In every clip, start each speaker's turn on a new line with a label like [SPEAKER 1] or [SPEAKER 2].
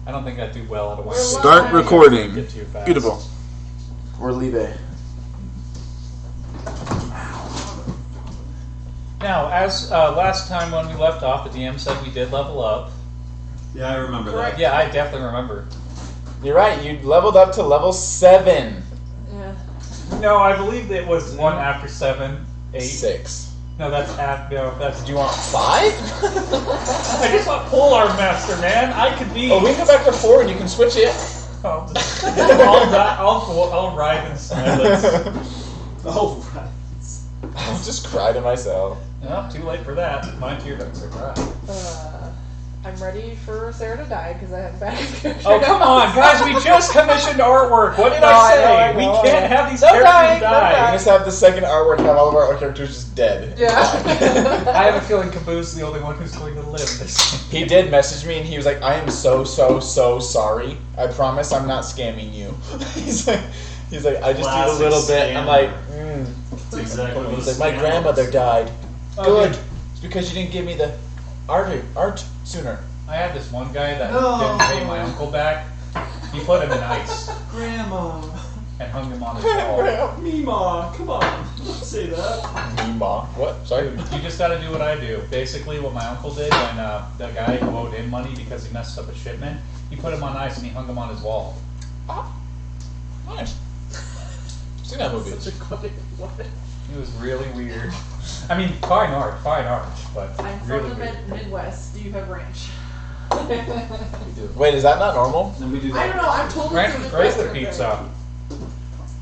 [SPEAKER 1] I don't think I'd do well out of one.
[SPEAKER 2] Start recording.
[SPEAKER 1] Get too fast.
[SPEAKER 2] Beautiful.
[SPEAKER 3] Or leave it.
[SPEAKER 1] Now, as last time when we left off, the DM said we did level up.
[SPEAKER 4] Yeah, I remember that.
[SPEAKER 1] Yeah, I definitely remember.
[SPEAKER 3] You're right, you leveled up to level 7.
[SPEAKER 5] Yeah.
[SPEAKER 1] No, I believe it was 1 after 7, 8.
[SPEAKER 3] 6.
[SPEAKER 1] No, that's at. No, that's.
[SPEAKER 3] Do you want 5?
[SPEAKER 1] I just want polearm master, man. I could be.
[SPEAKER 3] Oh, we can go back to 4 and you can switch it.
[SPEAKER 1] I'll ride in silence.
[SPEAKER 4] Oh, right.
[SPEAKER 3] I'll just cry to myself.
[SPEAKER 1] No, too late for that. My tear ducts are dry.
[SPEAKER 5] I'm ready for Sarah to die because I have bad character.
[SPEAKER 1] Oh, come on, guys. We just commissioned artwork. What did
[SPEAKER 3] No,
[SPEAKER 1] I say?
[SPEAKER 3] I know,
[SPEAKER 1] We can't have these
[SPEAKER 5] Don't
[SPEAKER 1] characters
[SPEAKER 5] die.
[SPEAKER 3] We just have the second artwork have all of our characters just dead.
[SPEAKER 5] Yeah.
[SPEAKER 1] I have a feeling Caboose is the only one who's going to live this.
[SPEAKER 3] He did message me and he was like, I am so sorry. I promise I'm not scamming you. he's like, I just need a
[SPEAKER 4] Classic
[SPEAKER 3] little bit. I'm like,
[SPEAKER 4] That's exactly what
[SPEAKER 3] He's
[SPEAKER 4] a
[SPEAKER 3] like, my
[SPEAKER 4] scam
[SPEAKER 3] grandmother
[SPEAKER 4] was.
[SPEAKER 3] died.
[SPEAKER 1] Oh,
[SPEAKER 3] Good.
[SPEAKER 1] yeah.
[SPEAKER 3] It's because you didn't give me the art sooner.
[SPEAKER 1] I had this one guy that
[SPEAKER 4] No.
[SPEAKER 1] didn't pay my uncle back. He put him in ice
[SPEAKER 4] Grandma.
[SPEAKER 1] and hung him on his wall.
[SPEAKER 4] Mima, come on. Don't say that.
[SPEAKER 3] Mima. What? Sorry?
[SPEAKER 1] You just gotta do what I do. Basically, what my uncle did when the guy who owed him money because he messed up a shipment, he put him on ice and he hung him on his wall.
[SPEAKER 3] Oh, nice. Seen that movie.
[SPEAKER 5] Such a good one.
[SPEAKER 1] It was really weird. I mean, fine art, but
[SPEAKER 5] I'm from
[SPEAKER 1] really
[SPEAKER 5] the
[SPEAKER 1] weird.
[SPEAKER 5] Midwest. Do you have ranch?
[SPEAKER 3] Wait, is that not normal?
[SPEAKER 4] And we do that.
[SPEAKER 5] I don't know. I'm totally
[SPEAKER 1] Ranch
[SPEAKER 5] from
[SPEAKER 1] is great
[SPEAKER 5] Midwestern
[SPEAKER 1] with pizza.
[SPEAKER 5] thing.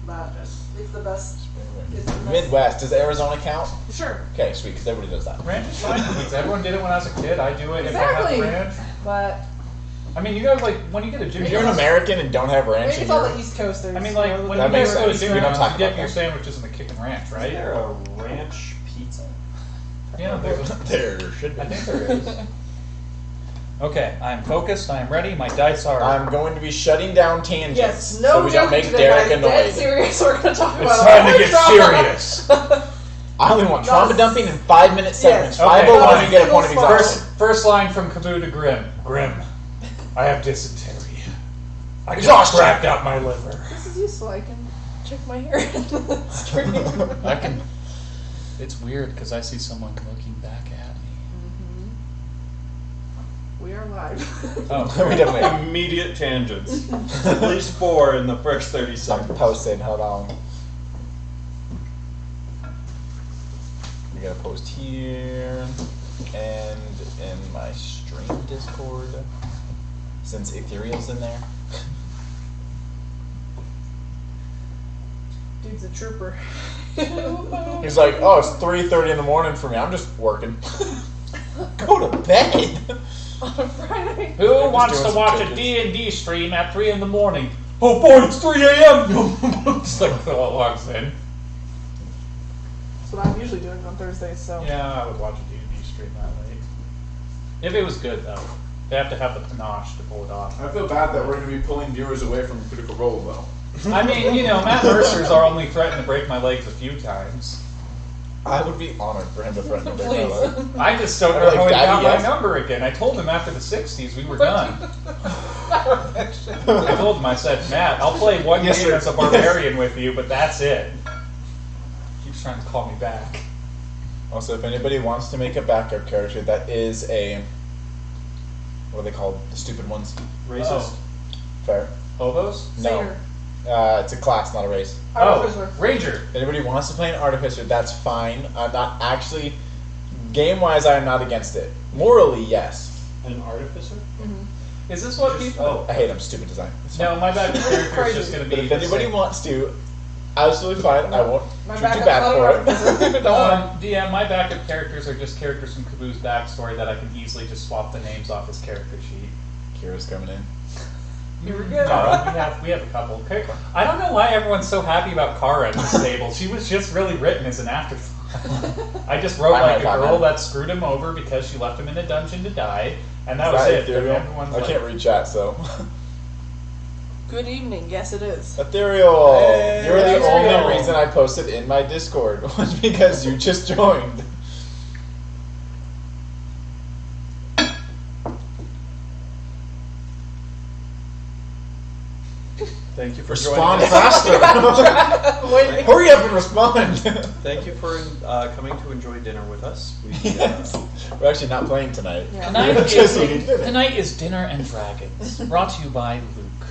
[SPEAKER 5] But it's the best. It's the best.
[SPEAKER 3] Midwest. Does Arizona count?
[SPEAKER 5] Sure.
[SPEAKER 3] Okay, sweet, because everybody does that.
[SPEAKER 1] Ranch is fine with pizza. Everyone did it when I was a kid. I do it
[SPEAKER 5] Exactly.
[SPEAKER 1] if I have ranch.
[SPEAKER 5] But
[SPEAKER 1] I mean, you guys like when you get a gym.
[SPEAKER 3] If you're an American and don't have ranch
[SPEAKER 5] maybe
[SPEAKER 3] in
[SPEAKER 5] it's all
[SPEAKER 3] your...
[SPEAKER 5] the East Coasters.
[SPEAKER 1] I mean, like when
[SPEAKER 3] That
[SPEAKER 1] you
[SPEAKER 3] makes
[SPEAKER 1] guys go to
[SPEAKER 3] sense.
[SPEAKER 1] dinner,
[SPEAKER 3] We don't talk
[SPEAKER 1] you dip
[SPEAKER 3] about
[SPEAKER 1] your
[SPEAKER 3] that.
[SPEAKER 1] sandwiches in the kick and ranch,
[SPEAKER 4] Is
[SPEAKER 1] right?
[SPEAKER 4] there a ranch pizza?
[SPEAKER 1] Yeah, there's.
[SPEAKER 3] There should be.
[SPEAKER 1] I think there is. Okay, I'm focused. I'm ready. My dice are.
[SPEAKER 3] I'm going to be shutting down tangents
[SPEAKER 5] yes, no
[SPEAKER 3] so we don't
[SPEAKER 5] joking
[SPEAKER 3] make
[SPEAKER 5] today,
[SPEAKER 3] Derek
[SPEAKER 5] guys. Dead
[SPEAKER 3] annoyed.
[SPEAKER 5] serious. We're gonna talk
[SPEAKER 1] It's
[SPEAKER 5] about
[SPEAKER 1] time to
[SPEAKER 5] our
[SPEAKER 1] get
[SPEAKER 5] trauma.
[SPEAKER 1] serious.
[SPEAKER 3] I only want trauma
[SPEAKER 5] Yes.
[SPEAKER 3] dumping in 5-minute segments.
[SPEAKER 1] Okay.
[SPEAKER 3] 501
[SPEAKER 1] Okay.
[SPEAKER 3] you get a point of exhaustion.
[SPEAKER 1] First line from Kaboo to Grim. Grim, I have dysentery. I just
[SPEAKER 3] Exhaustion.
[SPEAKER 1] cracked out my liver.
[SPEAKER 5] This is useful. I can check my hair in the stream.
[SPEAKER 3] I can...
[SPEAKER 1] It's weird because I see someone looking back at me.
[SPEAKER 5] We are live.
[SPEAKER 1] Oh,
[SPEAKER 3] we definitely are.
[SPEAKER 4] Immediate tangents. At least 4 in the first 30
[SPEAKER 3] I'm
[SPEAKER 4] seconds.
[SPEAKER 3] posted. Hold on. We gotta post here and in my stream Discord since Ethereal's in there.
[SPEAKER 5] Dude's a trooper.
[SPEAKER 3] He's like, oh, it's 3:30 in the morning for me. I'm just working. Go to bed.
[SPEAKER 5] On a Friday.
[SPEAKER 1] Who
[SPEAKER 3] just
[SPEAKER 1] wants
[SPEAKER 3] doing
[SPEAKER 1] to
[SPEAKER 3] some
[SPEAKER 1] watch a
[SPEAKER 3] changes.
[SPEAKER 1] D&D stream at 3 in the morning? Oh boy, it's 3 a.m. It's like Phil logs in.
[SPEAKER 5] That's what I'm usually doing on Thursdays. So.
[SPEAKER 1] Yeah, I would watch a D&D stream that late. If it was good though. They have to have the panache to pull it off.
[SPEAKER 2] I feel bad that we're going to be pulling viewers away from Critical Role, though.
[SPEAKER 1] I mean, you know, Matt Mercer's are only threatened to break my legs a few times.
[SPEAKER 3] I would be honored for him to threaten to break my leg.
[SPEAKER 5] Please.
[SPEAKER 1] I just don't
[SPEAKER 3] I'd
[SPEAKER 1] know
[SPEAKER 3] be
[SPEAKER 1] how
[SPEAKER 3] like,
[SPEAKER 1] he got
[SPEAKER 3] "Daddy,
[SPEAKER 1] my
[SPEAKER 3] yes."
[SPEAKER 1] number again. I told him after the 60s we were done. I told him, I said, Matt, I'll play one
[SPEAKER 3] Yes,
[SPEAKER 1] game
[SPEAKER 3] sir.
[SPEAKER 1] as a barbarian with you, but that's it. Keeps trying to call me back.
[SPEAKER 3] Also, if anybody wants to make a backup character that is a... What are they called? The stupid ones?
[SPEAKER 4] Racist.
[SPEAKER 3] Fair.
[SPEAKER 1] Hobos?
[SPEAKER 3] No.
[SPEAKER 5] Singer.
[SPEAKER 3] It's a class, not a race.
[SPEAKER 5] Artificer.
[SPEAKER 1] Oh, Ranger.
[SPEAKER 3] If anybody wants to play an artificer, that's fine. I'm not actually... Game-wise, I am not against it. Morally, yes.
[SPEAKER 4] An artificer?
[SPEAKER 1] Is this what
[SPEAKER 4] Just-
[SPEAKER 1] people...
[SPEAKER 4] oh.
[SPEAKER 3] I hate them. Stupid design. It's fine.
[SPEAKER 1] No, my backup character is just going to
[SPEAKER 3] But
[SPEAKER 1] be
[SPEAKER 3] if
[SPEAKER 1] the
[SPEAKER 3] anybody
[SPEAKER 1] same.
[SPEAKER 3] wants to, absolutely fine. I won't
[SPEAKER 5] My
[SPEAKER 3] treat you
[SPEAKER 5] backup's
[SPEAKER 3] bad
[SPEAKER 5] not
[SPEAKER 3] for
[SPEAKER 5] an artificer.
[SPEAKER 3] it. Don't worry.
[SPEAKER 1] DM, my backup characters are just characters from Kaboo's backstory that I can easily just swap the names off his character sheet.
[SPEAKER 3] Kira's coming in.
[SPEAKER 5] You were
[SPEAKER 1] No,
[SPEAKER 5] good.
[SPEAKER 1] we have a couple. I don't know why everyone's so happy about Kara in this table. She was just really written as an afterthought. I just wrote
[SPEAKER 3] I
[SPEAKER 1] like a
[SPEAKER 3] might
[SPEAKER 1] girl
[SPEAKER 3] find
[SPEAKER 1] that screwed him over because she left him in a dungeon to die, and that
[SPEAKER 3] Is
[SPEAKER 1] was
[SPEAKER 3] that
[SPEAKER 1] it. And
[SPEAKER 3] Ethereal?
[SPEAKER 1] everyone's
[SPEAKER 3] I
[SPEAKER 1] like,
[SPEAKER 3] can't read chat, so.
[SPEAKER 5] Good evening. Yes, it is.
[SPEAKER 3] Ethereal!
[SPEAKER 1] Hey,
[SPEAKER 3] You're the
[SPEAKER 1] Ethereal.
[SPEAKER 3] only reason I posted in my Discord was because you just joined.
[SPEAKER 4] Thank you for
[SPEAKER 3] Respond
[SPEAKER 4] joining us.
[SPEAKER 3] faster!
[SPEAKER 5] Wait.
[SPEAKER 3] Hurry up and respond!
[SPEAKER 4] Thank you for coming to enjoy dinner with us.
[SPEAKER 3] Yes. We're actually not playing tonight.
[SPEAKER 5] Yeah.
[SPEAKER 1] Tonight
[SPEAKER 3] We're just
[SPEAKER 1] is,
[SPEAKER 3] eating dinner.
[SPEAKER 1] tonight is Dinner and Dragons, brought to you by Luke.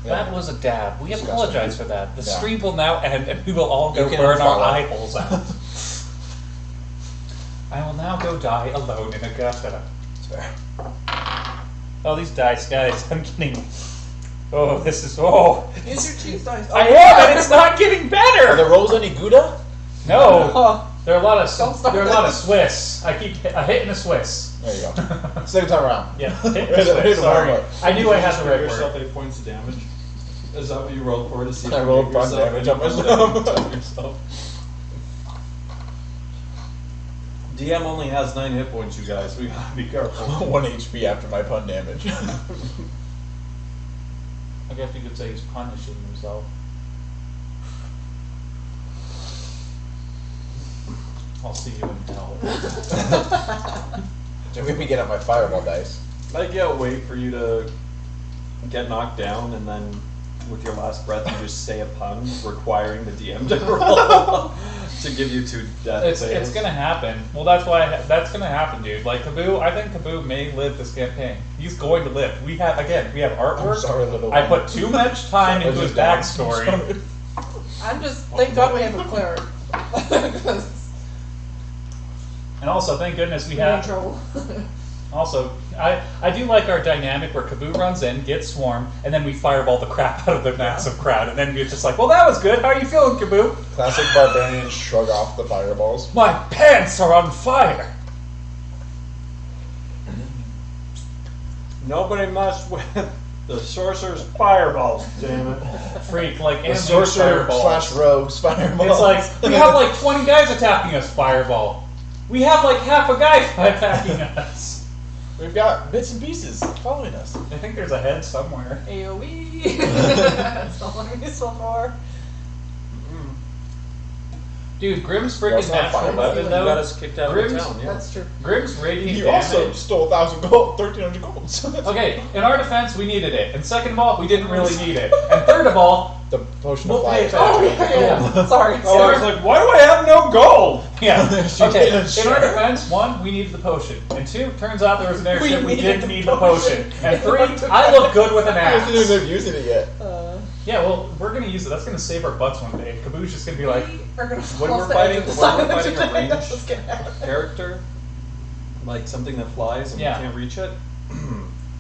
[SPEAKER 1] That was a dab. We
[SPEAKER 3] Disgusting.
[SPEAKER 1] apologize for that. The
[SPEAKER 3] Yeah.
[SPEAKER 1] stream will now end, and we will all go
[SPEAKER 3] You can
[SPEAKER 1] burn our
[SPEAKER 3] follow.
[SPEAKER 1] eye holes out. I will now go die alone in a gutter.
[SPEAKER 3] It's fair.
[SPEAKER 1] Oh, these dice, guys! I'm getting. Oh, this is. Oh,
[SPEAKER 5] Use your cheese dice.
[SPEAKER 1] I am, and it's not getting
[SPEAKER 3] Are
[SPEAKER 1] better.
[SPEAKER 3] the rolls any Gouda?
[SPEAKER 1] No,
[SPEAKER 5] Oh,
[SPEAKER 1] there are a lot of.
[SPEAKER 5] Don't start
[SPEAKER 1] There are a lot of
[SPEAKER 5] that.
[SPEAKER 1] Swiss. I keep hitting a Swiss.
[SPEAKER 3] There you go. Second time around.
[SPEAKER 1] Yeah, hitting
[SPEAKER 3] Here's
[SPEAKER 1] a
[SPEAKER 3] the- here's
[SPEAKER 1] Swiss.
[SPEAKER 3] the
[SPEAKER 1] Sorry,
[SPEAKER 3] warm-up.
[SPEAKER 1] I knew I had
[SPEAKER 4] Just
[SPEAKER 1] the
[SPEAKER 4] give
[SPEAKER 1] right
[SPEAKER 4] yourself
[SPEAKER 1] word.
[SPEAKER 4] 8 points of damage. Is that what you rolled for to see if
[SPEAKER 3] I
[SPEAKER 4] you
[SPEAKER 3] rolled
[SPEAKER 4] gave
[SPEAKER 3] fun
[SPEAKER 4] yourself
[SPEAKER 3] damage
[SPEAKER 4] any
[SPEAKER 3] on
[SPEAKER 4] fun
[SPEAKER 3] myself.
[SPEAKER 4] damage on yourself? DM only has 9 hit points, you guys. We gotta be careful.
[SPEAKER 3] 1 HP after my pun damage.
[SPEAKER 1] I guess you could say he's punishing himself. I'll see you in hell.
[SPEAKER 3] Don't make me get out my fireball dice.
[SPEAKER 4] I can't wait for you to get knocked down and then with your last breath you just say a pun requiring the DM to roll to give you 2 death
[SPEAKER 1] It's
[SPEAKER 4] saves.
[SPEAKER 1] gonna happen. Well, that's why that's gonna happen, dude. Like Kaboo, I think Kaboo may live this campaign. He's going to live. We have artwork.
[SPEAKER 3] I'm sorry, little
[SPEAKER 1] I
[SPEAKER 3] one.
[SPEAKER 1] put too much time into his backstory.
[SPEAKER 5] I'm just. Thank God we have a cleric. Because
[SPEAKER 1] And also, thank goodness we
[SPEAKER 5] we're in
[SPEAKER 1] have.
[SPEAKER 5] trouble.
[SPEAKER 1] Also, I do like our dynamic where Kaboo runs in, gets swarmed, and then we fireball the crap out of the massive crowd, and then you're just like, well, that was good. How are you feeling, Kaboo?
[SPEAKER 3] Classic barbarians shrug off the fireballs.
[SPEAKER 1] My pants are on fire.
[SPEAKER 4] Nobody messed with the sorcerer's fireballs, damn it.
[SPEAKER 1] Freak, like
[SPEAKER 3] The
[SPEAKER 1] Anthony's
[SPEAKER 3] sorcerer
[SPEAKER 1] fireballs.
[SPEAKER 3] / rogues fireballs.
[SPEAKER 1] It's like we have like 20 guys attacking us. Fireball. We have like half a guy attacking us.
[SPEAKER 3] We've got bits and pieces following us.
[SPEAKER 1] I think there's a head somewhere.
[SPEAKER 5] AOE. That's not what I'm useful for.
[SPEAKER 1] Dude, Grimm's
[SPEAKER 3] Well,
[SPEAKER 1] freaking
[SPEAKER 3] it's not
[SPEAKER 1] natural
[SPEAKER 3] fire,
[SPEAKER 1] weapon
[SPEAKER 4] You
[SPEAKER 1] though.
[SPEAKER 4] got us kicked out of
[SPEAKER 1] Grimm's-
[SPEAKER 4] the town, yeah.
[SPEAKER 5] That's true.
[SPEAKER 1] Grimm's radiant
[SPEAKER 3] You
[SPEAKER 1] damage.
[SPEAKER 3] also stole 1,000 gold, 1,300 gold.
[SPEAKER 1] Okay, in our defense, we needed it, and second of all, we didn't really need it, and third of all,
[SPEAKER 3] The potion
[SPEAKER 1] We'll
[SPEAKER 3] of
[SPEAKER 1] pay
[SPEAKER 3] life.
[SPEAKER 1] it back.
[SPEAKER 5] Oh, yeah. Sorry.
[SPEAKER 4] Oh, I was like, why do I have no gold?
[SPEAKER 1] yeah.
[SPEAKER 3] She
[SPEAKER 1] Okay,
[SPEAKER 3] didn't
[SPEAKER 1] in
[SPEAKER 3] share.
[SPEAKER 1] our defense, 1, we needed the potion, and 2, turns out there was an airship we
[SPEAKER 5] needed
[SPEAKER 1] didn't
[SPEAKER 5] the
[SPEAKER 1] need the potion, and 3, I look good with an
[SPEAKER 3] I
[SPEAKER 1] axe.
[SPEAKER 3] didn't even using it yet.
[SPEAKER 1] Yeah, well, we're gonna use it. That's gonna save our butts one day. Kaboo's just gonna be like,
[SPEAKER 5] We are gonna
[SPEAKER 4] When
[SPEAKER 5] cross
[SPEAKER 4] we're
[SPEAKER 5] the
[SPEAKER 4] fighting-
[SPEAKER 5] edge of the
[SPEAKER 4] when we're
[SPEAKER 5] silence
[SPEAKER 4] fighting a
[SPEAKER 5] today. That's
[SPEAKER 4] range-
[SPEAKER 5] what's gonna happen.
[SPEAKER 4] Character, like something that flies and
[SPEAKER 1] Yeah.
[SPEAKER 4] you can't reach it,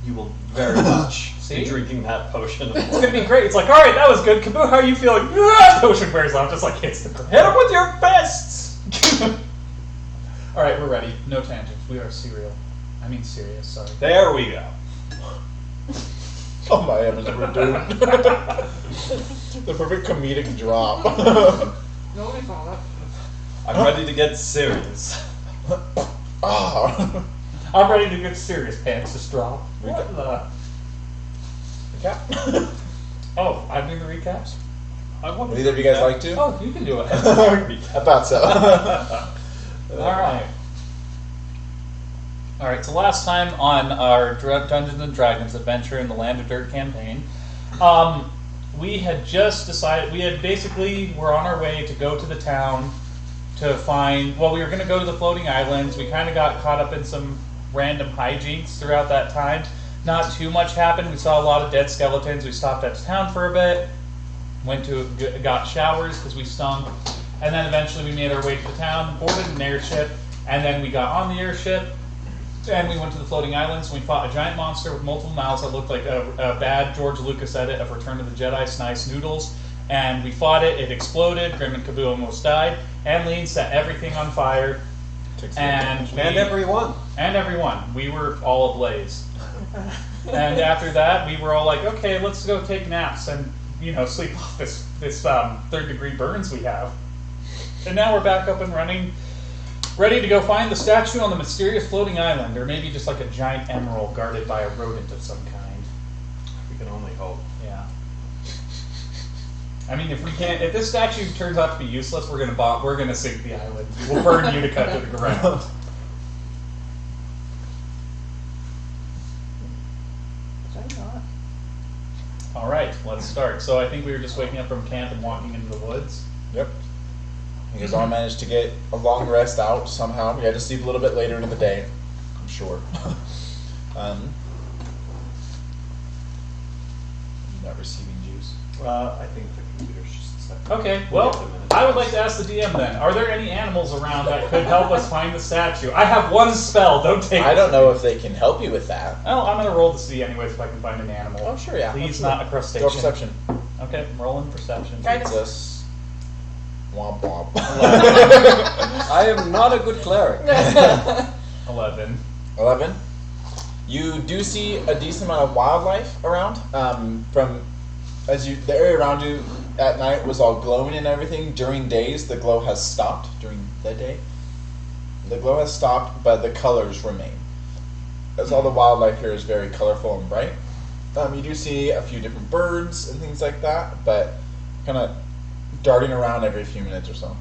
[SPEAKER 4] you will very much
[SPEAKER 1] See?
[SPEAKER 4] be drinking that potion.
[SPEAKER 1] it's gonna be great. It's like, all right, that was good. Kaboo, how are you feeling? Ah, potion wears off, just like hits the ground.
[SPEAKER 4] Hit him with your fists!
[SPEAKER 1] All right, we're ready. No tangents. We are serial. I mean serious. Sorry.
[SPEAKER 4] There we go.
[SPEAKER 3] Oh my heavens, we're doomed. The perfect comedic drop.
[SPEAKER 5] Nobody saw that.
[SPEAKER 4] I'm ready to get serious.
[SPEAKER 3] Ah.
[SPEAKER 1] I'm ready to get serious. Pants just drop.
[SPEAKER 3] We
[SPEAKER 1] What the?
[SPEAKER 3] Recap?
[SPEAKER 1] Oh, I'm doing the recaps.
[SPEAKER 3] Would either of you guys like to?
[SPEAKER 1] Oh, you can do it.
[SPEAKER 3] I thought so.
[SPEAKER 1] All right. All right. So last time on our Dungeons and Dragons adventure in the Land of Dirt campaign, we had just decided we're on our way to go to the town to find. Well, we were going to go to the floating islands. We kind of got caught up in some random hijinks throughout that time. Not too much happened. We saw a lot of dead skeletons. We stopped at town for a bit. Got showers because we stunk, and then eventually we made our way to the town, boarded an airship, and then we got on the airship, and we went to the floating islands. We fought a giant monster with multiple mouths that looked like a bad George Lucas edit of Return of the Jedi, Snice Noodles, and we fought it. It exploded. Grim and Kaboo almost died. Anline set everything on fire, and
[SPEAKER 4] everyone.
[SPEAKER 1] we were all ablaze. And after that, we were all like, okay, let's go take naps and sleep off this third-degree burns we have. And now we're back up and running, ready to go find the statue on the mysterious floating island, or maybe just like a giant emerald guarded by a rodent of some kind.
[SPEAKER 4] We can only hope.
[SPEAKER 1] Yeah. I mean, if this statue turns out to be useless, we're gonna sink the island. We'll burn you to cut to the ground.
[SPEAKER 5] Why not?
[SPEAKER 1] All right, let's start. So I think we were just waking up from camp and walking into the woods.
[SPEAKER 3] Yep. You guys all managed to get a long rest out somehow. You had to sleep a little bit later in the day, I'm sure. Not receiving juice.
[SPEAKER 4] I think the computer's just stuck.
[SPEAKER 1] Okay,
[SPEAKER 4] We'll
[SPEAKER 1] well,
[SPEAKER 4] give it a minute.
[SPEAKER 1] I would like to ask the DM then. Are there any animals around that could help us find the statue? I have one spell. Don't take.
[SPEAKER 3] I don't know if they can help you with that.
[SPEAKER 1] Oh, I'm gonna roll to see anyways if I can find an animal.
[SPEAKER 3] Oh, sure, yeah.
[SPEAKER 1] Please,
[SPEAKER 3] absolutely.
[SPEAKER 1] not a crustacean.
[SPEAKER 3] Go perception.
[SPEAKER 1] Okay, I'm rolling perception.
[SPEAKER 5] Guidance.
[SPEAKER 3] Jesus. Womp womp.
[SPEAKER 4] I am not a good cleric.
[SPEAKER 1] 11.
[SPEAKER 3] 11. You do see a decent amount of wildlife around. The area around you at night was all glowing and everything. During days, the glow has stopped. During the day, the glow has stopped, but the colors remain. As all the wildlife here is very colorful and bright. You do see a few different birds and things like that, but kind of darting around every few minutes or so.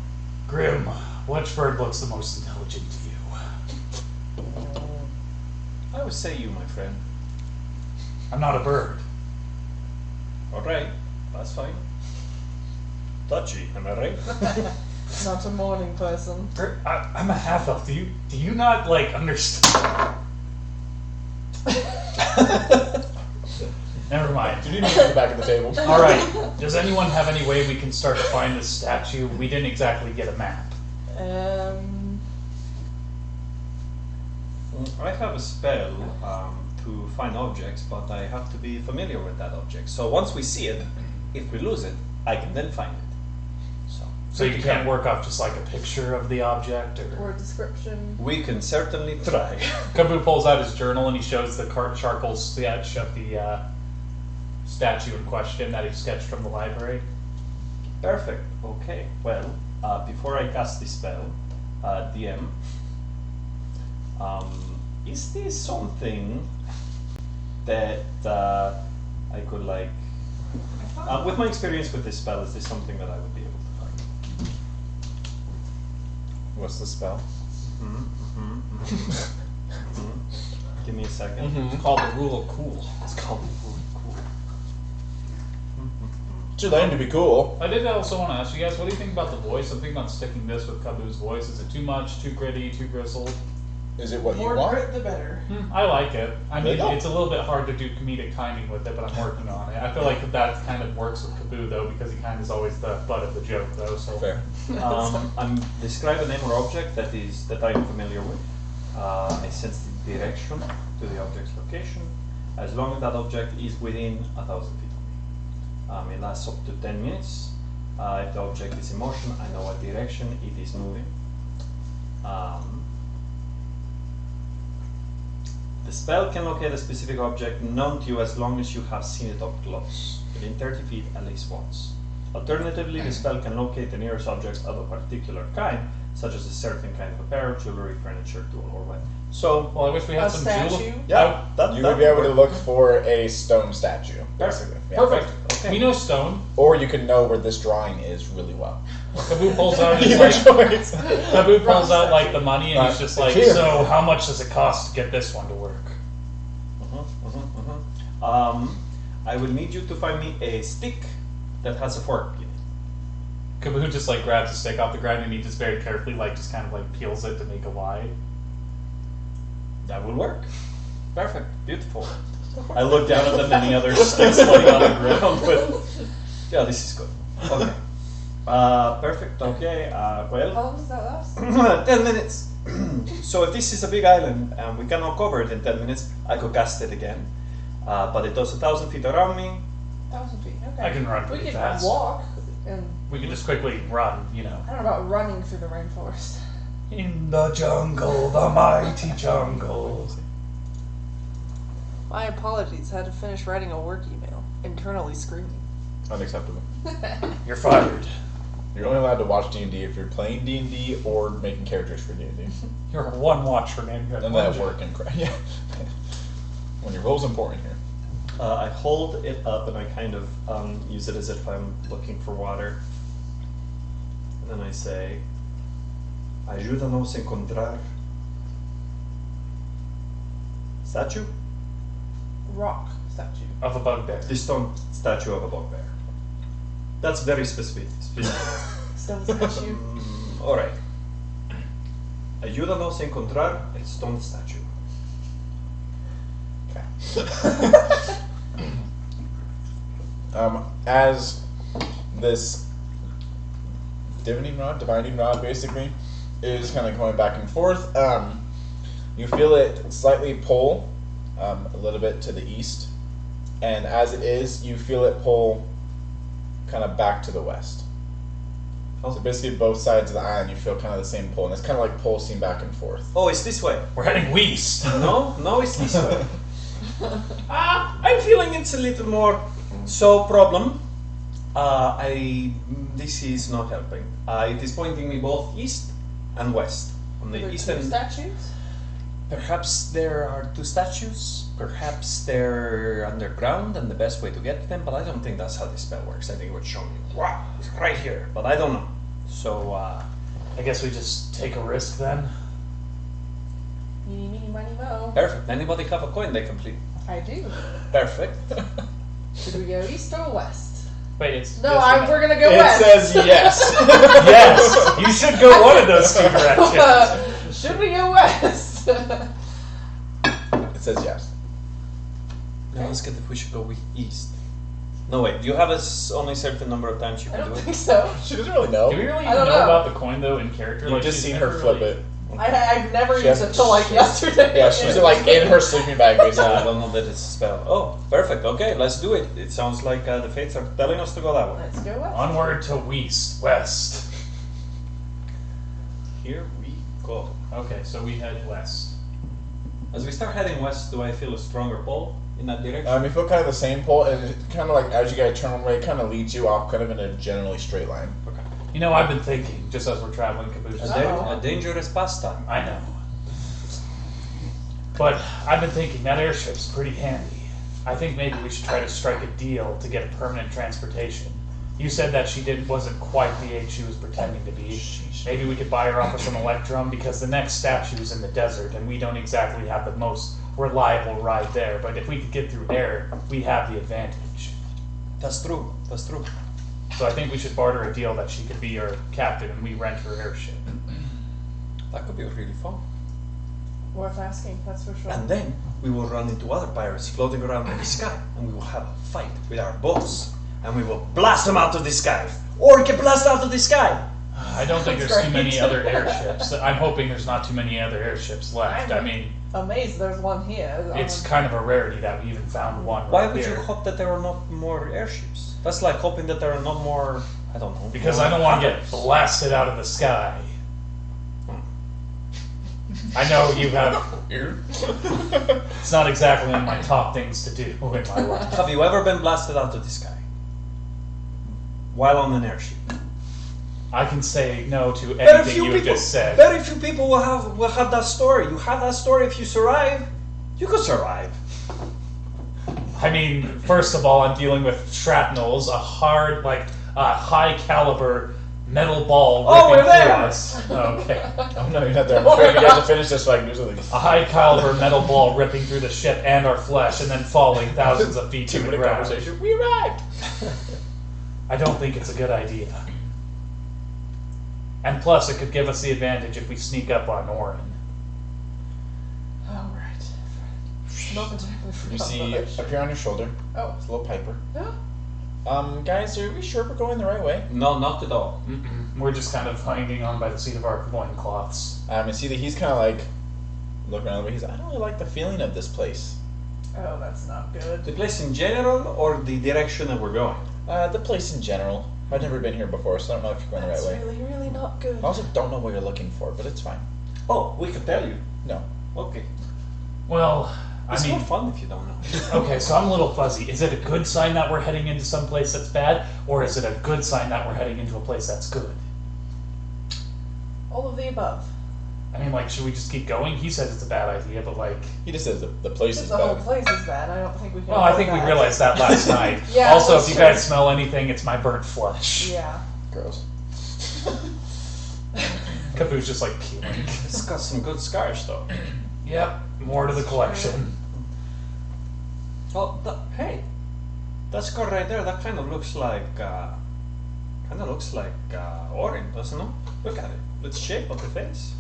[SPEAKER 1] Grim, which bird looks the most intelligent to you?
[SPEAKER 4] I would say you, my friend.
[SPEAKER 1] I'm not a bird.
[SPEAKER 4] Alright, that's fine. Touchy, am I right?
[SPEAKER 5] Not a morning person.
[SPEAKER 1] I'm a half elf. Do you not like understand? Never mind.
[SPEAKER 3] You didn't get to the back of the table.
[SPEAKER 1] All right. Does anyone have any way we can start to find this statue? We didn't exactly get a map.
[SPEAKER 4] I have a spell to find objects, but I have to be familiar with that object. So once we see it, if we lose it, I can then find it.
[SPEAKER 1] So you can't work off just like a picture of the object,
[SPEAKER 5] Or
[SPEAKER 1] or
[SPEAKER 5] a description.
[SPEAKER 4] We can certainly try.
[SPEAKER 1] Kabu pulls out his journal and he shows the charcoal sketch of the statue in question that he sketched from the library.
[SPEAKER 4] Perfect. Okay. Well, before I cast the spell, DM, is this something that I could like? With my experience with this spell, is this something that I would be able to find?
[SPEAKER 3] What's the spell?
[SPEAKER 4] Give me a second.
[SPEAKER 1] It's called the Rule of Cool.
[SPEAKER 4] It's called really cool.
[SPEAKER 3] It's your lane to be cool.
[SPEAKER 1] I did also want to ask you guys, what do you think about the voice? I'm thinking about sticking this with Kabu's voice. Is it too much, too gritty, too gristled?
[SPEAKER 3] Is it what you
[SPEAKER 5] More
[SPEAKER 3] want?
[SPEAKER 5] grit, the better.
[SPEAKER 1] I like it. I
[SPEAKER 3] There
[SPEAKER 1] mean,
[SPEAKER 3] you go.
[SPEAKER 1] it's a little bit hard to do comedic timing with it, but I'm working on it. I feel like that kind of works with Kabu, though, because he kind of is always the butt of the joke, though. So
[SPEAKER 3] Fair.
[SPEAKER 4] Describe a name or object that I'm familiar with. I sense the direction to the object's location, as long as that object is within 1,000 feet of me. It lasts up to 10 minutes. If the object is in motion, I know what direction it is moving. The spell can locate a specific object known to you as long as you have seen it up close, within 30 feet at least once. Alternatively, the spell can locate the nearest objects of a particular kind, such as a certain kind of apparel, jewelry, furniture, tool, or weapon. So,
[SPEAKER 1] well, I wish we had
[SPEAKER 5] A
[SPEAKER 1] some
[SPEAKER 5] statue?
[SPEAKER 1] jewelry.
[SPEAKER 4] yeah,
[SPEAKER 3] You would be able to look for a stone statue, basically. Yeah.
[SPEAKER 1] Perfect.
[SPEAKER 4] Okay.
[SPEAKER 1] We know stone.
[SPEAKER 3] Or you can know where this drawing is really well.
[SPEAKER 1] Kabu pulls out his
[SPEAKER 3] Either
[SPEAKER 1] like,
[SPEAKER 3] choice.
[SPEAKER 1] Kabu pulls out like the money, and he's just like,
[SPEAKER 3] Here.
[SPEAKER 1] so how much does it cost to get this one to work?
[SPEAKER 4] I will need you to find me a stick that has a fork in it.
[SPEAKER 1] Kabu just like grabs a stick off the ground and he just very carefully like just kind of like peels it to make a Y.
[SPEAKER 4] That will work. Perfect. Beautiful. I look down at the many other sticks lying on the ground, but yeah, this is good. Okay. Perfect. Okay.
[SPEAKER 5] How
[SPEAKER 4] Well,
[SPEAKER 5] long does that last?
[SPEAKER 4] 10 minutes. So if this is a big island and we cannot cover it in 10 minutes, I could cast it again. But it does 1,000 feet around me.
[SPEAKER 5] 1,000 feet. Okay.
[SPEAKER 1] I can run
[SPEAKER 5] We
[SPEAKER 1] pretty
[SPEAKER 5] can
[SPEAKER 1] fast.
[SPEAKER 5] walk, and
[SPEAKER 1] We could just quickly run, you know.
[SPEAKER 5] I don't know about running through the rainforest.
[SPEAKER 1] In the jungle, the mighty jungle.
[SPEAKER 5] My apologies. I had to finish writing a work email. Internally screaming.
[SPEAKER 3] Unacceptable.
[SPEAKER 1] You're fired.
[SPEAKER 3] You're only allowed to watch D&D if you're playing D&D or making characters for D&D.
[SPEAKER 1] You're a one watcher, man. You have
[SPEAKER 3] And
[SPEAKER 1] one
[SPEAKER 3] that
[SPEAKER 1] job.
[SPEAKER 3] work and crap. Yeah. When your role's important here.
[SPEAKER 4] I hold it up and I kind of use it as if I'm looking for water. And then I say, ayúdanos a encontrar. Statue?
[SPEAKER 5] rock statue.
[SPEAKER 1] Of a bugbear.
[SPEAKER 4] The stone statue of a bugbear. That's very specific.
[SPEAKER 5] Stone statue.
[SPEAKER 4] Alright. Ayúdanos a encontrar el stone statue.
[SPEAKER 3] As this divining rod, basically, is kind of going back and forth, you feel it slightly pull a little bit to the east, and as it is, you feel it pull kind of back to the west. So basically, both sides of the island, you feel kind of the same pull, and it's kind of like pulsing back and forth.
[SPEAKER 4] Oh, it's this way.
[SPEAKER 1] We're heading west.
[SPEAKER 4] No, it's this way. I'm feeling it's a little more. So problem. This is not helping. It is pointing me both east and west. On the
[SPEAKER 5] Are there
[SPEAKER 4] eastern.
[SPEAKER 5] two statues?
[SPEAKER 6] Perhaps there are two statues, perhaps they're underground and the best way to get to them, but I don't think that's how this spell works. I think it would show me, wow, it's right here, but I don't know. So,
[SPEAKER 1] I guess we just take a risk then.
[SPEAKER 5] Meeny, meeny, miny, mo.
[SPEAKER 6] perfect. Anybody have a coin they complete?
[SPEAKER 5] I do.
[SPEAKER 6] Perfect.
[SPEAKER 5] Should we go east or west?
[SPEAKER 1] Wait, it's
[SPEAKER 5] No,
[SPEAKER 1] yes or no?
[SPEAKER 5] we're gonna go
[SPEAKER 3] It
[SPEAKER 5] west.
[SPEAKER 3] says yes.
[SPEAKER 1] Yes, you should go one of those two directions.
[SPEAKER 5] Should we go west?
[SPEAKER 3] It says yes.
[SPEAKER 6] Now let's get if we should go east.
[SPEAKER 4] No wait. You have only a certain number of times you
[SPEAKER 5] I
[SPEAKER 4] can
[SPEAKER 5] don't
[SPEAKER 4] do it.
[SPEAKER 5] think so.
[SPEAKER 3] She doesn't really know.
[SPEAKER 1] Do we really
[SPEAKER 5] I
[SPEAKER 1] even
[SPEAKER 5] don't
[SPEAKER 1] know
[SPEAKER 5] know.
[SPEAKER 1] about the coin though in character?
[SPEAKER 3] You've just
[SPEAKER 1] she's
[SPEAKER 3] seen her
[SPEAKER 1] never
[SPEAKER 3] flip
[SPEAKER 1] really-
[SPEAKER 3] it.
[SPEAKER 5] I've never
[SPEAKER 3] She
[SPEAKER 5] used
[SPEAKER 3] has-
[SPEAKER 5] it till like yesterday.
[SPEAKER 3] Yeah, she's like in her sleeping bag,
[SPEAKER 4] Yeah, I
[SPEAKER 3] basically.
[SPEAKER 4] don't know that it's a spell. Oh, perfect. Okay, let's do it. It sounds like the fates are telling us to go that way.
[SPEAKER 5] Let's go west.
[SPEAKER 1] Onward to west.
[SPEAKER 4] Here we go.
[SPEAKER 1] Okay, so we head west.
[SPEAKER 4] As we start heading west, do I feel a stronger pull in that direction?
[SPEAKER 3] You feel kind of the same pull, and it kind of like as you guys turn away, it kind of leads you off kind of in a generally straight line.
[SPEAKER 4] Okay.
[SPEAKER 1] You know, I've been thinking, just as we're traveling caboose.
[SPEAKER 5] Uh-oh.
[SPEAKER 4] A dangerous pastime.
[SPEAKER 1] I know. But I've been thinking that airship's pretty handy. I think maybe we should try to strike a deal to get permanent transportation. You said that she wasn't quite the age she was pretending to be. Maybe we could buy her off of some electrum because the next statue's in the desert and we don't exactly have the most reliable ride there. But if we could get through air, we have the advantage.
[SPEAKER 6] That's true, that's true.
[SPEAKER 1] So I think we should barter a deal that she could be our captain and we rent her airship.
[SPEAKER 6] That could be really fun.
[SPEAKER 5] Worth asking, that's for sure.
[SPEAKER 6] And then we will run into other pirates floating around in the sky, and we will have a fight with our boats, and we will blast them out of the sky, or get blasted out of the sky.
[SPEAKER 1] I don't think
[SPEAKER 5] That's
[SPEAKER 1] there's too
[SPEAKER 5] great.
[SPEAKER 1] many other airships. I'm hoping there's not too many other airships left. I mean,
[SPEAKER 5] Amazed there's one here.
[SPEAKER 1] it's kind of a rarity that we even found one
[SPEAKER 4] Why
[SPEAKER 1] right
[SPEAKER 4] would you
[SPEAKER 1] here.
[SPEAKER 4] hope that there are not more airships? That's like hoping that there are not more. I don't know.
[SPEAKER 1] Because
[SPEAKER 4] more
[SPEAKER 1] I don't want to get
[SPEAKER 4] hunters.
[SPEAKER 1] blasted out of the sky. I know you have. It's not exactly on my top things to do in my life.
[SPEAKER 4] Have you ever been blasted out of the sky while on an airship?
[SPEAKER 1] I can say no to
[SPEAKER 4] Very
[SPEAKER 1] anything
[SPEAKER 4] few
[SPEAKER 1] you have
[SPEAKER 4] people.
[SPEAKER 1] just said.
[SPEAKER 4] Very few people will have that story. You have that story. If you survive, you could survive.
[SPEAKER 1] I mean, first of all, I'm dealing with shrapnels, a hard, like, high caliber metal ball
[SPEAKER 4] Oh,
[SPEAKER 1] ripping
[SPEAKER 4] we're there!
[SPEAKER 1] through us. Okay.
[SPEAKER 3] Oh no, you're not there. I'm trying to get to finish this so I can do something.
[SPEAKER 1] A high caliber metal ball ripping through the ship and our flesh and then falling thusans of feet to the
[SPEAKER 3] 2-minute
[SPEAKER 1] ground.
[SPEAKER 3] conversation. We arrived.
[SPEAKER 1] I don't think it's a good idea. And plus, it could give us the advantage if we sneak up on Orin.
[SPEAKER 5] Oh, right. Not entirely
[SPEAKER 3] You
[SPEAKER 5] forgot
[SPEAKER 3] see
[SPEAKER 5] about that shit.
[SPEAKER 3] appear on your shoulder.
[SPEAKER 5] Oh.
[SPEAKER 3] It's a little Piper.
[SPEAKER 5] Yeah.
[SPEAKER 3] Guys, are we sure we're going the right way?
[SPEAKER 4] No, not at all.
[SPEAKER 1] We're just kind of hanging on by the seat of our loincloths.
[SPEAKER 3] You see that he's kind of like looking around. He's like, I don't really like the feeling of this place.
[SPEAKER 5] Oh, that's not good.
[SPEAKER 4] The place in general or the direction that we're going?
[SPEAKER 3] The place in general. I've never been here before, so I don't know if you're going the
[SPEAKER 5] That's
[SPEAKER 3] right way.
[SPEAKER 5] really, really not good.
[SPEAKER 3] I also don't know what you're looking for, but it's fine.
[SPEAKER 4] Oh, we could tell you.
[SPEAKER 3] No.
[SPEAKER 4] Okay.
[SPEAKER 1] Well,
[SPEAKER 4] It's
[SPEAKER 1] I mean,
[SPEAKER 4] more fun if you don't know.
[SPEAKER 1] okay, so I'm a little fuzzy. Is it a good sign that we're heading into some place that's bad, or is it a good sign that we're heading into a place that's good?
[SPEAKER 5] All of the above.
[SPEAKER 1] I mean, like, should we just keep going? He said it's a bad idea, but like,
[SPEAKER 3] He just says the place
[SPEAKER 5] If
[SPEAKER 3] is
[SPEAKER 5] the whole
[SPEAKER 3] bad.
[SPEAKER 5] place is bad, I don't think we can.
[SPEAKER 1] well, I
[SPEAKER 5] avoid
[SPEAKER 1] think we
[SPEAKER 5] that.
[SPEAKER 1] realized that last night.
[SPEAKER 5] Yeah,
[SPEAKER 1] Also,
[SPEAKER 5] that's
[SPEAKER 1] if you
[SPEAKER 5] true.
[SPEAKER 1] guys smell anything, it's my burnt flesh.
[SPEAKER 5] Yeah.
[SPEAKER 3] Gross.
[SPEAKER 1] Caboose just like peeling.
[SPEAKER 4] It's got some good scars though.
[SPEAKER 1] Yep, more to the collection.
[SPEAKER 4] Oh, hey, that scar right there. That kind of looks like Orin, doesn't it? Look at it. It's shape of the face.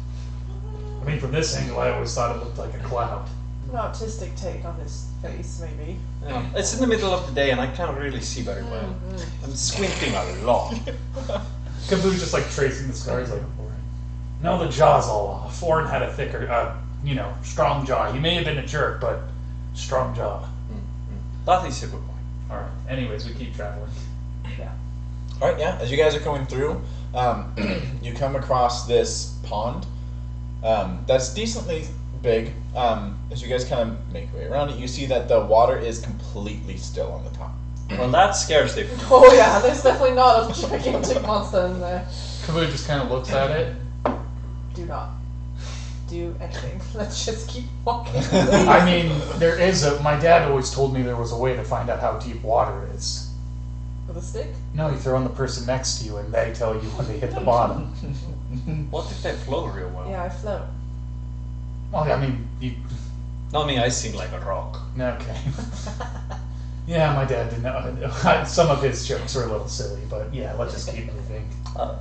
[SPEAKER 1] I mean, from this angle, I always thought it looked like a cloud.
[SPEAKER 5] An autistic take on his face, maybe.
[SPEAKER 4] Yeah. It's in the middle of the day, and I can't really see very well. I'm squinting a lot.
[SPEAKER 1] Kaboo's just like tracing the scars, like, no, the jaw's all off. Orin had a thicker, strong jaw. He may have been a jerk, but strong jaw.
[SPEAKER 4] That is a good point.
[SPEAKER 1] All right. Anyways, we keep traveling.
[SPEAKER 5] Yeah.
[SPEAKER 3] All right, yeah. As you guys are coming through, you come across this pond that's decently big. As you guys kind of make your way around it, you see that the water is completely still on the top.
[SPEAKER 4] Well, that scares the.
[SPEAKER 5] Oh yeah, there's definitely not a gigantic monster in there.
[SPEAKER 1] Kaboo just kind of looks at it.
[SPEAKER 5] Do not do anything. Let's just keep walking.
[SPEAKER 1] I mean, there is my dad always told me there was a way to find out how deep water is.
[SPEAKER 5] With a stick?
[SPEAKER 1] No, you throw on the person next to you and they tell you when they hit the bottom.
[SPEAKER 4] What if they float real well?
[SPEAKER 5] Yeah, I float.
[SPEAKER 1] Well, I mean,
[SPEAKER 4] No, I mean I sing like a rock.
[SPEAKER 1] okay. Yeah, my dad didn't know. Some of his jokes were a little silly, but yeah, let's just keep moving.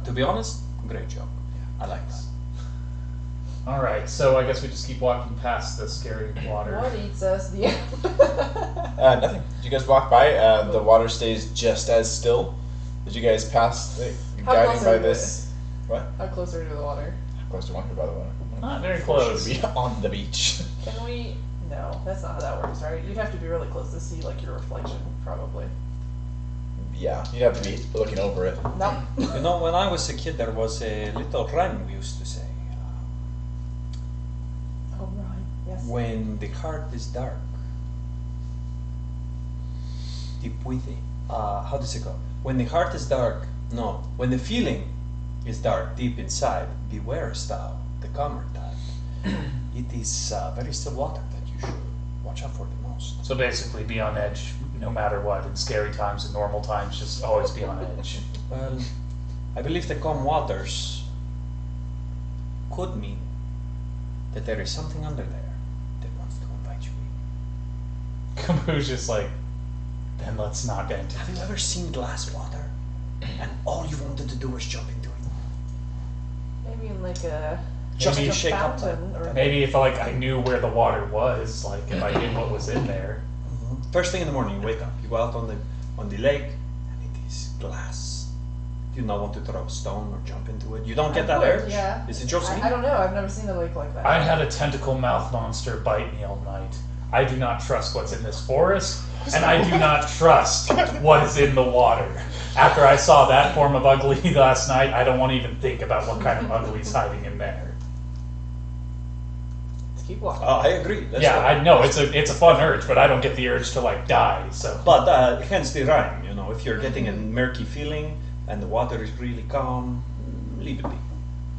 [SPEAKER 4] To be honest, great job. I like that.
[SPEAKER 1] All right, so I guess we just keep walking past the scary water.
[SPEAKER 5] What eats us? The
[SPEAKER 3] Nothing. As you guys walk by, the water stays just as still. As you guys pass,
[SPEAKER 5] How
[SPEAKER 3] guiding
[SPEAKER 5] close
[SPEAKER 3] by
[SPEAKER 5] are we?
[SPEAKER 3] this. What?
[SPEAKER 5] How close are we to the water?
[SPEAKER 3] How close do you want to be by the water?
[SPEAKER 1] Not very
[SPEAKER 3] Should
[SPEAKER 1] close.
[SPEAKER 3] be on the beach.
[SPEAKER 5] Can we? No, that's not how that works, right? You'd have to be really close to see like your reflection, probably.
[SPEAKER 3] Yeah, you'd have to be looking over it.
[SPEAKER 5] No.
[SPEAKER 4] You know, when I was a kid, there was a little rhyme we used to say.
[SPEAKER 5] Oh right. Yes.
[SPEAKER 4] When the heart is dark, deep within. How does it go? When the heart is dark, no. When the feeling is dark deep inside, bewareest thou the calmer tide. It is very still water that you should watch out for the most.
[SPEAKER 1] So basically, be on edge no matter what. In scary times and normal times, just always be on edge.
[SPEAKER 4] Well, I believe the calm waters could mean that there is something under there that wants to invite you in.
[SPEAKER 1] Kaboo's just like, then let's not get into
[SPEAKER 4] Have you ever seen glass water? And all you wanted to do was jump into it?
[SPEAKER 5] Maybe in like a
[SPEAKER 4] Just
[SPEAKER 1] Maybe
[SPEAKER 4] to shake up that.
[SPEAKER 5] fountain or
[SPEAKER 1] Maybe if I knew where the water was, like if I knew what was in there.
[SPEAKER 4] First thing in the morning, you wake up, you go out on the lake, and it is glass. Do you not want to throw a stone or jump into it? You don't get
[SPEAKER 5] I
[SPEAKER 4] that
[SPEAKER 5] would,
[SPEAKER 4] urge?
[SPEAKER 5] yeah.
[SPEAKER 4] Is it just me?
[SPEAKER 5] I don't know. I've never seen a lake like that.
[SPEAKER 1] I had a tentacle mouth monster bite me all night. I do not trust what's in this forest, and I do not trust what is in the water. After I saw that form of ugly last night, I don't want to even think about what kind of ugly is hiding in there.
[SPEAKER 5] Let's keep walking.
[SPEAKER 4] I agree. Let's
[SPEAKER 1] Yeah,
[SPEAKER 4] go.
[SPEAKER 1] I know it's a fun urge, but I don't get the urge to like die. So,
[SPEAKER 4] But hence the rhyme, you know, if you're getting a murky feeling and the water is really calm, leave it be.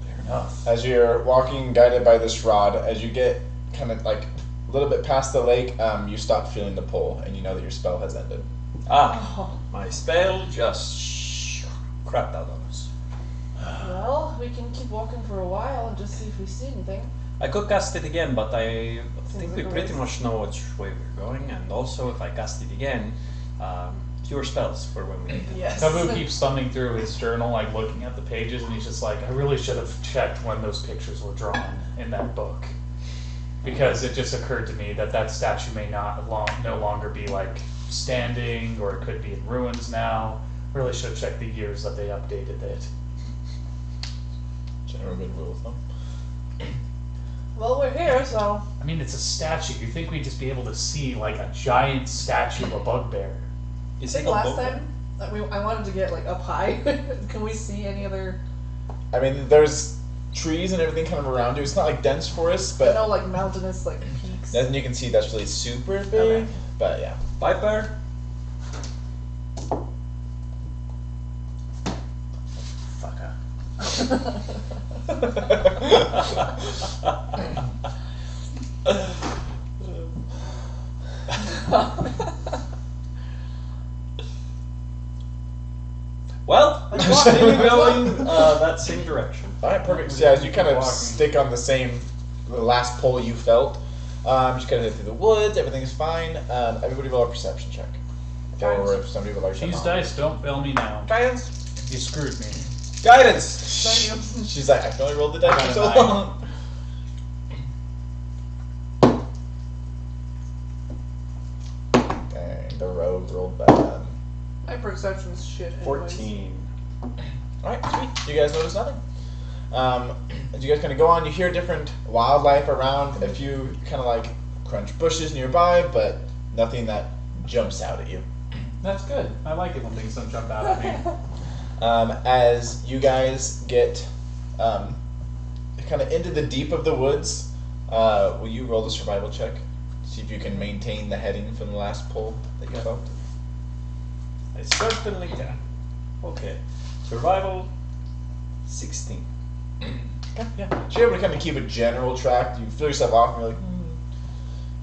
[SPEAKER 1] fair enough.
[SPEAKER 3] As you're walking, guided by this rod, as you get kind of like a little bit past the lake, you stop feeling the pull, and you know that your spell has ended.
[SPEAKER 5] Oh.
[SPEAKER 4] My spell just crapped out on us.
[SPEAKER 5] Well, we can keep walking for a while and just see if we see anything.
[SPEAKER 4] I could cast it again, but I think we
[SPEAKER 5] like a
[SPEAKER 4] pretty
[SPEAKER 5] waste.
[SPEAKER 4] much know which way we're going, and also if I cast it again, cure spells for when we need them.
[SPEAKER 5] Yes.
[SPEAKER 1] Kaboo keeps thumbing through his journal, like looking at the pages, and he's just like, I really should have checked when those pictures were drawn in that book. Because it just occurred to me that that statue may no longer be like standing, or it could be in ruins now. Really should have checked the years that they updated it.
[SPEAKER 3] General good rule of thumb.
[SPEAKER 5] Well, we're here, so
[SPEAKER 1] I mean, it's a statue. You think we'd just be able to see like a giant statue of a bugbear?
[SPEAKER 5] I
[SPEAKER 4] Is
[SPEAKER 5] think
[SPEAKER 4] it a
[SPEAKER 5] last
[SPEAKER 4] book?
[SPEAKER 5] time I wanted to get like up high. Can we see any other?
[SPEAKER 3] I mean, there's trees and everything kind of around you. It's not like dense forest, but
[SPEAKER 5] no, like mountainous like peaks.
[SPEAKER 3] then you can see that's really super big.
[SPEAKER 5] Okay.
[SPEAKER 3] But yeah.
[SPEAKER 4] Piper?
[SPEAKER 5] Fucker.
[SPEAKER 4] Well, continue going that same direction.
[SPEAKER 3] All right, perfect. So, yeah, as you kind of
[SPEAKER 1] Walking.
[SPEAKER 3] stick on the last pole you felt, Just gotta head through the woods. Everything's fine. Everybody roll a perception check. Or if somebody would like to.
[SPEAKER 1] Cheese dice, don't fail me now.
[SPEAKER 6] Guidance.
[SPEAKER 1] You screwed me.
[SPEAKER 6] Guidance.
[SPEAKER 3] She's like, I can only roll the dice for so
[SPEAKER 1] got a
[SPEAKER 3] long. Dang, the rogue rolled bad.
[SPEAKER 5] My perception's shit. Anyways.
[SPEAKER 6] 14.
[SPEAKER 3] Alright, sweet. You guys notice nothing. As you guys kind of go on, you hear different wildlife around, a few kind of like crunch bushes nearby, but nothing that jumps out at you.
[SPEAKER 1] That's good. I like it when things don't jump out at me.
[SPEAKER 3] As you guys get kind of into the deep of the woods, will you roll the survival check? See if you can maintain the heading from the last pull that you felt.
[SPEAKER 6] I certainly can. Okay. Survival 16.
[SPEAKER 3] Okay, yeah. So you're able to kind of keep a general track. You feel yourself off and you're like,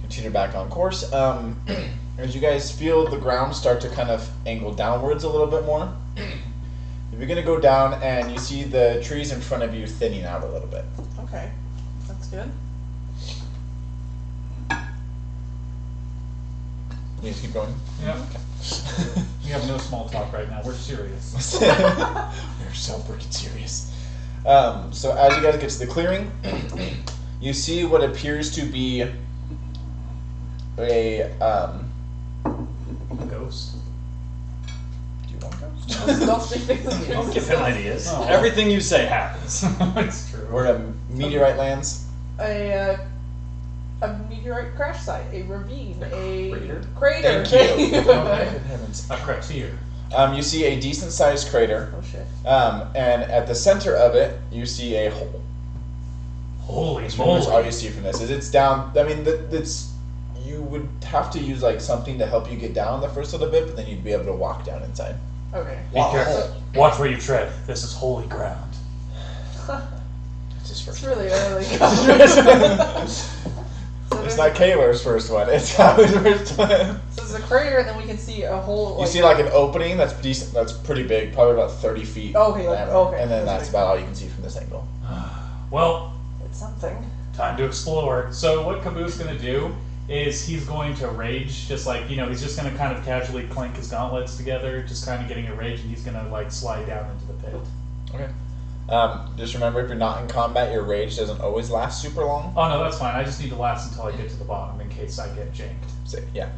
[SPEAKER 3] continue back on course. As you guys feel the ground start to kind of angle downwards a little bit more, you begin to go down and you see the trees in front of you thinning out a little bit.
[SPEAKER 5] Okay, that's good.
[SPEAKER 3] You just keep going.
[SPEAKER 1] Yep. We have no small talk right now. We're serious.
[SPEAKER 3] We're so freaking serious. So as you guys get to the clearing, you see what appears to be a
[SPEAKER 1] Ghost.
[SPEAKER 3] do you want a ghost?
[SPEAKER 5] Don't speak things
[SPEAKER 6] Don't give him ideas.
[SPEAKER 1] Oh.
[SPEAKER 6] Everything you say happens.
[SPEAKER 1] It's true.
[SPEAKER 3] Where a meteorite lands.
[SPEAKER 5] A meteorite crash site, a ravine,
[SPEAKER 1] Crater?
[SPEAKER 5] crater.
[SPEAKER 3] Thank you.
[SPEAKER 1] Okay.
[SPEAKER 3] Good heavens.
[SPEAKER 1] A crater.
[SPEAKER 3] You see a decent sized crater,
[SPEAKER 5] Oh shit.
[SPEAKER 3] and at the center of it, you see a hole.
[SPEAKER 1] Holy
[SPEAKER 3] That's pretty much all
[SPEAKER 1] moly.
[SPEAKER 3] you see from this. Is it's down. I mean, it's you would have to use like something to help you get down the first little bit, but then you'd be able to walk down inside.
[SPEAKER 5] Okay.
[SPEAKER 1] Be careful. Watch where you tread. This is holy ground.
[SPEAKER 3] It's his first.
[SPEAKER 5] It's really early.
[SPEAKER 3] It's not Kaler's first one. It's Howie's first one.
[SPEAKER 5] So there's a crater, and then we can see a whole.
[SPEAKER 3] You see like an opening that's decent. That's pretty big, probably about 30 feet.
[SPEAKER 5] Okay, like-
[SPEAKER 3] diameter,
[SPEAKER 5] okay,
[SPEAKER 3] And then
[SPEAKER 5] that's
[SPEAKER 3] that's
[SPEAKER 5] big.
[SPEAKER 3] about all you can see from this angle.
[SPEAKER 1] Well,
[SPEAKER 5] It's something.
[SPEAKER 1] time to explore. So what Kaboo's going to do is he's going to rage, just like, he's just going to kind of casually clink his gauntlets together, just kind of getting a rage, and he's going to like slide down into the pit.
[SPEAKER 3] Okay. Just remember, if you're not in combat, your rage doesn't always last super long.
[SPEAKER 1] Oh no, that's fine. I just need to last until I get to the bottom in case I get janked.
[SPEAKER 3] So, yeah.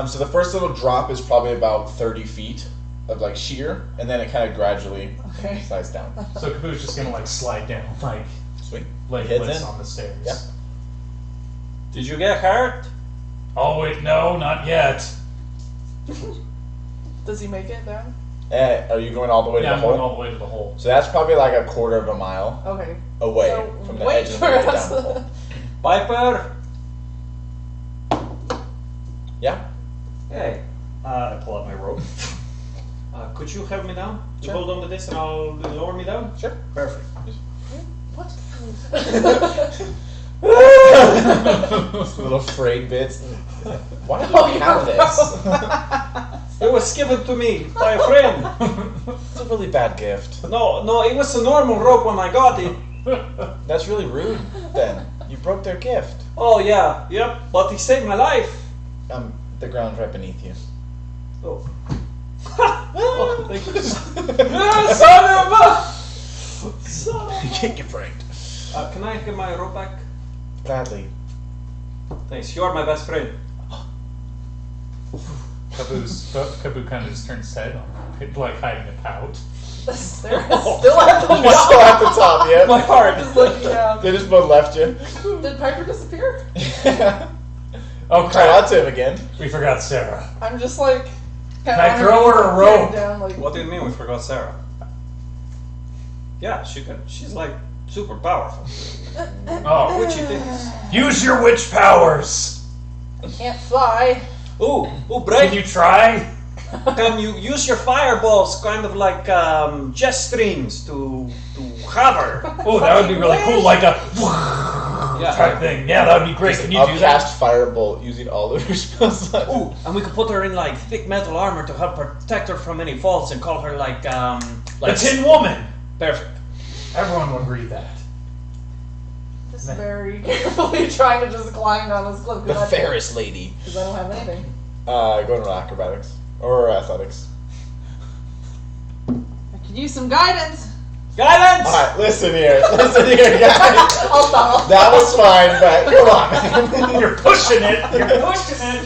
[SPEAKER 3] So the first little drop is probably about 30 feet of like sheer, and then it kind of gradually
[SPEAKER 5] Okay.
[SPEAKER 3] slides down.
[SPEAKER 1] So Kaboo's just going to like slide down
[SPEAKER 3] Sweet.
[SPEAKER 1] like
[SPEAKER 3] Heads
[SPEAKER 1] this
[SPEAKER 3] in.
[SPEAKER 1] on the stairs.
[SPEAKER 3] Yeah.
[SPEAKER 6] Did you get hurt?
[SPEAKER 1] Oh wait, no, not yet.
[SPEAKER 5] Does he make it down?
[SPEAKER 3] Are you going all the way to
[SPEAKER 1] Yeah,
[SPEAKER 3] the
[SPEAKER 1] I'm going
[SPEAKER 3] hole?
[SPEAKER 1] all the way to the hole.
[SPEAKER 3] So that's probably like a quarter of a mile
[SPEAKER 5] Okay.
[SPEAKER 3] away
[SPEAKER 5] So
[SPEAKER 3] from the
[SPEAKER 5] wait
[SPEAKER 3] edge of
[SPEAKER 5] for
[SPEAKER 3] the way
[SPEAKER 5] us.
[SPEAKER 3] down the hole.
[SPEAKER 6] Piper?
[SPEAKER 3] Yeah.
[SPEAKER 6] Hey. I pull out my rope. Could you help me down? You
[SPEAKER 3] Sure.
[SPEAKER 6] hold on to this and I'll lower me down?
[SPEAKER 3] Sure.
[SPEAKER 6] Perfect.
[SPEAKER 5] What?
[SPEAKER 3] Little frayed bits. Why do
[SPEAKER 5] Oh,
[SPEAKER 3] you
[SPEAKER 5] you're
[SPEAKER 3] have this?
[SPEAKER 6] It was given to me by a friend.
[SPEAKER 3] It's a really bad gift.
[SPEAKER 6] No, it was a normal rope when I got it.
[SPEAKER 3] That's really rude. Then you broke their gift.
[SPEAKER 6] Oh yeah, yep, but he saved my life.
[SPEAKER 3] The ground's right beneath you.
[SPEAKER 6] Oh. Oh, thank you. Son of a... Son of
[SPEAKER 3] You
[SPEAKER 6] a...
[SPEAKER 3] can't get pranked.
[SPEAKER 6] Can I get my rope back?
[SPEAKER 3] Gladly.
[SPEAKER 6] Thanks, you are my best friend.
[SPEAKER 1] Kaboo kind of just turns his head on, like hiding a pout.
[SPEAKER 5] They're still at the
[SPEAKER 3] You're still at the top, yeah.
[SPEAKER 6] My heart.
[SPEAKER 5] Just looking down.
[SPEAKER 3] They just both left you.
[SPEAKER 5] Did Piper disappear?
[SPEAKER 1] Oh
[SPEAKER 3] Try
[SPEAKER 1] crap!
[SPEAKER 3] out to him again.
[SPEAKER 1] We forgot Sarah.
[SPEAKER 5] I'm just like.
[SPEAKER 1] Can I throw her a rope?
[SPEAKER 5] Down, like,
[SPEAKER 6] What do you mean we forgot Sarah? Yeah, she's like super powerful.
[SPEAKER 1] Oh,
[SPEAKER 6] Witchy things.
[SPEAKER 1] use your witch powers.
[SPEAKER 5] I can't fly.
[SPEAKER 6] Ooh,
[SPEAKER 1] Can
[SPEAKER 6] Brett,
[SPEAKER 1] you try?
[SPEAKER 6] can you use your fireballs kind of like jet streams to hover?
[SPEAKER 1] Oh, that would be really cool, like a
[SPEAKER 6] Yeah.
[SPEAKER 1] type thing. Yeah, that would be great. Can you
[SPEAKER 3] I'll
[SPEAKER 1] do that?
[SPEAKER 3] cast Firebolt using all of your spells.
[SPEAKER 6] Ooh, and we could put her in like thick metal armor to help protect her from any faults and call her like
[SPEAKER 1] The Tin Woman.
[SPEAKER 6] Perfect.
[SPEAKER 1] Everyone would read that.
[SPEAKER 5] This very carefully trying to just climb down this cliff.
[SPEAKER 3] The Ferris lady.
[SPEAKER 5] Because I don't have anything.
[SPEAKER 3] Go to acrobatics or athletics.
[SPEAKER 5] I could use some guidance.
[SPEAKER 6] Guidance!
[SPEAKER 3] Alright, listen here, guys.
[SPEAKER 5] I'll stop.
[SPEAKER 3] That was fine, but come on.
[SPEAKER 1] You're pushing it. You're pushing it.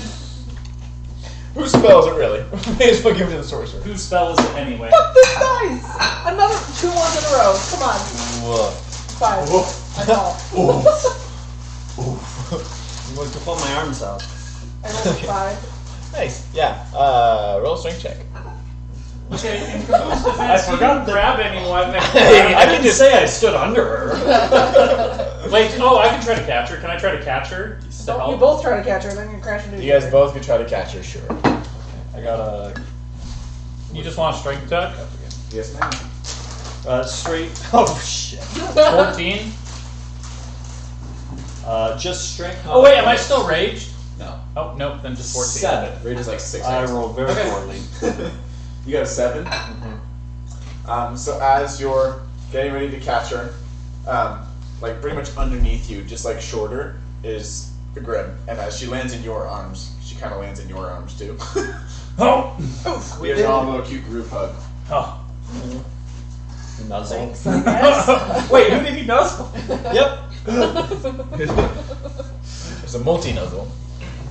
[SPEAKER 3] Whose spell is it really? May as well give it to the sorcerer.
[SPEAKER 1] Whose spell is it anyway?
[SPEAKER 5] Fuck this dice! Another 2 ones in a row. Come on.
[SPEAKER 3] Whoa.
[SPEAKER 5] 5. I fall.
[SPEAKER 6] I'm going to pull my arms out.
[SPEAKER 5] I rolled a 5.
[SPEAKER 3] Nice. Yeah. Roll a strength check.
[SPEAKER 1] Okay, in Caboose defense,
[SPEAKER 6] I forgot
[SPEAKER 1] you didn't grab anyone.
[SPEAKER 6] I can just say I stood under her.
[SPEAKER 1] Wait, oh, I can try to catch her. Can I try to catch her? To
[SPEAKER 5] Don't
[SPEAKER 1] help?
[SPEAKER 5] you both try to catch her, then you crash into
[SPEAKER 3] You guys both could try to catch her, sure.
[SPEAKER 6] I got a
[SPEAKER 1] You just want a strength attack?
[SPEAKER 2] Yes, ma'am.
[SPEAKER 6] straight. Oh shit.
[SPEAKER 1] 14.
[SPEAKER 6] Just strength.
[SPEAKER 1] Oh wait, am I still raged?
[SPEAKER 2] No.
[SPEAKER 1] Oh nope, then just 14.
[SPEAKER 6] 7.
[SPEAKER 2] Rage is like 6.
[SPEAKER 6] I rolled very
[SPEAKER 2] Okay.
[SPEAKER 6] poorly.
[SPEAKER 2] You got a 7. So as you're getting ready to catch her, like pretty much underneath you, just like shorter, is the Grim. And as she lands in your arms, she kind of lands in your arms too.
[SPEAKER 1] Oh!
[SPEAKER 2] We have all a little cute group hug.
[SPEAKER 1] Oh.
[SPEAKER 6] Nuzzle.
[SPEAKER 5] Thanks, I guess.
[SPEAKER 1] Wait, who did he nuzzle?
[SPEAKER 6] Yep.
[SPEAKER 3] There's a multi-nuzzle.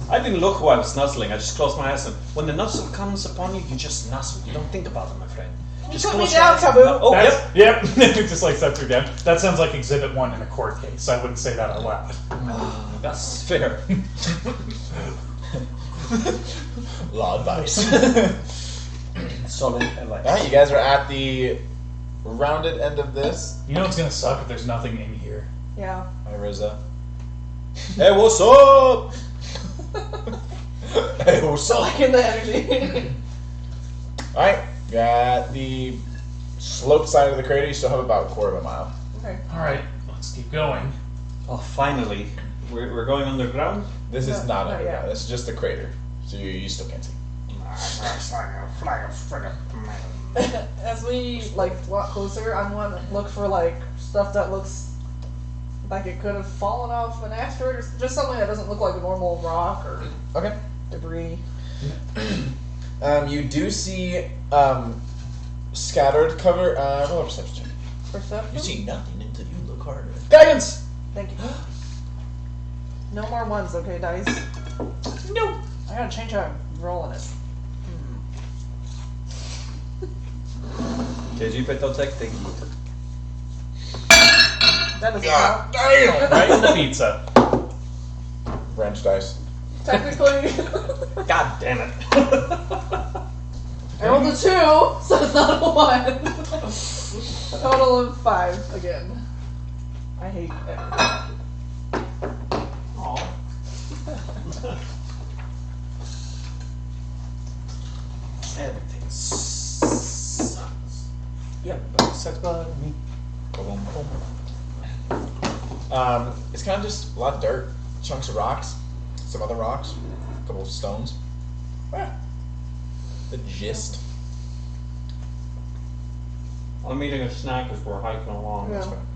[SPEAKER 6] I didn't look who I was nuzzling. I just closed my eyes, and when the nuzzle comes upon you, you just nuzzle. You don't think about it, my friend. Just
[SPEAKER 5] put
[SPEAKER 6] close
[SPEAKER 5] me
[SPEAKER 6] your
[SPEAKER 5] down,
[SPEAKER 6] eyes and-
[SPEAKER 5] Taboo.
[SPEAKER 6] Oh, yep.
[SPEAKER 1] Yep. Just like set through down. That sounds like Exhibit 1 in a court case. I wouldn't say that out loud.
[SPEAKER 6] That's fair.
[SPEAKER 3] Law advice.
[SPEAKER 6] Solid advice.
[SPEAKER 3] Alright, you guys are at the rounded end of this.
[SPEAKER 1] You know it's gonna suck if there's nothing in here.
[SPEAKER 5] Yeah.
[SPEAKER 3] Hi, Riza.
[SPEAKER 6] Hey, what's up?
[SPEAKER 3] Hey, what's up?
[SPEAKER 5] Liking the energy.
[SPEAKER 3] Alright, you're at the slope side of the crater. You still have about a quarter of a mile.
[SPEAKER 5] Okay.
[SPEAKER 1] Alright, let's keep going.
[SPEAKER 6] Oh, finally. We're going underground?
[SPEAKER 3] This is
[SPEAKER 5] No,
[SPEAKER 3] not
[SPEAKER 5] not
[SPEAKER 3] underground.
[SPEAKER 5] yet.
[SPEAKER 3] This is just the crater. So you still can't see.
[SPEAKER 5] As we walk closer, I want to look for stuff that looks like it could have fallen off an asteroid, or just something that doesn't look like a normal rock or
[SPEAKER 3] Okay.
[SPEAKER 5] debris.
[SPEAKER 3] You do see scattered cover. Roll a perception check.
[SPEAKER 5] Perception.
[SPEAKER 3] You see nothing until you look harder.
[SPEAKER 6] Guidance!
[SPEAKER 5] Thank you. No more ones, okay, dice.
[SPEAKER 1] No.
[SPEAKER 5] I gotta change how I'm rolling it.
[SPEAKER 6] KG Petotech, thank you.
[SPEAKER 5] That doesn't
[SPEAKER 3] God
[SPEAKER 5] count.
[SPEAKER 3] damn!
[SPEAKER 1] Right in the pizza.
[SPEAKER 3] Wrench dice.
[SPEAKER 5] Technically,
[SPEAKER 6] God damn it.
[SPEAKER 5] I rolled a 2, so it's not a 1. A total of 5 again. I hate everything.
[SPEAKER 6] Aw. Everything sucks.
[SPEAKER 5] Yep.
[SPEAKER 6] Sucks but me.
[SPEAKER 3] Boom, boom. It's kind of just a lot of dirt, chunks of rocks, some other rocks, a couple of stones. The gist.
[SPEAKER 6] I'm eating a snack as we're hiking along.
[SPEAKER 5] Yeah.
[SPEAKER 6] That's fine.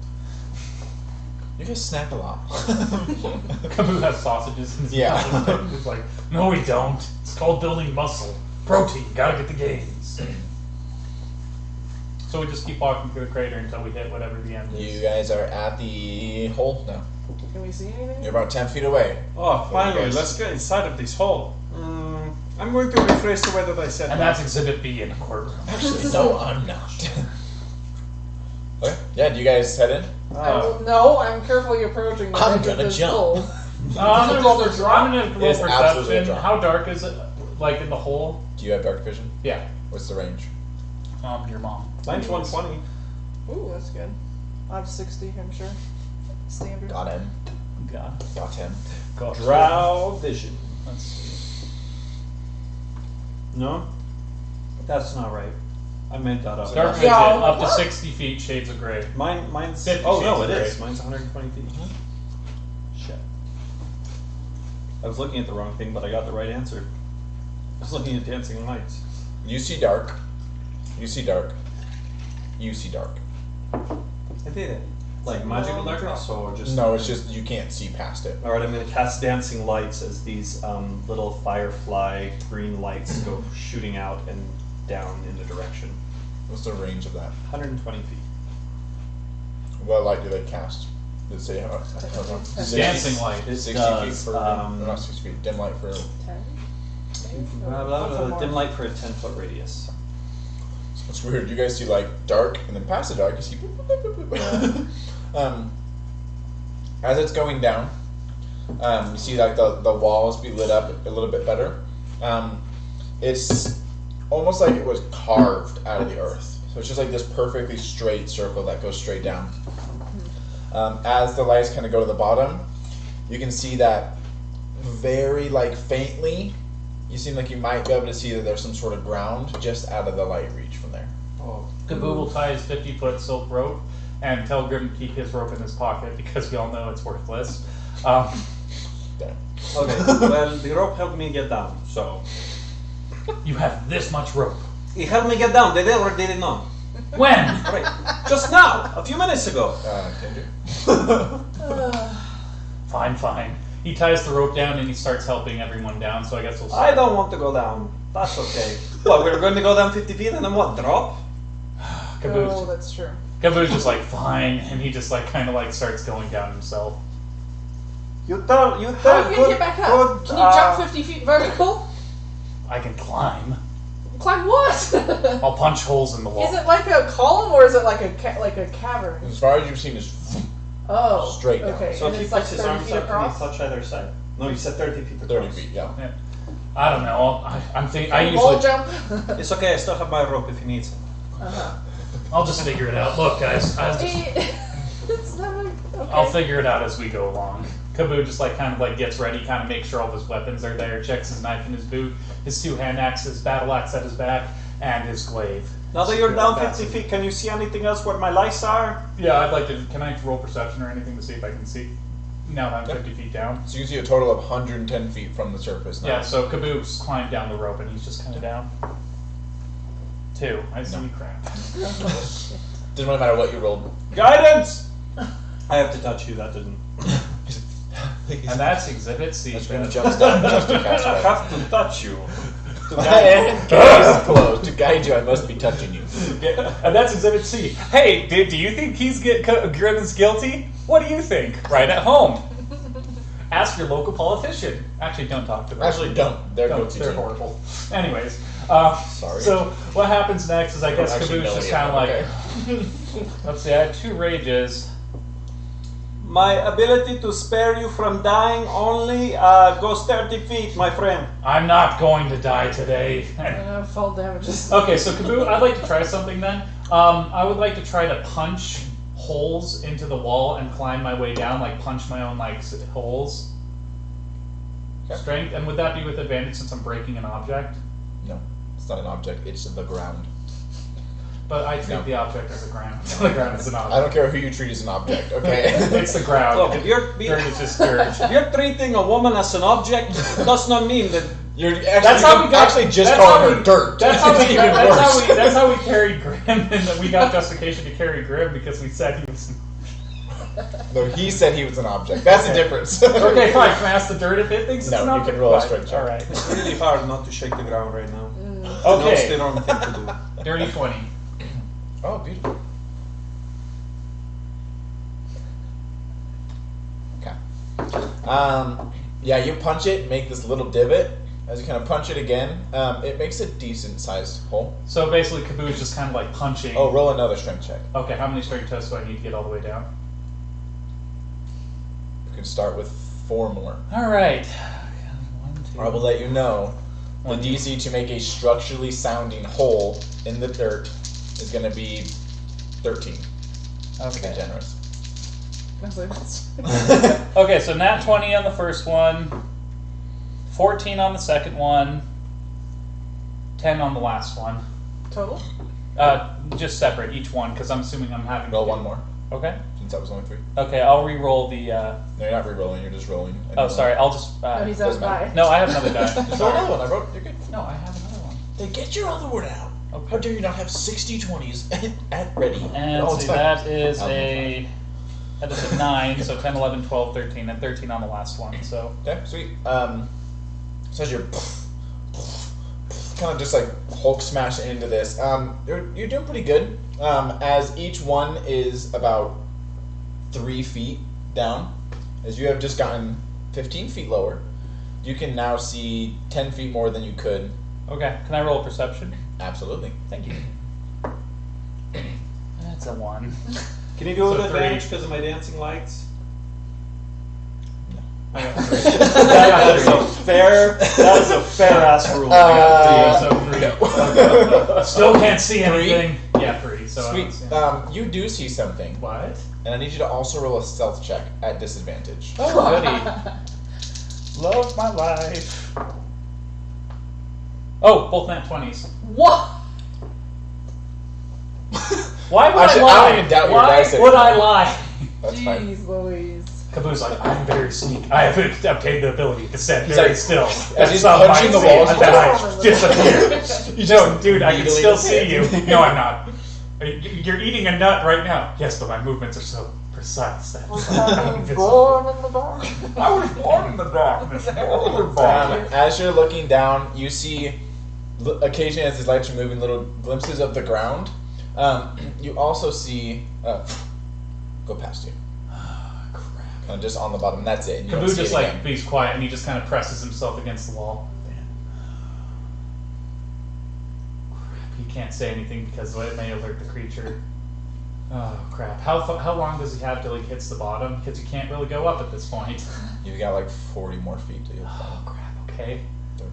[SPEAKER 3] You guys snack a lot.
[SPEAKER 1] Caboose has sausages in his
[SPEAKER 3] Yeah.
[SPEAKER 1] mouth. It's like, no we don't. It's called building muscle. Protein, gotta get the gains. So we just keep walking through the crater until we hit whatever the end is.
[SPEAKER 3] You guys are at the hole now.
[SPEAKER 5] Can we see anything?
[SPEAKER 3] You're about 10 feet away.
[SPEAKER 6] Oh, finally,
[SPEAKER 3] Yes.
[SPEAKER 6] let's get inside of this hole. I'm going to rephrase the way that I said
[SPEAKER 1] And
[SPEAKER 6] that.
[SPEAKER 1] that's Exhibit B in a courtroom.
[SPEAKER 3] Actually, no, I'm not. Okay. Yeah, do you guys head in?
[SPEAKER 5] No, I'm carefully approaching the
[SPEAKER 3] I'm
[SPEAKER 5] edge of
[SPEAKER 3] gonna
[SPEAKER 5] this
[SPEAKER 3] jump.
[SPEAKER 5] hole.
[SPEAKER 1] I'm gonna roll
[SPEAKER 5] Just a drop?
[SPEAKER 1] I'm gonna roll
[SPEAKER 3] It's absolutely a
[SPEAKER 1] perception.
[SPEAKER 3] drop.
[SPEAKER 1] How dark is it? Like in the hole?
[SPEAKER 3] Do you have dark vision?
[SPEAKER 1] Yeah.
[SPEAKER 3] What's the range?
[SPEAKER 1] Your mom.
[SPEAKER 6] Mine's 120.
[SPEAKER 5] Ooh, that's good. I have 60, I'm sure. Standard.
[SPEAKER 3] Got him.
[SPEAKER 1] God.
[SPEAKER 3] Got him.
[SPEAKER 1] God.
[SPEAKER 6] Drow vision.
[SPEAKER 1] Let's see.
[SPEAKER 6] No? That's not right. I made that up.
[SPEAKER 1] Dark vision,
[SPEAKER 5] Yeah,
[SPEAKER 1] up to
[SPEAKER 5] what?
[SPEAKER 1] 60 feet, shades of gray.
[SPEAKER 6] Mine's
[SPEAKER 1] 50
[SPEAKER 6] oh no,
[SPEAKER 1] shades
[SPEAKER 6] it
[SPEAKER 1] of
[SPEAKER 6] is.
[SPEAKER 1] gray.
[SPEAKER 6] Mine's 120 feet. Shit. I was looking at the wrong thing, but I got the right answer. I was looking at dancing lights.
[SPEAKER 3] You see dark. You see dark. You see dark.
[SPEAKER 6] I did it.
[SPEAKER 4] Like magical
[SPEAKER 5] No.
[SPEAKER 4] darkness, or just
[SPEAKER 3] No, it's just you can't see past it.
[SPEAKER 4] All right, I'm gonna cast dancing lights as these little firefly green lights go shooting out and down in the direction.
[SPEAKER 3] What's the range of that?
[SPEAKER 4] 120 feet.
[SPEAKER 3] What light do they cast? Did it say how?
[SPEAKER 1] Dancing light.
[SPEAKER 4] It
[SPEAKER 3] 60
[SPEAKER 4] does,
[SPEAKER 3] feet for not 60 feet. Dim light for.
[SPEAKER 5] 10?
[SPEAKER 4] Blah, blah, blah, dim light for a 10-foot radius.
[SPEAKER 3] It's weird. You guys see like dark, and then past the dark, you see. As it's going down, you see like the walls be lit up a little bit better. It's almost like it was carved out of the earth. So it's just like this perfectly straight circle that goes straight down. As the lights kind of go to the bottom, you can see that very like faintly. You seem like you might be able to see that there's some sort of ground just out of the light reach from there.
[SPEAKER 4] Oh,
[SPEAKER 1] Kaboo will tie his 50-foot silk rope and tell Grim to keep his rope in his pocket because we all know it's worthless.
[SPEAKER 3] Damn.
[SPEAKER 4] okay. Well, the rope helped me get down, so
[SPEAKER 1] You have this much rope.
[SPEAKER 4] it helped me get down. Did it or did it not?
[SPEAKER 1] When?
[SPEAKER 4] Right. Just now, a few minutes ago.
[SPEAKER 3] Ginger.
[SPEAKER 1] Fine, fine. He ties the rope down and he starts helping everyone down, so I guess we'll see.
[SPEAKER 4] I don't want to go down. That's okay. What, we're going to go down 50 feet and then what, drop?
[SPEAKER 5] Oh,
[SPEAKER 1] Kaboo's,
[SPEAKER 5] that's true.
[SPEAKER 1] Kaboo's just like, fine, and he just like kind of like starts going down himself.
[SPEAKER 4] You tell,
[SPEAKER 5] How are you gonna get back up? Can you jump 50 feet vertical?
[SPEAKER 1] I can climb.
[SPEAKER 5] Climb what?
[SPEAKER 1] I'll punch holes in the wall.
[SPEAKER 5] Is it like a column or is it like a cavern?
[SPEAKER 3] As far as you've seen is
[SPEAKER 5] Oh,
[SPEAKER 3] Straight down.
[SPEAKER 5] Okay,
[SPEAKER 4] So
[SPEAKER 5] and
[SPEAKER 4] if he
[SPEAKER 5] it's like
[SPEAKER 4] puts his
[SPEAKER 5] 30
[SPEAKER 4] arms
[SPEAKER 5] feet
[SPEAKER 4] up, can he
[SPEAKER 5] across.
[SPEAKER 4] touch either side? No, you said 30 feet
[SPEAKER 3] 30
[SPEAKER 4] across.
[SPEAKER 3] feet, yeah.
[SPEAKER 1] I don't know. I'm thinking. I
[SPEAKER 5] Wall
[SPEAKER 1] usually.
[SPEAKER 5] jump.
[SPEAKER 4] It's okay, I still have my rope if he needs it.
[SPEAKER 5] Uh-huh.
[SPEAKER 1] I'll just figure it out. Look, guys.
[SPEAKER 5] It's never okay.
[SPEAKER 1] I'll figure it out as we go along. Kaboo just like kind of like gets ready, kind of makes sure all his weapons are there, checks his knife in his boot, his 2-hand axe, his battle axe at his back, and his glaive.
[SPEAKER 4] Now that you're down 50
[SPEAKER 1] Fasten.
[SPEAKER 4] feet, can you see anything else where my lights are?
[SPEAKER 1] Yeah, I'd like to. Can I roll perception or anything to see if I can see? Now that I'm 50 feet down.
[SPEAKER 3] So you can see a total of 110 feet from the surface now.
[SPEAKER 1] Yeah, so Kaboo's climbed down the rope and he's just kind of down. 2. I see crap.
[SPEAKER 3] Doesn't really matter what you rolled.
[SPEAKER 4] Guidance! I have to touch you, that didn't.
[SPEAKER 1] And that's Exhibit C.
[SPEAKER 3] That's going to
[SPEAKER 1] Beth.
[SPEAKER 3] jump down just to
[SPEAKER 4] I
[SPEAKER 3] cast away.
[SPEAKER 4] have to touch you.
[SPEAKER 3] And gaze close. To guide you, I must be touching you.
[SPEAKER 1] And that's Exhibit C. Hey, do you think Grim is guilty? What do you think? Right at home. Ask your local politician. Actually, don't talk to them.
[SPEAKER 3] Actually, don't. They're
[SPEAKER 1] Don't,
[SPEAKER 3] guilty
[SPEAKER 1] they're
[SPEAKER 3] too.
[SPEAKER 1] horrible. Anyways,
[SPEAKER 3] Sorry.
[SPEAKER 1] So what happens next is I guess
[SPEAKER 3] Actually,
[SPEAKER 1] Kaboo's
[SPEAKER 3] no,
[SPEAKER 1] just
[SPEAKER 3] yeah,
[SPEAKER 1] kind of like, let's see, I have 2 rages.
[SPEAKER 4] My ability to spare you from dying only goes 30 feet, my friend.
[SPEAKER 1] I'm not going to die today.
[SPEAKER 5] Fall damages.
[SPEAKER 1] Okay, so Kaboo, I'd like to try something then. I would like to try to punch holes into the wall and climb my way down, like punch my own like holes.
[SPEAKER 3] Okay.
[SPEAKER 1] Strength, and would that be with advantage since I'm breaking an object?
[SPEAKER 3] No, it's not an object. It's the ground.
[SPEAKER 1] But I treat
[SPEAKER 3] No.
[SPEAKER 1] the object as a ground. The ground is an object.
[SPEAKER 3] I don't care who you treat as an object, okay?
[SPEAKER 1] It's the ground.
[SPEAKER 4] Look, if you're,
[SPEAKER 1] Dirt is just dirt.
[SPEAKER 4] if you're treating a woman as an object, does not mean that
[SPEAKER 3] You're actually,
[SPEAKER 1] That's how we got-
[SPEAKER 3] actually just
[SPEAKER 1] that's
[SPEAKER 3] calling
[SPEAKER 1] how
[SPEAKER 3] her
[SPEAKER 1] we-
[SPEAKER 3] dirt.
[SPEAKER 1] That's how we.
[SPEAKER 3] It's even worse.
[SPEAKER 1] That's how we carried Grim, and that we got justification to carry Grim because we said he was.
[SPEAKER 3] No, he said he was an object. That's the difference.
[SPEAKER 1] Okay, fine. Can I ask the dirt if it thinks it's
[SPEAKER 3] No,
[SPEAKER 1] an
[SPEAKER 3] you
[SPEAKER 1] object?
[SPEAKER 3] can roll a
[SPEAKER 1] Fine.
[SPEAKER 3] strength check.
[SPEAKER 1] All right.
[SPEAKER 4] it's really hard not to shake the ground right now.
[SPEAKER 1] Okay.
[SPEAKER 4] It's the wrong thing to do.
[SPEAKER 1] Dirty 20.
[SPEAKER 3] Oh, beautiful. Okay. Yeah, you punch it, make this little divot. As you kind of punch it again, it makes a decent sized hole.
[SPEAKER 1] So basically, Kaboo is just kind of like punching.
[SPEAKER 3] Oh, roll another strength check.
[SPEAKER 1] Okay, how many strength tests do I need to get all the way down?
[SPEAKER 3] You can start with 4 more.
[SPEAKER 1] All right. 1, 2.
[SPEAKER 3] I will let you know the
[SPEAKER 1] One.
[SPEAKER 3] DC to make a structurally sounding hole in the dirt is going to be 13. To be
[SPEAKER 1] Okay.
[SPEAKER 3] generous.
[SPEAKER 5] I was like, that's-
[SPEAKER 1] Okay, so nat 20 on the first one, 14 on the second one, 10 on the last one.
[SPEAKER 5] Total?
[SPEAKER 1] Just separate each one because I'm assuming I'm having.
[SPEAKER 3] Roll
[SPEAKER 1] to do-
[SPEAKER 3] 1 more,
[SPEAKER 1] Okay.
[SPEAKER 3] since that was only 3.
[SPEAKER 1] Okay, I'll re-roll the.
[SPEAKER 3] No, you're not re-rolling, you're just rolling. And
[SPEAKER 1] Oh,
[SPEAKER 3] then-
[SPEAKER 1] sorry. I'll just.
[SPEAKER 5] No, he's
[SPEAKER 3] doesn't
[SPEAKER 5] out
[SPEAKER 3] matter.
[SPEAKER 5] by.
[SPEAKER 1] No, I have another die.
[SPEAKER 3] Just roll
[SPEAKER 1] Sorry.
[SPEAKER 3] another one, I wrote, you're good.
[SPEAKER 1] No, I have another one.
[SPEAKER 3] Then get your other word out.
[SPEAKER 1] Okay.
[SPEAKER 3] How dare you not have 60 20s at ready?
[SPEAKER 1] And
[SPEAKER 3] all
[SPEAKER 1] see,
[SPEAKER 3] time.
[SPEAKER 1] that is
[SPEAKER 3] I'll
[SPEAKER 1] a That is a 9, so 10, 11, 12, 13, and 13 on the last one. So
[SPEAKER 3] Okay, sweet. So as you're kind of just like Hulk smash into this, you're doing pretty good. As each one is about 3 feet down, as you have just gotten 15 feet lower, you can now see 10 feet more than you could.
[SPEAKER 1] okay, can I roll a perception?
[SPEAKER 3] Absolutely.
[SPEAKER 1] Thank you. That's a 1.
[SPEAKER 4] Can you do
[SPEAKER 1] So
[SPEAKER 4] it with
[SPEAKER 1] 3.
[SPEAKER 4] advantage because of my dancing lights?
[SPEAKER 1] I got 3.
[SPEAKER 4] That is a fair. That is a fair ass rule.
[SPEAKER 1] So 3. Still can't see anything. Yeah, 3. So I don't
[SPEAKER 3] Sweet.
[SPEAKER 1] see
[SPEAKER 3] You do see something,
[SPEAKER 1] what?
[SPEAKER 3] and I need you to also roll a stealth check at disadvantage.
[SPEAKER 1] Oh, goody. Love my life. Oh, both nat 20s.
[SPEAKER 5] What?
[SPEAKER 1] Why would
[SPEAKER 3] Actually,
[SPEAKER 1] I lie?
[SPEAKER 3] I don't even doubt your
[SPEAKER 1] Why
[SPEAKER 3] dice
[SPEAKER 1] would I
[SPEAKER 3] anymore.
[SPEAKER 1] lie?
[SPEAKER 3] That's fine.
[SPEAKER 5] Jeez Louise.
[SPEAKER 1] Caboose like, I'm very sneaky. I have obtained the ability to stand
[SPEAKER 3] He's
[SPEAKER 1] very
[SPEAKER 3] like-
[SPEAKER 1] still.
[SPEAKER 3] as he's
[SPEAKER 1] Some
[SPEAKER 3] punching
[SPEAKER 1] might
[SPEAKER 3] the
[SPEAKER 1] say,
[SPEAKER 3] walls,
[SPEAKER 1] and
[SPEAKER 3] he's
[SPEAKER 1] then I
[SPEAKER 5] just-
[SPEAKER 1] disappear. No, dude, I can
[SPEAKER 3] needling
[SPEAKER 1] still
[SPEAKER 3] his
[SPEAKER 1] see you.
[SPEAKER 3] hand.
[SPEAKER 1] No, I'm not. You're eating a nut right now. Yes, but my movements are so precise. That's why I'm invisible.
[SPEAKER 5] Born in the dark.
[SPEAKER 1] I was born in the darkness.
[SPEAKER 3] As you're looking down, you see occasionally as these lights are moving, little glimpses of the ground. You also see go past you, kind of just on the bottom. That's it. You don't
[SPEAKER 1] Caboose
[SPEAKER 3] see
[SPEAKER 1] just
[SPEAKER 3] it
[SPEAKER 1] like
[SPEAKER 3] again.
[SPEAKER 1] be's quiet and he just kind of presses himself against the wall. He can't say anything because it may alert the creature. Oh crap! How long does he have till he hits the bottom? Because you can't really go up at this point.
[SPEAKER 3] You've got like 40 more feet to go.
[SPEAKER 1] Oh crap! Okay.
[SPEAKER 3] 30.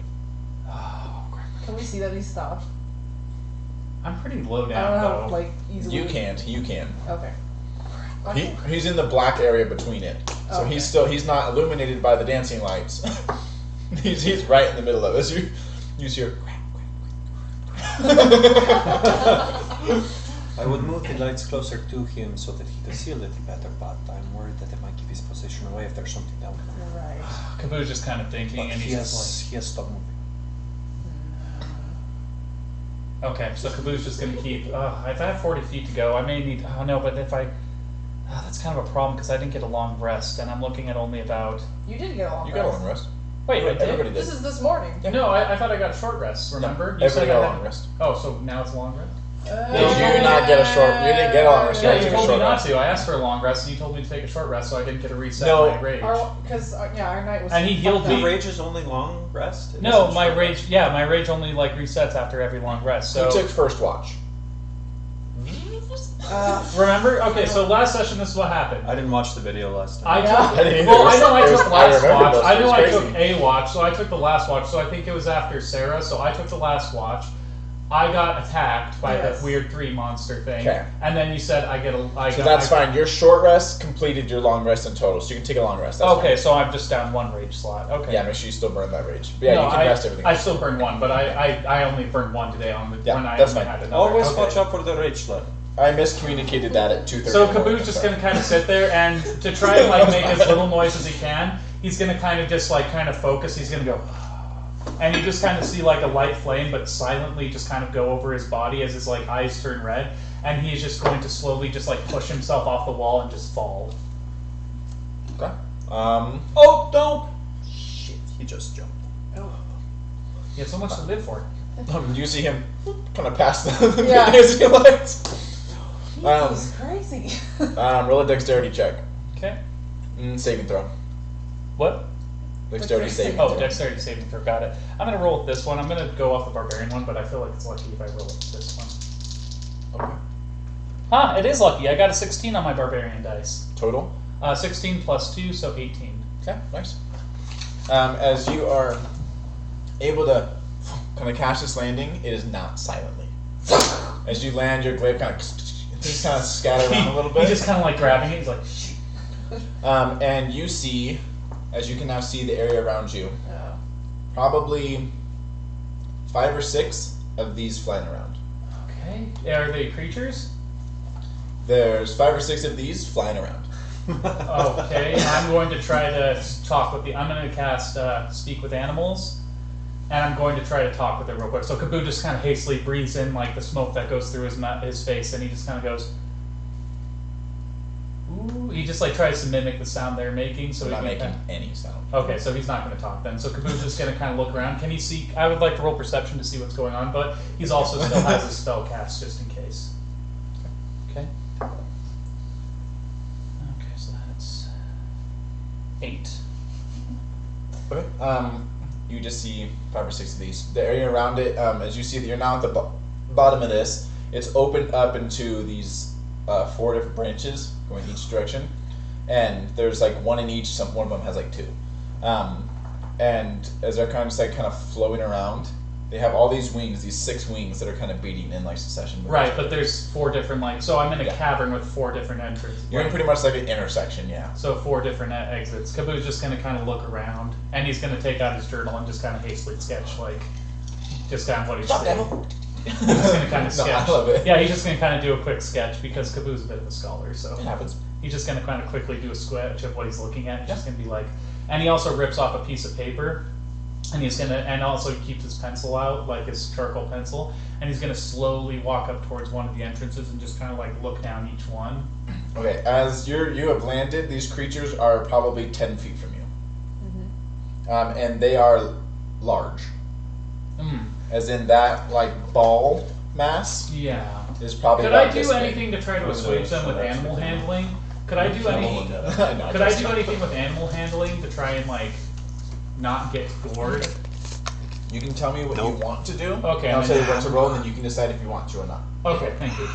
[SPEAKER 1] Oh crap!
[SPEAKER 5] Can we see that he stopped?
[SPEAKER 1] I'm pretty low
[SPEAKER 5] I
[SPEAKER 1] down
[SPEAKER 5] don't
[SPEAKER 1] though.
[SPEAKER 5] know, like easily.
[SPEAKER 3] You can't. You can.
[SPEAKER 5] Okay.
[SPEAKER 3] He's in the black area between it, so
[SPEAKER 5] Okay.
[SPEAKER 3] he's not illuminated by the dancing lights. he's right in the middle of it. As you hear.
[SPEAKER 6] I would move the lights closer to him so that he could see a little better, but I'm worried that it might give his position away if there's something down there.
[SPEAKER 5] Right.
[SPEAKER 1] Caboose just kind of thinking,
[SPEAKER 6] But
[SPEAKER 1] and
[SPEAKER 6] he
[SPEAKER 1] he's
[SPEAKER 6] has,
[SPEAKER 1] just
[SPEAKER 6] he has stopped moving.
[SPEAKER 1] like, okay. So Caboose just gonna keep. If I have 40 feet to go, I may need. Oh no, but if I. That's kind of a problem because I didn't get a long rest, and I'm looking at only about.
[SPEAKER 5] You did get a long
[SPEAKER 3] You got a
[SPEAKER 5] rest.
[SPEAKER 3] long rest.
[SPEAKER 1] Wait, I did.
[SPEAKER 3] Everybody did.
[SPEAKER 5] This is this morning.
[SPEAKER 1] No, I thought I got a short rest. Remember? You
[SPEAKER 3] Everybody
[SPEAKER 1] said
[SPEAKER 3] got
[SPEAKER 1] I
[SPEAKER 3] a
[SPEAKER 1] had-
[SPEAKER 3] long rest.
[SPEAKER 1] Oh, so now it's a long rest.
[SPEAKER 3] Did you not get a short? You didn't get a long rest.
[SPEAKER 1] Yeah,
[SPEAKER 3] You
[SPEAKER 1] you
[SPEAKER 3] took a
[SPEAKER 1] told me
[SPEAKER 3] short
[SPEAKER 1] not
[SPEAKER 3] rest.
[SPEAKER 1] to. I asked for a long rest, and you told me to take a short rest, so I didn't get a reset
[SPEAKER 3] No.
[SPEAKER 1] my rage.
[SPEAKER 5] Because our night was.
[SPEAKER 1] And he healed
[SPEAKER 5] fucked
[SPEAKER 1] me.
[SPEAKER 5] up.
[SPEAKER 4] The rage is only long rest? It
[SPEAKER 1] No,
[SPEAKER 4] isn't
[SPEAKER 1] my
[SPEAKER 4] short
[SPEAKER 1] rage.
[SPEAKER 4] rest.
[SPEAKER 1] Yeah, my rage only like resets after every long rest. So
[SPEAKER 3] Who took first watch?
[SPEAKER 1] remember? Okay, so last session, this is what happened.
[SPEAKER 4] I didn't watch the video last
[SPEAKER 1] I
[SPEAKER 4] time.
[SPEAKER 5] Yeah.
[SPEAKER 1] took.
[SPEAKER 3] I didn't either.
[SPEAKER 1] Well, I know I
[SPEAKER 3] It was-
[SPEAKER 1] took
[SPEAKER 3] I
[SPEAKER 1] last
[SPEAKER 3] remember
[SPEAKER 1] watch.
[SPEAKER 3] those.
[SPEAKER 1] I
[SPEAKER 3] It
[SPEAKER 1] know
[SPEAKER 3] was
[SPEAKER 1] I
[SPEAKER 3] crazy.
[SPEAKER 1] took a watch, so I took the last watch. So I think it was after Sarah. So I took the last watch. I got attacked by
[SPEAKER 5] Yes.
[SPEAKER 1] the weird 3 monster thing,
[SPEAKER 3] Okay.
[SPEAKER 1] and then you said I get a.
[SPEAKER 3] So that's fine. Your short rest completed your long rest in total, so you can take a long rest. That's
[SPEAKER 1] Okay,
[SPEAKER 3] fine.
[SPEAKER 1] so I'm just down 1 rage slot. Okay.
[SPEAKER 3] Yeah, make sure you still burn that rage. But yeah,
[SPEAKER 1] No,
[SPEAKER 3] you can rest everything.
[SPEAKER 1] I still burn 1, but I only burned 1 today on the
[SPEAKER 3] Yeah,
[SPEAKER 1] when I
[SPEAKER 3] that's
[SPEAKER 1] only
[SPEAKER 3] fine.
[SPEAKER 1] had another.
[SPEAKER 4] Always
[SPEAKER 1] okay.
[SPEAKER 4] watch out for the rage slot.
[SPEAKER 3] I miscommunicated that at 2:30.
[SPEAKER 1] So Caboose just gonna kind of sit there and to try and like make as little noise as he can, he's gonna kind of just like kind of focus. He's gonna go, and you just kind of see like a light flame, but silently just kind of go over his body as his like eyes turn red, and he's just going to slowly just like push himself off the wall and just fall.
[SPEAKER 3] Okay.
[SPEAKER 4] Oh, don't! Shit, he just jumped.
[SPEAKER 5] Oh.
[SPEAKER 1] He has so much to live for.
[SPEAKER 3] You see him kind of pass the
[SPEAKER 5] Yeah.
[SPEAKER 3] dancing lights.
[SPEAKER 5] Jesus, crazy.
[SPEAKER 3] Roll a dexterity check.
[SPEAKER 1] Okay.
[SPEAKER 3] Saving throw.
[SPEAKER 1] What?
[SPEAKER 3] Dexterity saving
[SPEAKER 1] Oh,
[SPEAKER 3] throw.
[SPEAKER 1] dexterity saving throw. Got it. I'm gonna roll with this one. I'm gonna go off the barbarian one, but I feel like it's lucky if I roll with this one.
[SPEAKER 3] Okay.
[SPEAKER 1] Ah, it is lucky. I got a 16 on my barbarian dice.
[SPEAKER 3] Total.
[SPEAKER 1] 16 plus 2, so 18.
[SPEAKER 3] Okay, nice. As you are able to kind of catch this landing, it is not silently. As you land, your glaive kind of things kind of scatter around a little bit.
[SPEAKER 1] He's just kind of like grabbing it. He's like, shit.
[SPEAKER 3] And you see, as you can now see the area around you,
[SPEAKER 5] Oh.
[SPEAKER 3] probably 5 or 6 of these flying around.
[SPEAKER 1] Okay. Are they creatures?
[SPEAKER 3] There's 5 or 6 of these flying around.
[SPEAKER 1] Okay. I'm going to try to talk with the. I'm going to cast Speak with Animals, and I'm going to try to talk with it real quick. So Caboose just kind of hastily breathes in like the smoke that goes through his face, and he just kind of goes. Ooh. He just like tries to mimic the sound they're making, so
[SPEAKER 3] We're not
[SPEAKER 1] he can
[SPEAKER 3] making any sound.
[SPEAKER 1] Okay, so he's not going to talk then. So Kaboo's just going to kind of look around. Can he see? I would like to roll perception to see what's going on, but he's also still has his spell cast just in case. Okay. Okay, so that's 8.
[SPEAKER 3] Okay. You just see 5 or 6 of these. The area around it, as you see, that you're now at the bottom of this. It's opened up into these 4 different branches going each direction, and there's like one in each. One of them has like 2, and as they're kind of just like kind of flowing around, they have all these wings, these 6 wings that are kind of beating in like succession.
[SPEAKER 1] Right, but there's 4 different like. So I'm in a
[SPEAKER 3] Yeah.
[SPEAKER 1] cavern with 4 different entrances.
[SPEAKER 3] You're in pretty much like an intersection, yeah.
[SPEAKER 1] So 4 different exits. Kaboo's just going to kind of look around, and he's going to take out his journal and just kind of hastily sketch like, just kind of what he's saying. He's just going to kind of
[SPEAKER 3] No,
[SPEAKER 1] sketch.
[SPEAKER 3] I love it.
[SPEAKER 1] Yeah, he's just going to kind of do a quick sketch because Kaboo's a bit of a scholar, so
[SPEAKER 3] It happens.
[SPEAKER 1] he's just going to kind of quickly do a sketch of what he's looking at. He's just going to be like, and he also rips off a piece of paper, and he's going to, and also he keeps his pencil out, like his charcoal pencil, and he's going to slowly walk up towards one of the entrances and just kind of like look down each one.
[SPEAKER 3] Okay, as you have landed, these creatures are probably 10 feet from you, and they are large. As in that like ball mass
[SPEAKER 1] Yeah.
[SPEAKER 3] is probably.
[SPEAKER 1] Could I
[SPEAKER 3] about
[SPEAKER 1] do
[SPEAKER 3] this big.
[SPEAKER 1] anything to try to assuage them with animal handling? Could I do anything?
[SPEAKER 3] I know,
[SPEAKER 1] Could I
[SPEAKER 3] just-
[SPEAKER 1] do anything with animal handling to try and like not get gored?
[SPEAKER 3] You can tell me what you want to do.
[SPEAKER 1] Okay,
[SPEAKER 3] And I'll
[SPEAKER 1] and
[SPEAKER 3] tell you
[SPEAKER 1] then-
[SPEAKER 3] what to roll, and then you can decide if you want to or not.
[SPEAKER 1] Okay, thank you.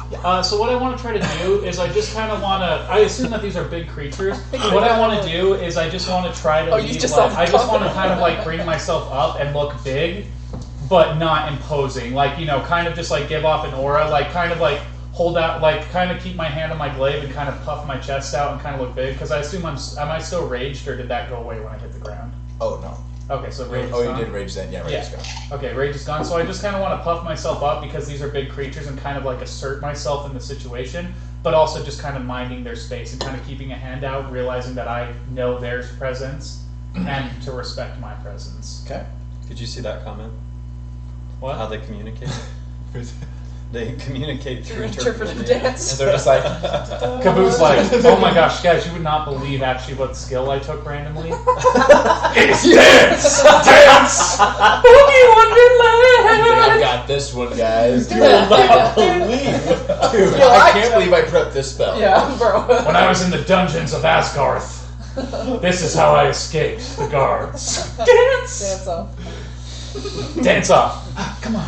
[SPEAKER 1] So what I want to try to do is I just kind of want to. I assume that these are big creatures. What I want to do is I just want to try to.
[SPEAKER 5] Oh,
[SPEAKER 1] leave,
[SPEAKER 5] you just
[SPEAKER 1] like, I just want to
[SPEAKER 5] self-confident.
[SPEAKER 1] kind of like bring myself up and look big, but not imposing. Like kind of just like give off an aura, like kind of like hold out, like kind of keep my hand on my glaive and kind of puff my chest out and kind of look big. Because I assume am I still raged or did that go away when I hit the ground?
[SPEAKER 3] Oh no.
[SPEAKER 1] Okay, so rage.
[SPEAKER 3] Oh,
[SPEAKER 1] is
[SPEAKER 3] you
[SPEAKER 1] gone.
[SPEAKER 3] did rage then. Yeah, rage is gone.
[SPEAKER 1] Okay, rage is gone. So I just kind of want to puff myself up because these are big creatures and kind of like assert myself in the situation, but also just kind of minding their space and kind of keeping a hand out, realizing that I know their presence and to respect my presence.
[SPEAKER 3] Okay.
[SPEAKER 4] Did you see that comment?
[SPEAKER 1] What?
[SPEAKER 4] How they communicate? They communicate through
[SPEAKER 5] Interpretive
[SPEAKER 4] interpretive
[SPEAKER 5] dance.
[SPEAKER 3] And they're just like.
[SPEAKER 1] Kaboo's like, oh my gosh, guys, you would not believe actually what skill I took randomly. It's dance! Dance! Boogie Wonderland!
[SPEAKER 3] I got this one, guys.
[SPEAKER 1] You will not believe.
[SPEAKER 3] Dude,
[SPEAKER 5] Yo,
[SPEAKER 3] I
[SPEAKER 5] I
[SPEAKER 3] can't believe I prepped this spell.
[SPEAKER 5] Yeah, bro.
[SPEAKER 1] When I was in the dungeons of Asgarth, this is how I escaped the guards. Dance!
[SPEAKER 5] Dance off.
[SPEAKER 1] Dance off. Ah, come on.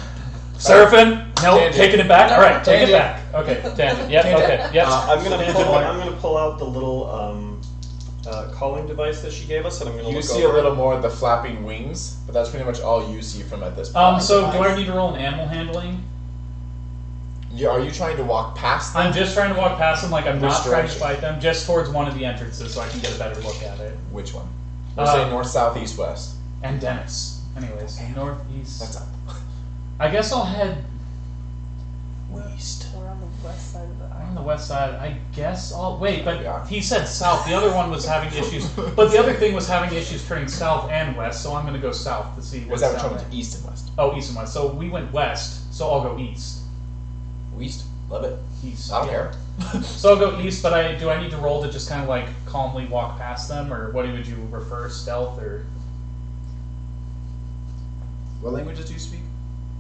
[SPEAKER 1] Surfing? Nope.
[SPEAKER 3] Tangent.
[SPEAKER 1] Taking it back? Alright, take it
[SPEAKER 3] Tangent.
[SPEAKER 1] back. Okay, tangent. Yep,
[SPEAKER 3] Tangent.
[SPEAKER 1] okay, yep.
[SPEAKER 4] I'm gonna
[SPEAKER 1] Tangent
[SPEAKER 4] pull.
[SPEAKER 1] mark.
[SPEAKER 4] I'm gonna pull out the little calling device that she gave us, and I'm gonna
[SPEAKER 3] You
[SPEAKER 4] look
[SPEAKER 3] see
[SPEAKER 4] over
[SPEAKER 3] a little
[SPEAKER 4] it.
[SPEAKER 3] more of the flapping wings, but that's pretty much all you see from at this point.
[SPEAKER 1] So do I need to roll an animal handling?
[SPEAKER 3] Are you trying to walk past them?
[SPEAKER 1] I'm just trying to walk past them, like I'm
[SPEAKER 3] Which
[SPEAKER 1] not trying to
[SPEAKER 3] direction?
[SPEAKER 1] fight them, just towards one of the entrances so I can get a better look at it.
[SPEAKER 3] Which one? We'll say north, south, east, west.
[SPEAKER 1] And Dennis. Anyways, northeast.
[SPEAKER 3] That's up.
[SPEAKER 1] I guess I'll head
[SPEAKER 3] East.
[SPEAKER 5] We're on the west side of the
[SPEAKER 1] on the
[SPEAKER 5] island.
[SPEAKER 1] west side. I guess I'll wait, but
[SPEAKER 3] Yeah.
[SPEAKER 1] he said south. The other one was having issues, but the other thing was having issues turning south and west. So I'm going to go south to see
[SPEAKER 3] Was
[SPEAKER 1] what's
[SPEAKER 3] that
[SPEAKER 1] down
[SPEAKER 3] from
[SPEAKER 1] there.
[SPEAKER 3] east and west?
[SPEAKER 1] Oh, east and west. So we went west. So I'll go east.
[SPEAKER 3] East. Love it.
[SPEAKER 1] East.
[SPEAKER 3] I don't
[SPEAKER 1] yeah.
[SPEAKER 3] care.
[SPEAKER 1] So I'll go east, but do I need to roll to just kind of like calmly walk past them, or what would you prefer, stealth or?
[SPEAKER 3] What languages do you speak?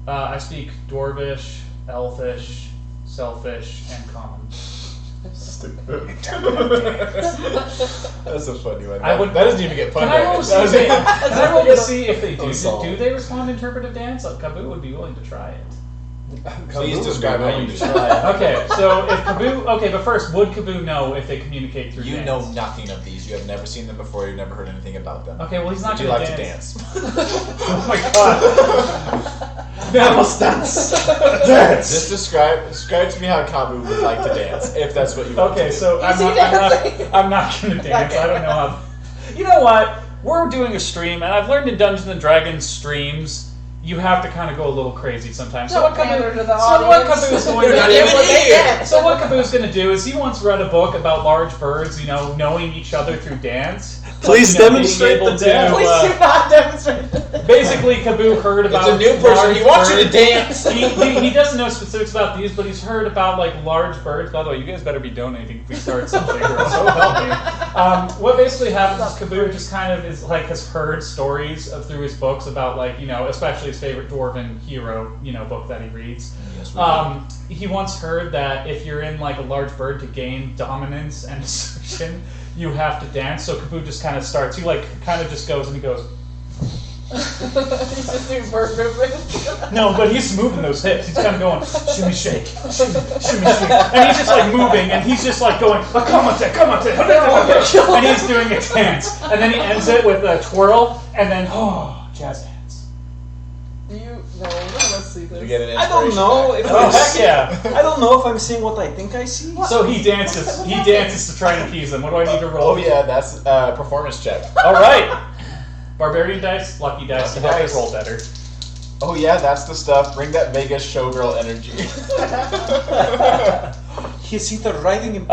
[SPEAKER 1] I speak Dwarvish, Elfish, Selfish, and Common.
[SPEAKER 3] That's a funny one.
[SPEAKER 1] I would-
[SPEAKER 3] that doesn't even get fun.
[SPEAKER 1] Can I roll to see?
[SPEAKER 3] That
[SPEAKER 1] Can I roll to see if they do?
[SPEAKER 3] Assault.
[SPEAKER 1] Do they respond to interpretive dance? Kaboo would be willing to try it.
[SPEAKER 3] Please describe how you describe.
[SPEAKER 1] Okay, so if Kaboo, okay, but first, would Kaboo know if they communicate through
[SPEAKER 3] You
[SPEAKER 1] dance?
[SPEAKER 3] know nothing of these. You have never seen them before. You've never heard anything about them.
[SPEAKER 1] Okay, well he's not
[SPEAKER 3] Would you
[SPEAKER 1] gonna
[SPEAKER 3] like
[SPEAKER 1] dance.
[SPEAKER 3] to dance?
[SPEAKER 1] Oh my god. Now must dance. Dance.
[SPEAKER 3] Just describe to me how Kabu would like to dance, if that's what you want
[SPEAKER 1] Okay,
[SPEAKER 3] to do.
[SPEAKER 1] so I'm
[SPEAKER 5] Easy
[SPEAKER 1] not,
[SPEAKER 5] dancing.
[SPEAKER 1] I'm not gonna dance.
[SPEAKER 5] Okay.
[SPEAKER 1] I don't know how. You know what? We're doing a stream, and I've learned in Dungeons and Dragons streams, you have to kind of go a little crazy sometimes.
[SPEAKER 5] Don't pander to the
[SPEAKER 1] so what
[SPEAKER 5] audience.
[SPEAKER 1] Kaboo's going
[SPEAKER 3] They're not
[SPEAKER 1] to
[SPEAKER 3] even
[SPEAKER 1] do?
[SPEAKER 3] here.
[SPEAKER 1] So what Kaboo's going to do is he once read a book about large birds, knowing each other through dance.
[SPEAKER 4] Please
[SPEAKER 1] Being
[SPEAKER 4] demonstrate
[SPEAKER 1] able
[SPEAKER 4] the
[SPEAKER 1] to,
[SPEAKER 4] dance.
[SPEAKER 5] Please do not demonstrate.
[SPEAKER 1] Basically, Kaboo heard about.
[SPEAKER 3] It's a new person.
[SPEAKER 1] large
[SPEAKER 3] He wants you to
[SPEAKER 1] birds.
[SPEAKER 3] dance.
[SPEAKER 1] He doesn't know specifics about these, but he's heard about like large birds. By the way, you guys better be donating if we start something, or so help me. What basically happens is Kaboo just kind of has heard stories through his books about especially his favorite dwarven hero book that he reads.
[SPEAKER 3] Yes, we do.
[SPEAKER 1] He once heard that if you're in like a large bird to gain dominance and assertion, you have to dance. So Kaboo just kind of starts. He kind of just goes and he goes.
[SPEAKER 5] He's just doing bird movements.
[SPEAKER 1] No, but he's moving those hips. He's kind of going shimmy shake, shimmy shake, and he's just like moving, and he's just like going come on, and he's doing a dance, and then he ends it with a twirl, and then jazz hands.
[SPEAKER 5] Let's see this.
[SPEAKER 3] You get an
[SPEAKER 4] I don't
[SPEAKER 3] inspiration
[SPEAKER 4] know
[SPEAKER 3] back.
[SPEAKER 4] if
[SPEAKER 1] Oh
[SPEAKER 4] I'm
[SPEAKER 1] heck
[SPEAKER 4] seeing,
[SPEAKER 1] yeah!
[SPEAKER 4] I don't know if I'm seeing what I think I see.
[SPEAKER 1] So he dances. He dances to try and appease them. What do I need to roll?
[SPEAKER 3] Oh yeah, that's performance check.
[SPEAKER 1] All right. Barbarian dice, lucky dice.
[SPEAKER 3] Lucky
[SPEAKER 1] You have
[SPEAKER 3] dice.
[SPEAKER 1] to roll better.
[SPEAKER 3] Oh yeah, that's the stuff. Bring that Vegas showgirl energy.
[SPEAKER 4] He's either riding in.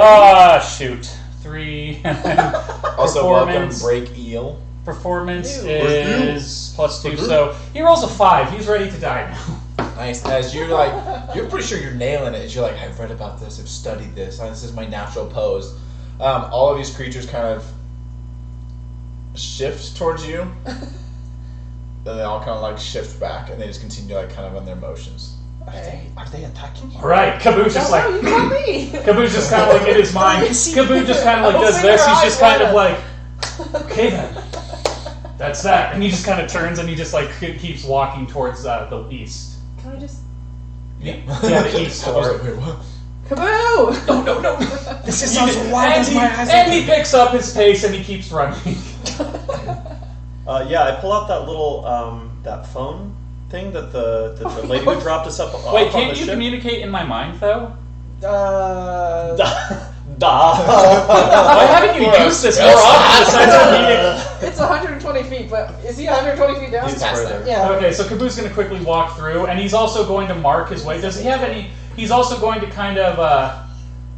[SPEAKER 1] Shoot. 3. And then
[SPEAKER 3] Also, welcome
[SPEAKER 1] performance.
[SPEAKER 3] break eel.
[SPEAKER 1] Performance
[SPEAKER 5] Ew.
[SPEAKER 1] is +2, so he rolls a 5. He's ready to die now.
[SPEAKER 3] Nice. As you're pretty sure you're nailing it. As you're like, I've read about this, I've studied this. This is my natural pose. All of these creatures kind of shift towards you. Then they all kind of shift back, and they just continue kind of on their motions.
[SPEAKER 4] Are they attacking you?
[SPEAKER 1] All right, Kaboo's just like.
[SPEAKER 5] you tell me.
[SPEAKER 1] Kaboo's just kind of in his mind. Kaboo just kind of does this. He's just kind of like, okay then, that's that, and he just kind of turns and he just keeps walking towards the east.
[SPEAKER 5] Can I just...
[SPEAKER 1] Yeah, the east
[SPEAKER 3] I was
[SPEAKER 1] door.
[SPEAKER 3] like, wait, what?
[SPEAKER 5] Kaboo!
[SPEAKER 1] No.
[SPEAKER 4] This is as wild as my eyes.
[SPEAKER 1] And he picks up his pace and he keeps running.
[SPEAKER 4] Yeah, I pull out that little that phone thing that the lady who dropped us up.
[SPEAKER 1] Wait,
[SPEAKER 4] off on
[SPEAKER 1] can't
[SPEAKER 4] the
[SPEAKER 1] you
[SPEAKER 4] ship.
[SPEAKER 1] communicate in my mind though?
[SPEAKER 4] Duh.
[SPEAKER 1] Why haven't you used this more often besides our meeting?
[SPEAKER 5] It's 120 feet, but is he 120 feet down?
[SPEAKER 4] He's
[SPEAKER 3] past
[SPEAKER 4] further.
[SPEAKER 3] that.
[SPEAKER 5] Yeah.
[SPEAKER 1] Okay, so Kaboo's going to quickly walk through, and he's also going to mark his way. Does he have any? He's also going to kind of.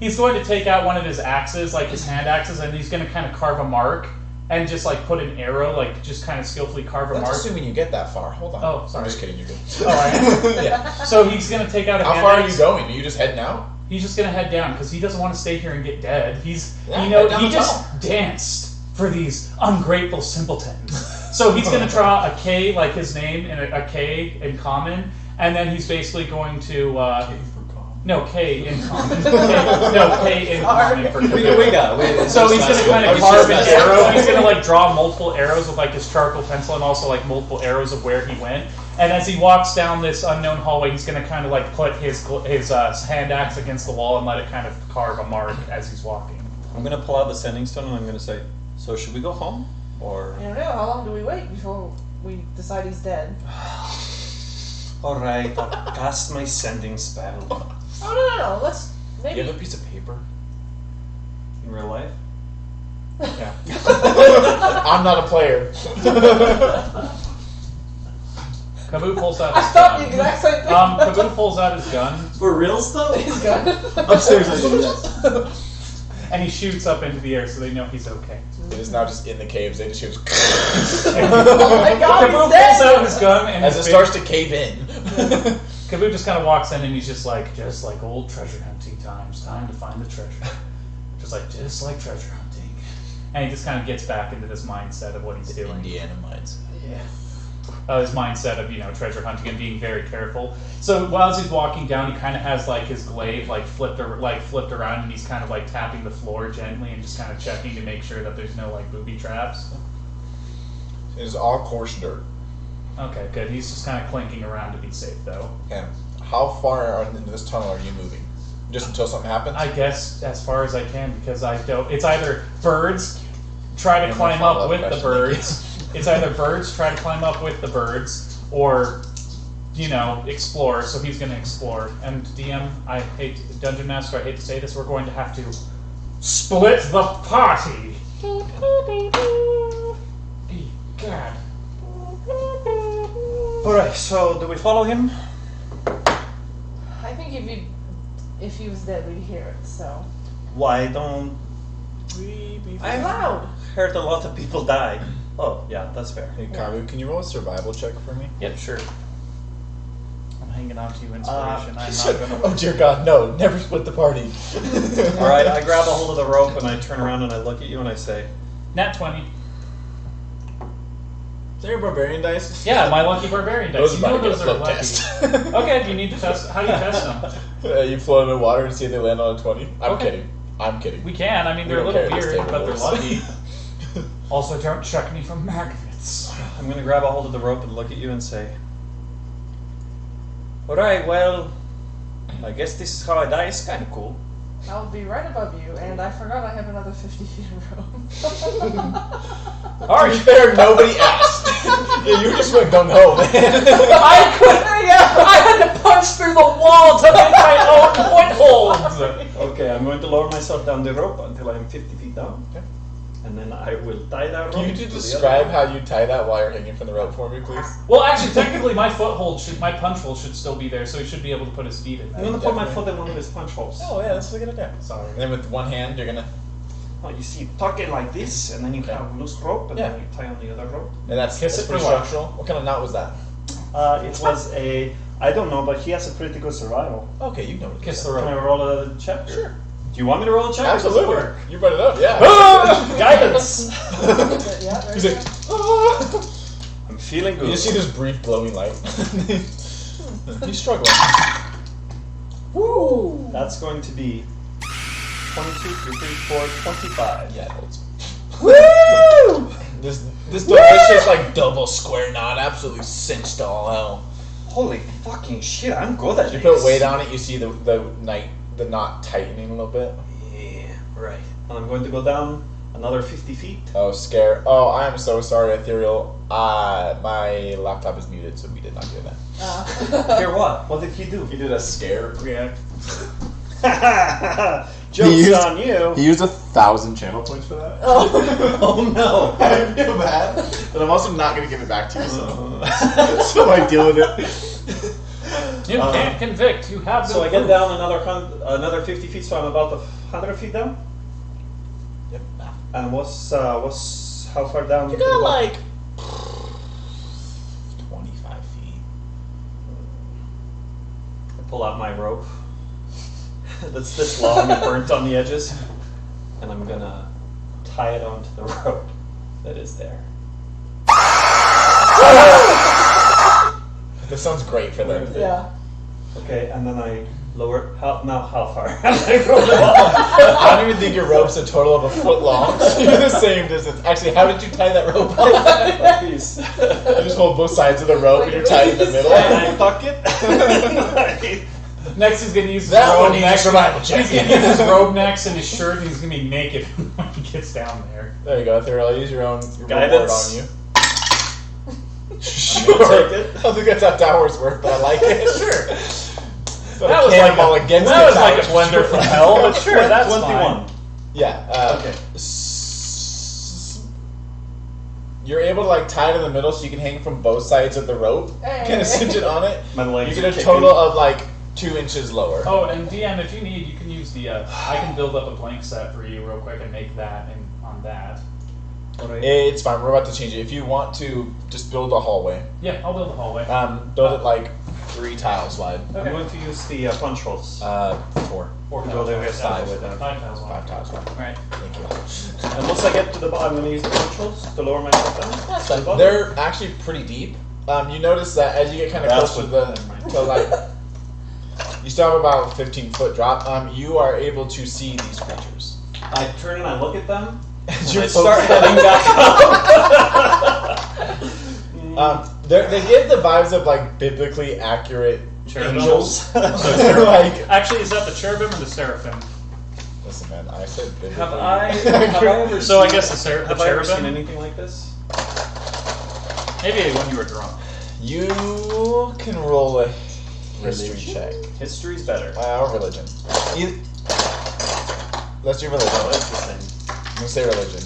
[SPEAKER 1] He's going to take out one of his axes, like his hand axes, and he's going to kind of carve a mark and just put an arrow, just kind of skillfully carve a
[SPEAKER 3] That's
[SPEAKER 1] mark.
[SPEAKER 3] assuming you get that far. Hold on.
[SPEAKER 1] Oh, sorry.
[SPEAKER 3] I'm just kidding. You're good.
[SPEAKER 1] Oh, I am?
[SPEAKER 3] Yeah.
[SPEAKER 1] So he's going to take out a
[SPEAKER 3] How
[SPEAKER 1] hand
[SPEAKER 3] far are
[SPEAKER 1] axe.
[SPEAKER 3] you going? Are you just heading out?
[SPEAKER 1] He's just going to head down because he doesn't want to stay here and get dead.
[SPEAKER 3] Yeah,
[SPEAKER 1] he
[SPEAKER 3] head down
[SPEAKER 1] he
[SPEAKER 3] the
[SPEAKER 1] just
[SPEAKER 3] tunnel.
[SPEAKER 1] danced for these ungrateful simpletons. So he's going to draw a K like his name and a K in common, and then he's basically going to no K in common. K in common for
[SPEAKER 4] Wigga.
[SPEAKER 1] So he's going to kind
[SPEAKER 3] I
[SPEAKER 1] of
[SPEAKER 3] was
[SPEAKER 1] carve
[SPEAKER 3] just
[SPEAKER 1] an
[SPEAKER 3] messing
[SPEAKER 1] arrow.
[SPEAKER 3] with
[SPEAKER 1] He's going to draw multiple arrows with his charcoal pencil, and also multiple arrows of where he went. And as he walks down this unknown hallway, he's going to kind of put his hand axe against the wall and let it kind of carve a mark as he's walking.
[SPEAKER 4] I'm gonna pull out the sending stone and I'm gonna say, so should we go home or?
[SPEAKER 5] I don't know. How long do we wait before we decide he's dead?
[SPEAKER 4] All right, I'll cast my sending spell.
[SPEAKER 5] Oh no! Let's
[SPEAKER 3] Do you
[SPEAKER 5] maybe.
[SPEAKER 3] have a piece of paper?
[SPEAKER 4] In real life.
[SPEAKER 1] Yeah.
[SPEAKER 3] I'm not a player.
[SPEAKER 1] Kaboo pulls out
[SPEAKER 5] I
[SPEAKER 1] his
[SPEAKER 5] thought the
[SPEAKER 1] gun.
[SPEAKER 5] exact same thing.
[SPEAKER 1] Kaboo pulls out his gun,
[SPEAKER 7] For real stuff?
[SPEAKER 5] He's gone.
[SPEAKER 7] Upstairs I do that.
[SPEAKER 1] and he shoots up into the air so they know he's okay.
[SPEAKER 3] It is now just in the caves. They just shoot
[SPEAKER 5] Oh my God,
[SPEAKER 1] Kaboo
[SPEAKER 5] he's dead!
[SPEAKER 1] pulls out his gun, and
[SPEAKER 3] as it
[SPEAKER 1] his
[SPEAKER 3] starts to cave in.
[SPEAKER 1] Kaboo just kind of walks in, and he's just like old treasure hunting times. Time to find the treasure. Just like treasure hunting. And he just kind of gets back into this mindset of what he's doing.
[SPEAKER 3] Indiana mines.
[SPEAKER 5] Yeah.
[SPEAKER 1] His mindset of treasure hunting and being very careful. So while he's walking down, he kind of has his glaive flipped around, and he's kind of tapping the floor gently and just kind of checking to make sure that there's no booby traps.
[SPEAKER 3] It is all coarse dirt.
[SPEAKER 1] Okay, good. He's just kind of clinking around to be safe, though.
[SPEAKER 3] Okay. How far into this tunnel are you moving? Just until something happens?
[SPEAKER 1] I guess as far as I can, because I don't. It's either birds try to
[SPEAKER 3] And
[SPEAKER 1] climb
[SPEAKER 3] my
[SPEAKER 1] up
[SPEAKER 3] follow-up
[SPEAKER 1] with the
[SPEAKER 3] question,
[SPEAKER 1] birds. It's either birds try to climb up with the birds, or explore. So he's going to explore. And DM, Dungeon Master, I hate to say this, we're going to have to split the party. God.
[SPEAKER 6] Alright, so do we follow him?
[SPEAKER 5] I think if he was dead, we'd hear it. So
[SPEAKER 6] Why don't
[SPEAKER 5] I'm loud.
[SPEAKER 6] heard a lot of people die? Oh, yeah, that's fair.
[SPEAKER 3] Hey, Karu, can you roll a survival check for me?
[SPEAKER 1] Yep, sure. I'm hanging on to you, inspiration. I'm
[SPEAKER 3] Shit.
[SPEAKER 1] not gonna.
[SPEAKER 3] Oh dear God, no! Never split the party.
[SPEAKER 6] Alright, I grab a hold of the rope and I turn around and I look at you and I say,
[SPEAKER 1] Nat 20.
[SPEAKER 3] Is that your barbarian dice?
[SPEAKER 1] Yeah, my lucky barbarian dice.
[SPEAKER 3] Those
[SPEAKER 1] You
[SPEAKER 3] are
[SPEAKER 1] know
[SPEAKER 3] about to get
[SPEAKER 1] those
[SPEAKER 3] a
[SPEAKER 1] are
[SPEAKER 3] flip
[SPEAKER 1] lucky.
[SPEAKER 3] test.
[SPEAKER 1] Okay, do you need to test? How do you test them?
[SPEAKER 3] You float them in water and see if they land on a 20. I'm
[SPEAKER 1] Okay.
[SPEAKER 3] kidding. I'm kidding.
[SPEAKER 1] We can. I mean, they're a
[SPEAKER 3] We
[SPEAKER 1] little
[SPEAKER 3] don't care at this
[SPEAKER 1] weird,
[SPEAKER 3] table,
[SPEAKER 1] but they're
[SPEAKER 3] boys.
[SPEAKER 1] lucky. Also, don't check me for magnets.
[SPEAKER 6] I'm gonna grab a hold of the rope and look at you and say, alright, well, I guess this is how I die. It's kinda cool.
[SPEAKER 5] I'll be right above you, and I forgot I have another 50 feet of rope.
[SPEAKER 3] Are you there? Nobody asked. Yeah, you just went gung ho, man.
[SPEAKER 1] I couldn't. Yeah, I had to punch through the wall to make my own footholds.
[SPEAKER 6] Okay, I'm going to lower myself down the rope until I'm 50 feet down.
[SPEAKER 3] Okay.
[SPEAKER 6] And then I will tie that rope.
[SPEAKER 3] Can you
[SPEAKER 6] to the
[SPEAKER 3] describe
[SPEAKER 6] other
[SPEAKER 3] how you tie that while you're hanging from the rope for me, please?
[SPEAKER 1] Well, actually, technically, my punch hole should still be there, so he should be able to put his feet in
[SPEAKER 6] I'm
[SPEAKER 1] there.
[SPEAKER 6] gonna put my
[SPEAKER 3] Definitely.
[SPEAKER 6] foot in one of his punch holes.
[SPEAKER 3] Oh yeah, let's look at it there.
[SPEAKER 1] Sorry.
[SPEAKER 3] And then with one hand, you're gonna.
[SPEAKER 6] Oh, you see, tuck it like this, and then you have loose rope, and
[SPEAKER 3] Yeah.
[SPEAKER 6] then you tie on the other rope.
[SPEAKER 3] And that's
[SPEAKER 1] Kiss it
[SPEAKER 3] pretty
[SPEAKER 1] for luck.
[SPEAKER 3] structural. What kind of knot was that?
[SPEAKER 6] It was I don't know, but he has a pretty good survival.
[SPEAKER 3] Okay, you know what it
[SPEAKER 1] Kiss
[SPEAKER 3] is.
[SPEAKER 1] the
[SPEAKER 6] Can I
[SPEAKER 1] rope.
[SPEAKER 6] roll a check?
[SPEAKER 3] Sure.
[SPEAKER 6] Do you want me to roll a check? or does it
[SPEAKER 3] Absolutely.
[SPEAKER 6] work?
[SPEAKER 3] You brought it up, yeah.
[SPEAKER 6] Guidance!
[SPEAKER 5] Yeah, there
[SPEAKER 3] He's
[SPEAKER 5] you
[SPEAKER 3] like,
[SPEAKER 5] go.
[SPEAKER 6] I'm feeling
[SPEAKER 3] you
[SPEAKER 6] good.
[SPEAKER 3] just see this brief glowing light. He's struggling.
[SPEAKER 5] Woo!
[SPEAKER 6] That's going to be 22, 3, 4, 25.
[SPEAKER 3] Yeah, it holds.
[SPEAKER 5] Woo!
[SPEAKER 3] This delicious like double square knot absolutely cinched to all hell.
[SPEAKER 6] Holy fucking shit, I'm good at
[SPEAKER 3] You
[SPEAKER 6] this.
[SPEAKER 3] put weight on it, you see the knot tightening a little bit.
[SPEAKER 6] Yeah, right. And I'm going to go down another 50 feet.
[SPEAKER 3] Oh, scare. Oh, I am so sorry, Ethereal. My laptop is muted, so we did not do that.
[SPEAKER 6] Hear what? What did he do?
[SPEAKER 3] He did a scare react.
[SPEAKER 6] Joke's on you.
[SPEAKER 2] He used 1,000 channel points for that.
[SPEAKER 6] Oh no.
[SPEAKER 2] I feel bad, but I'm also not going to give it back to you, so I deal with it.
[SPEAKER 1] You can't convict. You have no
[SPEAKER 6] So I get
[SPEAKER 1] proof.
[SPEAKER 6] down another 50 feet, so I'm about 100 feet down.
[SPEAKER 3] Yep.
[SPEAKER 6] And what's how far down?
[SPEAKER 3] You
[SPEAKER 6] to the
[SPEAKER 3] got
[SPEAKER 6] bottom?
[SPEAKER 3] like 25 feet.
[SPEAKER 6] I pull out my rope. That's this long and burnt on the edges, and I'm gonna tie it onto the rope that is there.
[SPEAKER 3] This sounds great for them.
[SPEAKER 5] Yeah.
[SPEAKER 6] Okay, and then I lower it. How far? I rolled it off.
[SPEAKER 3] I don't even think your rope's a total of a foot long. So you're the same distance. Actually, how did you tie that rope?
[SPEAKER 6] Like this.
[SPEAKER 3] You just hold both sides of the rope and you're tied in the middle.
[SPEAKER 6] And I tuck it.
[SPEAKER 1] Next, he's gonna use his
[SPEAKER 3] That
[SPEAKER 1] robe
[SPEAKER 3] one needs a
[SPEAKER 1] next.
[SPEAKER 3] survival check.
[SPEAKER 1] He's gonna use his robe next and his shirt, and he's gonna be naked when he gets down there.
[SPEAKER 3] There you go, Ethereal. Use your own reward
[SPEAKER 6] Guidance.
[SPEAKER 3] on you.
[SPEAKER 6] I'm
[SPEAKER 3] Sure.
[SPEAKER 6] gonna take it.
[SPEAKER 3] I don't think that's how towers work, but I like it.
[SPEAKER 1] Sure.
[SPEAKER 3] But
[SPEAKER 1] That
[SPEAKER 3] a
[SPEAKER 1] was like
[SPEAKER 3] cannonball against
[SPEAKER 1] that
[SPEAKER 3] the
[SPEAKER 1] was like a
[SPEAKER 3] towers.
[SPEAKER 1] blender from hell, but sure, that's
[SPEAKER 6] 21.
[SPEAKER 1] fine.
[SPEAKER 3] Yeah.
[SPEAKER 6] Okay.
[SPEAKER 3] You're able to like tie it in the middle so you can hang from both sides of the rope.
[SPEAKER 5] Hey.
[SPEAKER 3] Kind of cinch it on it.
[SPEAKER 6] My legs
[SPEAKER 3] You
[SPEAKER 6] are
[SPEAKER 3] get a
[SPEAKER 6] kicking.
[SPEAKER 3] total of like 2 inches lower.
[SPEAKER 1] Oh, and DM, if you need, you can use the. I can build up a blank set for you real quick and make that and on that.
[SPEAKER 3] It's fine. We're about to change it. If you want to, just build a hallway.
[SPEAKER 1] Yeah, I'll build a hallway.
[SPEAKER 3] Build it like 3 tiles wide.
[SPEAKER 6] I'm
[SPEAKER 1] Okay.
[SPEAKER 6] going to use the punch holes.
[SPEAKER 3] 4.
[SPEAKER 1] 4
[SPEAKER 6] Go
[SPEAKER 1] tiles
[SPEAKER 6] there,
[SPEAKER 1] wide.
[SPEAKER 6] get started
[SPEAKER 3] 5.
[SPEAKER 6] with that.
[SPEAKER 1] 5 tiles
[SPEAKER 3] 5
[SPEAKER 1] wide.
[SPEAKER 3] tiles wide.
[SPEAKER 1] Alright.
[SPEAKER 3] Thank you.
[SPEAKER 6] And once I get to the bottom, I'm going to use the punch holes to lower myself down.
[SPEAKER 3] That's
[SPEAKER 6] To the
[SPEAKER 3] fine.
[SPEAKER 6] bottom.
[SPEAKER 3] They're actually pretty deep. You notice that as you get kind of
[SPEAKER 6] That's
[SPEAKER 3] close to
[SPEAKER 6] what-
[SPEAKER 3] the
[SPEAKER 6] never mind.
[SPEAKER 3] to like, you still have about a 15-foot drop. You are able to see these creatures.
[SPEAKER 6] I turn and I look at them.
[SPEAKER 3] As
[SPEAKER 6] And
[SPEAKER 3] you
[SPEAKER 6] I start
[SPEAKER 3] focus-
[SPEAKER 6] heading back up.
[SPEAKER 3] They give the vibes of like biblically accurate
[SPEAKER 1] Cherubim.
[SPEAKER 3] angels.
[SPEAKER 1] cherubim.
[SPEAKER 3] Like,
[SPEAKER 1] Actually, is that the cherubim or the seraphim?
[SPEAKER 3] listen, man, I said biblically.
[SPEAKER 6] Have I ever
[SPEAKER 1] So I
[SPEAKER 6] seen-
[SPEAKER 1] guess the
[SPEAKER 6] have I ever seen
[SPEAKER 1] cherubim.
[SPEAKER 6] anything like this?
[SPEAKER 1] Maybe when you were drunk.
[SPEAKER 3] You can roll a history
[SPEAKER 6] Religion?
[SPEAKER 3] check.
[SPEAKER 6] History's better.
[SPEAKER 3] Or religion. Let's do religion.
[SPEAKER 6] Oh, it's the same.
[SPEAKER 3] I'm gonna say religion.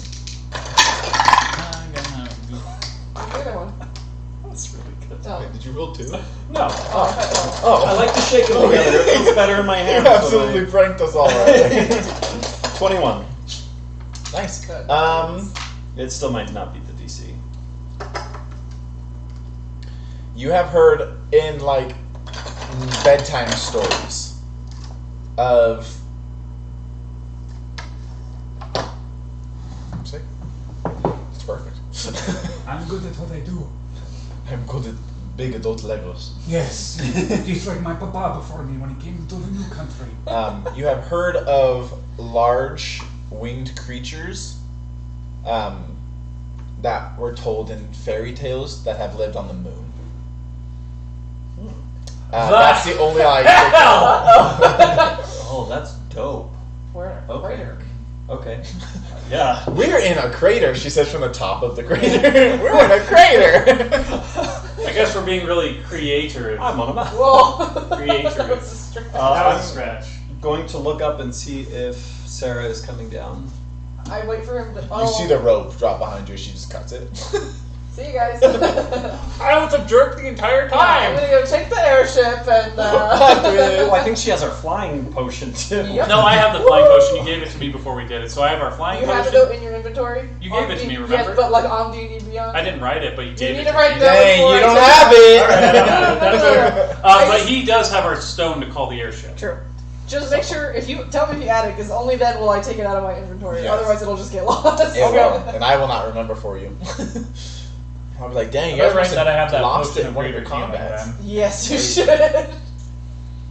[SPEAKER 5] The other one.
[SPEAKER 6] That's really good.
[SPEAKER 5] Oh.
[SPEAKER 3] Wait, did you you roll 2?
[SPEAKER 4] No.
[SPEAKER 3] Oh.
[SPEAKER 4] I like to shake them together. It feels better in my
[SPEAKER 3] You
[SPEAKER 4] hands.
[SPEAKER 3] absolutely pranked us all right.
[SPEAKER 4] 21.
[SPEAKER 3] Nice.
[SPEAKER 4] It still might not beat the DC.
[SPEAKER 3] You have heard in like bedtime stories of see? It's perfect.
[SPEAKER 8] I'm good at what I do.
[SPEAKER 3] I'm good at big adult Legos.
[SPEAKER 8] Yes. Just like my papa before me when he came to the new country.
[SPEAKER 3] You have heard of large winged creatures that were told in fairy tales that have lived on the moon. That's the only
[SPEAKER 4] Oh, that's dope.
[SPEAKER 5] We're in a
[SPEAKER 4] Okay.
[SPEAKER 5] crater.
[SPEAKER 4] Okay. Yeah.
[SPEAKER 3] We're in a crater, she says from the top of the crater. We're in a crater.
[SPEAKER 1] I guess we're being really creative.
[SPEAKER 4] I'm on a map.
[SPEAKER 5] Whoa.
[SPEAKER 1] Creator.
[SPEAKER 5] That was a stretch.
[SPEAKER 1] That was a
[SPEAKER 4] I'm
[SPEAKER 1] stretch.
[SPEAKER 4] going to look up and see if Sarah is coming down.
[SPEAKER 5] I wait for him to.
[SPEAKER 3] You see the rope drop behind you, she just cuts it.
[SPEAKER 5] See you guys.
[SPEAKER 1] I was a jerk the entire
[SPEAKER 5] I'm
[SPEAKER 1] time.
[SPEAKER 5] gonna go take the airship and.
[SPEAKER 4] Well, I think she has her flying potion too.
[SPEAKER 5] Yep.
[SPEAKER 1] No, I have the flying potion. You gave it to me before we did it, so I have our flying
[SPEAKER 5] You
[SPEAKER 1] potion.
[SPEAKER 5] have it though in your inventory.
[SPEAKER 1] You gave
[SPEAKER 5] On
[SPEAKER 1] it to me,
[SPEAKER 5] D-
[SPEAKER 1] remember?
[SPEAKER 5] Yes, but like on D&D Beyond.
[SPEAKER 1] I didn't write it, but you
[SPEAKER 5] You
[SPEAKER 1] gave
[SPEAKER 5] need
[SPEAKER 1] it
[SPEAKER 5] to write
[SPEAKER 1] me.
[SPEAKER 5] down.
[SPEAKER 3] Dang,
[SPEAKER 5] before
[SPEAKER 3] you
[SPEAKER 5] I
[SPEAKER 3] don't
[SPEAKER 5] take
[SPEAKER 3] have it!
[SPEAKER 1] But he does have our stone to call the airship.
[SPEAKER 5] True. Just make sure if you tell me if you add it, because only then will I take it out of my inventory.
[SPEAKER 3] Yes.
[SPEAKER 5] Otherwise, it'll just get lost.
[SPEAKER 3] It will, and I will not remember for you. I'll be like, dang, you guys
[SPEAKER 1] That's right
[SPEAKER 3] must
[SPEAKER 1] that I have that
[SPEAKER 3] lost
[SPEAKER 1] potion
[SPEAKER 3] it in
[SPEAKER 1] of
[SPEAKER 3] one of
[SPEAKER 1] greater
[SPEAKER 3] your
[SPEAKER 1] healing
[SPEAKER 3] combats.
[SPEAKER 1] then.
[SPEAKER 5] Yes, you should.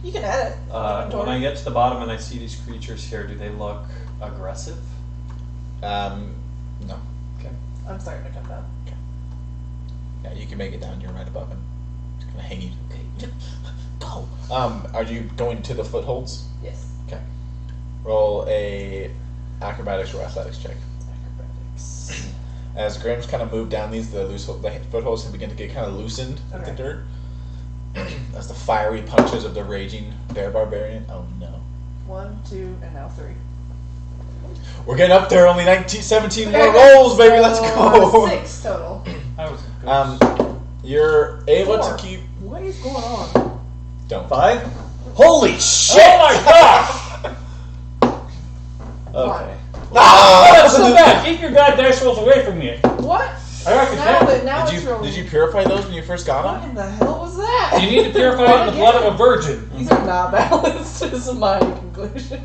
[SPEAKER 5] You can add it.
[SPEAKER 4] When I get to the bottom and I see these creatures here, do they look aggressive?
[SPEAKER 3] No.
[SPEAKER 5] I'm starting to come down.
[SPEAKER 3] Yeah, you can make it down. You're right above him. Just kind of hanging. Okay, go. Are you going to the footholds?
[SPEAKER 5] Yes.
[SPEAKER 3] Okay. Roll a acrobatics or athletics check.
[SPEAKER 5] Acrobatics.
[SPEAKER 3] As Graham's kind of moved down these, the footholds have begun to get kind of loosened with the
[SPEAKER 5] Okay.
[SPEAKER 3] dirt. As the fiery punches of the raging bear barbarian. Oh no.
[SPEAKER 5] 1, 2, and now 3.
[SPEAKER 3] We're getting up there. Only 17 more rolls, baby. Let's go.
[SPEAKER 5] 6 total.
[SPEAKER 1] That was good.
[SPEAKER 3] You're able
[SPEAKER 5] 4.
[SPEAKER 3] to keep.
[SPEAKER 5] What is going on?
[SPEAKER 3] Don't.
[SPEAKER 4] 5? Holy shit!
[SPEAKER 1] Oh my gosh!
[SPEAKER 4] Okay.
[SPEAKER 3] Ah!
[SPEAKER 1] That's so bad. Keep your bad dice rolls away from me.
[SPEAKER 5] What?
[SPEAKER 1] I reckon
[SPEAKER 5] Now,
[SPEAKER 1] that.
[SPEAKER 5] now
[SPEAKER 3] Did
[SPEAKER 5] it's
[SPEAKER 3] you
[SPEAKER 5] rolling.
[SPEAKER 3] did you purify those when you first got
[SPEAKER 5] What
[SPEAKER 3] them?
[SPEAKER 5] in the hell was that?
[SPEAKER 1] You need to purify it in the blood of a virgin.
[SPEAKER 5] These are not balanced, is my conclusion.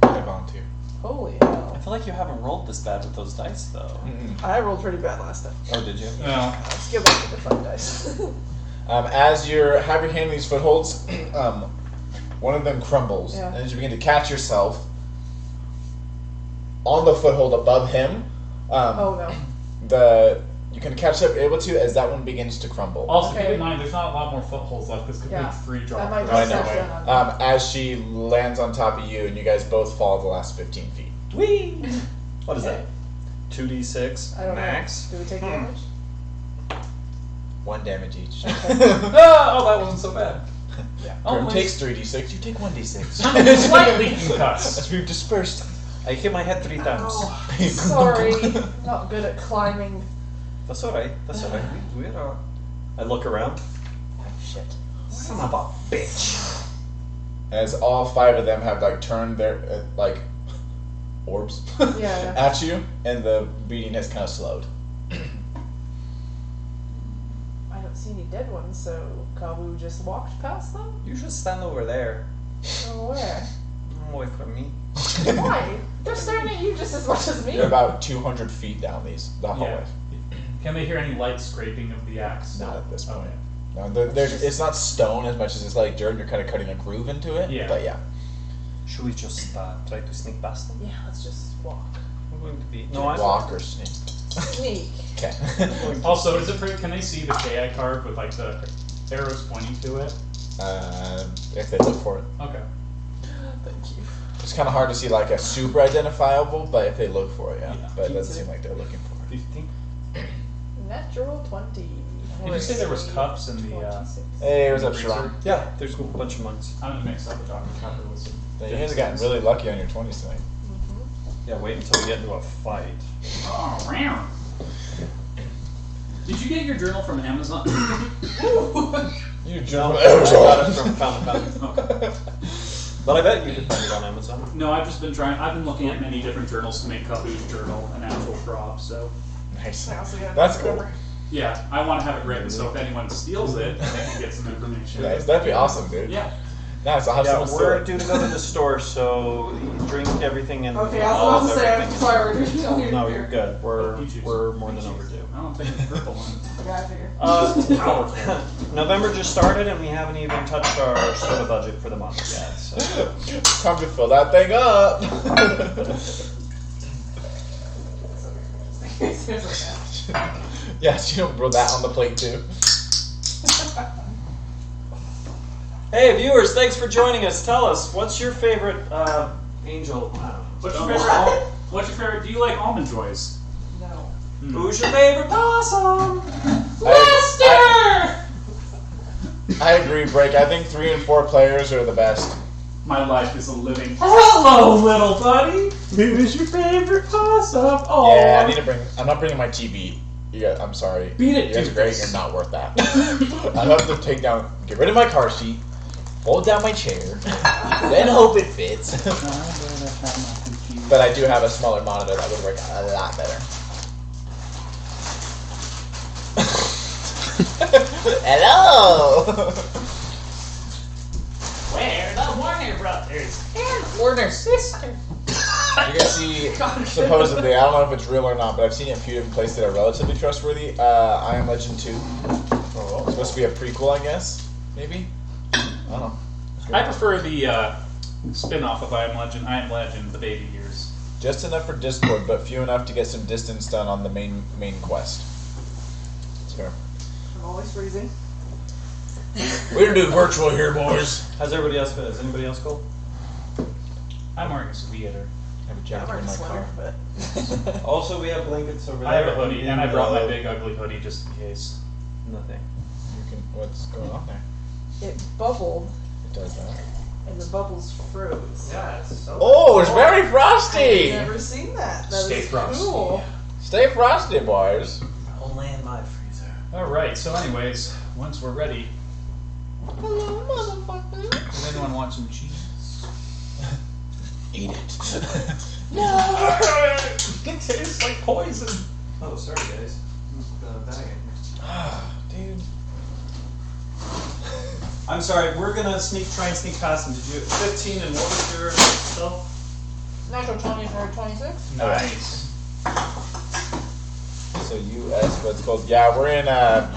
[SPEAKER 3] I volunteer.
[SPEAKER 5] Holy
[SPEAKER 4] I
[SPEAKER 5] hell.
[SPEAKER 4] feel like you haven't rolled this bad with those dice though.
[SPEAKER 5] I rolled pretty bad last time.
[SPEAKER 4] Oh, did you?
[SPEAKER 1] No.
[SPEAKER 5] Let's get back to the fun dice.
[SPEAKER 3] As you have your hand in these footholds, one of them crumbles,
[SPEAKER 5] Yeah.
[SPEAKER 3] and as you begin to catch yourself on the foothold above him,
[SPEAKER 5] Oh no.
[SPEAKER 3] you can catch yourself able to as that one begins to crumble.
[SPEAKER 1] Also,
[SPEAKER 5] Okay.
[SPEAKER 1] keep in mind, there's not a lot more footholds left. This could
[SPEAKER 5] Yeah.
[SPEAKER 1] be free drop.
[SPEAKER 5] I might
[SPEAKER 3] I
[SPEAKER 5] just
[SPEAKER 3] know,
[SPEAKER 5] have
[SPEAKER 3] right?
[SPEAKER 5] done.
[SPEAKER 3] As she lands on top of you, and you guys both fall the last 15 feet.
[SPEAKER 4] Whee! What is
[SPEAKER 5] Okay.
[SPEAKER 4] that? 2d6
[SPEAKER 5] I don't
[SPEAKER 4] max.
[SPEAKER 5] know. Do we take damage?
[SPEAKER 3] 1 damage each.
[SPEAKER 1] Ah, oh, that wasn't so bad.
[SPEAKER 5] Yeah.
[SPEAKER 3] Grim
[SPEAKER 1] Only
[SPEAKER 3] takes 3d6, you take 1d6.
[SPEAKER 1] I'm slightly concussed.
[SPEAKER 3] As we've dispersed.
[SPEAKER 4] I hit my head 3 times.
[SPEAKER 5] Oh, sorry. Not good at climbing.
[SPEAKER 4] That's alright. That's alright. We're I look around.
[SPEAKER 5] Oh, shit.
[SPEAKER 4] Son of a bitch.
[SPEAKER 3] As all 5 of them have like turned their orbs
[SPEAKER 5] Yeah.
[SPEAKER 3] at you, and the beating has kind of slowed.
[SPEAKER 5] I don't see any dead ones, so Kawu just walked past them?
[SPEAKER 4] You should stand over there.
[SPEAKER 5] Or where?
[SPEAKER 4] Away from me.
[SPEAKER 5] Why? They're staring at you just as much as me.
[SPEAKER 3] You're about 200 feet down the hallway.
[SPEAKER 1] Can they hear any light scraping of the axe?
[SPEAKER 3] Not at this point.
[SPEAKER 1] Okay.
[SPEAKER 3] No, it's not stone as much as it's like dirt, and you're kind of cutting a groove into it.
[SPEAKER 1] Yeah.
[SPEAKER 3] But yeah.
[SPEAKER 4] Should we just try to sneak past them?
[SPEAKER 5] Yeah, let's just walk.
[SPEAKER 4] I'm going to be.
[SPEAKER 3] No, walk or sneak.
[SPEAKER 5] Sneak.
[SPEAKER 3] Okay.
[SPEAKER 1] Also, is it pretty, can they see the K I carved with like the arrows pointing to it?
[SPEAKER 3] If they look for it.
[SPEAKER 1] Okay.
[SPEAKER 5] Thank you.
[SPEAKER 3] It's kind of hard to see like a super identifiable, but if they look for it, yeah.
[SPEAKER 1] Yeah.
[SPEAKER 3] But it doesn't seem like they're looking for it.
[SPEAKER 1] 15.
[SPEAKER 5] Natural 20.
[SPEAKER 1] Did you say there was cups in the?
[SPEAKER 5] 26.
[SPEAKER 3] Hey, what's up,
[SPEAKER 1] Freezer?
[SPEAKER 3] Sharon?
[SPEAKER 4] Yeah, there's a bunch of monks.
[SPEAKER 1] I'm gonna mix up a Dr. Pepper with some.
[SPEAKER 3] You guys have gotten really lucky on your 20s tonight.
[SPEAKER 5] Mhm.
[SPEAKER 4] Yeah, wait until we get into a fight.
[SPEAKER 1] Oh, round.
[SPEAKER 9] Did you get your journal from Amazon?
[SPEAKER 3] You
[SPEAKER 4] No,
[SPEAKER 3] jump.
[SPEAKER 4] I got it from Found.
[SPEAKER 9] Okay.
[SPEAKER 4] But I bet you could find it on Amazon.
[SPEAKER 9] No, I've just been trying. I've been looking at many different journals to make Kabu's journal an actual prop. So
[SPEAKER 3] Nice.
[SPEAKER 5] I also got
[SPEAKER 3] That's
[SPEAKER 5] a
[SPEAKER 3] cool.
[SPEAKER 5] number.
[SPEAKER 9] yeah, I want to have it written so if anyone steals it, they can get some information.
[SPEAKER 3] Nice. That'd be awesome, dude.
[SPEAKER 9] Yeah.
[SPEAKER 3] Nice. I'll have
[SPEAKER 4] Yeah,
[SPEAKER 3] someone steal
[SPEAKER 4] we're
[SPEAKER 3] it.
[SPEAKER 4] due to go to the store, so drink everything and
[SPEAKER 5] Okay, I
[SPEAKER 4] all
[SPEAKER 5] was
[SPEAKER 4] of
[SPEAKER 5] about to say, I'm
[SPEAKER 4] everything.
[SPEAKER 5] sorry, we're doing all your
[SPEAKER 4] No,
[SPEAKER 5] beer.
[SPEAKER 4] you're good. We're
[SPEAKER 9] You choose.
[SPEAKER 4] we're more than overdue.
[SPEAKER 9] I don't think it's purple one.
[SPEAKER 5] Yeah, I figured.
[SPEAKER 4] November just started and we haven't even touched our soda budget for the month yet. So
[SPEAKER 3] Time to fill that thing up. Yes, you don't throw that on the plate too.
[SPEAKER 4] hey viewers, thanks for joining us. Tell us, what's your favorite angel? I don't know.
[SPEAKER 9] What's your favorite? What's your favorite? Do you like almond joys?
[SPEAKER 5] No.
[SPEAKER 4] Who's your favorite possum?
[SPEAKER 3] I agree, Break. I think 3 and 4 players are the best.
[SPEAKER 9] My life is a living. Hello, little buddy. Who's your favorite possum? Oh.
[SPEAKER 3] Yeah, I need to bring. I'm not bringing my TV. Yeah, I'm sorry.
[SPEAKER 9] Beat it,
[SPEAKER 3] You guys are
[SPEAKER 9] dude.
[SPEAKER 3] great. You're not worth that. I have to get rid of my car seat, fold down my chair, then hope it fits. But I do have a smaller monitor that would work a lot better. Hello.
[SPEAKER 9] Where the Warner Brothers and Warner sister.
[SPEAKER 3] You can see, supposedly, I don't know if it's real or not, but I've seen it in a few different places that are relatively trustworthy. I Am Legend 2.
[SPEAKER 4] Oh,
[SPEAKER 3] It's supposed to be a prequel, I guess. Maybe? I don't know.
[SPEAKER 1] I prefer the spin-off of I Am Legend, the baby years.
[SPEAKER 3] Just enough for Discord, but few enough to get some distance done on the main quest. It's fair.
[SPEAKER 5] I'm always freezing.
[SPEAKER 3] We're gonna do virtual here, boys.
[SPEAKER 4] How's everybody else? Is anybody else cool?
[SPEAKER 1] I'm wearing a sweater.
[SPEAKER 3] I have a
[SPEAKER 5] I'm
[SPEAKER 3] jacket
[SPEAKER 5] wearing
[SPEAKER 3] in
[SPEAKER 5] a
[SPEAKER 3] my
[SPEAKER 5] sweater,
[SPEAKER 3] car.
[SPEAKER 5] but.
[SPEAKER 4] Also, we have blankets over there.
[SPEAKER 1] I have a hoodie, and I brought my big ugly hoodie just in case.
[SPEAKER 4] Nothing.
[SPEAKER 3] What's going on there?
[SPEAKER 5] It bubbled,
[SPEAKER 3] It does that.
[SPEAKER 5] and the bubbles froze.
[SPEAKER 4] Yeah, it's so.
[SPEAKER 3] Oh, it's very frosty!
[SPEAKER 5] I've never seen that. That is
[SPEAKER 1] Stay frosty.
[SPEAKER 5] cool.
[SPEAKER 3] Stay frosty, boys.
[SPEAKER 4] Only in my freezer.
[SPEAKER 1] Alright, so anyways, once we're ready,
[SPEAKER 3] Hello, motherfucker.
[SPEAKER 1] does anyone want some cheese?
[SPEAKER 3] Eat it.
[SPEAKER 1] It tastes like poison.
[SPEAKER 4] Oh, sorry guys.
[SPEAKER 3] Dude.
[SPEAKER 4] I'm sorry. We're gonna try and sneak past them. Did you 15 and what was your stuff?
[SPEAKER 5] Natural 20 for 26.
[SPEAKER 1] Nice.
[SPEAKER 3] So US, what's it called? Yeah, we're in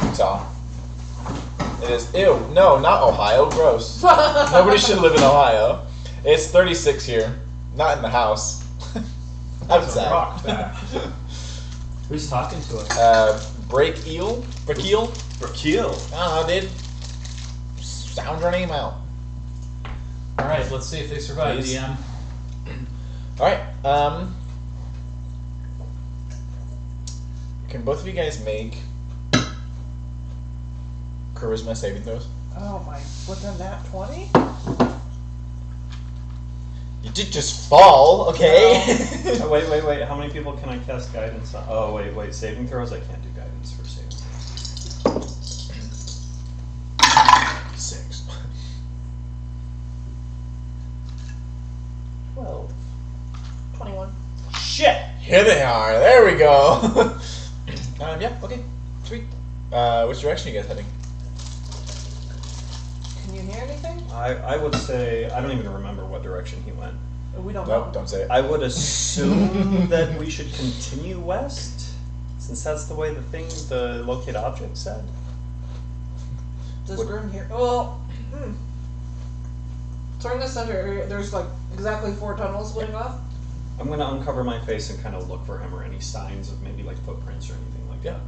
[SPEAKER 3] Utah. It is, ew, no, not Ohio, gross. Nobody should live in Ohio. It's 36 here, not in the house. Outside.
[SPEAKER 1] rock that.
[SPEAKER 4] Who's talking to us?
[SPEAKER 3] Break Eel? Brakeel?
[SPEAKER 4] Brakeel.
[SPEAKER 3] I don't know, dude. Sound your name out.
[SPEAKER 1] Alright, let's see if they survive,
[SPEAKER 3] Please.
[SPEAKER 1] DM.
[SPEAKER 3] Alright, can both of you guys make charisma saving throws?
[SPEAKER 5] Oh my, what's on that 20?
[SPEAKER 3] You did just fall, okay?
[SPEAKER 4] Oh, wait. How many people can I cast guidance on? Oh, wait. Saving throws? I can't do guidance for saving throws.
[SPEAKER 3] 6.
[SPEAKER 5] 12. 21.
[SPEAKER 3] Shit! Here they are. There we go. Yeah. Okay. Sweet. Which direction are you guys heading?
[SPEAKER 5] Can you hear anything?
[SPEAKER 4] I would say I don't even remember what direction he went.
[SPEAKER 5] We don't
[SPEAKER 3] Nope.
[SPEAKER 5] know.
[SPEAKER 3] Don't say it.
[SPEAKER 4] I would assume that we should continue west, since that's the way the locate object said.
[SPEAKER 5] Does Grim hear? Well, so in the center area, there's like exactly 4 tunnels splitting off.
[SPEAKER 4] I'm gonna uncover my face and kind of look for him or any signs of maybe like footprints or anything like that.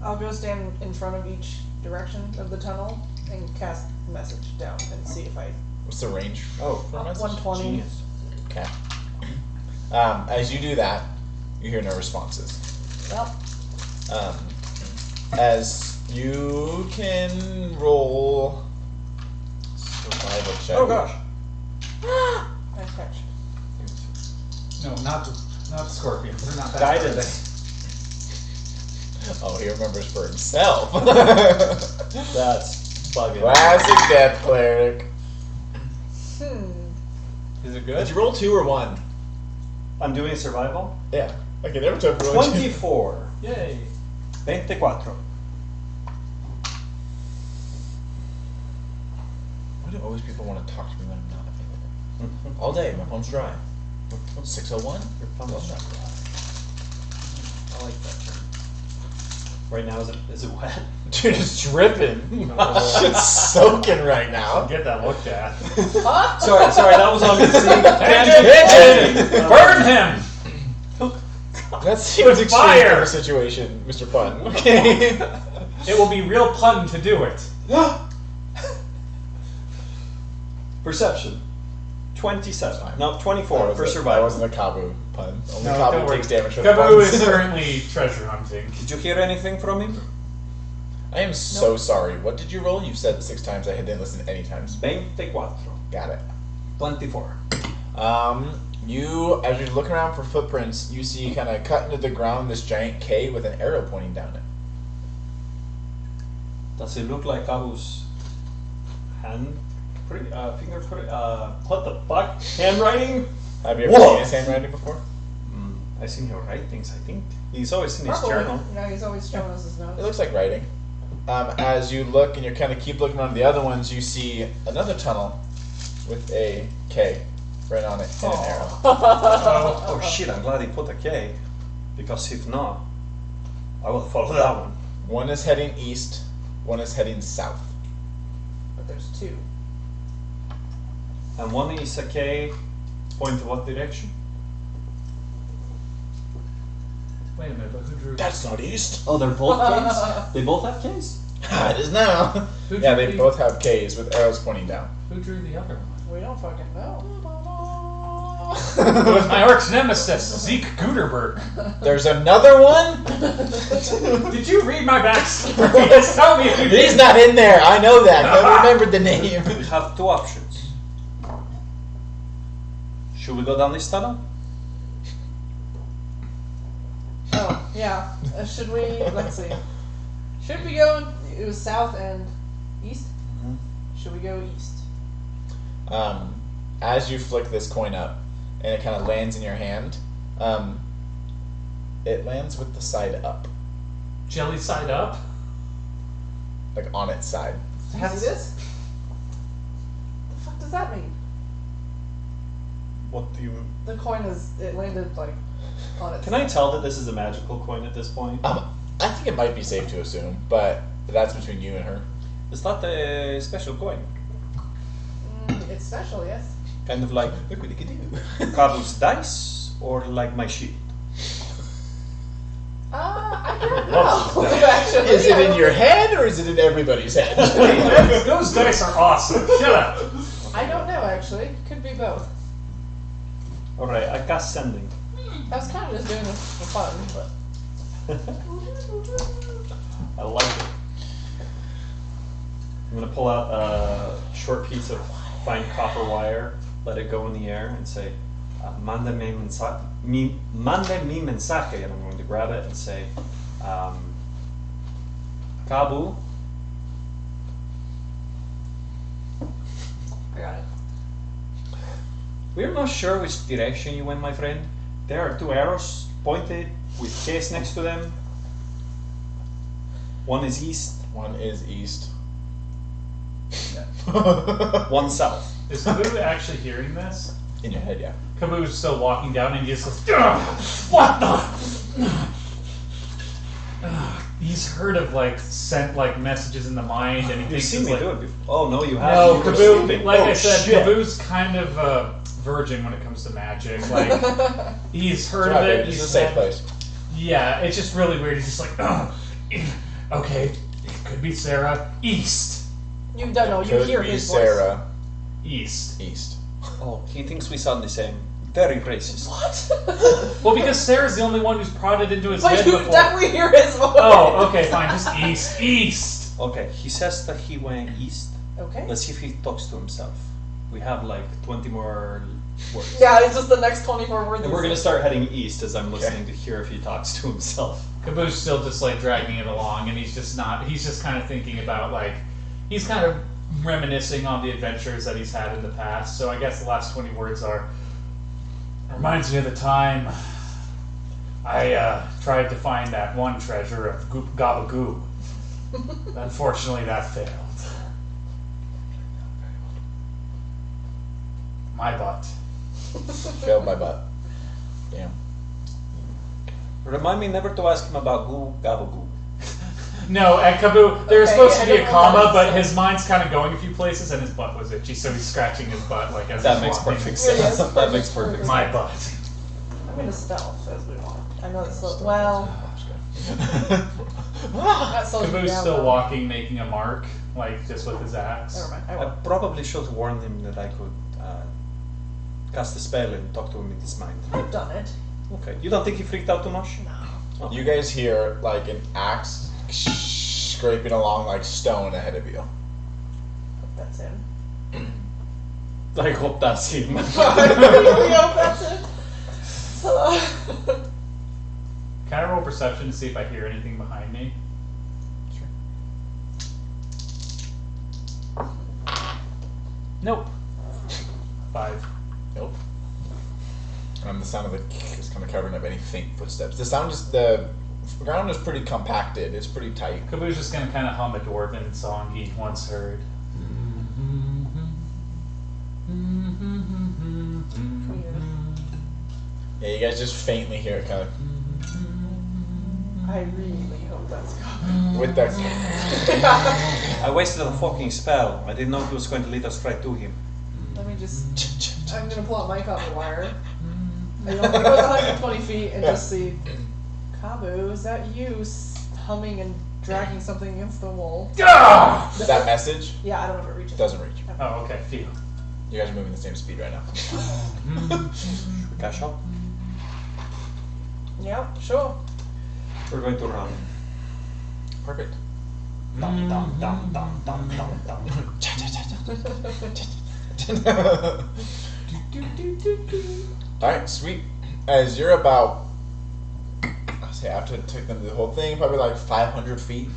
[SPEAKER 5] I'll go stand in front of each direction of the tunnel and cast a message down and see if I.
[SPEAKER 3] What's the range?
[SPEAKER 4] Oh,
[SPEAKER 3] for a message?
[SPEAKER 5] 120.
[SPEAKER 4] Genius.
[SPEAKER 3] Okay. As you do that, you hear no responses.
[SPEAKER 5] Well,
[SPEAKER 3] As you can roll survival check.
[SPEAKER 5] oh gosh. Nice catch.
[SPEAKER 8] No, not the scorpions. They're not that
[SPEAKER 4] Guidance.
[SPEAKER 3] Oh, he remembers for himself.
[SPEAKER 4] That's bugging.
[SPEAKER 3] Classic death cleric.
[SPEAKER 6] Is it
[SPEAKER 3] Did
[SPEAKER 6] good?
[SPEAKER 3] you roll 2 or 1?
[SPEAKER 4] I'm doing survival.
[SPEAKER 3] Yeah. Okay, never took roll 2.
[SPEAKER 4] 24.
[SPEAKER 6] Yay.
[SPEAKER 4] 24.
[SPEAKER 3] Why do always people want to talk to me when I'm not available? All day, my phone's dry. 601?
[SPEAKER 4] Your phone's
[SPEAKER 3] dry.
[SPEAKER 4] I like that term. Right now, is it wet?
[SPEAKER 3] Dude, it's dripping. Shit's soaking right now.
[SPEAKER 1] Get that looked at.
[SPEAKER 4] Sorry, that was on me.
[SPEAKER 3] Tangent!
[SPEAKER 1] Burn him!
[SPEAKER 3] That seems extreme
[SPEAKER 1] fire!
[SPEAKER 3] for the situation, Mr. Pun. Okay.
[SPEAKER 1] It will be real pun to do it.
[SPEAKER 4] Perception. 27.
[SPEAKER 3] Fine.
[SPEAKER 4] No, 24
[SPEAKER 3] That
[SPEAKER 4] for
[SPEAKER 3] was
[SPEAKER 4] survival.
[SPEAKER 3] a Kabu pun. Only
[SPEAKER 1] No,
[SPEAKER 3] Kabu
[SPEAKER 1] don't worry.
[SPEAKER 3] takes damage from
[SPEAKER 1] Kabu
[SPEAKER 3] the
[SPEAKER 1] is
[SPEAKER 3] puns.
[SPEAKER 1] currently treasure hunting.
[SPEAKER 4] Did you hear anything from him?
[SPEAKER 3] I am so sorry. What did you roll? You said it 6 times. I didn't listen any times.
[SPEAKER 4] 24.
[SPEAKER 3] Got it.
[SPEAKER 4] 24.
[SPEAKER 3] You, as you're looking around for footprints, you see kind of cut into the ground this giant K with an arrow pointing down it.
[SPEAKER 4] Does it look like Kabu's fingerprint? What the fuck? Handwriting?
[SPEAKER 3] Have you ever
[SPEAKER 4] Whoa!
[SPEAKER 3] seen his handwriting before?
[SPEAKER 4] I've seen him write things, I think. He's always in his
[SPEAKER 5] Probably.
[SPEAKER 4] journal.
[SPEAKER 5] Yeah, he's always showing us his
[SPEAKER 3] It
[SPEAKER 5] notes.
[SPEAKER 3] looks like writing. As you look and you kind of keep looking on the other ones, you see another tunnel with a K right on it and an arrow.
[SPEAKER 4] Oh shit, I'm glad he put a K. Because if not, I will follow that one.
[SPEAKER 3] One is heading east, one is heading south.
[SPEAKER 5] But there's 2.
[SPEAKER 4] And one is a K, point to what direction?
[SPEAKER 1] Wait a minute, but who drew
[SPEAKER 3] That's not east.
[SPEAKER 4] Oh, they're both Ks? They both have Ks?
[SPEAKER 3] It is now.
[SPEAKER 1] Who
[SPEAKER 3] Yeah,
[SPEAKER 1] drew
[SPEAKER 3] they
[SPEAKER 1] the-
[SPEAKER 3] both have Ks with arrows pointing down.
[SPEAKER 1] Who drew the other one?
[SPEAKER 5] We don't fucking know.
[SPEAKER 1] It was my orc's nemesis, Zeke Guterberg.
[SPEAKER 3] There's another one?
[SPEAKER 1] Did you read my backstory? Just tell me if you
[SPEAKER 3] He's
[SPEAKER 1] did.
[SPEAKER 3] not in there. I know that. I remembered the name.
[SPEAKER 4] We have 2 options. Should we go down this tunnel?
[SPEAKER 5] Oh, yeah. Should we, let's see. Should we go, it was south and east? Should we go east?
[SPEAKER 3] As you flick this coin up and it kind of lands in your hand, it lands with the side up,
[SPEAKER 1] Jelly side up?
[SPEAKER 3] like on its side.
[SPEAKER 5] Do you see this? The fuck does that mean?
[SPEAKER 4] What do you...
[SPEAKER 5] The coin it landed like on its
[SPEAKER 4] Can I tell that this is a magical coin at this point?
[SPEAKER 3] I think it might be safe to assume, but that's between you and her.
[SPEAKER 4] Is that a special coin?
[SPEAKER 5] It's special, yes.
[SPEAKER 4] Kind of like
[SPEAKER 3] Look what you can do.
[SPEAKER 4] Kabu's dice, or like my shield?
[SPEAKER 5] I don't know. Actually,
[SPEAKER 3] Is it in your head or is it in everybody's head?
[SPEAKER 1] Those dice are awesome. Shut up.
[SPEAKER 5] I don't know, actually. Could be both.
[SPEAKER 4] Alright, I cast sending.
[SPEAKER 5] I was kind of just doing this for fun, but...
[SPEAKER 4] I like it. I'm gonna pull out a short piece of fine copper wire, let it go in the air, and say, "Manda mi mensaje," and I'm going to grab it and say, "Kabu,
[SPEAKER 5] I got it.
[SPEAKER 4] we're not sure which direction you went, my friend. There are 2 arrows pointed with K's next to them. One is east,
[SPEAKER 3] One is east.
[SPEAKER 4] one south."
[SPEAKER 1] Is Kabu actually hearing this?
[SPEAKER 3] In your head, yeah.
[SPEAKER 1] Kabu's still walking down and he just goes, "Ugh, what the? Ugh." He's heard of sent messages in the mind and he
[SPEAKER 4] You've
[SPEAKER 1] thinks
[SPEAKER 4] seen
[SPEAKER 1] it's
[SPEAKER 4] me
[SPEAKER 1] like,
[SPEAKER 4] do it before. Oh no, you haven't.
[SPEAKER 1] no,
[SPEAKER 4] You were
[SPEAKER 1] Kabu,
[SPEAKER 4] sleeping.
[SPEAKER 1] like
[SPEAKER 4] Oh,
[SPEAKER 1] I said,
[SPEAKER 4] shit.
[SPEAKER 1] Kabu's kind of a virgin when it comes to magic. Like, he's heard
[SPEAKER 3] Right,
[SPEAKER 1] of it.
[SPEAKER 3] it's
[SPEAKER 1] He's
[SPEAKER 3] a safe
[SPEAKER 1] had-
[SPEAKER 3] place.
[SPEAKER 1] Yeah, it's just really weird. He's just like, "Ugh, okay, it could be Sarah. East.
[SPEAKER 5] You don't know. You
[SPEAKER 3] Could
[SPEAKER 5] hear
[SPEAKER 3] be
[SPEAKER 5] his
[SPEAKER 3] Sarah.
[SPEAKER 1] East.
[SPEAKER 3] East.
[SPEAKER 4] Oh, he thinks we sound the same. Very racist.
[SPEAKER 5] voice. What?
[SPEAKER 1] Well, because Sarah's the only one who's prodded into his
[SPEAKER 5] But
[SPEAKER 1] head
[SPEAKER 5] you
[SPEAKER 1] before.
[SPEAKER 5] definitely hear his voice.
[SPEAKER 1] Oh, okay, fine. Just east. East.
[SPEAKER 4] Okay, he says that he went east.
[SPEAKER 5] Okay.
[SPEAKER 4] Let's see if he talks to himself. We have like 20 more
[SPEAKER 6] words.
[SPEAKER 5] Yeah, it's just the next 24 words.
[SPEAKER 6] And we're gonna start heading east as I'm listening to hear if he talks to himself.
[SPEAKER 1] Caboose still just like dragging it along, and he's just kind of thinking about like, he's kind of reminiscing on the adventures that he's had in the past. So I guess the last 20 words are, reminds me of the time I tried to find that one treasure of Goop Gabagoo. Unfortunately, that failed. My butt.
[SPEAKER 3] Failed my butt. Damn.
[SPEAKER 6] Remind me never to ask him about goo gabagoo.
[SPEAKER 1] No, at Kaboo, there was
[SPEAKER 5] Okay,
[SPEAKER 1] supposed to
[SPEAKER 5] I
[SPEAKER 1] be a
[SPEAKER 5] don't know
[SPEAKER 1] comma,
[SPEAKER 5] what
[SPEAKER 1] but
[SPEAKER 5] that
[SPEAKER 1] his mind's kind of going a few places, and his butt was itchy, so he's scratching his butt like as
[SPEAKER 6] That
[SPEAKER 1] he's
[SPEAKER 6] makes
[SPEAKER 1] walking.
[SPEAKER 6] perfect
[SPEAKER 5] Yeah,
[SPEAKER 6] sense.
[SPEAKER 5] yes,
[SPEAKER 6] That makes perfect sense.
[SPEAKER 1] My butt.
[SPEAKER 5] I'm gonna stealth as we walk. I know it's well.
[SPEAKER 3] Ah!
[SPEAKER 5] That slows me
[SPEAKER 1] Kaboo's
[SPEAKER 5] down,
[SPEAKER 1] still
[SPEAKER 5] though.
[SPEAKER 1] walking, making a mark, like just with his axe.
[SPEAKER 5] Never mind. I
[SPEAKER 6] I
[SPEAKER 5] won't.
[SPEAKER 6] probably should have warned him that I could cast a spell and talk to him in his mind.
[SPEAKER 5] I've done it.
[SPEAKER 6] Okay. You don't think he freaked out too much?
[SPEAKER 5] No.
[SPEAKER 3] You guys hear like an axe scraping along like stone ahead of you.
[SPEAKER 5] That's him.
[SPEAKER 6] I hope that's him.
[SPEAKER 5] I really hope that's it.
[SPEAKER 1] Can I roll perception to see if I hear anything behind me? Nope. 5.
[SPEAKER 3] Nope. The sound of the is kind of covering up any faint footsteps. The ground is pretty compacted. It's pretty tight.
[SPEAKER 1] Kaboo's just gonna kind of hum a dwarven song he once heard.
[SPEAKER 3] Yeah, you guys just faintly hear it kind of
[SPEAKER 5] I really hope that's coming.
[SPEAKER 3] with that.
[SPEAKER 6] I wasted a fucking spell. I didn't know he was going to lead us right to him.
[SPEAKER 5] Let me just. I'm gonna pull out my copper wire. I don't think it goes 120 feet and just see. Kabu, is that you humming and dragging something against the wall?
[SPEAKER 1] Ah!
[SPEAKER 3] That message
[SPEAKER 5] Yeah, I don't know if it reaches.
[SPEAKER 3] doesn't reach.
[SPEAKER 1] Oh, okay. Phew.
[SPEAKER 3] You guys are moving the same speed right now.
[SPEAKER 6] Cash up.
[SPEAKER 5] Yep, sure.
[SPEAKER 6] We're going to run.
[SPEAKER 3] Perfect.
[SPEAKER 6] Dum dum dum dum dum dum dum.
[SPEAKER 3] Alright, sweet. As you're about, I say after it took them the whole thing, probably like 500 feet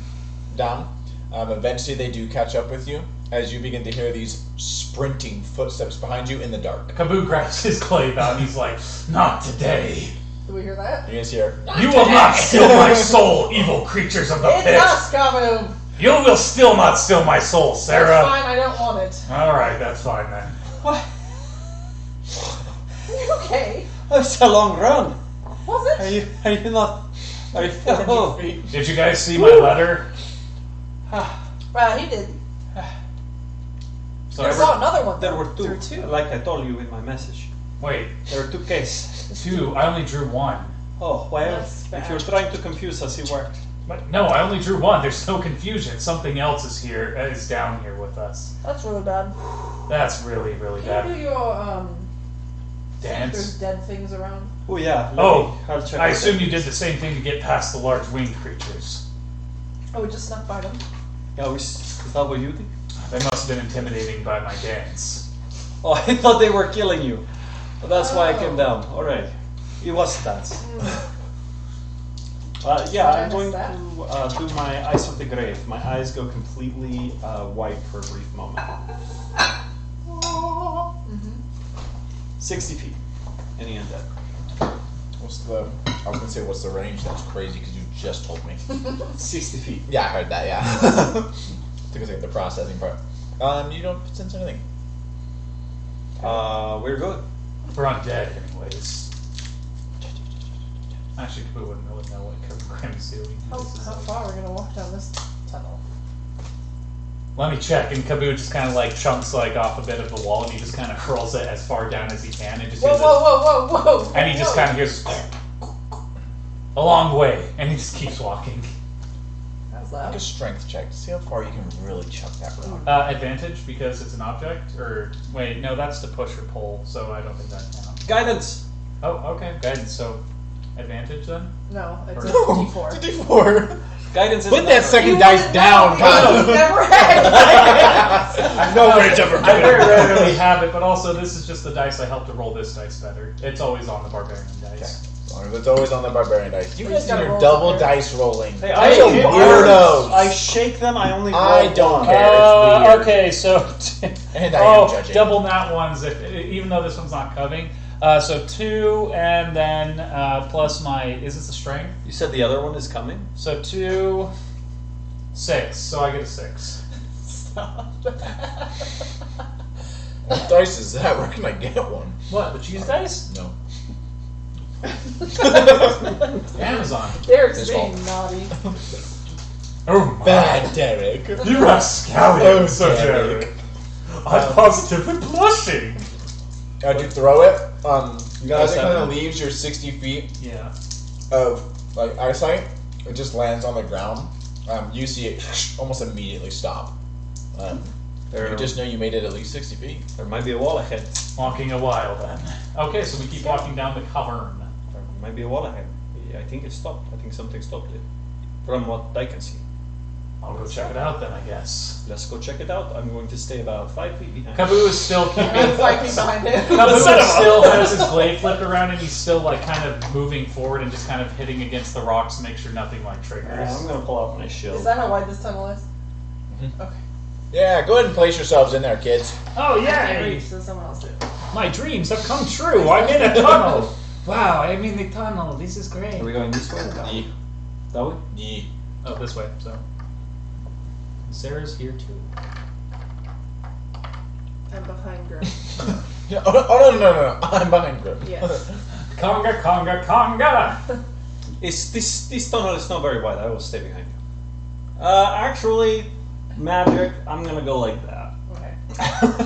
[SPEAKER 3] down. Eventually they do catch up with you as you begin to hear these sprinting footsteps behind you in the dark.
[SPEAKER 1] Kaboo grabs his clay out and he's like, "Not today.
[SPEAKER 5] Do we hear that?
[SPEAKER 3] You guys hear,
[SPEAKER 1] You will not steal my soul, evil creatures of the
[SPEAKER 5] It's
[SPEAKER 1] pit.
[SPEAKER 5] us, Kabu!
[SPEAKER 1] You will still not steal my soul,
[SPEAKER 5] That's
[SPEAKER 1] Sarah."
[SPEAKER 5] fine, I don't want it.
[SPEAKER 1] Alright, that's fine then.
[SPEAKER 5] What? Are you okay?
[SPEAKER 6] Oh, it's a long run.
[SPEAKER 5] Was it?
[SPEAKER 6] Are you not? Are you? Oh.
[SPEAKER 1] Did you guys see my letter?
[SPEAKER 5] Well, he did.
[SPEAKER 1] So
[SPEAKER 5] I saw another one.
[SPEAKER 6] There
[SPEAKER 5] though.
[SPEAKER 6] were two.
[SPEAKER 5] There were two.
[SPEAKER 6] Like I told you in my message.
[SPEAKER 1] Wait,
[SPEAKER 6] There were 2 cases.
[SPEAKER 1] 2. I only drew 1.
[SPEAKER 6] Oh well.
[SPEAKER 5] That's
[SPEAKER 6] If
[SPEAKER 5] bad.
[SPEAKER 6] you're trying to confuse us, it worked.
[SPEAKER 1] But no, I only drew 1. There's no confusion. Something else is here, is down here with us.
[SPEAKER 5] That's really bad.
[SPEAKER 1] That's really, really
[SPEAKER 5] Can you do
[SPEAKER 1] bad.
[SPEAKER 5] your, see if there's
[SPEAKER 1] Dance.
[SPEAKER 5] dead things around?
[SPEAKER 6] Oh yeah.
[SPEAKER 1] Oh,
[SPEAKER 6] I'll check.
[SPEAKER 1] I
[SPEAKER 6] with
[SPEAKER 1] assume
[SPEAKER 6] them.
[SPEAKER 1] you did the same thing to get past the large winged creatures.
[SPEAKER 5] Oh, we just snuck by them.
[SPEAKER 6] Yeah, is that what you did?
[SPEAKER 1] They must have been intimidating by my dance.
[SPEAKER 6] Oh, I thought they were killing you. But that's why I came
[SPEAKER 5] Oh.
[SPEAKER 6] down. All right. It was that.
[SPEAKER 5] Mm.
[SPEAKER 6] Yeah,
[SPEAKER 5] I
[SPEAKER 6] I'm going
[SPEAKER 5] missed
[SPEAKER 6] to do my Eyes of the Grave. My eyes go completely white for a brief moment.
[SPEAKER 5] Mm-hmm.
[SPEAKER 6] 60 feet. Any end dead.
[SPEAKER 3] I was gonna say what's the range? That's crazy because you just told me.
[SPEAKER 6] 60 feet.
[SPEAKER 3] Yeah, I heard that, yeah. Took a second, the processing part. You don't sense anything.
[SPEAKER 6] We're good.
[SPEAKER 1] We're undead, anyways. Actually, we wouldn't really know what Grim's doing.
[SPEAKER 5] How far are we gonna walk down this tunnel?
[SPEAKER 1] Let me check, and Kaboo just kind of like chunks like off a bit of the wall, and he just kind of hurls it as far down as he can, and just
[SPEAKER 5] Whoa,
[SPEAKER 1] hears
[SPEAKER 5] whoa, whoa, whoa, whoa!
[SPEAKER 1] and he just kind of hears a long way, and he just keeps walking.
[SPEAKER 5] How's
[SPEAKER 3] Make a
[SPEAKER 5] that?
[SPEAKER 3] strength check to see how far you can really chuck that rock.
[SPEAKER 1] Advantage because it's an object, or wait, no, that's to push or pull, so I don't think that counts.
[SPEAKER 6] Guidance.
[SPEAKER 1] Oh, okay, guidance. So advantage then.
[SPEAKER 5] No, it's a
[SPEAKER 1] Or-
[SPEAKER 5] D4.
[SPEAKER 3] It's a D4.
[SPEAKER 6] Guidance is
[SPEAKER 3] Put that
[SPEAKER 6] another.
[SPEAKER 3] second
[SPEAKER 5] You
[SPEAKER 3] dice
[SPEAKER 5] wouldn't
[SPEAKER 3] down,
[SPEAKER 5] know
[SPEAKER 3] God.
[SPEAKER 5] because you've never had
[SPEAKER 3] No rage ever.
[SPEAKER 1] I very rarely have it, but also this is just the dice I help to roll this dice better. It's always on the barbarian dice.
[SPEAKER 3] As long as it's always on the barbarian dice. You
[SPEAKER 5] We
[SPEAKER 3] guys
[SPEAKER 5] just
[SPEAKER 3] do
[SPEAKER 5] gotta
[SPEAKER 3] your
[SPEAKER 5] roll
[SPEAKER 3] double
[SPEAKER 5] some
[SPEAKER 3] dice rolling.
[SPEAKER 4] Hey,
[SPEAKER 3] Bunch of
[SPEAKER 4] I-
[SPEAKER 3] weirdos.
[SPEAKER 4] I shake them. I only.
[SPEAKER 3] I
[SPEAKER 4] roll
[SPEAKER 3] don't
[SPEAKER 4] one.
[SPEAKER 3] care. It's weird.
[SPEAKER 1] Okay, so
[SPEAKER 3] And I am judging.
[SPEAKER 1] double nat ones. Even though this one's not covering, so 2 and then plus my is this the strength?
[SPEAKER 4] You said the other one is coming.
[SPEAKER 1] So 2, 6. So I get a 6.
[SPEAKER 5] Stop.
[SPEAKER 3] What dice is that? Where can I get one?
[SPEAKER 1] What, the cheese dice?
[SPEAKER 3] No.
[SPEAKER 1] Amazon.
[SPEAKER 5] Derek's
[SPEAKER 3] His
[SPEAKER 5] being
[SPEAKER 3] fault.
[SPEAKER 5] naughty.
[SPEAKER 1] Oh my.
[SPEAKER 3] Bad Derek.
[SPEAKER 1] You rascallion, Sir
[SPEAKER 3] Derek.
[SPEAKER 1] Derek. I'm positively blushing.
[SPEAKER 3] As you throw it,
[SPEAKER 4] You got a
[SPEAKER 3] as it kind
[SPEAKER 4] 7.
[SPEAKER 3] of leaves your 60 feet
[SPEAKER 1] Yeah.
[SPEAKER 3] of like eyesight, it just lands on the ground. You see it almost immediately stop.
[SPEAKER 4] There,
[SPEAKER 3] You just know you made it at least 60 feet.
[SPEAKER 4] there might be a wall ahead.
[SPEAKER 1] Walking a while then. Okay, so we keep walking down the cavern.
[SPEAKER 4] There might be a wall ahead. I think it stopped. I think something stopped it. From what I can see.
[SPEAKER 1] I'll go check it out then, I guess.
[SPEAKER 4] Let's go check it out. I'm going to stay about 5 feet behind.
[SPEAKER 1] Kaboo is still keeping.
[SPEAKER 5] I'm fighting behind him.
[SPEAKER 1] Kaboo
[SPEAKER 4] Son of a-
[SPEAKER 1] still has his blade flipped around and he's still like kind of moving forward and just kind of hitting against the rocks to make sure nothing like triggers.
[SPEAKER 4] I'm gonna pull out my shield.
[SPEAKER 5] Is that how wide this tunnel is? Okay.
[SPEAKER 3] Yeah, go ahead and place yourselves in there, kids.
[SPEAKER 1] Oh
[SPEAKER 5] I can't
[SPEAKER 1] yay!
[SPEAKER 5] reach, so someone else do it.
[SPEAKER 1] My dreams have come true. I'm in a tunnel.
[SPEAKER 8] Wow, I'm in the tunnel. This is great.
[SPEAKER 4] Are we going this way or that way? That way?
[SPEAKER 3] Yeah.
[SPEAKER 1] Oh, this way. So Sarah's here too.
[SPEAKER 5] I'm behind Grim.
[SPEAKER 3] Yeah, oh, no. I'm behind Grim.
[SPEAKER 5] Yes.
[SPEAKER 1] Conga, conga, conga.
[SPEAKER 4] This tunnel is not very wide. I will stay behind you. Actually, magic. I'm gonna go like that.
[SPEAKER 5] Okay.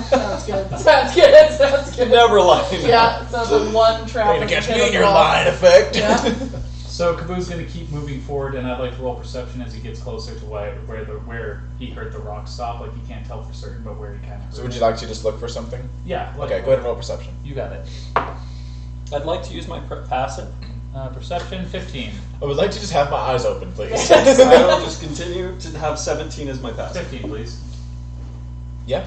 [SPEAKER 5] Sounds good. Sounds good. Sounds good.
[SPEAKER 4] Never line.
[SPEAKER 5] Yeah, so the one trap.
[SPEAKER 3] You're gonna
[SPEAKER 5] is
[SPEAKER 3] catch
[SPEAKER 5] hit
[SPEAKER 3] me in
[SPEAKER 5] a
[SPEAKER 3] your
[SPEAKER 5] wall.
[SPEAKER 3] line effect.
[SPEAKER 5] Yeah.
[SPEAKER 1] So Kaboo's gonna keep moving forward, and I'd like to roll perception as he gets closer to where he heard the rock stop. Like he can't tell for certain, but where he kind of heard.
[SPEAKER 3] So would
[SPEAKER 1] it.
[SPEAKER 3] you like to just look for something?
[SPEAKER 1] Yeah. Like,
[SPEAKER 3] Okay, go ahead and roll perception.
[SPEAKER 1] You got it.
[SPEAKER 4] I'd like to use my passive.
[SPEAKER 1] Perception 15.
[SPEAKER 3] I would like to just have my eyes open, please.
[SPEAKER 4] I will just continue to have 17 as my passive.
[SPEAKER 1] 15, please.
[SPEAKER 3] Yeah.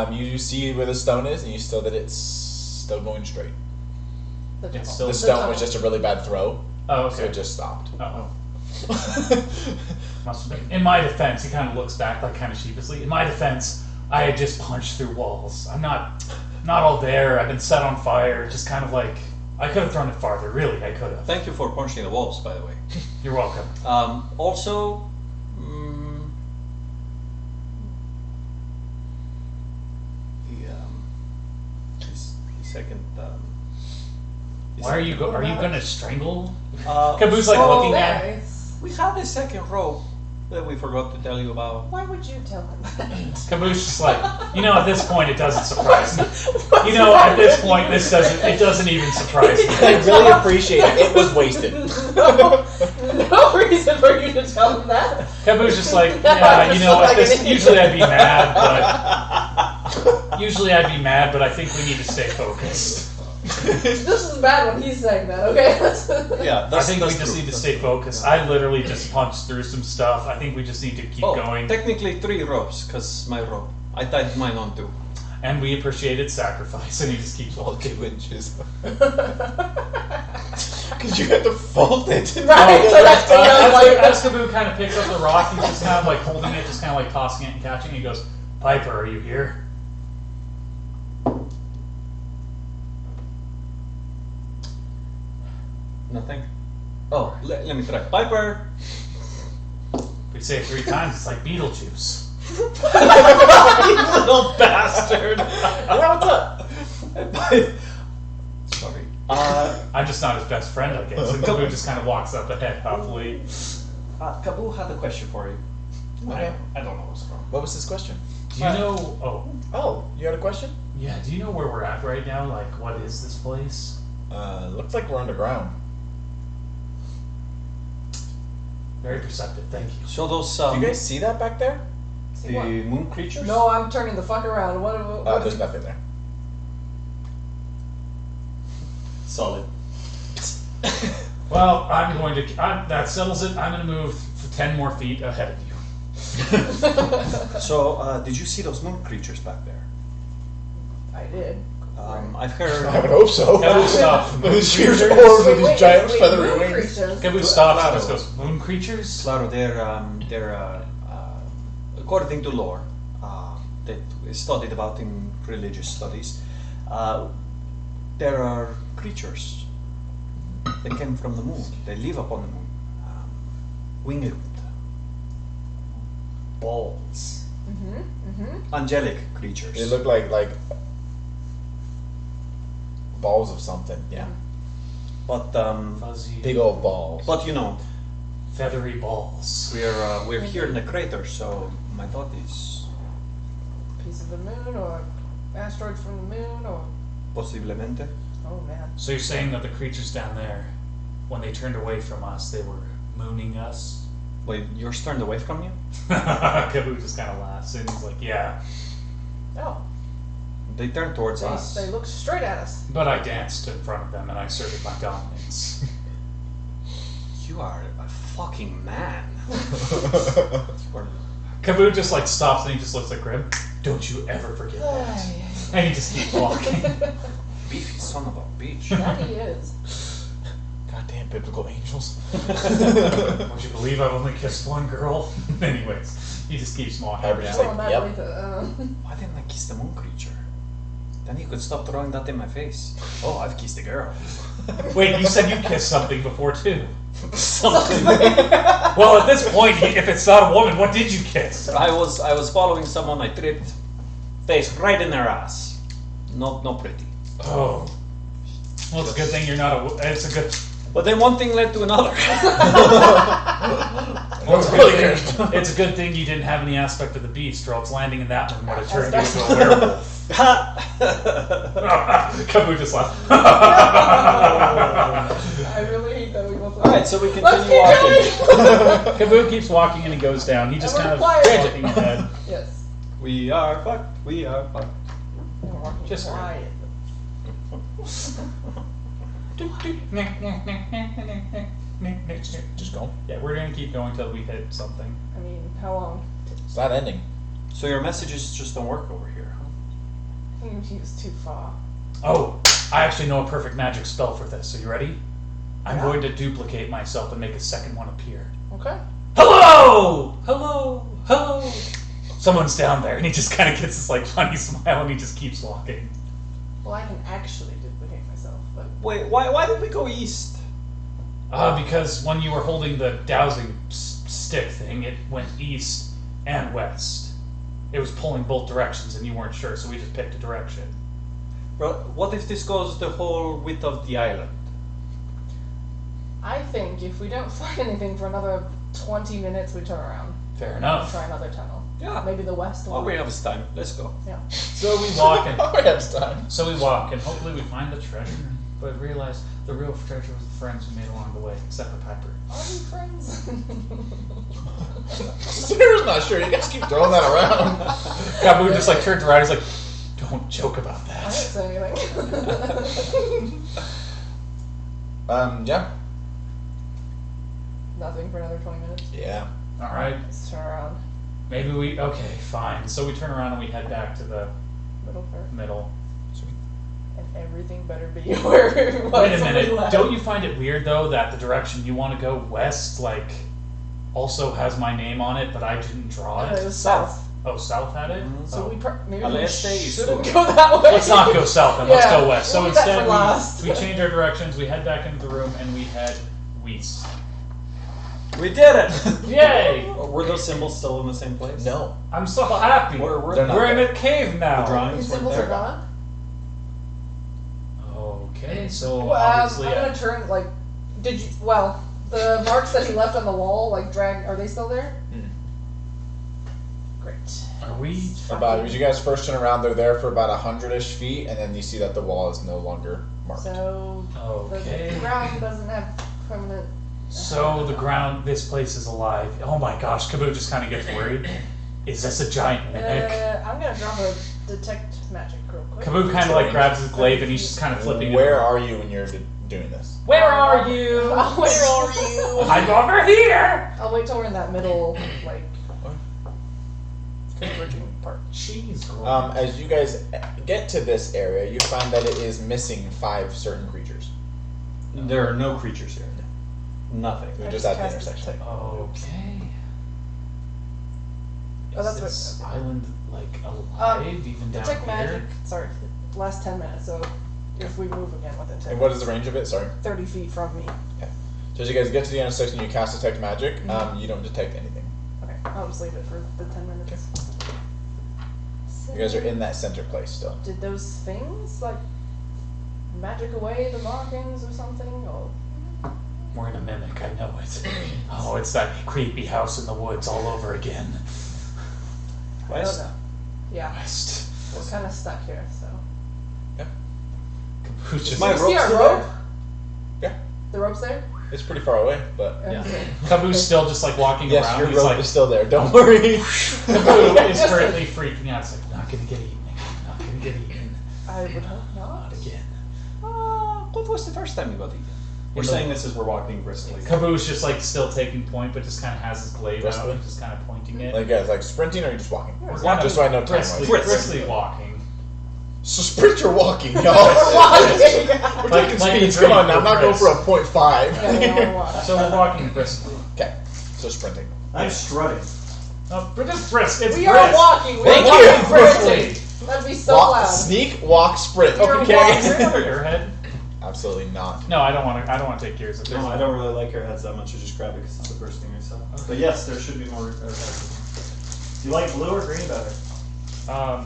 [SPEAKER 3] You see where the stone is, and you still that it's still going straight.
[SPEAKER 5] The tunnel.
[SPEAKER 1] It's still-
[SPEAKER 3] The stone was just a really bad throw,
[SPEAKER 1] Oh,
[SPEAKER 3] so
[SPEAKER 1] okay.
[SPEAKER 3] it just stopped.
[SPEAKER 1] Oh. Must have been. In my defense, he kind of looks back like kind of sheepishly. In my defense, I had just punched through walls. I'm not all there. I've been set on fire. Just kind of like I could have thrown it farther. Really, I could have.
[SPEAKER 4] Thank you for punching the walls, by the way.
[SPEAKER 1] You're welcome.
[SPEAKER 4] Also, the second.
[SPEAKER 1] Why are you gonna strangle?
[SPEAKER 4] Uh,
[SPEAKER 1] Kaboo's like
[SPEAKER 5] Oh,
[SPEAKER 1] looking
[SPEAKER 5] there.
[SPEAKER 1] at.
[SPEAKER 5] It's-
[SPEAKER 4] we have a second rope that we forgot to tell you about.
[SPEAKER 5] Why would you tell him that?
[SPEAKER 1] Kaboo's just like, at this point it doesn't surprise me.
[SPEAKER 5] What's
[SPEAKER 1] At this
[SPEAKER 5] wrong
[SPEAKER 1] point
[SPEAKER 5] with
[SPEAKER 1] it doesn't even surprise me.
[SPEAKER 3] I really appreciate it. It was wasted.
[SPEAKER 5] no reason for you to tell him that.
[SPEAKER 1] Kaboo's just like,
[SPEAKER 5] Yeah,
[SPEAKER 1] yeah,
[SPEAKER 5] just like
[SPEAKER 1] this,
[SPEAKER 5] an
[SPEAKER 1] usually I'd be mad, but I think we need to stay focused.
[SPEAKER 5] This is bad when he's saying that, okay?
[SPEAKER 4] Yeah,
[SPEAKER 1] I think we just need to stay focused. I literally just punched through some stuff. I think we just need to keep going.
[SPEAKER 4] Technically 3 ropes, because my rope. I tied mine on 2.
[SPEAKER 1] And we appreciated sacrifice, and he just keeps walking.
[SPEAKER 3] 2 inches. Because you had to fold it.
[SPEAKER 5] Right, so that's
[SPEAKER 1] As Kaboo kind of picks up the rock, he's just kind of like holding it, just kind of like tossing it and catching it. He goes, Piper, are you here?
[SPEAKER 4] Nothing? Oh, let me try. Piper!
[SPEAKER 1] We say it 3 times, it's like Beetlejuice.
[SPEAKER 4] Little bastard!
[SPEAKER 3] Yeah, what's up?
[SPEAKER 4] Sorry.
[SPEAKER 1] I'm just not his best friend, I guess. And Kaboo just kind of walks up ahead, huffily.
[SPEAKER 4] Kaboo had a question for you.
[SPEAKER 3] Okay.
[SPEAKER 4] I don't know what's wrong.
[SPEAKER 3] What was this question?
[SPEAKER 1] Do you know?
[SPEAKER 3] Oh, you had a question?
[SPEAKER 1] Yeah. Do you know where we're at right now? Like, what is this place?
[SPEAKER 3] Looks like we're underground.
[SPEAKER 1] Very perceptive. Thank you.
[SPEAKER 4] So those,
[SPEAKER 3] Do you guys see that back there?
[SPEAKER 5] See what?
[SPEAKER 4] the moon creatures?
[SPEAKER 5] No, I'm turning the fuck around. What
[SPEAKER 3] There's nothing there.
[SPEAKER 4] Solid.
[SPEAKER 1] Well, I'm going to. That settles it. I'm going to move 10 more feet ahead of you.
[SPEAKER 6] So, did you see those moon creatures back there?
[SPEAKER 5] I did.
[SPEAKER 6] I've heard.
[SPEAKER 3] I would hope so.
[SPEAKER 1] Caboose stops.
[SPEAKER 3] These huge
[SPEAKER 1] Creatures?
[SPEAKER 3] orbs with these
[SPEAKER 5] Wait,
[SPEAKER 3] giant
[SPEAKER 5] wait,
[SPEAKER 3] feathery
[SPEAKER 5] moon
[SPEAKER 3] wings.
[SPEAKER 5] creatures.
[SPEAKER 1] Caboose stops and
[SPEAKER 6] Claro.
[SPEAKER 1] just goes, moon creatures?
[SPEAKER 6] Claro, they're according to lore that is studied about in religious studies. There are creatures that came from the moon. They live upon the moon. Winged balls, angelic creatures.
[SPEAKER 3] They look like balls of something. Yeah.
[SPEAKER 6] But
[SPEAKER 1] Fuzzy,
[SPEAKER 3] Big old balls.
[SPEAKER 6] but you know,
[SPEAKER 1] feathery balls.
[SPEAKER 6] we're here in the crater, so my thought is
[SPEAKER 5] Piece of the moon, or asteroids from the moon, or
[SPEAKER 6] posiblemente.
[SPEAKER 5] oh man.
[SPEAKER 1] So you're saying that the creatures down there, when they turned away from us, they were mooning us?
[SPEAKER 6] Wait, you're turned away from you?
[SPEAKER 1] Caboose just kind of laughs and he's like, yeah.
[SPEAKER 5] Oh,
[SPEAKER 6] They turned towards us.
[SPEAKER 5] they look straight at us.
[SPEAKER 1] But I danced in front of them and I asserted my dominance.
[SPEAKER 6] You are a fucking man. Or-
[SPEAKER 1] Caboose just like stops and he just looks at Grim. Don't you ever forget that. And he just keeps walking.
[SPEAKER 6] Beefy son of a bitch.
[SPEAKER 5] That he is.
[SPEAKER 3] Goddamn biblical angels.
[SPEAKER 1] Would you believe I've only kissed one girl? Anyways, he just keeps walking
[SPEAKER 3] Average
[SPEAKER 1] down.
[SPEAKER 3] like-
[SPEAKER 5] Going back
[SPEAKER 3] yep.
[SPEAKER 5] later,
[SPEAKER 6] Why didn't I kiss the moon creature? Then he could stop throwing that in my face. Oh, I've kissed a girl.
[SPEAKER 1] Wait, you said you kissed something before too.
[SPEAKER 6] Something.
[SPEAKER 1] Well, at this point, if it's not a woman, what did you kiss?
[SPEAKER 6] I was following someone. I tripped, face right in their ass. Not pretty.
[SPEAKER 1] Oh. Well, it's a good thing you're not a. It's a good.
[SPEAKER 6] But then one thing led to another.
[SPEAKER 1] Well, it's a good thing you didn't have any aspect of the beast, or else landing in that one would have turned you into a werewolf. Caboose just laughed.
[SPEAKER 5] I really hate that we both.
[SPEAKER 6] Alright, so we
[SPEAKER 5] Let's
[SPEAKER 6] continue
[SPEAKER 5] keep
[SPEAKER 6] walking.
[SPEAKER 5] going.
[SPEAKER 1] Caboose keeps walking and he goes down. He just
[SPEAKER 5] And
[SPEAKER 1] kind
[SPEAKER 5] we're
[SPEAKER 1] of
[SPEAKER 5] quiet.
[SPEAKER 1] looking ahead.
[SPEAKER 5] Yes.
[SPEAKER 6] We are fucked. We are fucked.
[SPEAKER 5] We're walking
[SPEAKER 1] Just
[SPEAKER 5] quiet.
[SPEAKER 3] Just go.
[SPEAKER 1] Yeah, we're gonna keep going till we hit something.
[SPEAKER 5] I mean, how long?
[SPEAKER 3] It's not ending.
[SPEAKER 6] So your messages just don't work over here, huh?
[SPEAKER 5] He was too far.
[SPEAKER 1] Oh, I actually know a perfect magic spell for this. Are you ready? I'm
[SPEAKER 5] Yeah.
[SPEAKER 1] going to duplicate myself and make a second one appear.
[SPEAKER 5] Okay.
[SPEAKER 1] Hello! Hello! Hello! Someone's down there, and he just kind of gets this like funny smile, and he just keeps walking.
[SPEAKER 5] Well, I can actually duplicate myself, but
[SPEAKER 6] Wait, why did we go east?
[SPEAKER 1] Because when you were holding the dowsing stick thing, it went east and west. It was pulling both directions, and you weren't sure, so we just picked a direction.
[SPEAKER 6] Well, what if this goes the whole width of the island?
[SPEAKER 5] I think if we don't find anything for another 20 minutes, we turn around
[SPEAKER 1] Fair
[SPEAKER 5] and
[SPEAKER 1] enough.
[SPEAKER 5] try another tunnel.
[SPEAKER 6] Yeah.
[SPEAKER 5] Maybe the west
[SPEAKER 6] All
[SPEAKER 5] one.
[SPEAKER 6] we have is time. Let's go.
[SPEAKER 5] Yeah.
[SPEAKER 1] So we walk, and
[SPEAKER 3] Oh, yeah, it's time.
[SPEAKER 1] hopefully we find the treasure. But realize the real treasure was the friends we made along the way, except for Piper.
[SPEAKER 5] Are we friends?
[SPEAKER 3] Sarah's not sure. You guys keep throwing that around.
[SPEAKER 1] Caboose just like turned around. He's like, "Don't joke about
[SPEAKER 5] I
[SPEAKER 1] that."
[SPEAKER 5] didn't say anything.
[SPEAKER 3] Yeah.
[SPEAKER 5] Nothing for another 20 minutes.
[SPEAKER 3] Yeah.
[SPEAKER 1] All right.
[SPEAKER 5] Let's turn around.
[SPEAKER 1] Maybe we. Okay, fine. So we turn around and we head back to the
[SPEAKER 5] Middle first.
[SPEAKER 1] middle.
[SPEAKER 5] And everything better be where it was.
[SPEAKER 1] Wait a
[SPEAKER 5] when we
[SPEAKER 1] minute.
[SPEAKER 5] left.
[SPEAKER 1] Don't you find it weird though that the direction you want to go west, like, also has my name on it, but I didn't draw
[SPEAKER 5] I thought it
[SPEAKER 1] it?
[SPEAKER 5] was south.
[SPEAKER 1] Oh, south had it.
[SPEAKER 5] So
[SPEAKER 1] Oh.
[SPEAKER 5] we maybe we
[SPEAKER 6] Unless they
[SPEAKER 5] shouldn't
[SPEAKER 6] used
[SPEAKER 5] go that way.
[SPEAKER 1] Let's not go south and let's
[SPEAKER 5] Yeah,
[SPEAKER 1] go west. So
[SPEAKER 5] we'll leave that
[SPEAKER 1] instead,
[SPEAKER 5] for last.
[SPEAKER 1] we change our directions. We head back into the room and we head west.
[SPEAKER 6] We did it!
[SPEAKER 1] Yay!
[SPEAKER 6] Were those symbols still in the same place?
[SPEAKER 3] No.
[SPEAKER 1] I'm so happy.
[SPEAKER 6] We're
[SPEAKER 3] They're not
[SPEAKER 1] We're in
[SPEAKER 3] there.
[SPEAKER 1] a cave now.
[SPEAKER 6] The drawings
[SPEAKER 5] These
[SPEAKER 6] weren't
[SPEAKER 5] symbols are
[SPEAKER 6] there.
[SPEAKER 5] gone.
[SPEAKER 1] Okay, so
[SPEAKER 5] Well,
[SPEAKER 1] obviously,
[SPEAKER 5] I'm gonna turn like. Did you? Well, the marks that he left on the wall, like drag. Are they still there? Great.
[SPEAKER 1] are we?
[SPEAKER 3] About as you guys first turn around, they're there for about 100-ish feet, and then you see that the wall is no longer marked.
[SPEAKER 5] So
[SPEAKER 1] Okay.
[SPEAKER 5] the ground doesn't have permanent.
[SPEAKER 1] So the ground, this place is alive. Oh my gosh, Caboose just kind of gets worried. Is this a giant mimic?
[SPEAKER 5] I'm gonna drop a detect magic real quick.
[SPEAKER 1] Caboose kind of like grabs his glaive and he's just kind of flipping it.
[SPEAKER 3] Where are you when you're doing this?
[SPEAKER 1] Where are you?
[SPEAKER 5] Where are you?
[SPEAKER 1] I'm over here.
[SPEAKER 5] I'll wait till we're in that middle, like, bridging part.
[SPEAKER 9] Cheese girl.
[SPEAKER 3] As you guys get to this area, you find that it is missing 5 certain creatures.
[SPEAKER 4] There are no creatures here. Nothing.
[SPEAKER 3] They're
[SPEAKER 5] I
[SPEAKER 3] just at the
[SPEAKER 5] cast
[SPEAKER 3] intersection.
[SPEAKER 5] detect.
[SPEAKER 9] Okay.
[SPEAKER 5] Oh,
[SPEAKER 9] Is
[SPEAKER 5] that's
[SPEAKER 9] this
[SPEAKER 5] what-
[SPEAKER 9] island like alive even down
[SPEAKER 5] Detect
[SPEAKER 9] here?
[SPEAKER 5] magic. Sorry, last 10 minutes. So if we move again within 10
[SPEAKER 3] And what is the range of it? Sorry.
[SPEAKER 5] 30 feet from me.
[SPEAKER 3] So as you guys get to the intersection, you cast Detect Magic.
[SPEAKER 5] Mhm.
[SPEAKER 3] You don't detect anything.
[SPEAKER 5] Okay, I'll just leave it for the 10 minutes.
[SPEAKER 3] You guys are in that center place still.
[SPEAKER 5] Did those things like magic away the markings or something? Or
[SPEAKER 9] We're in a mimic, I know it. Oh, it's that creepy house in the woods all over again.
[SPEAKER 5] I don't know. Yeah,
[SPEAKER 9] West.
[SPEAKER 5] we're kind of stuck here. So
[SPEAKER 9] Who's just
[SPEAKER 4] My
[SPEAKER 5] you see
[SPEAKER 4] rope's
[SPEAKER 5] our
[SPEAKER 4] still
[SPEAKER 5] rope?
[SPEAKER 4] there?
[SPEAKER 3] Yeah.
[SPEAKER 5] The rope's there.
[SPEAKER 3] It's pretty far away, but
[SPEAKER 5] Okay.
[SPEAKER 9] Caboose still just like walking
[SPEAKER 3] yes,
[SPEAKER 9] around.
[SPEAKER 3] your
[SPEAKER 9] He's
[SPEAKER 3] rope
[SPEAKER 9] like,
[SPEAKER 3] is still there. Don't worry.
[SPEAKER 9] Caboose is currently freaking out. It's like, not gonna get eaten again. Not gonna get eaten.
[SPEAKER 5] I would hope not.
[SPEAKER 9] Not again.
[SPEAKER 6] What was the first time you got eaten?
[SPEAKER 4] We're saying this as we're walking briskly.
[SPEAKER 9] Caboose just like still taking point, but just kind of has his blade out
[SPEAKER 3] Briskly?
[SPEAKER 9] and just kind of pointing it.
[SPEAKER 3] Like guys, like sprinting or are you just walking?
[SPEAKER 9] We're kind
[SPEAKER 3] Just
[SPEAKER 9] of
[SPEAKER 3] so I know time
[SPEAKER 9] briskly,
[SPEAKER 3] wise.
[SPEAKER 9] briskly walking.
[SPEAKER 3] So sprint or walking, y'all.
[SPEAKER 5] Walking.
[SPEAKER 3] We're
[SPEAKER 9] Like-
[SPEAKER 3] taking
[SPEAKER 9] like
[SPEAKER 3] speeds.
[SPEAKER 9] the
[SPEAKER 3] Come on now, I'm
[SPEAKER 9] drink
[SPEAKER 3] not going for a
[SPEAKER 9] with
[SPEAKER 3] 0.5.
[SPEAKER 5] Yeah, walk.
[SPEAKER 9] So we're walking briskly.
[SPEAKER 3] Okay, so sprinting.
[SPEAKER 4] I'm strutting.
[SPEAKER 9] No, but it's brisk. It's
[SPEAKER 5] We
[SPEAKER 9] brisk.
[SPEAKER 5] are walking. We're
[SPEAKER 3] Thank
[SPEAKER 5] walking
[SPEAKER 3] you.
[SPEAKER 5] briskly. That'd be so
[SPEAKER 3] Walk,
[SPEAKER 5] loud.
[SPEAKER 3] sneak, walk, sprint.
[SPEAKER 5] You're
[SPEAKER 3] Okay.
[SPEAKER 5] walking.
[SPEAKER 9] For your head?
[SPEAKER 3] Absolutely not.
[SPEAKER 9] No, I don't want to. I don't want to take yours. If there's
[SPEAKER 4] No, I don't really like your heads that much. I just grab it because it's the first thing I saw. But yes, there should be more heads. Do you like blue or green better?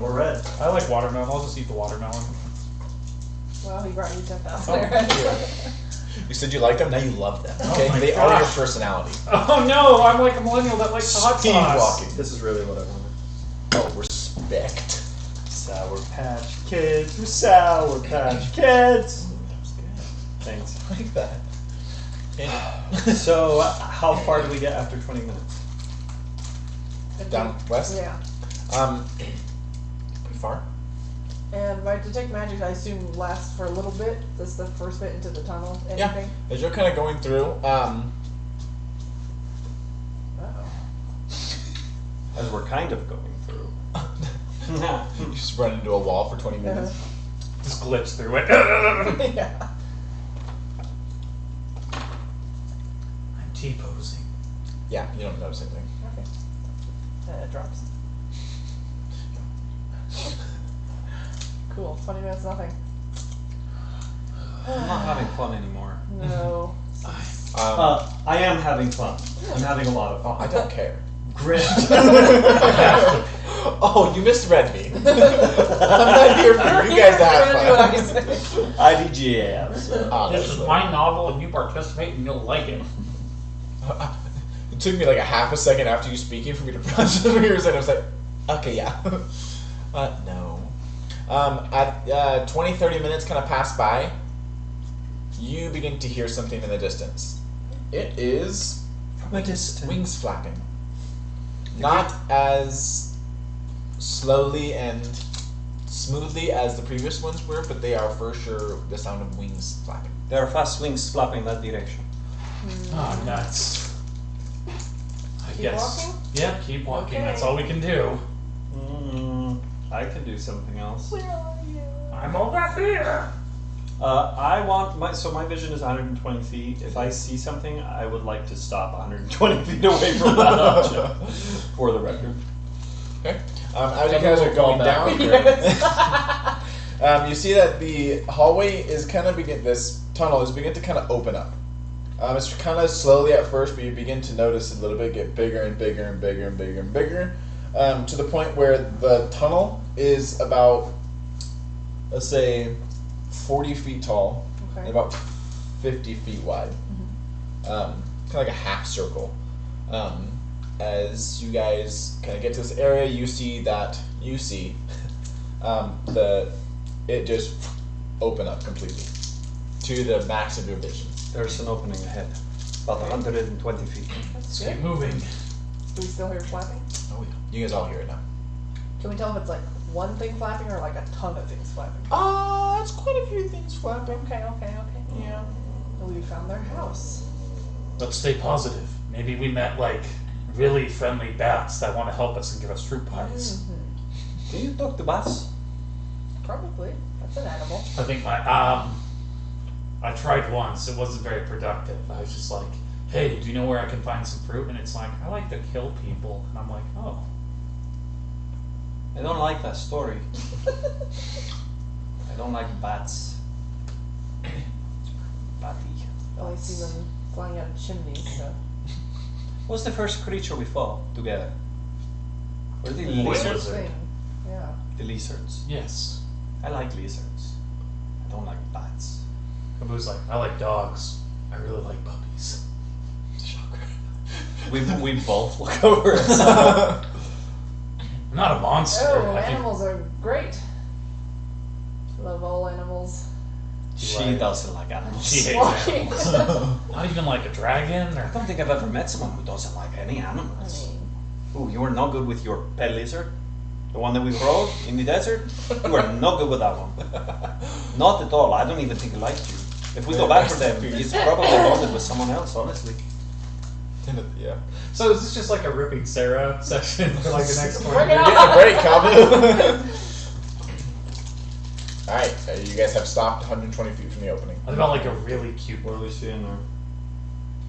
[SPEAKER 4] Or red?
[SPEAKER 9] I like watermelon. I'll just eat the watermelon.
[SPEAKER 5] Well, he brought you 10,000
[SPEAKER 9] Oh,
[SPEAKER 5] there.
[SPEAKER 3] You said you like them, now you love them.
[SPEAKER 9] Oh
[SPEAKER 3] Okay,
[SPEAKER 9] my
[SPEAKER 3] they are your
[SPEAKER 9] gosh.
[SPEAKER 3] personality.
[SPEAKER 9] Oh no! I'm like a millennial that likes hot
[SPEAKER 3] Speed
[SPEAKER 9] sauce.
[SPEAKER 3] walking.
[SPEAKER 4] This is really what I wanted.
[SPEAKER 3] Oh, respect.
[SPEAKER 4] Sour Patch Kids. We're Sour Patch Kids.
[SPEAKER 3] That was good.
[SPEAKER 4] Thanks.
[SPEAKER 3] I like that. Okay.
[SPEAKER 4] So, how far do we get after 20 minutes?
[SPEAKER 3] Down west?
[SPEAKER 5] Yeah.
[SPEAKER 3] Pretty far.
[SPEAKER 5] And my detect magic, I assume, lasts for a little bit. That's the first bit into the tunnel.
[SPEAKER 3] Yeah.
[SPEAKER 5] Anything?
[SPEAKER 3] As you're kind of going through,
[SPEAKER 5] Uh-oh.
[SPEAKER 4] As we're kind of going through.
[SPEAKER 3] you just run into a wall for 20 minutes.
[SPEAKER 9] Just glitch through it.
[SPEAKER 5] Yeah.
[SPEAKER 9] I'm T-posing.
[SPEAKER 3] Yeah, you don't notice anything.
[SPEAKER 5] Okay. And it drops. Cool. 20 minutes, nothing.
[SPEAKER 6] I'm not having fun anymore.
[SPEAKER 5] No.
[SPEAKER 4] I am having fun. I'm having a lot of fun.
[SPEAKER 3] I don't care.
[SPEAKER 4] Grit.
[SPEAKER 3] Oh, you misread me. I'm not here for you guys to have fun.
[SPEAKER 4] IDGA. So.
[SPEAKER 9] This is
[SPEAKER 3] Honestly.
[SPEAKER 9] my novel, and you participate, and you'll like it.
[SPEAKER 3] It took me like a half a second after you speaking for me to process what you were saying. I was like, okay, yeah. No. At 20, 30 minutes kind of pass by, you begin to hear something in the distance. It is
[SPEAKER 6] From a distance.
[SPEAKER 3] wings flapping. Not as slowly and smoothly as the previous ones were, but they are for sure the sound of wings flapping.
[SPEAKER 6] There are fast wings flapping that direction.
[SPEAKER 9] Oh, nuts. I
[SPEAKER 5] Keep
[SPEAKER 9] guess.
[SPEAKER 5] walking?
[SPEAKER 9] Yeah, keep walking.
[SPEAKER 5] Okay.
[SPEAKER 9] That's all we can do.
[SPEAKER 4] I can do something else.
[SPEAKER 5] Where are you?
[SPEAKER 9] I'm over here.
[SPEAKER 4] I want my vision is 120 feet. If I see something, I would like to stop 120 feet away from that object. For the record.
[SPEAKER 3] Okay. As you guys are going down, you see that the hallway is kind of this tunnel is beginning to kind of open up. It's kind of slowly at first, but you begin to notice a little bit get bigger and bigger and bigger and bigger and bigger, to the point where the tunnel is about, let's say, 40 feet tall and
[SPEAKER 5] Okay.
[SPEAKER 3] about 50 feet wide. Kind of like a half circle. As you guys kind of get to this area, you see it just open up completely to the max of your vision.
[SPEAKER 6] There's an opening ahead. About 120 feet.
[SPEAKER 5] That's
[SPEAKER 9] Keep
[SPEAKER 5] good.
[SPEAKER 9] moving.
[SPEAKER 5] Do we still hear flapping?
[SPEAKER 3] Oh yeah, you guys all hear it now.
[SPEAKER 5] Can we tell if it's like one thing flapping or like a ton of things flapping?
[SPEAKER 3] It's quite a few things flapping.
[SPEAKER 5] Okay.
[SPEAKER 3] Yeah.
[SPEAKER 5] We found their house.
[SPEAKER 9] Let's stay positive. Maybe we met like
[SPEAKER 1] really friendly bats that want to help us and give us fruit pies.
[SPEAKER 6] Can you talk to bats?
[SPEAKER 5] Probably. That's an animal.
[SPEAKER 1] I think I tried once. It wasn't very productive. I was just like, hey, do you know where I can find some fruit? And it's like, I like to kill people. And I'm like, oh.
[SPEAKER 6] I don't like that story. I don't like bats. Batty.
[SPEAKER 5] Well, I see them flying out of chimneys, so.
[SPEAKER 6] What's the first creature we fought together? Were they
[SPEAKER 1] Lizard.
[SPEAKER 6] lizards?
[SPEAKER 5] Thing. Yeah.
[SPEAKER 6] The lizards.
[SPEAKER 1] Yes.
[SPEAKER 6] I like lizards. I don't like bats.
[SPEAKER 1] Kaboo's like, I like dogs. I really like puppies.
[SPEAKER 3] Shocker.
[SPEAKER 6] We both look over it.
[SPEAKER 1] I'm not a monster.
[SPEAKER 5] Oh,
[SPEAKER 1] I think
[SPEAKER 5] animals are great. Love all animals.
[SPEAKER 6] She doesn't like animals.
[SPEAKER 1] she hates
[SPEAKER 5] Walking.
[SPEAKER 1] animals. Not even like a dragon
[SPEAKER 6] I
[SPEAKER 1] or.
[SPEAKER 6] don't think I've ever met someone who doesn't like any
[SPEAKER 5] I
[SPEAKER 6] animals.
[SPEAKER 5] mean,
[SPEAKER 6] Ooh, you are not good with your pet lizard? The one that we rode in the desert? You are not good with that one. Not at all. I don't even think he liked you. If we go back for them, it's probably bonded with someone else, honestly.
[SPEAKER 3] Yeah.
[SPEAKER 1] So is this just like a ripping Sarah session for like the next 20
[SPEAKER 5] Bring it
[SPEAKER 1] minutes?
[SPEAKER 5] on!
[SPEAKER 3] Break, Calvin. Alright, you guys have stopped 120 feet from the opening.
[SPEAKER 1] What about like a really cute
[SPEAKER 4] What
[SPEAKER 1] one?
[SPEAKER 4] are we seeing there?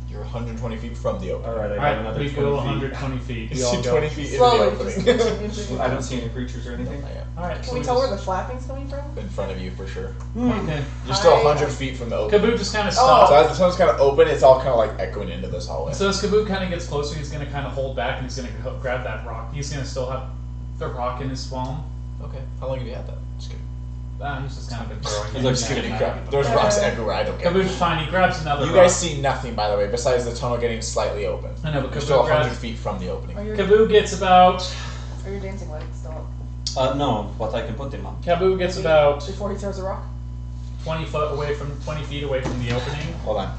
[SPEAKER 3] You're 120 feet from the opening.
[SPEAKER 4] Alright, I got
[SPEAKER 1] Alright,
[SPEAKER 4] another
[SPEAKER 1] we
[SPEAKER 4] 20
[SPEAKER 1] go
[SPEAKER 4] feet.
[SPEAKER 1] 120 feet. We
[SPEAKER 3] You
[SPEAKER 1] all
[SPEAKER 3] see
[SPEAKER 1] go.
[SPEAKER 3] 20 feet
[SPEAKER 5] slowly,
[SPEAKER 3] into
[SPEAKER 5] just
[SPEAKER 3] the opening.
[SPEAKER 5] inching.
[SPEAKER 4] I don't see any creatures or anything.
[SPEAKER 3] Not yet.
[SPEAKER 1] Alright,
[SPEAKER 5] Can we tell where the flapping's coming from?
[SPEAKER 3] In front of you for sure.
[SPEAKER 1] Okay.
[SPEAKER 3] You're still
[SPEAKER 5] I-
[SPEAKER 3] 100 feet from the opening.
[SPEAKER 1] Kaboo just kind of
[SPEAKER 3] So
[SPEAKER 1] stops.
[SPEAKER 3] as the tunnel's kind of open, it's all kind of like echoing into this hallway.
[SPEAKER 1] So as Kaboo kind of gets closer, he's going to kind of hold back and he's going to grab that rock. He's going to still have the rock in his palm.
[SPEAKER 3] Okay. How long have you had that? Just kidding.
[SPEAKER 1] He's just kind of been throwing
[SPEAKER 3] He's
[SPEAKER 1] it.
[SPEAKER 3] like, just kidding. There's rocks everywhere. I don't care.
[SPEAKER 1] Kaboo's fine. He grabs another
[SPEAKER 3] You
[SPEAKER 1] rock.
[SPEAKER 3] guys see nothing, by the way, besides the tunnel getting slightly open.
[SPEAKER 1] I know, but
[SPEAKER 3] You're still
[SPEAKER 1] Kaboo
[SPEAKER 3] 100
[SPEAKER 1] grabs...
[SPEAKER 3] feet from the opening.
[SPEAKER 5] Are your,
[SPEAKER 1] Kaboo gets about...
[SPEAKER 5] are your dancing legs still up?
[SPEAKER 6] No, but I can put them on.
[SPEAKER 1] Kaboo gets about
[SPEAKER 5] Before he throws a rock?
[SPEAKER 1] 20 feet away from the opening.
[SPEAKER 3] Hold on.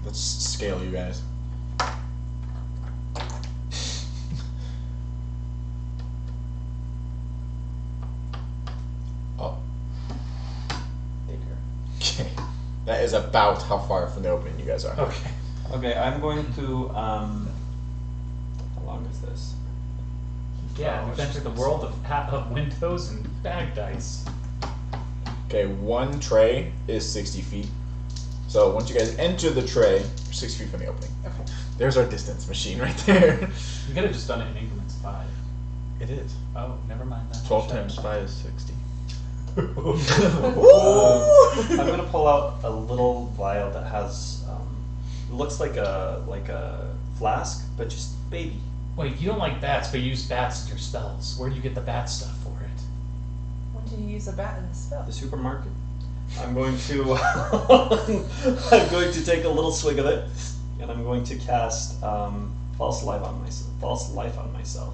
[SPEAKER 3] Let's scale you guys. Oh. Okay. That is about how far from the opening you guys are.
[SPEAKER 1] Okay.
[SPEAKER 6] Okay, I'm going to, how long is this?
[SPEAKER 1] Yeah, we've entered the world of windows and bag dice.
[SPEAKER 3] Okay, one tray is 60 feet. So once you guys enter the tray, you're 6 feet from the opening.
[SPEAKER 5] Okay.
[SPEAKER 3] There's our distance machine right there.
[SPEAKER 1] You could have just done it in increments of 5.
[SPEAKER 3] It is.
[SPEAKER 1] Oh, never mind that.
[SPEAKER 3] 12 times 5 is 60.
[SPEAKER 6] I'm gonna pull out a little vial that has, it looks like a flask, but just baby.
[SPEAKER 1] Wait, you don't like bats, but you use bats in your spells. Where do you get the bat stuff for it?
[SPEAKER 5] When did you use a bat in the spell?
[SPEAKER 6] The supermarket. I'm going to I'm going to take a little swig of it, and I'm going to cast false life on myself,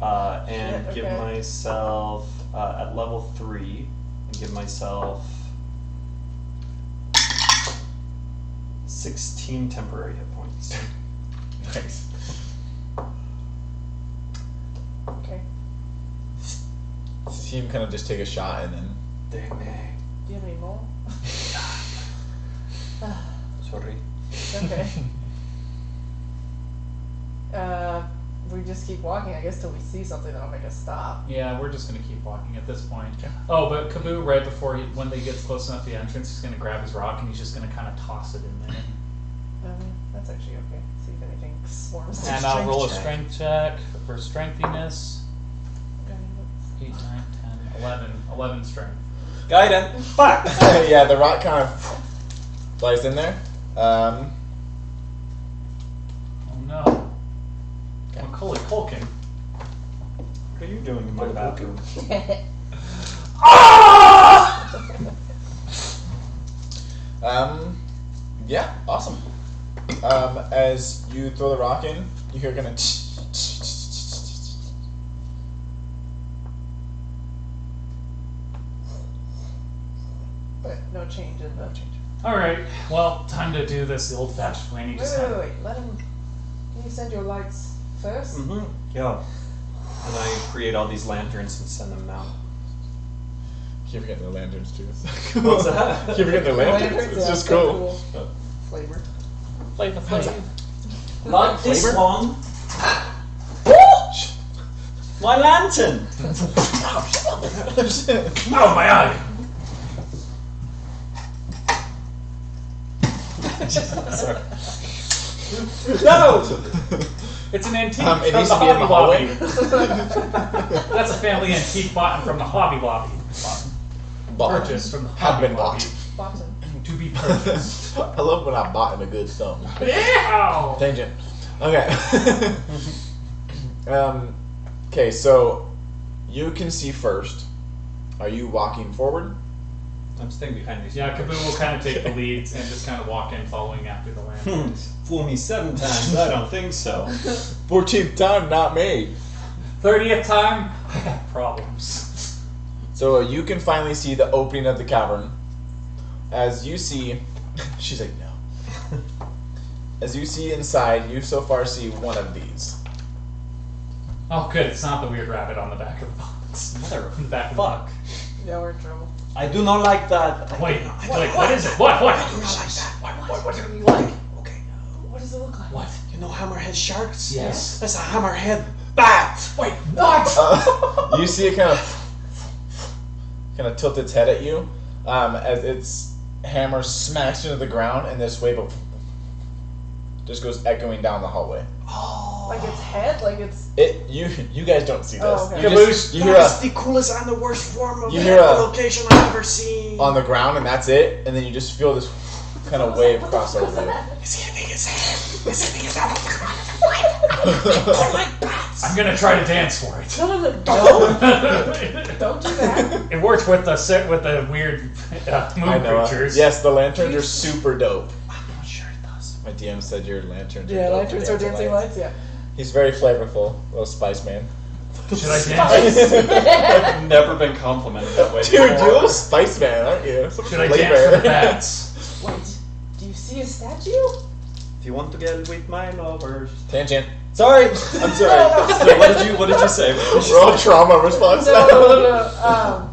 [SPEAKER 6] and
[SPEAKER 5] Shit,
[SPEAKER 6] give
[SPEAKER 5] okay.
[SPEAKER 6] myself at level 3, and give myself 16 temporary hit points.
[SPEAKER 3] Nice.
[SPEAKER 5] Okay.
[SPEAKER 3] See him kind of just take a shot and then.
[SPEAKER 6] Dang me.
[SPEAKER 5] Do you have any more?
[SPEAKER 6] Sorry.
[SPEAKER 5] Okay. We just keep walking, I guess, till we see something that'll make us stop.
[SPEAKER 1] Yeah, we're just gonna keep walking at this point. Oh, but Kaboo, right before when they gets close enough to the entrance, he's gonna grab his rock and he's just gonna kind of toss it in there.
[SPEAKER 5] That's actually okay. See if anything swarms.
[SPEAKER 1] And I'll roll a strength check for strengthiness.
[SPEAKER 5] Okay,
[SPEAKER 1] 8, 9, 10, 11. 11 strength.
[SPEAKER 6] Guidance. Fuck.
[SPEAKER 3] Yeah, the rock kind of flies in there.
[SPEAKER 1] Oh no. Macaulay Culkin.
[SPEAKER 6] What are you doing in my bathroom?
[SPEAKER 3] Yeah, awesome. As you throw the rock in, you hear kind of.
[SPEAKER 5] But no change in the.
[SPEAKER 1] Alright, well, time to do this the old fashioned way. And he
[SPEAKER 5] Wait,
[SPEAKER 1] just
[SPEAKER 5] wait,
[SPEAKER 1] kind
[SPEAKER 5] wait, wait. Let him. Can you send your lights first?
[SPEAKER 6] Mm-hmm. Yeah. And I create all these lanterns and send them out.
[SPEAKER 3] Keep forgetting the lanterns too.
[SPEAKER 6] What's that?
[SPEAKER 3] Keep forgetting the lanterns. It's
[SPEAKER 5] yeah,
[SPEAKER 3] just
[SPEAKER 5] so
[SPEAKER 3] cool.
[SPEAKER 5] Flavor.
[SPEAKER 1] Play the flavor.
[SPEAKER 9] Like this
[SPEAKER 6] Flavor?
[SPEAKER 9] one.
[SPEAKER 6] My lantern!
[SPEAKER 1] Oh my eye!
[SPEAKER 6] Sorry. No!
[SPEAKER 1] It's an antique
[SPEAKER 3] It
[SPEAKER 1] from
[SPEAKER 3] needs
[SPEAKER 1] the
[SPEAKER 3] to be in the
[SPEAKER 1] Hobby
[SPEAKER 3] hallway.
[SPEAKER 1] Lobby. That's a family antique bought from the Hobby Lobby. Purchased from the
[SPEAKER 3] Have
[SPEAKER 1] Hobby
[SPEAKER 3] been
[SPEAKER 1] Lobby.
[SPEAKER 3] bought.
[SPEAKER 5] Boxing.
[SPEAKER 1] To be purchased.
[SPEAKER 3] I love when I bought in a good sum.
[SPEAKER 1] Ow!
[SPEAKER 3] Tangent. Okay. Okay, so you can see first. Are you walking forward?
[SPEAKER 4] I'm staying behind these.
[SPEAKER 1] Yeah, Kaboo will kind of take the lead and just kind of walk in following after the lanterns.
[SPEAKER 6] Fool me 7 times, I don't think so.
[SPEAKER 3] 14th time, not me.
[SPEAKER 1] 30th time, I have problems.
[SPEAKER 3] So you can finally see the opening of the cavern. As you see, she's like, no. As you see inside, you so far see one of these.
[SPEAKER 1] Oh, good, it's not the weird rabbit on the back of the box.
[SPEAKER 6] Mother
[SPEAKER 1] On the back of
[SPEAKER 6] fuck.
[SPEAKER 5] Yeah, we're in trouble.
[SPEAKER 6] I do not like that.
[SPEAKER 1] Wait, what is it? What?
[SPEAKER 6] I do not like that.
[SPEAKER 1] What do you like?
[SPEAKER 6] Okay.
[SPEAKER 5] What does it look like?
[SPEAKER 1] What?
[SPEAKER 6] You know hammerhead sharks?
[SPEAKER 1] Yes.
[SPEAKER 6] That's a hammerhead bat.
[SPEAKER 1] Wait, what?
[SPEAKER 3] You see it kind of tilt its head at you as its hammer smacks into the ground, and this wave of just goes echoing down the hallway.
[SPEAKER 6] Oh.
[SPEAKER 5] Like its head? Like it's.
[SPEAKER 3] You guys don't see this.
[SPEAKER 5] Oh, okay.
[SPEAKER 3] You, just, you hear
[SPEAKER 6] That's
[SPEAKER 3] a,
[SPEAKER 6] the coolest and the worst form of
[SPEAKER 3] You hear a-
[SPEAKER 6] location I've ever seen.
[SPEAKER 3] on the ground, and that's it, and then you just feel this kind of wave cross over you.
[SPEAKER 6] Is he hitting his head? Is he hitting his head?
[SPEAKER 1] I'm gonna try to dance for it.
[SPEAKER 5] No, don't! Don't do that.
[SPEAKER 1] It works with the weird
[SPEAKER 3] I
[SPEAKER 1] moon
[SPEAKER 3] know.
[SPEAKER 1] creatures.
[SPEAKER 3] Yes, the lanterns are super dope.
[SPEAKER 6] I'm not sure it does.
[SPEAKER 3] My DM said your lanterns are
[SPEAKER 5] Yeah,
[SPEAKER 3] dope.
[SPEAKER 5] lanterns are dancing lights, yeah.
[SPEAKER 3] He's very flavorful, little spice man.
[SPEAKER 1] Should I dance?
[SPEAKER 4] I've never been complimented that way
[SPEAKER 3] Dude, you're a
[SPEAKER 4] before.
[SPEAKER 3] little spice man, aren't you? Some
[SPEAKER 1] Should I
[SPEAKER 3] flavor.
[SPEAKER 1] dance for the bats?
[SPEAKER 5] Wait, do you see a statue?
[SPEAKER 6] If you want to get with my lovers.
[SPEAKER 3] Tangent.
[SPEAKER 6] Sorry, I'm sorry. So what did you say? What did you
[SPEAKER 3] Roll
[SPEAKER 6] say?
[SPEAKER 3] trauma response.
[SPEAKER 5] No.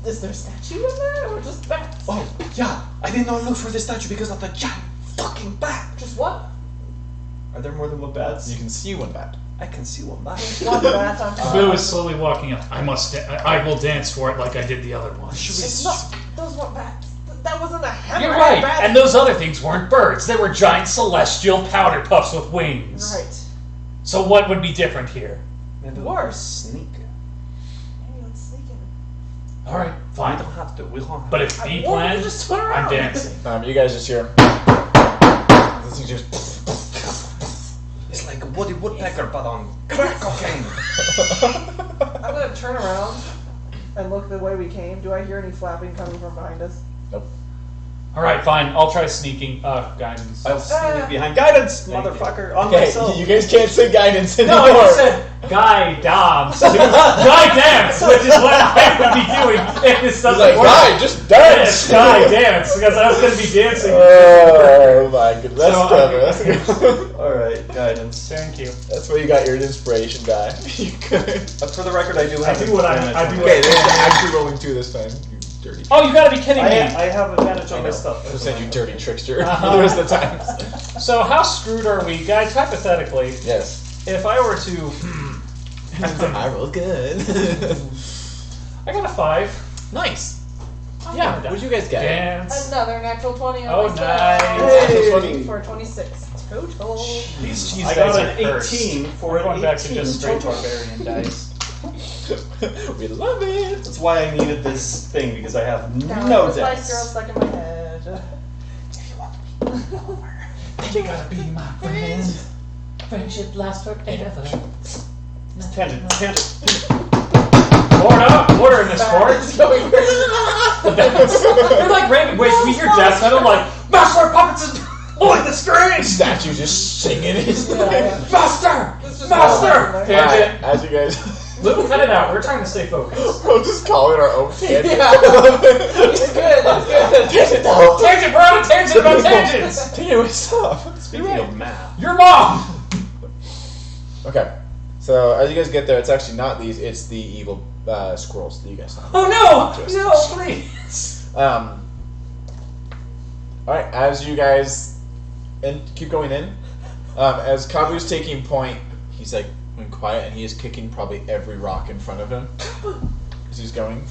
[SPEAKER 5] Is there a statue in there, or just bats?
[SPEAKER 6] Oh, yeah. I did not look for the statue because of the giant fucking bat.
[SPEAKER 5] Just what?
[SPEAKER 6] Are there more than one bats?
[SPEAKER 3] You can see one bat.
[SPEAKER 6] I can see one bat.
[SPEAKER 5] One bat.
[SPEAKER 1] Kaboo is slowly walking up. I will dance for it like I did the other one.
[SPEAKER 5] It's not. Those weren't bats. That wasn't a hammerhead
[SPEAKER 1] You're right,
[SPEAKER 5] bat.
[SPEAKER 1] and those other things weren't birds. They were giant celestial powder puffs with wings.
[SPEAKER 5] Right.
[SPEAKER 1] So what would be different here?
[SPEAKER 6] Maybe
[SPEAKER 5] Worse.
[SPEAKER 6] Sneak.
[SPEAKER 5] Maybe let's sneak in.
[SPEAKER 1] All right,
[SPEAKER 6] We
[SPEAKER 1] fine.
[SPEAKER 6] don't have to. We don't have
[SPEAKER 1] But
[SPEAKER 6] to.
[SPEAKER 1] if B
[SPEAKER 5] Well,
[SPEAKER 1] plan,
[SPEAKER 5] just turn
[SPEAKER 1] I'm
[SPEAKER 5] around.
[SPEAKER 1] dancing.
[SPEAKER 3] You guys just hear. This thing just.
[SPEAKER 6] It's like a Woody Woodpecker, but on crack cocaine.
[SPEAKER 5] I'm gonna turn around and look the way we came. Do I hear any flapping coming from behind us?
[SPEAKER 3] Nope.
[SPEAKER 1] All right, fine. I'll try sneaking guidance.
[SPEAKER 6] I'll sneak behind guidance,
[SPEAKER 1] Thank you.
[SPEAKER 6] motherfucker, on
[SPEAKER 3] Okay,
[SPEAKER 6] myself.
[SPEAKER 3] you guys can't say guidance
[SPEAKER 1] No,
[SPEAKER 3] anymore.
[SPEAKER 1] I just said guy dance. Guy dance, which is what I would be doing if this
[SPEAKER 3] He's
[SPEAKER 1] doesn't
[SPEAKER 3] like,
[SPEAKER 1] work.
[SPEAKER 3] guy, just
[SPEAKER 1] Yes,
[SPEAKER 3] dance.
[SPEAKER 1] guy dance, because I was going to be dancing.
[SPEAKER 3] Oh my goodness, that's
[SPEAKER 1] So,
[SPEAKER 3] clever. That's good.
[SPEAKER 6] All right, guidance.
[SPEAKER 1] Thank you.
[SPEAKER 3] That's where you got your inspiration, guy. You could.
[SPEAKER 6] For the record, I do have.
[SPEAKER 1] do what I
[SPEAKER 6] advantage
[SPEAKER 1] do.
[SPEAKER 6] on
[SPEAKER 3] Okay,
[SPEAKER 1] what
[SPEAKER 3] this is actually rolling 2 this time. You dirty.
[SPEAKER 1] Oh, you got to be kidding me.
[SPEAKER 6] I have advantage
[SPEAKER 3] I
[SPEAKER 6] on
[SPEAKER 3] know.
[SPEAKER 6] this stuff.
[SPEAKER 3] I just said you dirty trickster.
[SPEAKER 1] Uh-huh.
[SPEAKER 3] The rest of the times.
[SPEAKER 1] So how screwed are we, guys? Hypothetically,
[SPEAKER 3] Yes.
[SPEAKER 1] if I were to,
[SPEAKER 3] I rolled good.
[SPEAKER 1] I got a 5.
[SPEAKER 3] Nice.
[SPEAKER 1] I'm
[SPEAKER 3] Yeah.
[SPEAKER 1] gonna
[SPEAKER 3] What'd you guys get?
[SPEAKER 1] dance.
[SPEAKER 5] Another natural 20 on
[SPEAKER 1] Oh,
[SPEAKER 5] my
[SPEAKER 1] nice.
[SPEAKER 5] side.
[SPEAKER 3] Hey.
[SPEAKER 5] For 26 total.
[SPEAKER 1] These cheese
[SPEAKER 6] I
[SPEAKER 1] dice
[SPEAKER 6] got
[SPEAKER 1] are
[SPEAKER 6] an
[SPEAKER 1] cursed.
[SPEAKER 6] 18 for
[SPEAKER 1] We're
[SPEAKER 6] an
[SPEAKER 1] going back to
[SPEAKER 6] 18
[SPEAKER 1] just straight
[SPEAKER 6] total.
[SPEAKER 1] barbarian dice.
[SPEAKER 3] We love it.
[SPEAKER 6] That's why I needed this thing, because I have
[SPEAKER 5] Down
[SPEAKER 6] no
[SPEAKER 5] the Spice
[SPEAKER 6] deaths.
[SPEAKER 5] Girl stuck in my head.
[SPEAKER 1] You gotta be my friend. Friendship lasts forever.
[SPEAKER 6] Tangent, tangent.
[SPEAKER 1] Order in this court.
[SPEAKER 5] It's going crazy.
[SPEAKER 1] They're like random. Wait, we hear death metal like Master of Puppets is pulling the strings.
[SPEAKER 3] Statue just singing it.
[SPEAKER 5] Yeah.
[SPEAKER 1] Master,
[SPEAKER 5] It's just
[SPEAKER 1] Master.
[SPEAKER 5] all
[SPEAKER 1] Tangent.
[SPEAKER 3] As you guys.
[SPEAKER 1] Little cut it out. We're trying to stay focused.
[SPEAKER 3] We'll just call it our own tangent.
[SPEAKER 5] Yeah. It's good, it's good.
[SPEAKER 3] Tangent though.
[SPEAKER 1] Tangent. We're on a tangent about tangents.
[SPEAKER 3] Anyway, stop.
[SPEAKER 6] Speaking of math.
[SPEAKER 1] Your mom.
[SPEAKER 3] Okay. So as you guys get there, it's actually not these. It's the evil squirrels that you guys saw.
[SPEAKER 1] Oh no! No, please.
[SPEAKER 3] All right. As you guys keep going in, As Kabu's taking point, he's like going quiet, and he is kicking probably every rock in front of him as he's going.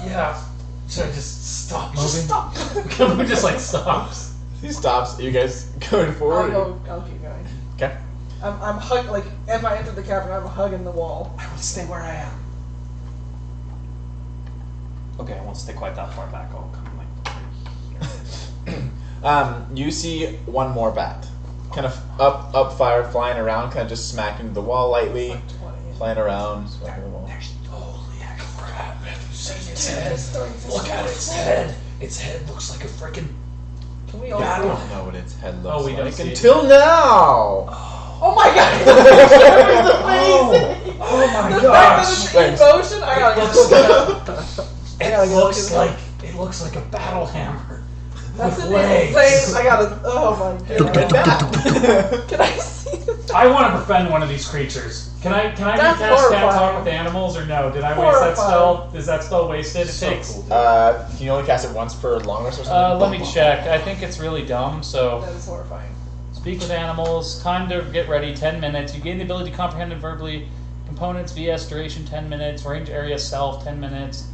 [SPEAKER 1] Yeah. Should I just stop moving? Kabu just like stops.
[SPEAKER 3] He stops. Are you guys going forward?
[SPEAKER 5] I'll keep going.
[SPEAKER 3] Okay.
[SPEAKER 5] I'm hug like if I enter the cavern, I'm hugging the wall.
[SPEAKER 6] I will stay where I am. Okay, I won't stay quite that far back. I'll come like
[SPEAKER 3] You see one more bat, kind of up fire, flying around, kind of just smacking the wall lightly,
[SPEAKER 5] 20.
[SPEAKER 3] flying around, smacking the wall.
[SPEAKER 6] holy crap! Have you seen its
[SPEAKER 5] It's
[SPEAKER 6] head?
[SPEAKER 5] 30.
[SPEAKER 6] Look at its head. Its head looks like a freaking
[SPEAKER 5] Can we all
[SPEAKER 3] I
[SPEAKER 5] see?
[SPEAKER 3] don't know what its head looks
[SPEAKER 1] we don't
[SPEAKER 3] like
[SPEAKER 1] see it.
[SPEAKER 3] until now.
[SPEAKER 5] Oh my god! It's amazing!
[SPEAKER 6] Oh my
[SPEAKER 5] The
[SPEAKER 6] gosh!
[SPEAKER 5] fact that it's in motion, I gotta get this up. I gotta go look at this.
[SPEAKER 1] It looks like a battle hammer.
[SPEAKER 5] That's
[SPEAKER 1] with
[SPEAKER 5] insane.
[SPEAKER 1] legs.
[SPEAKER 5] I gotta. Oh my god. Can I see this?
[SPEAKER 1] I want to befriend one of these creatures. Can I
[SPEAKER 5] That's
[SPEAKER 1] recast Cat Talk
[SPEAKER 5] horrifying.
[SPEAKER 1] with animals or no? Did I waste that spell? Is that spell wasted? It
[SPEAKER 6] So
[SPEAKER 1] takes.
[SPEAKER 6] cool, dude.
[SPEAKER 3] Can you only cast it once per long rest or something?
[SPEAKER 1] Let me check. I think it's really dumb. So
[SPEAKER 5] That is horrifying.
[SPEAKER 1] speak with animals. Time to get ready. 10 minutes. You gain the ability to comprehend and verbally components. VS duration 10 minutes. Range area self 10 minutes.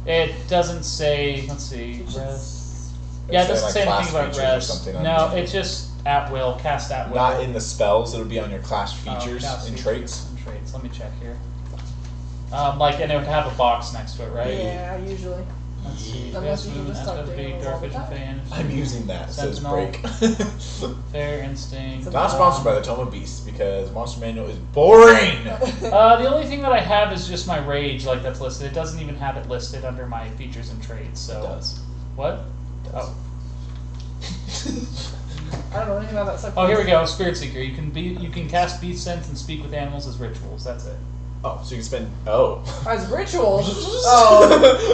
[SPEAKER 1] It doesn't say. Let's see.
[SPEAKER 5] It's
[SPEAKER 1] Rest.
[SPEAKER 3] Or
[SPEAKER 1] Yeah, it
[SPEAKER 3] say,
[SPEAKER 1] doesn't
[SPEAKER 3] like,
[SPEAKER 1] say
[SPEAKER 3] class
[SPEAKER 1] anything about
[SPEAKER 3] features or
[SPEAKER 1] rest.
[SPEAKER 3] something on
[SPEAKER 1] No,
[SPEAKER 3] the-
[SPEAKER 1] it's just at will. Cast at will.
[SPEAKER 3] Not in the spells. It'll be on your class
[SPEAKER 1] Oh,
[SPEAKER 3] features
[SPEAKER 1] cast
[SPEAKER 3] and
[SPEAKER 1] features
[SPEAKER 3] traits.
[SPEAKER 1] and traits. Let me check here. And it would have a box next to it, right?
[SPEAKER 5] Yeah, usually.
[SPEAKER 1] Let's see.
[SPEAKER 5] Unless you can
[SPEAKER 1] Fast
[SPEAKER 5] just start
[SPEAKER 1] movement,
[SPEAKER 5] doing
[SPEAKER 1] aspect,
[SPEAKER 5] it all
[SPEAKER 1] dark
[SPEAKER 5] the
[SPEAKER 1] vision,
[SPEAKER 5] time.
[SPEAKER 1] fan,
[SPEAKER 3] I'm using that. Says
[SPEAKER 1] Sentinel.
[SPEAKER 3] break.
[SPEAKER 1] fair instinct.
[SPEAKER 3] Not sponsored by the Tome of Beasts because Monster Manual is boring.
[SPEAKER 1] The only thing that I have is just my rage, like that's listed. It doesn't even have it listed under my features and traits. So
[SPEAKER 3] It does.
[SPEAKER 1] what? Oh.
[SPEAKER 5] I don't know anything about that stuff.
[SPEAKER 1] Oh, here we go. Spirit Seeker. You can cast Beast Sense and speak with animals as rituals. That's it.
[SPEAKER 3] Oh, so you can spend. Oh.
[SPEAKER 5] As rituals. Oh.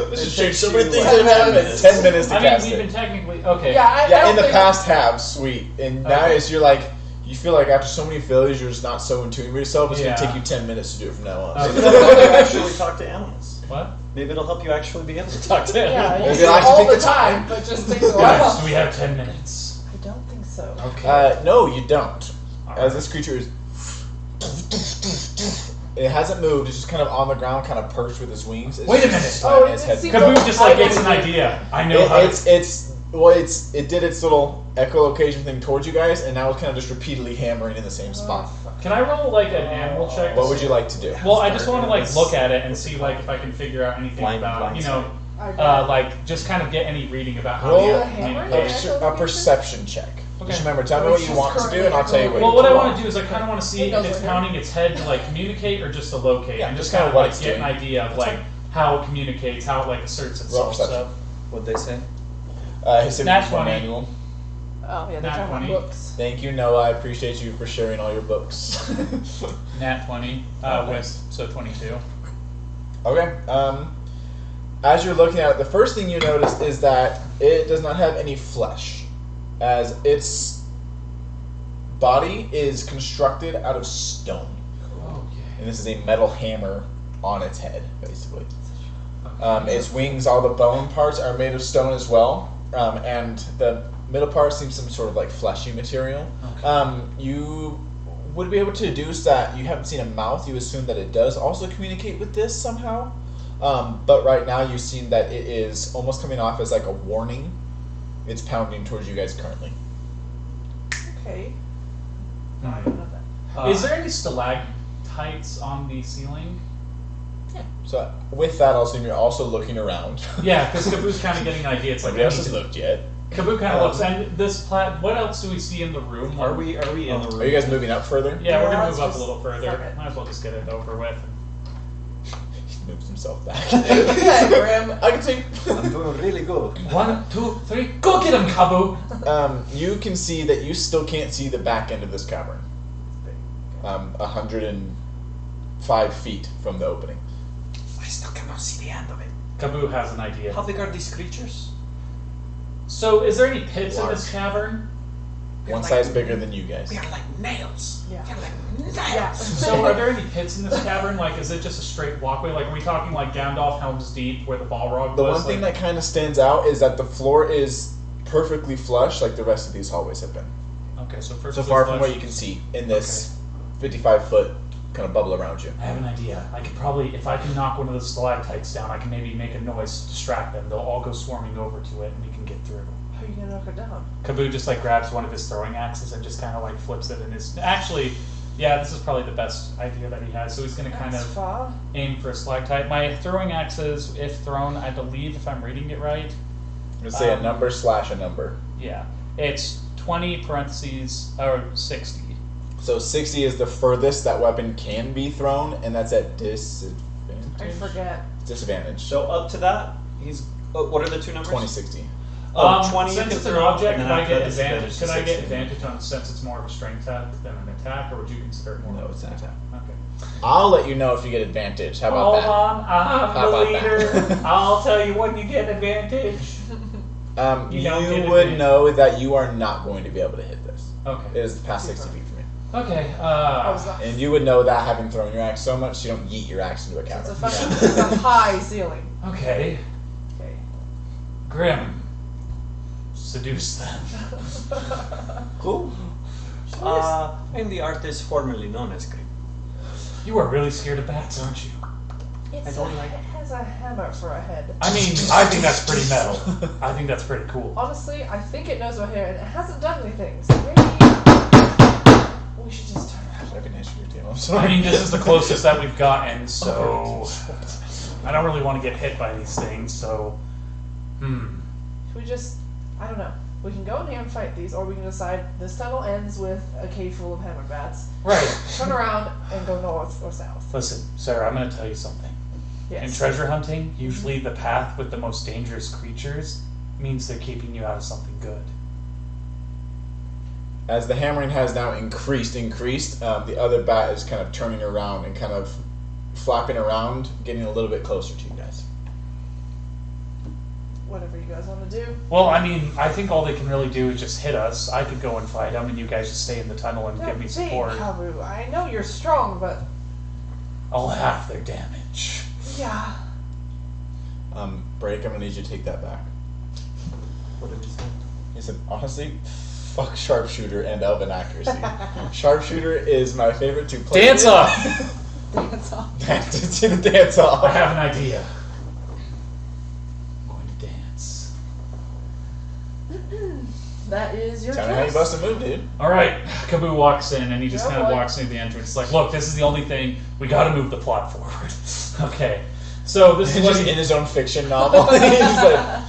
[SPEAKER 3] This has
[SPEAKER 6] It
[SPEAKER 3] changed
[SPEAKER 6] takes
[SPEAKER 3] so many
[SPEAKER 6] you,
[SPEAKER 3] things
[SPEAKER 6] like,
[SPEAKER 3] in 10 minutes. 10 minutes to
[SPEAKER 1] I mean,
[SPEAKER 3] cast
[SPEAKER 1] we've
[SPEAKER 3] it.
[SPEAKER 1] been technically okay.
[SPEAKER 5] Yeah, I
[SPEAKER 3] Yeah,
[SPEAKER 5] don't
[SPEAKER 3] in the
[SPEAKER 5] think-
[SPEAKER 3] past have, sweet. And now
[SPEAKER 1] Okay.
[SPEAKER 3] it's you're like, you feel like after so many failures, you're just not so in tune with yourself. It's
[SPEAKER 1] Yeah.
[SPEAKER 3] going to take you 10 minutes to do it from now on.
[SPEAKER 1] Okay.
[SPEAKER 4] Maybe it'll help you actually talk to animals.
[SPEAKER 1] What?
[SPEAKER 4] Maybe it'll help you actually be able to talk to
[SPEAKER 5] Yeah,
[SPEAKER 4] animals.
[SPEAKER 5] you
[SPEAKER 3] Maybe
[SPEAKER 5] do
[SPEAKER 3] I'll
[SPEAKER 5] it
[SPEAKER 3] actually
[SPEAKER 5] all
[SPEAKER 3] take
[SPEAKER 5] the
[SPEAKER 3] the time.
[SPEAKER 5] time, but just takes a
[SPEAKER 1] Guys,
[SPEAKER 5] while.
[SPEAKER 1] do we have 10 minutes?
[SPEAKER 5] I don't think so.
[SPEAKER 3] No, you don't.
[SPEAKER 1] Alright.
[SPEAKER 3] As this creature is. It hasn't moved. It's just kind of on the ground, kind of perched with its wings. It's
[SPEAKER 1] Wait a
[SPEAKER 3] just
[SPEAKER 1] minute.
[SPEAKER 3] slamming
[SPEAKER 5] Oh,
[SPEAKER 3] its
[SPEAKER 5] it
[SPEAKER 3] head.
[SPEAKER 5] seems-
[SPEAKER 1] Kaboo just like
[SPEAKER 5] I
[SPEAKER 1] gets an
[SPEAKER 5] like it.
[SPEAKER 1] idea. I know how.
[SPEAKER 3] It did its little echolocation thing towards you guys, and now it's kind of just repeatedly hammering in the same spot.
[SPEAKER 1] Can I roll like an animal check?
[SPEAKER 3] What would you like to do?
[SPEAKER 1] Well, I just want to like look at it and see like if I can figure out anything
[SPEAKER 4] Blind
[SPEAKER 1] about you know,
[SPEAKER 5] I
[SPEAKER 1] like just kind of get any reading about how
[SPEAKER 3] Roll
[SPEAKER 1] the
[SPEAKER 5] a
[SPEAKER 1] animal
[SPEAKER 5] hammer?
[SPEAKER 1] communicates.
[SPEAKER 3] A perception check.
[SPEAKER 1] Okay.
[SPEAKER 3] Just remember, tell me what you want to do, and I'll tell you what.
[SPEAKER 1] Well,
[SPEAKER 3] you
[SPEAKER 1] what I
[SPEAKER 3] do.
[SPEAKER 1] want to do is I kind of want to see
[SPEAKER 5] It
[SPEAKER 1] if
[SPEAKER 5] knows
[SPEAKER 1] it's
[SPEAKER 5] what you're-
[SPEAKER 1] pounding its head to like communicate or just to locate,
[SPEAKER 3] Yeah,
[SPEAKER 1] and
[SPEAKER 3] just
[SPEAKER 1] just kind
[SPEAKER 3] kinda
[SPEAKER 1] of
[SPEAKER 3] what
[SPEAKER 1] like
[SPEAKER 3] it's
[SPEAKER 1] get an
[SPEAKER 3] doing.
[SPEAKER 1] idea of like how it communicates, how it like asserts
[SPEAKER 3] Roll
[SPEAKER 1] itself.
[SPEAKER 3] perception.
[SPEAKER 1] So
[SPEAKER 4] What'd they say?
[SPEAKER 3] He said
[SPEAKER 1] Nat
[SPEAKER 3] use my
[SPEAKER 1] 20.
[SPEAKER 3] manual.
[SPEAKER 5] Oh, yeah,
[SPEAKER 1] Nat
[SPEAKER 5] they're talking
[SPEAKER 1] 20.
[SPEAKER 5] about books.
[SPEAKER 3] Thank you, Noah. I appreciate you for sharing all your books.
[SPEAKER 1] nat 20 with so 22.
[SPEAKER 3] Okay. As you're looking at it, the first thing you notice is that it does not have any flesh, as its body is constructed out of stone,
[SPEAKER 1] Oh
[SPEAKER 3] and this is a metal hammer on its head, basically. Its wings, all the bone parts are made of stone as well, and the middle part seems some sort of like fleshy material. You would be able to deduce that you haven't seen a mouth. You assume that it does also communicate with this somehow. But right now you've seen that it is almost coming off as like a warning. It's pounding towards you guys currently.
[SPEAKER 5] Okay. No, I don't know that.
[SPEAKER 1] Is there any stalactites on the ceiling?
[SPEAKER 3] So with that, I'll assume you're also looking around.
[SPEAKER 1] Yeah, because Kaboo's kind of getting an idea. It's like
[SPEAKER 3] Nobody
[SPEAKER 1] I
[SPEAKER 3] else
[SPEAKER 1] need
[SPEAKER 3] has
[SPEAKER 1] to-
[SPEAKER 3] looked yet.
[SPEAKER 1] Kaboo kind of looks, and this what else do we see in the room?
[SPEAKER 4] Are we in the room?
[SPEAKER 3] Are you guys moving up further?
[SPEAKER 1] Yeah, we're
[SPEAKER 5] Yeah,
[SPEAKER 1] gonna
[SPEAKER 5] let's
[SPEAKER 1] move up a
[SPEAKER 5] just-
[SPEAKER 1] little further.
[SPEAKER 5] fuck it.
[SPEAKER 1] Might as well just get it over with.
[SPEAKER 3] He moves himself back.
[SPEAKER 5] Yeah, Grim.
[SPEAKER 3] I can see.
[SPEAKER 4] I'm doing really good.
[SPEAKER 1] 1, 2, 3, go get him, Kaboo!
[SPEAKER 3] You can see that you still can't see the back end of this cavern. 105 feet from the opening.
[SPEAKER 6] I still cannot see the end of it.
[SPEAKER 1] Kaboo has an idea.
[SPEAKER 6] How big are these creatures?
[SPEAKER 1] So, is there any pits in
[SPEAKER 3] Large.
[SPEAKER 1] this cavern?
[SPEAKER 3] One size bigger than you guys.
[SPEAKER 6] They are like nails.
[SPEAKER 5] Yeah.
[SPEAKER 6] They're like nails.
[SPEAKER 5] Yeah.
[SPEAKER 1] So, are there any pits in this cavern? Like, is it just a straight walkway? Like, are we talking like Gandalf Helm's Deep, where the Balrog
[SPEAKER 3] The
[SPEAKER 1] was?
[SPEAKER 3] one thing
[SPEAKER 1] like,
[SPEAKER 3] that kind of stands out is that the floor is perfectly flush, like the rest of these hallways have been.
[SPEAKER 1] Okay. Okay, so first
[SPEAKER 3] So far from what you can see in this 55-foot kind of bubble around you.
[SPEAKER 1] I have an idea. I could probably, if I can knock one of the stalactites down, I can maybe make a noise to distract them. They'll all go swarming over to it, and we can get through.
[SPEAKER 5] How are you gonna knock it down?
[SPEAKER 1] Kaboo just like grabs one of his throwing axes and just kind of like flips it in his. Actually, yeah, this is probably the best idea that he has. So he's going to kind
[SPEAKER 5] That's
[SPEAKER 1] of
[SPEAKER 5] far.
[SPEAKER 1] aim for a stalactite. My throwing axes, if thrown, I believe, if I'm reading it right,
[SPEAKER 3] Let's say a number / a number.
[SPEAKER 1] yeah, it's 20 parentheses or 60.
[SPEAKER 3] So 60 is the furthest that weapon can be thrown, and that's at
[SPEAKER 5] I
[SPEAKER 3] disadvantage.
[SPEAKER 5] forget.
[SPEAKER 3] Disadvantage.
[SPEAKER 4] So up to that, he's. What are the two numbers?
[SPEAKER 3] 20/60.
[SPEAKER 4] 20 you
[SPEAKER 1] Since
[SPEAKER 4] can
[SPEAKER 1] it's an
[SPEAKER 4] throw,
[SPEAKER 1] object,
[SPEAKER 4] and
[SPEAKER 1] could
[SPEAKER 4] then
[SPEAKER 1] I
[SPEAKER 4] after
[SPEAKER 1] get
[SPEAKER 4] that, it's
[SPEAKER 1] advantage? Could I get
[SPEAKER 4] 60.
[SPEAKER 1] advantage on since it's more of a strength than an attack, or would you consider it more?
[SPEAKER 3] No,
[SPEAKER 1] of
[SPEAKER 3] it's an attack.
[SPEAKER 1] Okay.
[SPEAKER 3] I'll let you know if you get advantage. How about
[SPEAKER 1] Hold
[SPEAKER 3] that?
[SPEAKER 1] on, I'm
[SPEAKER 3] How
[SPEAKER 1] the
[SPEAKER 3] about
[SPEAKER 1] leader.
[SPEAKER 3] that?
[SPEAKER 1] I'll tell you when you get advantage.
[SPEAKER 3] You
[SPEAKER 1] don't get
[SPEAKER 3] would
[SPEAKER 1] advantage.
[SPEAKER 3] know that you are not going to be able to hit this. It
[SPEAKER 1] Okay.
[SPEAKER 3] is past 60 feet from you.
[SPEAKER 1] Okay.
[SPEAKER 5] I was not.
[SPEAKER 3] And you would know that having thrown your axe so much, you don't yeet your axe into a
[SPEAKER 5] It's
[SPEAKER 3] cavern.
[SPEAKER 5] a fucking it's a high ceiling.
[SPEAKER 1] Okay.
[SPEAKER 5] Okay.
[SPEAKER 1] Grim. Seduce them.
[SPEAKER 3] Cool.
[SPEAKER 4] I'm the artist formerly known as Grim.
[SPEAKER 1] You are really scared of bats, aren't you?
[SPEAKER 5] It has a hammer for a head.
[SPEAKER 1] I mean, I think that's pretty metal. I think that's pretty cool.
[SPEAKER 5] Honestly, I think it knows we're here and it hasn't done anything. So maybe we should just turn around.
[SPEAKER 3] I can hit your team. I'm
[SPEAKER 1] I
[SPEAKER 3] sorry.
[SPEAKER 1] mean, this is the closest that we've gotten, so I don't really want to get hit by these things. So,
[SPEAKER 5] Should we just, I don't know. We can go in here and fight these, or we can decide this tunnel ends with a cave full of hammer bats.
[SPEAKER 1] right.
[SPEAKER 5] Turn around and go north or south.
[SPEAKER 1] Listen, Sarah, I'm going to tell you something. In
[SPEAKER 5] Yes.
[SPEAKER 1] treasure hunting, usually the path with the most dangerous creatures means they're keeping you out of something good.
[SPEAKER 3] As the hammering has now increased, the other bat is kind of turning around and kind of flapping around, getting a little bit closer to you guys.
[SPEAKER 5] Whatever you guys want to do.
[SPEAKER 1] Well, I mean, I think all they can really do is just hit us. I could go and fight them, and you guys just stay in the tunnel and give me
[SPEAKER 5] Big
[SPEAKER 1] support.
[SPEAKER 5] Kabu, I know you're strong, but
[SPEAKER 1] I'll half their damage.
[SPEAKER 5] yeah.
[SPEAKER 3] Break, I'm gonna need you to take that back.
[SPEAKER 4] What did you say?
[SPEAKER 3] He said, honestly, fuck sharpshooter and elven accuracy. Sharpshooter is my favorite to play.
[SPEAKER 1] Dance
[SPEAKER 3] with.
[SPEAKER 1] off!
[SPEAKER 5] Dance off.
[SPEAKER 3] Dance to the dance off.
[SPEAKER 1] I have an idea. I'm going to dance.
[SPEAKER 5] That is your
[SPEAKER 3] Tell me how you
[SPEAKER 5] choice.
[SPEAKER 3] bust a move, dude.
[SPEAKER 1] All right, Kaboo walks in, and he just
[SPEAKER 5] Oh,
[SPEAKER 1] kind of
[SPEAKER 5] boy.
[SPEAKER 1] walks into the entrance. Like, look, this is the only thing. We got to move the plot forward. Okay, so this
[SPEAKER 3] He's
[SPEAKER 1] is what
[SPEAKER 3] just
[SPEAKER 1] he
[SPEAKER 3] in his own fiction novel. He's like,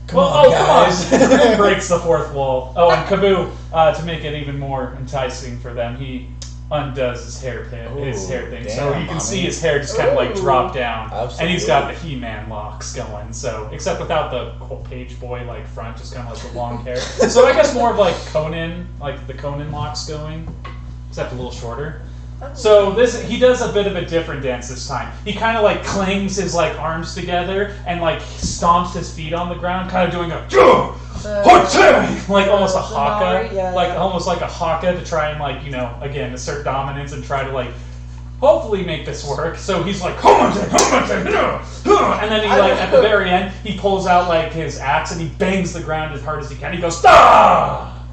[SPEAKER 3] come on, guys.
[SPEAKER 1] Come on. Grim breaks the fourth wall. Oh, and Kaboo, to make it even more enticing for them, he undoes his hairpin, his
[SPEAKER 3] Ooh,
[SPEAKER 1] hair thing, so
[SPEAKER 3] damn,
[SPEAKER 1] you can
[SPEAKER 3] mommy.
[SPEAKER 1] see his hair just kind of like
[SPEAKER 5] Ooh.
[SPEAKER 1] drop down, and he's got the
[SPEAKER 3] Absolutely.
[SPEAKER 1] He-Man locks going. So, except without the whole page boy like front, just kind of like the long hair. So I guess more of like Conan, like the Conan locks going, except a little shorter. So he does a bit of a different dance this time. He kind of like clangs his like arms together and like stomps his feet on the ground, kind of doing a like almost a
[SPEAKER 5] the
[SPEAKER 1] haka,
[SPEAKER 5] Nari, yeah,
[SPEAKER 1] like
[SPEAKER 5] yeah.
[SPEAKER 1] almost like a haka to try and like again assert dominance and try to like hopefully make this work. So he's like and then he like at the very end he pulls out like his axe and he bangs the ground as hard as he can. He goes ah!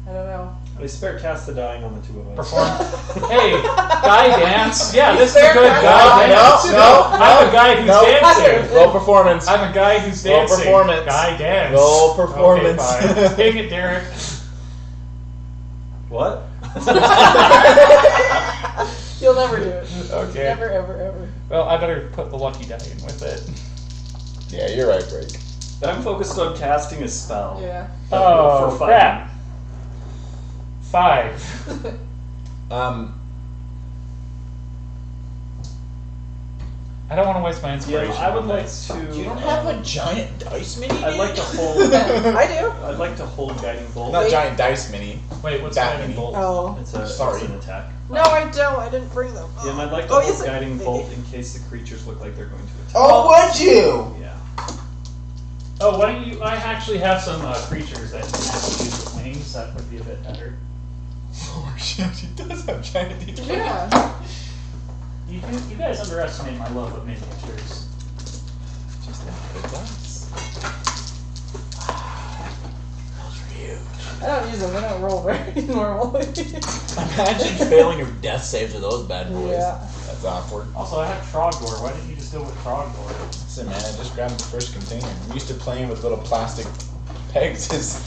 [SPEAKER 5] I don't know.
[SPEAKER 4] I spare cast the dying on the two of us.
[SPEAKER 1] Perform. Hey, guy dance. Yeah, this is a
[SPEAKER 5] Fair
[SPEAKER 1] good
[SPEAKER 5] enough.
[SPEAKER 1] guy dance.
[SPEAKER 3] No,
[SPEAKER 1] I'm a guy who's dancing.
[SPEAKER 3] Roll performance.
[SPEAKER 1] I'm a guy who's
[SPEAKER 3] Roll
[SPEAKER 1] dancing.
[SPEAKER 3] performance.
[SPEAKER 1] Guy dance.
[SPEAKER 3] Roll performance.
[SPEAKER 1] Okay, fine. Dang it, Derek.
[SPEAKER 4] What?
[SPEAKER 5] You'll never do it.
[SPEAKER 1] Okay.
[SPEAKER 5] Never, ever, ever.
[SPEAKER 1] Well, I better put the lucky die in with it.
[SPEAKER 3] Yeah, you're right, Break.
[SPEAKER 4] I'm focused on casting a spell.
[SPEAKER 5] Yeah.
[SPEAKER 1] Oh,
[SPEAKER 4] for fun.
[SPEAKER 1] crap. 5. I don't want to waste my inspiration.
[SPEAKER 4] Yeah, I would
[SPEAKER 1] on
[SPEAKER 4] like
[SPEAKER 1] this.
[SPEAKER 4] to.
[SPEAKER 3] You don't have a giant dice mini?
[SPEAKER 4] I'd like to hold.
[SPEAKER 5] I do.
[SPEAKER 4] I'd like to hold guiding bolt.
[SPEAKER 3] Not giant dice mini.
[SPEAKER 1] Wait, what's
[SPEAKER 3] that
[SPEAKER 1] guiding
[SPEAKER 3] many.
[SPEAKER 1] bolt?
[SPEAKER 5] Oh.
[SPEAKER 3] Sorry.
[SPEAKER 4] It's an attack.
[SPEAKER 5] No, I don't. I didn't bring them.
[SPEAKER 4] Yeah, and I'd like to
[SPEAKER 5] Oh,
[SPEAKER 4] hold
[SPEAKER 5] yes, I-
[SPEAKER 4] guiding
[SPEAKER 5] maybe.
[SPEAKER 4] bolt in case the creatures look like they're going to attack.
[SPEAKER 3] Oh, would you?
[SPEAKER 4] Yeah.
[SPEAKER 1] Oh, why don't you? I actually have some creatures that can actually use with wings. That would be a bit better.
[SPEAKER 3] Oh shit, he does have giant d20.
[SPEAKER 5] Yeah.
[SPEAKER 1] You guys underestimate my love of miniatures.
[SPEAKER 3] Just a dice. Those are huge.
[SPEAKER 5] I don't use them. They don't roll very normally.
[SPEAKER 3] Imagine failing your death saves with those bad boys.
[SPEAKER 5] Yeah.
[SPEAKER 3] That's awkward.
[SPEAKER 1] Also, I have Trogdor. Why didn't you just go with Trogdor?
[SPEAKER 3] Listen, man, I just grabbed the first container. I'm used to playing with little plastic pegs as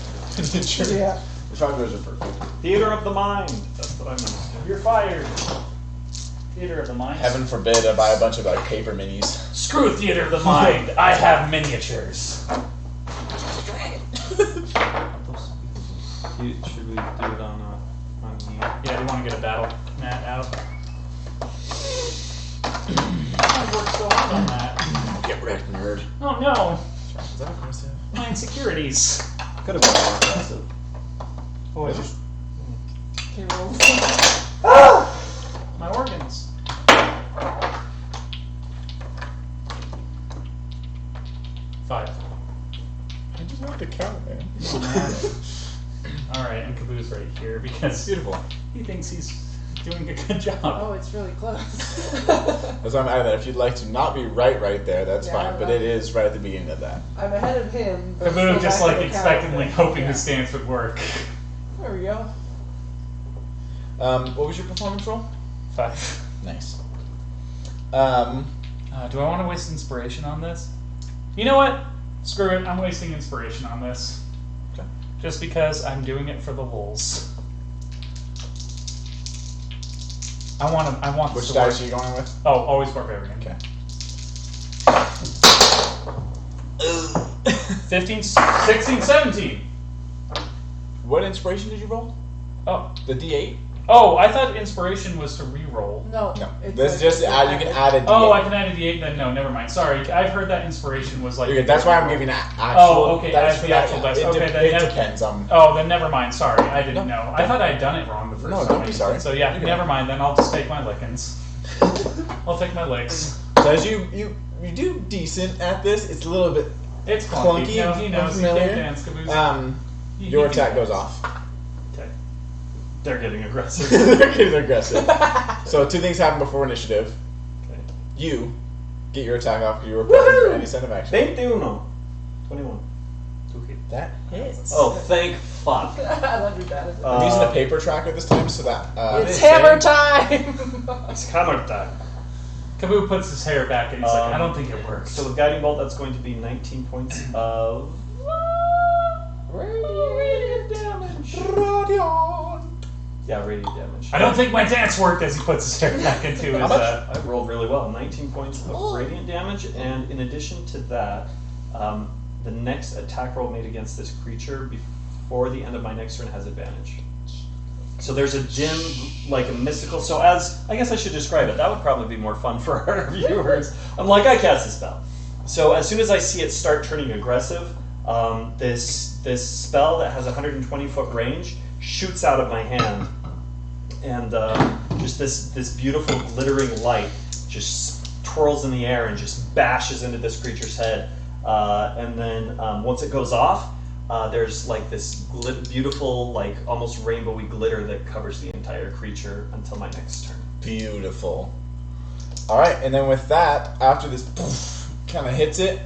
[SPEAKER 3] miniature.
[SPEAKER 5] Yeah.
[SPEAKER 3] The Trogdors are perfect.
[SPEAKER 4] Theater of the mind. That's what I'm used to.
[SPEAKER 1] You're fired. Theater of the Mind.
[SPEAKER 3] Heaven forbid I buy a bunch of like paper minis.
[SPEAKER 1] Screw Theater of the Mind. I have miniatures.
[SPEAKER 4] Should we do it on here?
[SPEAKER 1] Yeah, you want to get a battle mat out? I worked so hard on that.
[SPEAKER 3] Get wrecked, nerd.
[SPEAKER 1] Oh no,
[SPEAKER 3] Is that aggressive?
[SPEAKER 1] my insecurities.
[SPEAKER 4] Could have been more aggressive.
[SPEAKER 1] Boy, just
[SPEAKER 5] He rolls.
[SPEAKER 1] my organs. 5.
[SPEAKER 3] I just want to count, man.
[SPEAKER 1] Alright, and Kaboo's right here because
[SPEAKER 3] Beautiful.
[SPEAKER 1] he thinks he's doing a good job.
[SPEAKER 5] Oh, it's really close.
[SPEAKER 3] That's why I'm adding that. If you'd like to not be right there, that's
[SPEAKER 5] Yeah,
[SPEAKER 3] fine.
[SPEAKER 5] I'm
[SPEAKER 3] But
[SPEAKER 5] not-
[SPEAKER 3] it is right at the beginning of that.
[SPEAKER 5] I'm ahead of him. But
[SPEAKER 1] Kaboo
[SPEAKER 5] still
[SPEAKER 1] just
[SPEAKER 5] back
[SPEAKER 1] like
[SPEAKER 5] in the
[SPEAKER 1] expectantly
[SPEAKER 5] count.
[SPEAKER 1] hoping
[SPEAKER 5] Yeah.
[SPEAKER 1] his stance would work.
[SPEAKER 5] There we go.
[SPEAKER 3] What was your performance roll?
[SPEAKER 1] 5.
[SPEAKER 3] Nice.
[SPEAKER 1] Do I want to waste inspiration on this? You know what? Screw it. I'm wasting inspiration on this.
[SPEAKER 3] Okay.
[SPEAKER 1] Just because I'm doing it for the lulz. I want
[SPEAKER 3] Which
[SPEAKER 1] this to
[SPEAKER 3] dice
[SPEAKER 1] work.
[SPEAKER 3] are you going with?
[SPEAKER 1] Oh, always barbarian.
[SPEAKER 3] Okay.
[SPEAKER 1] 15, 16, 17.
[SPEAKER 3] What inspiration did you roll?
[SPEAKER 1] Oh,
[SPEAKER 3] The D8?
[SPEAKER 1] oh! I thought inspiration was to re-roll.
[SPEAKER 5] No.
[SPEAKER 3] No.
[SPEAKER 5] it's
[SPEAKER 3] This is
[SPEAKER 5] like-
[SPEAKER 3] just you can add a D8.
[SPEAKER 1] Oh, I can add a D8. Then no, never mind. Sorry, I've heard that inspiration was like.
[SPEAKER 3] Okay, that's why I'm giving that actual.
[SPEAKER 1] Oh, okay,
[SPEAKER 3] dice
[SPEAKER 1] as
[SPEAKER 3] for
[SPEAKER 1] the
[SPEAKER 3] that.
[SPEAKER 1] actual dice.
[SPEAKER 3] It,
[SPEAKER 1] Okay,
[SPEAKER 3] de-
[SPEAKER 1] then
[SPEAKER 3] it
[SPEAKER 1] that-
[SPEAKER 3] depends on.
[SPEAKER 1] Oh, then never mind. Sorry, I didn't
[SPEAKER 3] No.
[SPEAKER 1] know. I thought I'd done it wrong the first
[SPEAKER 3] No,
[SPEAKER 1] time.
[SPEAKER 3] don't be sorry.
[SPEAKER 1] So yeah,
[SPEAKER 3] You're good.
[SPEAKER 1] never mind. Then I'll just take my lickings. I'll take my licks.
[SPEAKER 3] So as you do decent at this, it's a little bit
[SPEAKER 1] It's clunky.
[SPEAKER 3] clunky.
[SPEAKER 1] No, he knows. He
[SPEAKER 3] unfamiliar.
[SPEAKER 1] can't dance. Caboose. He
[SPEAKER 3] your
[SPEAKER 1] can
[SPEAKER 3] attack
[SPEAKER 1] dance.
[SPEAKER 3] goes off.
[SPEAKER 4] Okay. They're getting aggressive.
[SPEAKER 3] They're getting aggressive. So 2 things happen before initiative.
[SPEAKER 4] Okay.
[SPEAKER 3] You get your attack off. You were present for any set of action.
[SPEAKER 4] 21. 21.
[SPEAKER 3] That hits.
[SPEAKER 4] Oh, thank fuck.
[SPEAKER 5] I love your dad.
[SPEAKER 3] I'm using a paper tracker this time, so that
[SPEAKER 5] It's hammer time!
[SPEAKER 4] It's hammer time.
[SPEAKER 1] Kaboo puts his hair back and he's like, I don't think it works.
[SPEAKER 4] So with Guiding Bolt, that's going to be 19 points of
[SPEAKER 5] Radiant damage.
[SPEAKER 4] yeah, radiant damage.
[SPEAKER 1] I don't think my dance worked as he puts his hair back into his.
[SPEAKER 3] How much?
[SPEAKER 4] I rolled really well. 19 points of radiant damage, and in addition to that, the next attack roll made against this creature before the end of my next turn has advantage. So there's a dim, like a mystical. So as I guess I should describe it. That would probably be more fun for our viewers. I'm like, I cast a spell. So as soon as I see it start turning aggressive, this spell that has 120 foot range shoots out of my hand, and just this beautiful glittering light just twirls in the air and just bashes into this creature's head. And then once it goes off, there's like this beautiful, like almost rainbowy glitter that covers the entire creature until my next turn.
[SPEAKER 3] Beautiful. All right, and then with that, after this kind of hits it,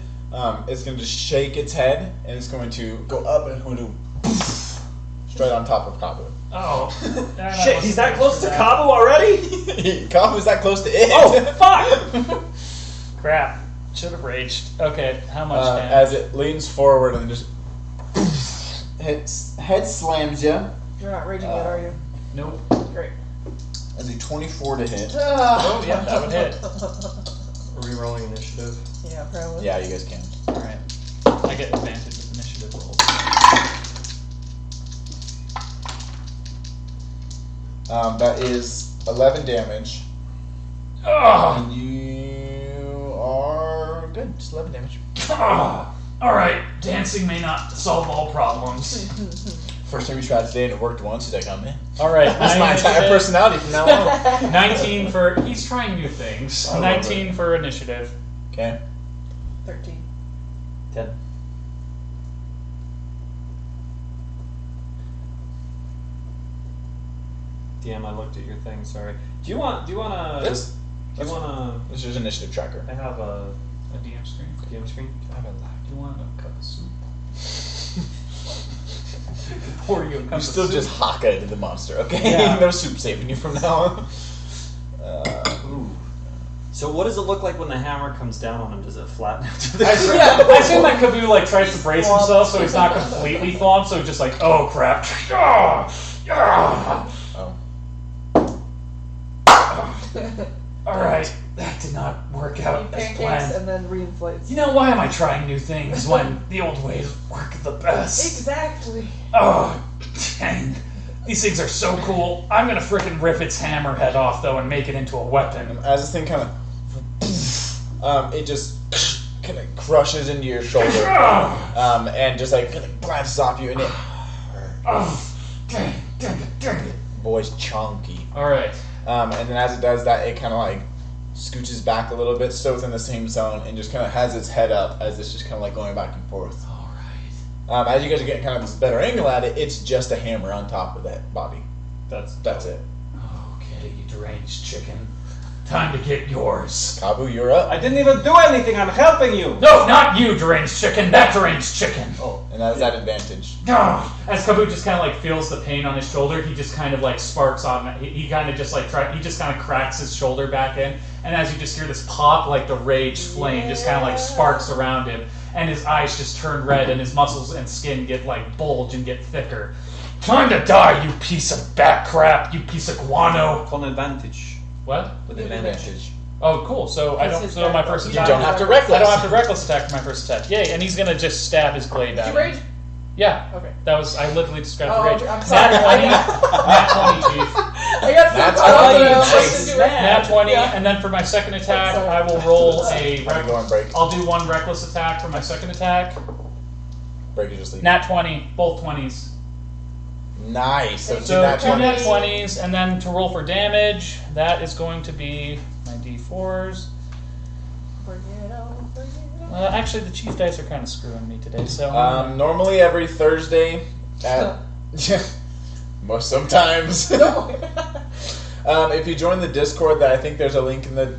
[SPEAKER 3] it's going to just shake its head, and it's going to go up and going to straight on top of Kabu.
[SPEAKER 1] Oh.
[SPEAKER 4] Shit, he's that close to Cabo already?
[SPEAKER 3] Kabu's that close to it.
[SPEAKER 4] Oh, fuck!
[SPEAKER 1] Crap. Should have raged. Okay, how much damage?
[SPEAKER 3] As it leans forward and just hits, head slams you.
[SPEAKER 5] You're not raging yet, are you?
[SPEAKER 1] Nope.
[SPEAKER 5] Great.
[SPEAKER 3] As a 24 to hit.
[SPEAKER 1] Oh, yeah, that would hit.
[SPEAKER 4] Rerolling initiative.
[SPEAKER 5] Yeah, probably.
[SPEAKER 3] Yeah, you guys can.
[SPEAKER 1] Alright. I get advantage with initiative rolls.
[SPEAKER 3] That is 11 damage.
[SPEAKER 1] Ugh!
[SPEAKER 3] And you are good. Just 11 damage.
[SPEAKER 1] Alright, dancing may not solve all problems.
[SPEAKER 3] First time you tried today and it worked once, he's like, I'm in.
[SPEAKER 1] Alright,
[SPEAKER 3] That's my entire personality from now on.
[SPEAKER 1] 19 for. He's trying new things.
[SPEAKER 3] I love
[SPEAKER 1] 19 for initiative.
[SPEAKER 3] Okay.
[SPEAKER 5] 13.
[SPEAKER 4] 10. DM, I looked at your thing, sorry. Do you wanna
[SPEAKER 3] This? This is initiative tracker.
[SPEAKER 4] I have a
[SPEAKER 1] A DM screen.
[SPEAKER 4] DM screen?
[SPEAKER 1] Do you want a cup of soup? Pour you a cup
[SPEAKER 3] You
[SPEAKER 1] of
[SPEAKER 3] still
[SPEAKER 1] soup.
[SPEAKER 3] just haka into the monster, okay?
[SPEAKER 1] Yeah.
[SPEAKER 3] No soup saving you from now on.
[SPEAKER 4] Ooh. So what does it look like when the hammer comes down on him? Does it flatten out to the
[SPEAKER 1] I
[SPEAKER 4] ground?
[SPEAKER 1] assume that Kaboo like tries to brace himself so he's not completely thwomped, so just like, oh crap.
[SPEAKER 3] Oh.
[SPEAKER 1] Alright, that did not work
[SPEAKER 5] Eat
[SPEAKER 1] out as
[SPEAKER 5] pancakes
[SPEAKER 1] planned.
[SPEAKER 5] and then reinflates.
[SPEAKER 1] You know, why am I trying new things when the old ways work the best?
[SPEAKER 5] Exactly.
[SPEAKER 1] Oh, dang. These things are so cool. I'm gonna frickin' rip its hammer head off, though, and make it into a weapon.
[SPEAKER 3] As this thing kind of, it just kind of crushes into your shoulder, and just like kind of glances off you, and it,
[SPEAKER 1] Oh, dang it.
[SPEAKER 3] boy's chunky.
[SPEAKER 1] Alright.
[SPEAKER 3] And then as it does that, it kind of like scooches back a little bit, still within the same zone, and just kind of has its head up as it's just kind of like going back and forth.
[SPEAKER 1] Alright.
[SPEAKER 3] As you guys are getting kind of this better angle at it, it's just a hammer on top of that body.
[SPEAKER 4] That's
[SPEAKER 3] it.
[SPEAKER 1] Okay, you deranged chicken. Time to get yours.
[SPEAKER 3] Kabu, you're up.
[SPEAKER 4] I didn't even do anything. I'm helping you.
[SPEAKER 1] No, not you, deranged chicken. That deranged chicken.
[SPEAKER 4] Oh.
[SPEAKER 3] And that is that advantage.
[SPEAKER 1] As Kaboo just kind of like feels the pain on his shoulder, he just kind of like sparks on. He kind of just like he just kind of cracks his shoulder back in, and as you just hear this pop, like the rage flame just kind of like sparks around him, and his eyes just turn red, and his muscles and skin get like bulge and get thicker. Time to die, you piece of bat crap, you piece of guano.
[SPEAKER 4] Con advantage.
[SPEAKER 1] What?
[SPEAKER 4] With advantage.
[SPEAKER 1] Oh, cool. So I don't.
[SPEAKER 5] his
[SPEAKER 1] So my
[SPEAKER 5] back-
[SPEAKER 1] first
[SPEAKER 5] you
[SPEAKER 1] attack.
[SPEAKER 3] don't have to reckless.
[SPEAKER 1] I don't have to reckless attack for my first attack. Yay! And he's gonna just stab his blade
[SPEAKER 5] Did
[SPEAKER 1] at
[SPEAKER 5] you
[SPEAKER 1] him.
[SPEAKER 5] rage?
[SPEAKER 1] Yeah.
[SPEAKER 5] Okay.
[SPEAKER 1] That was I literally described
[SPEAKER 5] Oh,
[SPEAKER 1] the rage.
[SPEAKER 5] I'm sorry.
[SPEAKER 1] Nat 20, Chief.
[SPEAKER 5] I got
[SPEAKER 3] That's
[SPEAKER 5] some
[SPEAKER 3] all
[SPEAKER 5] I
[SPEAKER 3] you
[SPEAKER 5] to do it.
[SPEAKER 1] Nat 20,
[SPEAKER 5] Yeah.
[SPEAKER 1] and then for my second attack,
[SPEAKER 5] Sorry.
[SPEAKER 1] I will roll a.
[SPEAKER 3] I'm going break.
[SPEAKER 1] I'll do one reckless attack for my second attack.
[SPEAKER 3] Break is just leave.
[SPEAKER 1] Nat 20, both 20s.
[SPEAKER 3] Nice. So,
[SPEAKER 1] So
[SPEAKER 3] nat
[SPEAKER 1] two
[SPEAKER 3] 20s.
[SPEAKER 1] nat 20s, and then to roll for damage, that is going to be my d4s. Actually, the chief dice are kind of screwing me today, so.
[SPEAKER 3] Normally every Thursday at most sometimes. If you join the Discord, that I think there's a link in the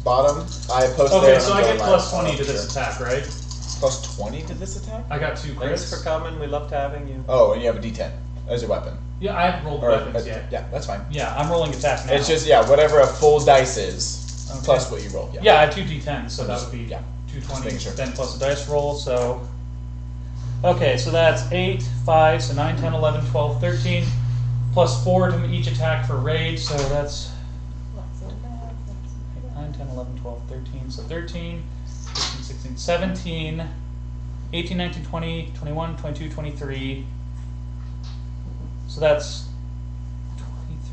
[SPEAKER 3] bottom. I post there.
[SPEAKER 1] Okay,
[SPEAKER 3] and
[SPEAKER 1] so
[SPEAKER 3] I'm
[SPEAKER 1] I
[SPEAKER 3] going
[SPEAKER 1] get
[SPEAKER 3] live.
[SPEAKER 1] plus 20 to
[SPEAKER 3] Sure.
[SPEAKER 1] this attack, right?
[SPEAKER 3] Plus 20 to this attack?
[SPEAKER 1] I got 2
[SPEAKER 4] Thanks
[SPEAKER 1] crits.
[SPEAKER 4] for coming. We loved having you.
[SPEAKER 3] Oh, and you have a D10 as your weapon.
[SPEAKER 1] Yeah, I haven't rolled
[SPEAKER 3] Or
[SPEAKER 1] weapons yet.
[SPEAKER 3] yeah, that's fine.
[SPEAKER 1] Yeah, I'm rolling attack now.
[SPEAKER 3] It's just whatever a full dice is
[SPEAKER 1] Okay.
[SPEAKER 3] plus what you roll. Yeah.
[SPEAKER 1] Yeah, I have 2 d10s, so that would be
[SPEAKER 3] Yeah.
[SPEAKER 1] 220,
[SPEAKER 3] making sure.
[SPEAKER 1] then plus a dice roll, so... Okay, so that's 8, 5, so 9, 10, 11, 12, 13, plus 4 to each attack for rage, so that's 9, 10, 11, 12, 13, so 13, 15, 16, 17, 18, 19, 20, 21, 22, 23, so that's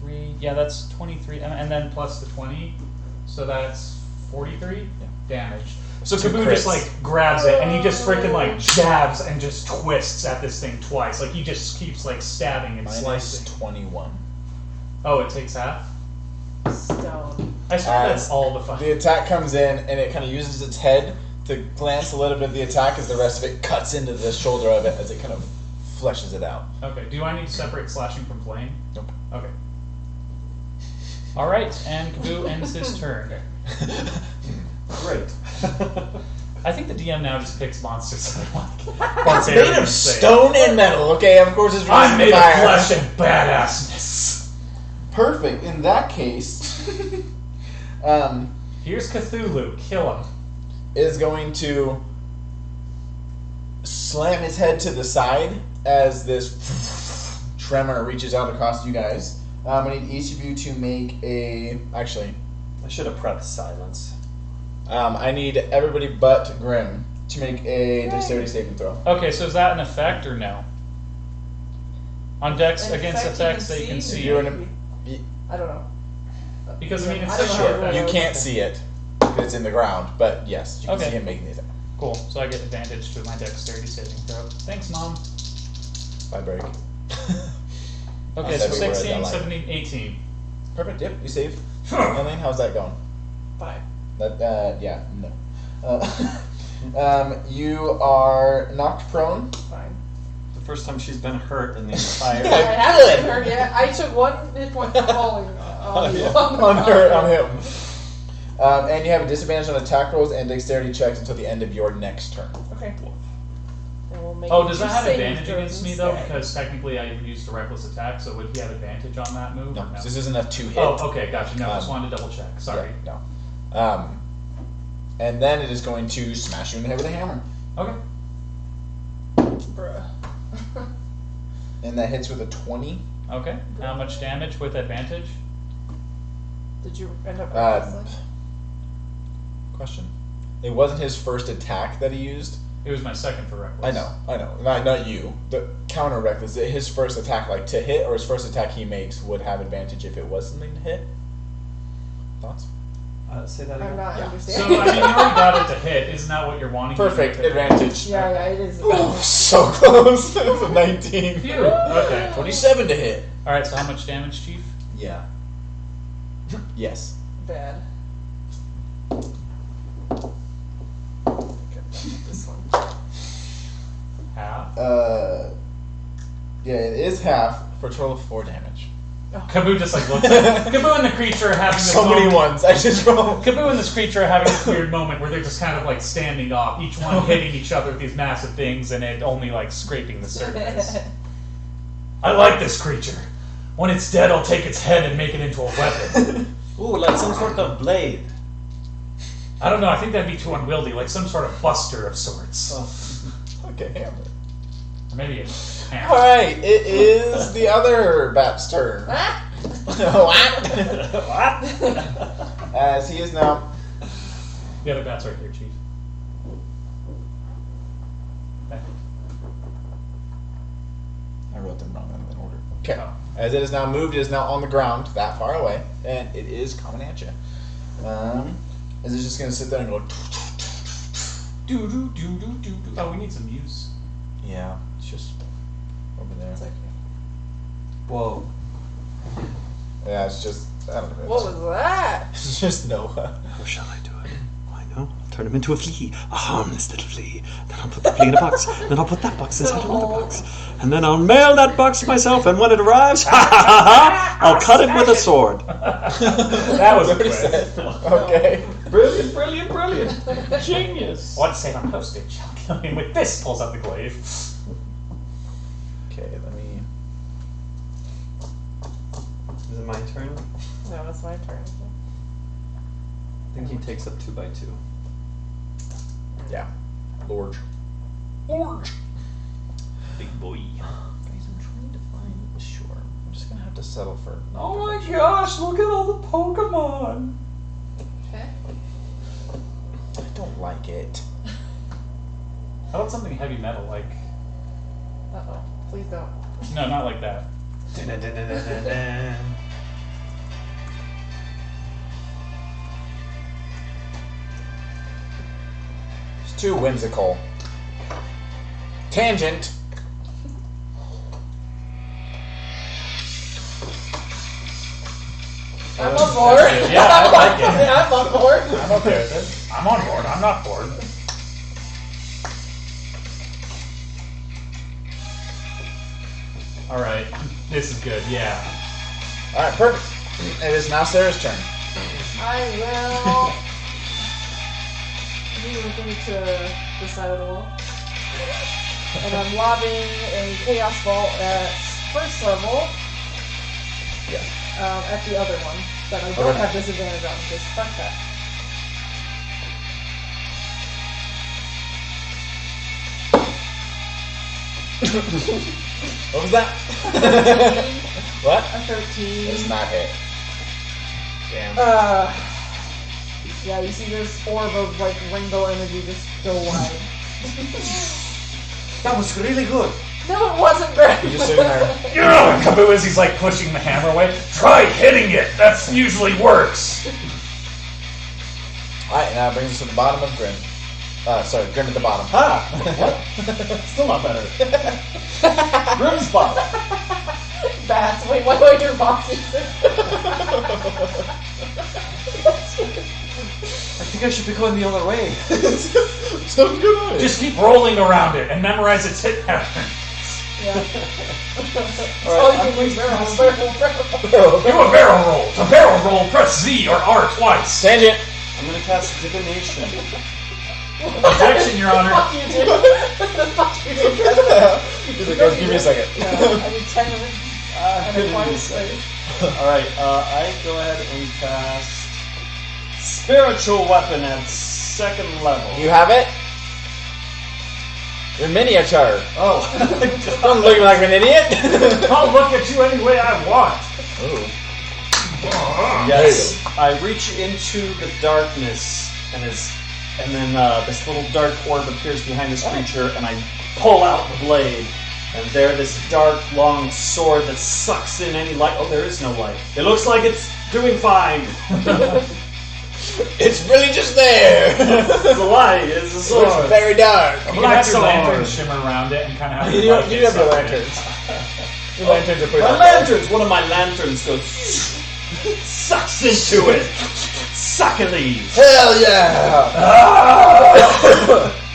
[SPEAKER 1] 23, yeah, that's 23, and then plus the 20, so that's 43 damage. So
[SPEAKER 3] Two
[SPEAKER 1] Kaboo just
[SPEAKER 3] crits.
[SPEAKER 1] like grabs it and he just freaking like jabs and just twists at this thing twice. Like he just keeps like stabbing and
[SPEAKER 3] Minus
[SPEAKER 1] slicing.
[SPEAKER 3] 21.
[SPEAKER 1] Oh, it takes half?
[SPEAKER 5] Stone.
[SPEAKER 1] I swear that's all the fun.
[SPEAKER 3] The attack comes in and it kind of uses its head to glance a little bit at the attack as the rest of it cuts into the shoulder of it as it kind of fleshes it out.
[SPEAKER 1] Okay, do I need to separate slashing from flame?
[SPEAKER 3] Nope.
[SPEAKER 1] Okay. Alright, and Kaboo ends his turn.
[SPEAKER 4] Great.
[SPEAKER 1] I think the DM now just picks monsters that I like.
[SPEAKER 3] It's made of stone and metal, okay? Of course it's
[SPEAKER 1] I'm made of
[SPEAKER 3] fire.
[SPEAKER 1] flesh and badassness.
[SPEAKER 3] Perfect. In that case,
[SPEAKER 1] Here's Cthulhu, kill him.
[SPEAKER 3] is going to slam his head to the side as this tremor reaches out across you guys. I need each of you to make a... Actually,
[SPEAKER 4] I should have prepped silence.
[SPEAKER 3] I need everybody but Grim to make a dexterity saving throw.
[SPEAKER 1] Okay, so is that an effect or no? On decks
[SPEAKER 5] An
[SPEAKER 1] against
[SPEAKER 5] effect you
[SPEAKER 1] effects
[SPEAKER 5] can
[SPEAKER 1] they can
[SPEAKER 5] see?
[SPEAKER 1] see.
[SPEAKER 3] You're
[SPEAKER 1] it.
[SPEAKER 3] in
[SPEAKER 5] I don't know.
[SPEAKER 1] Because I mean, it's
[SPEAKER 5] I don't know
[SPEAKER 1] such
[SPEAKER 5] how
[SPEAKER 1] a
[SPEAKER 5] it
[SPEAKER 1] effect.
[SPEAKER 3] You
[SPEAKER 5] works.
[SPEAKER 3] can't see it because it's in the ground, but yes, you can
[SPEAKER 1] Okay.
[SPEAKER 3] see him making the attack.
[SPEAKER 1] Cool. So I get advantage to my dexterity saving throw. Thanks, Mom.
[SPEAKER 3] By break.
[SPEAKER 1] Okay,
[SPEAKER 3] I
[SPEAKER 1] so
[SPEAKER 3] said we were at
[SPEAKER 1] 16,
[SPEAKER 3] that line.
[SPEAKER 1] 17, 18.
[SPEAKER 3] Perfect. Yep, you save. Eileen, how's that going?
[SPEAKER 5] Fine.
[SPEAKER 3] Yeah, no. You are knocked prone.
[SPEAKER 5] Fine.
[SPEAKER 4] The first time she's been hurt in the
[SPEAKER 5] I
[SPEAKER 4] entire.
[SPEAKER 5] haven't been hurt yet. I took 1 hit point from falling on you.
[SPEAKER 3] on him. And you have a disadvantage on attack rolls and dexterity checks until the end of your next turn.
[SPEAKER 5] Okay. we'll make
[SPEAKER 1] Oh,
[SPEAKER 5] it
[SPEAKER 1] does
[SPEAKER 5] two
[SPEAKER 1] that have
[SPEAKER 5] saving
[SPEAKER 1] advantage
[SPEAKER 5] throws
[SPEAKER 1] against me though?
[SPEAKER 5] instead.
[SPEAKER 1] Because technically I used a reckless attack, so would he have advantage on that move?
[SPEAKER 3] No,
[SPEAKER 1] or
[SPEAKER 3] this isn't a 2-hit.
[SPEAKER 1] Oh, okay, gotcha. No, just
[SPEAKER 3] Um,
[SPEAKER 1] wanted to double check. Sorry.
[SPEAKER 3] Yeah, no. And then it is going to smash you in the head with a hammer.
[SPEAKER 1] Okay.
[SPEAKER 5] Bruh.
[SPEAKER 3] And that hits with a 20.
[SPEAKER 1] Okay. How much damage with advantage?
[SPEAKER 5] Did you end up
[SPEAKER 3] Uh,
[SPEAKER 5] recklessly?
[SPEAKER 3] Question. It wasn't his first attack that he used.
[SPEAKER 1] It was my second for reckless.
[SPEAKER 3] I know. Not you. The counter reckless. His first attack, like to hit, or his first attack he makes would have advantage if it was something to hit. Thoughts?
[SPEAKER 4] Say that
[SPEAKER 5] I'm
[SPEAKER 4] again.
[SPEAKER 5] not
[SPEAKER 3] Yeah.
[SPEAKER 1] So,
[SPEAKER 5] understanding.
[SPEAKER 1] I mean, you already got it to hit. Isn't that what you're wanting?
[SPEAKER 3] Perfect
[SPEAKER 1] To
[SPEAKER 3] advantage.
[SPEAKER 5] yeah, it is.
[SPEAKER 3] Ooh, so close. It's a 19.
[SPEAKER 1] Phew. Okay.
[SPEAKER 3] 27 to hit.
[SPEAKER 1] Alright, so how much damage, Chief?
[SPEAKER 3] Yeah. Yes.
[SPEAKER 5] Bad. This one.
[SPEAKER 1] Half.
[SPEAKER 3] Yeah, it is half for a total of 4 damage.
[SPEAKER 1] Kaboo just like looks at Kaboo and the creature are having this
[SPEAKER 3] So many
[SPEAKER 1] moment.
[SPEAKER 3] ones. I just rolled.
[SPEAKER 1] Kaboo and this creature are having this weird moment where they're just kind of like standing off, each one hitting each other with these massive things and it only like scraping the surface. I like this creature. When it's dead, I'll take its head and make it into a weapon.
[SPEAKER 6] Ooh, like some sort of blade.
[SPEAKER 1] I don't know, I think that'd be too unwieldy, like some sort of buster of sorts.
[SPEAKER 3] Okay, hammer.
[SPEAKER 1] Or maybe a hammer.
[SPEAKER 3] Alright, it is the other bat's turn. What? As he is now.
[SPEAKER 1] The other bat's right here, Chief. Okay.
[SPEAKER 3] I wrote them wrong in order. Okay.
[SPEAKER 1] Oh.
[SPEAKER 3] As it is now moved, it is now on the ground, that far away, and it is coming at you. Is it just going to sit there and go.
[SPEAKER 1] Do do do do do do. Oh, we need some use.
[SPEAKER 3] Yeah, it's just over there.
[SPEAKER 5] It's like,
[SPEAKER 4] Whoa.
[SPEAKER 3] Yeah, it's just. I don't know.
[SPEAKER 5] what was that?
[SPEAKER 3] It's just Noah.
[SPEAKER 6] How shall I do it? I know. I'll turn him into a flea, a harmless little flea. Then I'll put the flea in a box. Then I'll put that box inside another box. And then I'll mail that box to myself. And when it arrives, I'll cut it with a sword.
[SPEAKER 1] That was
[SPEAKER 3] What he
[SPEAKER 1] quick.
[SPEAKER 3] said. Okay.
[SPEAKER 6] Brilliant, brilliant, brilliant. Genius.
[SPEAKER 1] What's save on postage? I'll kill him with this. Pulls out the glaive.
[SPEAKER 3] Okay, let me.
[SPEAKER 4] Is it my turn?
[SPEAKER 5] No, it's my turn.
[SPEAKER 4] I think he takes up 2 by 2.
[SPEAKER 3] Yeah. Lord.
[SPEAKER 6] Big boy.
[SPEAKER 3] Guys, I'm trying to find. Sure. I'm just gonna have to settle for.
[SPEAKER 1] Oh my gosh! Look at all the Pokemon.
[SPEAKER 5] Okay.
[SPEAKER 3] I don't like it.
[SPEAKER 1] How about something heavy metal, like?
[SPEAKER 5] Uh-oh. Please don't.
[SPEAKER 1] No, not like that.
[SPEAKER 3] It's too whimsical. Tangent.
[SPEAKER 5] I'm on board.
[SPEAKER 1] That's it. Yeah, I like it.
[SPEAKER 5] I'm on board.
[SPEAKER 1] I'm okay with it. I'm on board. I'm not bored. All right, this is good. Yeah.
[SPEAKER 3] All right, perfect. It is now Sarah's turn.
[SPEAKER 5] I will move into the side of the wall. And I'm lobbing a Chaos Bolt at first level
[SPEAKER 3] Yeah.
[SPEAKER 5] at the other one that I don't
[SPEAKER 3] Okay.
[SPEAKER 5] have disadvantage on, because fuck that.
[SPEAKER 3] What was that? What?
[SPEAKER 5] A 13.
[SPEAKER 3] It's not hit. Damn.
[SPEAKER 5] Yeah, you see this orb of like rainbow energy just go wide.
[SPEAKER 6] That was really good.
[SPEAKER 5] No, it wasn't great.
[SPEAKER 3] You're just sitting there.
[SPEAKER 1] Yeah, Kaboo as he's like pushing the hammer away. Try hitting it. That usually works.
[SPEAKER 3] All right, now it brings us to the bottom of Grim. Sorry, Grim at the bottom.
[SPEAKER 6] Ah! Still not better. Grim's bottom.
[SPEAKER 5] Bats. Wait, what your boxes?
[SPEAKER 6] I think I should be going the other way.
[SPEAKER 3] Sounds good on it.
[SPEAKER 1] Just keep rolling around it and memorize its hit pattern.
[SPEAKER 5] Yeah.
[SPEAKER 3] All right,
[SPEAKER 5] you can use barrel.
[SPEAKER 1] Do a barrel roll. To barrel roll, press Z or R twice.
[SPEAKER 3] Tangent.
[SPEAKER 6] I'm gonna cast divination.
[SPEAKER 1] Objection, Your Honor.
[SPEAKER 5] Fuck you, dude.
[SPEAKER 3] He's like, "Oh, give me a second."
[SPEAKER 5] Yeah, I need 10 minutes. And
[SPEAKER 4] Couldn't
[SPEAKER 5] a quiet
[SPEAKER 4] even
[SPEAKER 5] space.
[SPEAKER 4] Alright, I go ahead and cast Spiritual Weapon at 2nd level.
[SPEAKER 3] You have it? You're miniature.
[SPEAKER 4] Oh.
[SPEAKER 3] Don't look like an idiot.
[SPEAKER 9] I'll look at you any way I want.
[SPEAKER 3] Ooh.
[SPEAKER 4] Yes. I reach into the darkness and then this little dark orb appears behind this creature and I pull out the blade. And there, this dark, long sword that sucks in any light. Oh, there is no light. It looks like it's doing fine.
[SPEAKER 3] It's really just there.
[SPEAKER 4] The light is the sword.
[SPEAKER 3] It's very dark.
[SPEAKER 9] You can have your lantern shimmer around it and kind of have
[SPEAKER 3] You
[SPEAKER 9] your light
[SPEAKER 3] do
[SPEAKER 9] get
[SPEAKER 3] have your
[SPEAKER 9] separated.
[SPEAKER 3] lanterns. Your lanterns are pretty
[SPEAKER 4] My
[SPEAKER 3] dark.
[SPEAKER 4] lanterns! One of my lanterns goes... sucks into it. Suckily.
[SPEAKER 3] Hell yeah!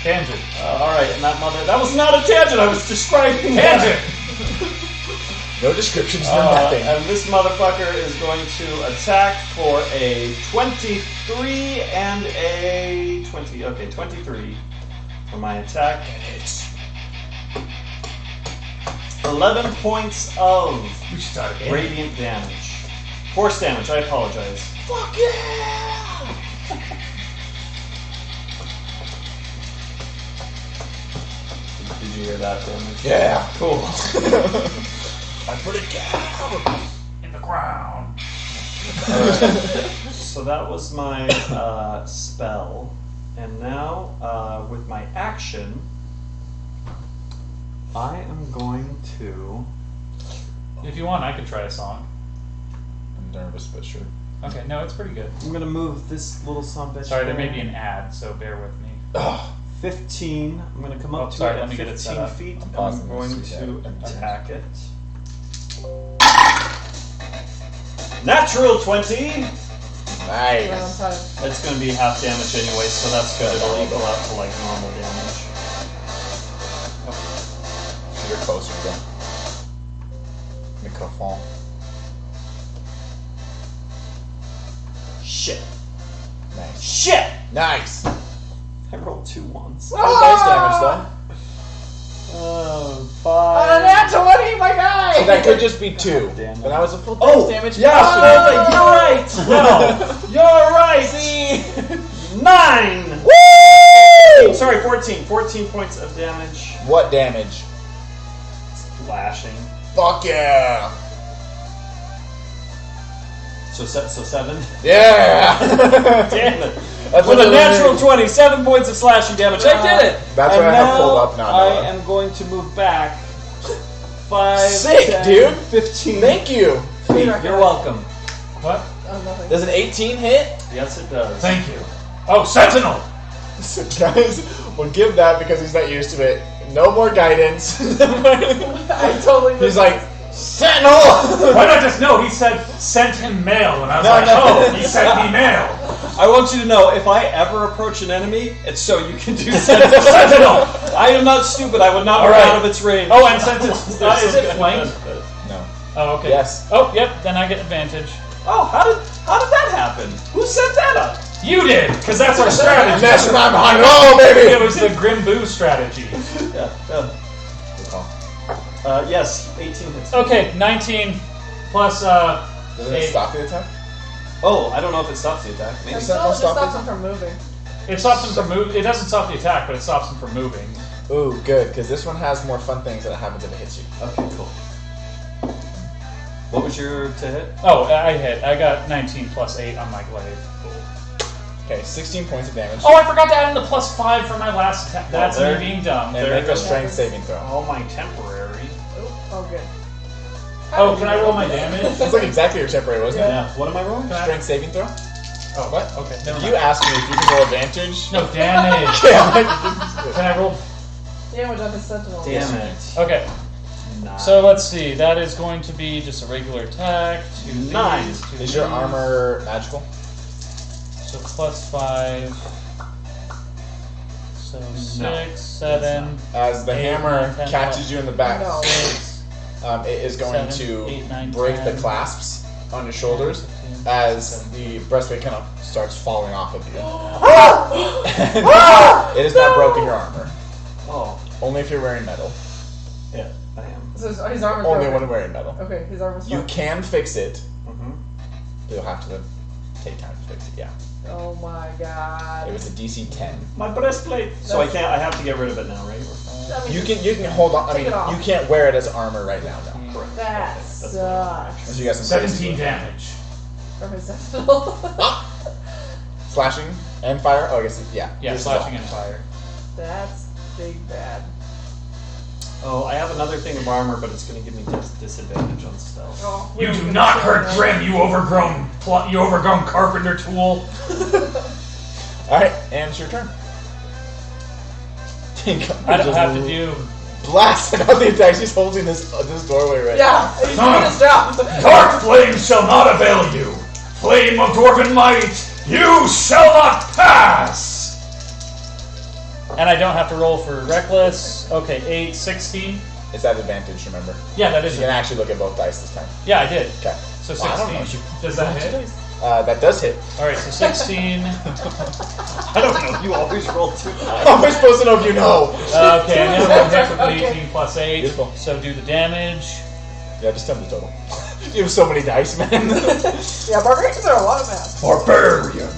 [SPEAKER 9] Tangent.
[SPEAKER 4] Alright, and that was not a tangent, I was describing
[SPEAKER 9] Tangent!
[SPEAKER 3] No descriptions, no nothing.
[SPEAKER 4] And this motherfucker is going to attack for a 23 and a 20. Okay, 23 for my attack. 11 points of
[SPEAKER 9] We should start again.
[SPEAKER 4] radiant damage. Force damage, I apologize.
[SPEAKER 3] Fuck yeah!
[SPEAKER 4] Did you hear that damage?
[SPEAKER 3] Yeah.
[SPEAKER 4] Cool.
[SPEAKER 3] I put it down.
[SPEAKER 9] In the ground.
[SPEAKER 4] So that was my spell. And now, with my action, I am going to...
[SPEAKER 1] If you want, I could try a song.
[SPEAKER 3] I'm nervous, but sure.
[SPEAKER 1] Okay, no, it's pretty good.
[SPEAKER 4] I'm gonna move this little son of a bitch.
[SPEAKER 1] Sorry, there may be an ad, so bear with me.
[SPEAKER 3] Ugh.
[SPEAKER 4] 15. I'm gonna come up
[SPEAKER 1] Oh,
[SPEAKER 4] to
[SPEAKER 1] sorry,
[SPEAKER 4] it
[SPEAKER 1] let
[SPEAKER 4] at
[SPEAKER 1] me get it set
[SPEAKER 4] 15
[SPEAKER 1] up.
[SPEAKER 4] feet.
[SPEAKER 3] I'm
[SPEAKER 4] and
[SPEAKER 3] pausing
[SPEAKER 4] I'm going
[SPEAKER 3] this,
[SPEAKER 4] to
[SPEAKER 3] yeah.
[SPEAKER 4] attack it. Natural 20.
[SPEAKER 5] Round
[SPEAKER 3] Nice.
[SPEAKER 5] time.
[SPEAKER 4] It's gonna be half damage anyway, so that's good. It'll equal out to like normal damage.
[SPEAKER 3] You're closer to them. Microphone.
[SPEAKER 4] Shit.
[SPEAKER 3] Nice.
[SPEAKER 4] Shit!
[SPEAKER 3] Nice.
[SPEAKER 4] I rolled 2 ones.
[SPEAKER 3] Good dice damage, though.
[SPEAKER 5] On a
[SPEAKER 4] 5.
[SPEAKER 5] nat 20, my guy!
[SPEAKER 3] So that could just be 2.
[SPEAKER 4] Damn it.
[SPEAKER 3] But that was a full dice
[SPEAKER 4] Oh,
[SPEAKER 3] damage.
[SPEAKER 4] yeah,
[SPEAKER 3] Oh!
[SPEAKER 4] you're right. No, you're right.
[SPEAKER 3] See?
[SPEAKER 4] 9.
[SPEAKER 3] Woo!
[SPEAKER 4] Sorry, 14. 14 points of damage.
[SPEAKER 3] What damage?
[SPEAKER 4] Slashing.
[SPEAKER 3] Fuck yeah!
[SPEAKER 4] So 7.
[SPEAKER 3] Yeah!
[SPEAKER 4] Damn it.
[SPEAKER 3] That's
[SPEAKER 4] With
[SPEAKER 3] what
[SPEAKER 4] a
[SPEAKER 3] it
[SPEAKER 4] natural
[SPEAKER 3] is.
[SPEAKER 4] 20, 7 points of slashing damage. I did it!
[SPEAKER 3] That's
[SPEAKER 4] And
[SPEAKER 3] what I have
[SPEAKER 4] now
[SPEAKER 3] pulled up now,
[SPEAKER 4] I
[SPEAKER 3] Noah.
[SPEAKER 4] am going to move back 5,
[SPEAKER 3] Sick,
[SPEAKER 4] 10,
[SPEAKER 3] dude.
[SPEAKER 4] 15.
[SPEAKER 3] Thank you.
[SPEAKER 5] Feet.
[SPEAKER 4] You're welcome.
[SPEAKER 1] What?
[SPEAKER 5] Oh, nothing.
[SPEAKER 3] Does an 18 hit?
[SPEAKER 4] Yes, it does.
[SPEAKER 1] Thank you. Oh, Sentinel!
[SPEAKER 3] So guys, we'll give that because he's not used to it. No more guidance.
[SPEAKER 5] I totally
[SPEAKER 3] He's like, Sentinel!
[SPEAKER 1] Why not just know? He said, sent him mail, and I was
[SPEAKER 3] No,
[SPEAKER 1] like,
[SPEAKER 3] no.
[SPEAKER 1] oh, he sent me mail.
[SPEAKER 4] I want you to know, if I ever approach an enemy, it's so you can do Sentinel. I am not stupid. I would not
[SPEAKER 1] All
[SPEAKER 4] move
[SPEAKER 1] right.
[SPEAKER 4] out of its range.
[SPEAKER 1] Oh, and since it's, is it flanked?
[SPEAKER 3] No.
[SPEAKER 1] Oh, okay.
[SPEAKER 3] Yes.
[SPEAKER 1] Oh, yep, then I get advantage.
[SPEAKER 4] Oh, how did that happen? Who set that up?
[SPEAKER 1] You did, because that's our strategy.
[SPEAKER 3] Mastermind behind it all, baby!
[SPEAKER 1] It was the Grim Boo strategy.
[SPEAKER 4] Yeah.
[SPEAKER 3] Good call.
[SPEAKER 4] Yes, 18 hits.
[SPEAKER 1] Okay, 19 plus,
[SPEAKER 3] Doesn't it
[SPEAKER 1] 8.
[SPEAKER 3] stop the attack?
[SPEAKER 4] Oh, I don't know if it stops the attack. Maybe.
[SPEAKER 5] It
[SPEAKER 3] Sentinel
[SPEAKER 5] still
[SPEAKER 3] stop
[SPEAKER 5] stops
[SPEAKER 3] it?
[SPEAKER 5] him from moving.
[SPEAKER 1] It stops him from moving. It doesn't stop the attack, but it stops him from moving.
[SPEAKER 3] Ooh, good, because this one has more fun things that happens if it hits you.
[SPEAKER 4] Okay, cool. What was your to hit?
[SPEAKER 1] Oh, I hit. I got 19 plus 8 on my glaive. Cool.
[SPEAKER 3] Okay, 16 points of damage.
[SPEAKER 1] Oh, I forgot to add in the plus 5 for my last attack.
[SPEAKER 4] Well,
[SPEAKER 1] That's
[SPEAKER 4] there-
[SPEAKER 1] me being dumb.
[SPEAKER 3] And
[SPEAKER 4] there
[SPEAKER 3] make
[SPEAKER 4] it
[SPEAKER 3] a
[SPEAKER 4] goes.
[SPEAKER 3] strength saving throw.
[SPEAKER 4] Oh, my temporary.
[SPEAKER 5] Oh, good.
[SPEAKER 1] Oh, can I roll my damage?
[SPEAKER 3] That's like exactly your temporary, wasn't it?
[SPEAKER 4] Yeah. What am I rolling?
[SPEAKER 3] Strength saving throw?
[SPEAKER 1] Oh, what? Okay, never
[SPEAKER 3] You
[SPEAKER 1] mind.
[SPEAKER 3] asked me if you can roll advantage.
[SPEAKER 1] No, damage.
[SPEAKER 3] Yeah.
[SPEAKER 1] Can I roll?
[SPEAKER 5] Damage on his sentinel.
[SPEAKER 4] Damn it.
[SPEAKER 1] Okay,
[SPEAKER 4] Nine.
[SPEAKER 1] so let's see. That is going to be just a regular attack. 2
[SPEAKER 4] 9.
[SPEAKER 1] these, 2
[SPEAKER 3] Is your
[SPEAKER 1] these.
[SPEAKER 3] armor magical?
[SPEAKER 1] So plus 5. So 6, 7,
[SPEAKER 3] As the
[SPEAKER 1] 8,
[SPEAKER 3] hammer
[SPEAKER 1] 9, 10,
[SPEAKER 3] catches you in the back,
[SPEAKER 5] No.
[SPEAKER 1] 6,
[SPEAKER 3] it is going
[SPEAKER 1] 7,
[SPEAKER 3] to
[SPEAKER 1] 8, 9,
[SPEAKER 3] break
[SPEAKER 1] 10.
[SPEAKER 3] the clasps on your shoulders
[SPEAKER 1] 15.
[SPEAKER 3] as the breastplate kind of starts falling off of you. It has not broken your armor.
[SPEAKER 4] Oh.
[SPEAKER 3] Only if you're wearing metal.
[SPEAKER 4] Yeah, I am.
[SPEAKER 5] So his armor's
[SPEAKER 3] Only
[SPEAKER 5] broken.
[SPEAKER 3] when wearing metal.
[SPEAKER 5] Okay, his armor's
[SPEAKER 3] You
[SPEAKER 5] broken.
[SPEAKER 3] can fix it.
[SPEAKER 4] Mm-hmm.
[SPEAKER 3] You'll have to take time to fix it. Yeah.
[SPEAKER 5] Oh my god.
[SPEAKER 3] It was a DC 10.
[SPEAKER 9] My breastplate.
[SPEAKER 4] So I have to get rid of it now, right?
[SPEAKER 5] I mean,
[SPEAKER 3] You can hold on. I
[SPEAKER 5] Take
[SPEAKER 3] mean,
[SPEAKER 5] it off.
[SPEAKER 3] you can't wear it as armor right now. No.
[SPEAKER 4] Correct.
[SPEAKER 5] That
[SPEAKER 4] Okay, that's
[SPEAKER 5] sucks.
[SPEAKER 3] Unless you got some crazy
[SPEAKER 1] 17
[SPEAKER 3] blue.
[SPEAKER 1] damage.
[SPEAKER 5] From his sentinel.
[SPEAKER 3] Slashing and fire. Oh, I guess yeah.
[SPEAKER 1] Yeah,
[SPEAKER 3] This is
[SPEAKER 1] slashing
[SPEAKER 3] all.
[SPEAKER 1] and fire.
[SPEAKER 5] That's big bad.
[SPEAKER 4] Oh, I have another thing of armor, but it's going to give me disadvantage on stealth.
[SPEAKER 5] Oh, we
[SPEAKER 1] You
[SPEAKER 5] don't
[SPEAKER 1] do
[SPEAKER 5] give a
[SPEAKER 1] not
[SPEAKER 5] shit
[SPEAKER 1] hurt
[SPEAKER 5] now.
[SPEAKER 1] Grim, you overgrown carpenter tool.
[SPEAKER 3] All right, and it's your turn.
[SPEAKER 1] I don't have to do.
[SPEAKER 3] Blasting out the attacks. He's holding this doorway right
[SPEAKER 5] Yeah, he's
[SPEAKER 1] Son
[SPEAKER 5] doing
[SPEAKER 1] of-
[SPEAKER 5] his job.
[SPEAKER 1] Dark flames shall not avail you. Flame of dwarven might, you shall not pass. And I don't have to roll for reckless. Okay, 8, 16.
[SPEAKER 3] It's at advantage, remember.
[SPEAKER 1] Yeah, that is
[SPEAKER 3] You can
[SPEAKER 1] it.
[SPEAKER 3] actually look at both dice this time.
[SPEAKER 1] Yeah, I did.
[SPEAKER 3] Okay.
[SPEAKER 1] So
[SPEAKER 3] Well, I don't
[SPEAKER 1] 16.
[SPEAKER 3] know.
[SPEAKER 1] Does that hit?
[SPEAKER 3] That does hit.
[SPEAKER 1] Alright, so 16.
[SPEAKER 4] I don't know. You always roll 2 dice.
[SPEAKER 3] How am I supposed to know if you know?
[SPEAKER 1] Okay, and then I'm hit with an 18
[SPEAKER 5] Okay.
[SPEAKER 1] plus 8.
[SPEAKER 3] Beautiful.
[SPEAKER 1] So do the damage.
[SPEAKER 3] Yeah, just tell me the total. You have so many dice, man.
[SPEAKER 5] Yeah, barbarians are a lot of math.
[SPEAKER 1] Barbarian.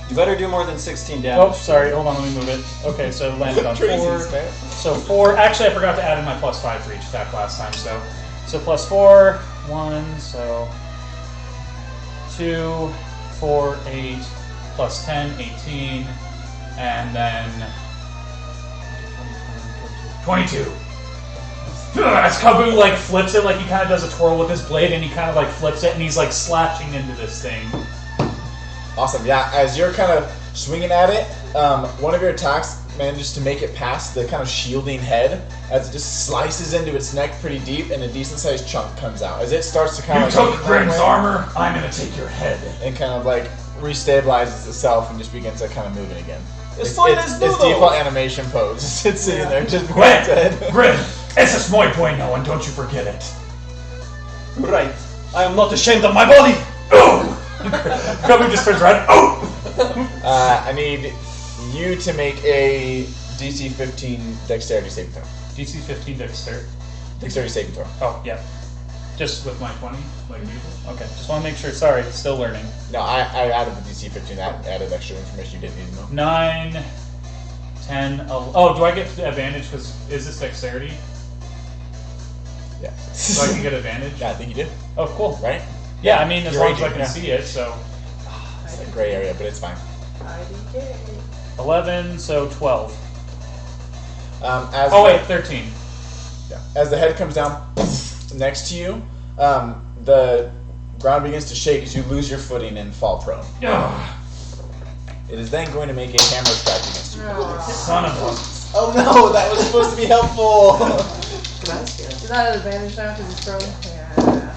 [SPEAKER 4] You better do more than 16
[SPEAKER 1] Oh,
[SPEAKER 4] damage.
[SPEAKER 1] sorry. Hold on, let me move it. Okay, so landed on 4.
[SPEAKER 3] Crazies, man.
[SPEAKER 1] So 4. Actually, I forgot to add in my plus 5 for each attack last time. So plus 4, 1. So 2, 4, 8, plus 10, 18, and then 22. As Kabu like flips it, like he kind of does a twirl with his blade, and he kind of like flips it, and he's like slashing into this thing.
[SPEAKER 3] Awesome. Yeah, as you're kind of swinging at it, one of your attacks manages to make it past the kind of shielding head as it just slices into its neck pretty deep, and a decent-sized chunk comes out. As it starts to kind
[SPEAKER 1] You
[SPEAKER 3] of
[SPEAKER 1] took
[SPEAKER 3] like
[SPEAKER 1] Grim's armor. I'm gonna take your head.
[SPEAKER 3] and kind of like restabilizes itself and just begins to kind of moving again.
[SPEAKER 4] It's fine as
[SPEAKER 3] its
[SPEAKER 4] noodles.
[SPEAKER 3] default animation pose. It's sitting there just moving
[SPEAKER 1] Grim,
[SPEAKER 3] its head.
[SPEAKER 1] Grim, ese es muy bueno, and don't you forget it.
[SPEAKER 4] Right. I am not ashamed of my body.
[SPEAKER 1] Oh! Kabu just turns around. Oh!
[SPEAKER 3] I need you to make a DC 15 dexterity saving throw.
[SPEAKER 1] DC 15 dexterity.
[SPEAKER 3] Dexterity saving throw.
[SPEAKER 1] Oh, yeah. Just with my 20, like usual? Okay, just want to make sure. Sorry, still learning.
[SPEAKER 3] No, I added the DC 15. That added extra information you didn't need to know.
[SPEAKER 1] 9, 10, 11. Oh, do I get advantage because is this dexterity?
[SPEAKER 3] Yeah.
[SPEAKER 1] So I can get advantage?
[SPEAKER 3] Yeah, I think you do.
[SPEAKER 1] Oh, cool.
[SPEAKER 3] Right?
[SPEAKER 1] Yeah, I mean, as
[SPEAKER 3] You're
[SPEAKER 1] long as I
[SPEAKER 3] raging,
[SPEAKER 1] can
[SPEAKER 3] yeah.
[SPEAKER 1] see it, so.
[SPEAKER 3] It's a gray area, but it's fine.
[SPEAKER 5] IDK.
[SPEAKER 1] 11, so 12.
[SPEAKER 3] As
[SPEAKER 1] Oh, wait, 13.
[SPEAKER 3] Yeah. As the head comes down next to you, the ground begins to shake as you lose your footing and fall prone.
[SPEAKER 1] Ugh,
[SPEAKER 3] It is then going to make a hammer strike against you.
[SPEAKER 1] son of a.
[SPEAKER 3] Oh no, that was supposed to be helpful!
[SPEAKER 5] Is that an advantage now because he's prone? Yeah.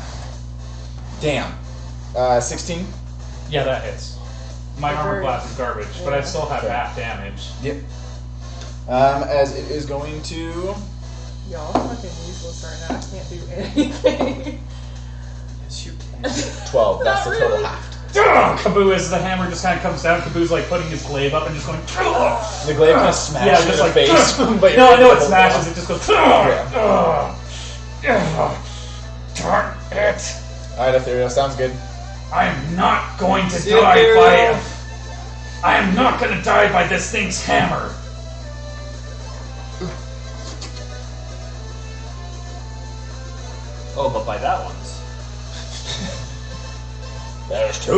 [SPEAKER 3] Damn. 16?
[SPEAKER 1] Yeah, that hits. My armor class is garbage, but I still have
[SPEAKER 3] Okay.
[SPEAKER 1] half damage.
[SPEAKER 3] Yep. As it is going to...
[SPEAKER 5] Y'all fucking useless right now. I can't do anything.
[SPEAKER 4] Yes, you can.
[SPEAKER 3] 12. That's the
[SPEAKER 5] Not
[SPEAKER 3] total
[SPEAKER 5] really.
[SPEAKER 3] half.
[SPEAKER 1] Ugh, Kabu, as the hammer just kind of comes down, Kabu's like putting his glaive up and just going. Ugh.
[SPEAKER 3] The glaive kind of smashes
[SPEAKER 1] Yeah,
[SPEAKER 3] in
[SPEAKER 1] just
[SPEAKER 3] your
[SPEAKER 1] like
[SPEAKER 3] face. but
[SPEAKER 1] No,
[SPEAKER 3] you're
[SPEAKER 1] I know
[SPEAKER 3] able
[SPEAKER 1] it
[SPEAKER 3] to
[SPEAKER 1] smashes.
[SPEAKER 3] hold
[SPEAKER 1] It just goes.
[SPEAKER 3] Yeah.
[SPEAKER 1] Darn it!
[SPEAKER 3] on. Alright, Ethereal, sounds good.
[SPEAKER 1] I am not going to
[SPEAKER 4] See
[SPEAKER 1] die
[SPEAKER 4] you,
[SPEAKER 1] by
[SPEAKER 4] Ethereal.
[SPEAKER 1] I am not going to die by this thing's hammer.
[SPEAKER 4] Oh, but by that one's.
[SPEAKER 3] There's 2!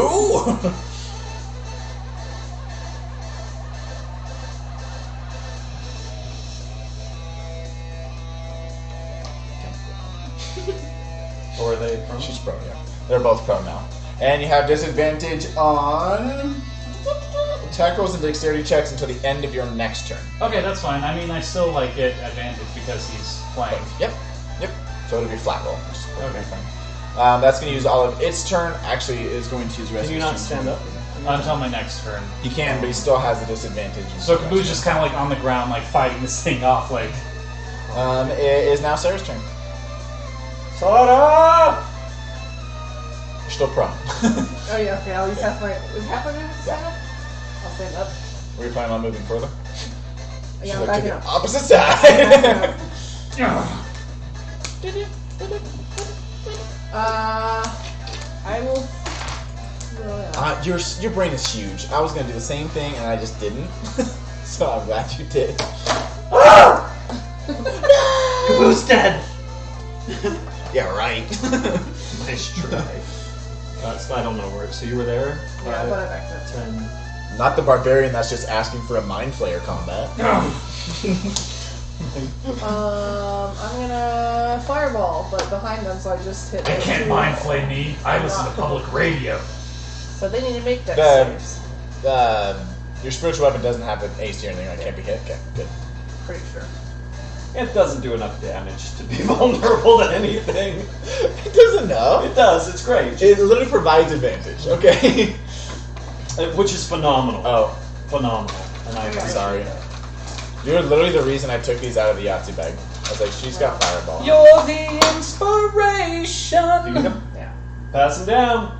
[SPEAKER 4] Or are they prone?
[SPEAKER 3] She's prone, yeah. They're both prone now. And you have disadvantage on attack rolls and dexterity checks until the end of your next turn.
[SPEAKER 1] Okay, that's fine. I mean, I still like get advantage because he's flanked.
[SPEAKER 3] Yep. So it'll be flat roll. Which is perfectly
[SPEAKER 1] Okay.
[SPEAKER 3] fine. That's going to use all of its turn. Actually, is going to use the rest
[SPEAKER 4] Can you
[SPEAKER 3] of
[SPEAKER 4] not
[SPEAKER 3] his
[SPEAKER 4] stand
[SPEAKER 3] turn.
[SPEAKER 4] up?
[SPEAKER 1] Until my next turn.
[SPEAKER 3] He can, but he still has the disadvantage.
[SPEAKER 1] So Kabu's just kind of like on the ground, like fighting this thing off, like.
[SPEAKER 3] It is now Sarah's turn.
[SPEAKER 1] Sarah!
[SPEAKER 3] You're still prone.
[SPEAKER 5] Oh yeah, okay, I'll use half my movement to stand up? I'll stand up.
[SPEAKER 3] Were you planning on moving further?
[SPEAKER 5] Yeah,
[SPEAKER 3] She's
[SPEAKER 5] I'm
[SPEAKER 3] like, to
[SPEAKER 5] backing
[SPEAKER 3] the
[SPEAKER 5] up.
[SPEAKER 3] opposite side.
[SPEAKER 5] I will.
[SPEAKER 3] Your brain is huge. I was gonna do the same thing and I just didn't. So I'm glad you did.
[SPEAKER 6] Who's dead?
[SPEAKER 3] Yeah, right.
[SPEAKER 6] Nice try. So I don't know where. So you were there.
[SPEAKER 5] Yeah, but I backed up.
[SPEAKER 6] 10.
[SPEAKER 3] Not the barbarian that's just asking for a mind flayer combat.
[SPEAKER 5] I'm gonna fireball, but behind them, so I just hit.
[SPEAKER 8] They
[SPEAKER 5] those
[SPEAKER 8] can't
[SPEAKER 5] two.
[SPEAKER 8] mind flay me. I listen to public radio.
[SPEAKER 5] So they need to make dex
[SPEAKER 3] The-
[SPEAKER 5] saves.
[SPEAKER 3] Your spiritual weapon doesn't have an AC or anything. Like can't be hit. Okay, good.
[SPEAKER 5] Pretty sure.
[SPEAKER 6] It doesn't do enough damage to be vulnerable to anything.
[SPEAKER 3] It doesn't know.
[SPEAKER 6] It does. It's great.
[SPEAKER 3] It literally provides advantage. Okay.
[SPEAKER 6] Which is phenomenal.
[SPEAKER 3] Oh,
[SPEAKER 6] Phenomenal. And I
[SPEAKER 5] Yeah.
[SPEAKER 6] appreciate
[SPEAKER 3] sorry.
[SPEAKER 6] that.
[SPEAKER 3] You're literally the reason I took these out of the Yahtzee bag. I was like, she's got fireball.
[SPEAKER 6] You're the inspiration.
[SPEAKER 5] Yeah.
[SPEAKER 6] Pass him down.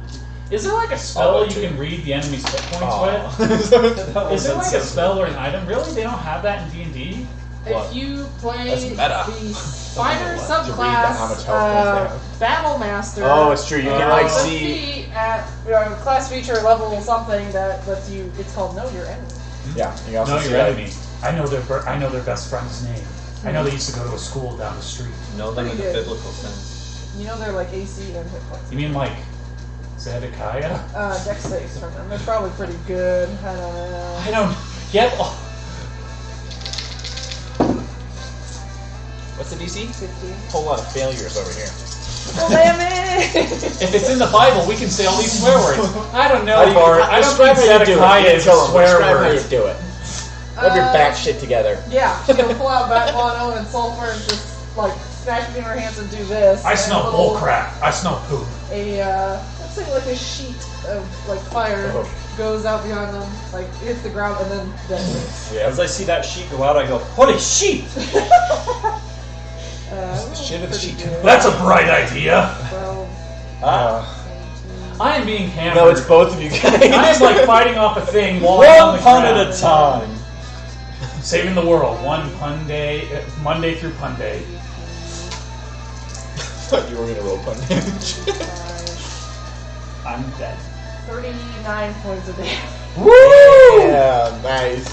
[SPEAKER 1] Is there like a
[SPEAKER 3] I'll
[SPEAKER 1] spell
[SPEAKER 3] go
[SPEAKER 1] you
[SPEAKER 3] too.
[SPEAKER 1] can read the enemy's hit points
[SPEAKER 3] Aw.
[SPEAKER 1] with?
[SPEAKER 6] That
[SPEAKER 1] Is there
[SPEAKER 6] was
[SPEAKER 1] like a
[SPEAKER 6] insensitive.
[SPEAKER 1] spell or an item? Really? They don't have that in D&D?
[SPEAKER 6] What?
[SPEAKER 5] If you play
[SPEAKER 3] That's meta.
[SPEAKER 5] the fighter
[SPEAKER 6] what?
[SPEAKER 3] To read how much
[SPEAKER 5] subclass
[SPEAKER 3] health points
[SPEAKER 5] Battle Master,
[SPEAKER 3] Oh, it's true. You can like
[SPEAKER 5] the
[SPEAKER 3] see.
[SPEAKER 5] feat at class feature level something that lets you. It's called Know Your Enemy.
[SPEAKER 3] Yeah, you also
[SPEAKER 1] Know
[SPEAKER 3] see
[SPEAKER 1] your
[SPEAKER 3] like,
[SPEAKER 1] enemy.
[SPEAKER 8] I know their best friend's name. I know they used to go to a school down the street.
[SPEAKER 6] Know them in the
[SPEAKER 5] Pretty good.
[SPEAKER 6] biblical sense.
[SPEAKER 5] You know they're like AC and hit points.
[SPEAKER 1] You mean like Zedekiah?
[SPEAKER 5] Dex saves from them. They're probably pretty good. I don't know.
[SPEAKER 1] I don't get.
[SPEAKER 3] What's the DC?
[SPEAKER 5] 50.
[SPEAKER 3] Whole lot of failures over here.
[SPEAKER 5] Oh, damn it!
[SPEAKER 1] If it's in the Bible, we can say all these swear words. I don't know,
[SPEAKER 3] How do you-
[SPEAKER 1] Bart. I don't
[SPEAKER 3] describe
[SPEAKER 1] think
[SPEAKER 3] how you do it.
[SPEAKER 1] Zedekiah
[SPEAKER 3] You
[SPEAKER 1] is
[SPEAKER 3] tell
[SPEAKER 1] a
[SPEAKER 3] 'em.
[SPEAKER 1] swear
[SPEAKER 3] Describe how you
[SPEAKER 1] word.
[SPEAKER 3] do it. Rub your back shit together.
[SPEAKER 5] Yeah, she's gonna pull out bat mono and sulfur and just like smash it in her hands and do this.
[SPEAKER 8] I
[SPEAKER 5] and
[SPEAKER 8] smell
[SPEAKER 5] a little-
[SPEAKER 8] bull crap. I smell poop.
[SPEAKER 5] Let's say like a sheet of like fire
[SPEAKER 3] Oh.
[SPEAKER 5] goes out behind them, like hits the ground and then detonates.
[SPEAKER 3] Yeah.
[SPEAKER 6] As I see that sheet go out, I go, holy sheet!
[SPEAKER 3] Shit of the sheet.
[SPEAKER 8] That's a bright idea.
[SPEAKER 5] 12,
[SPEAKER 6] Ah.
[SPEAKER 5] 17.
[SPEAKER 1] I am being hammered.
[SPEAKER 3] No, it's both of you guys.
[SPEAKER 1] I am like fighting off a thing while I'm on
[SPEAKER 6] One
[SPEAKER 1] the
[SPEAKER 6] pun
[SPEAKER 1] ground.
[SPEAKER 6] at a time.
[SPEAKER 1] Saving the world, one pun day, Monday through pun day.
[SPEAKER 3] thought you were gonna roll pun damage.
[SPEAKER 6] I'm dead.
[SPEAKER 5] 39 points of damage.
[SPEAKER 3] Woo! Yeah, nice.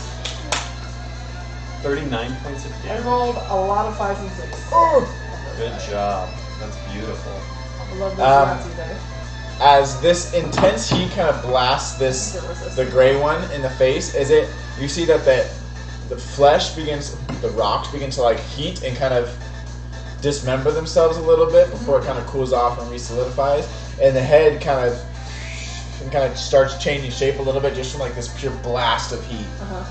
[SPEAKER 6] 39 points of
[SPEAKER 5] I
[SPEAKER 6] damage.
[SPEAKER 5] rolled a lot of 5s and 6s.
[SPEAKER 6] Good job. That's beautiful.
[SPEAKER 5] I love this Nazi day.
[SPEAKER 3] As this intense heat kind of blasts the gray one in the face, you see that the flesh the rocks begin to like heat and kind of dismember themselves a little bit before it kind of cools off and re-solidifies, and the head kind of starts changing shape a little bit just from like this pure blast of heat,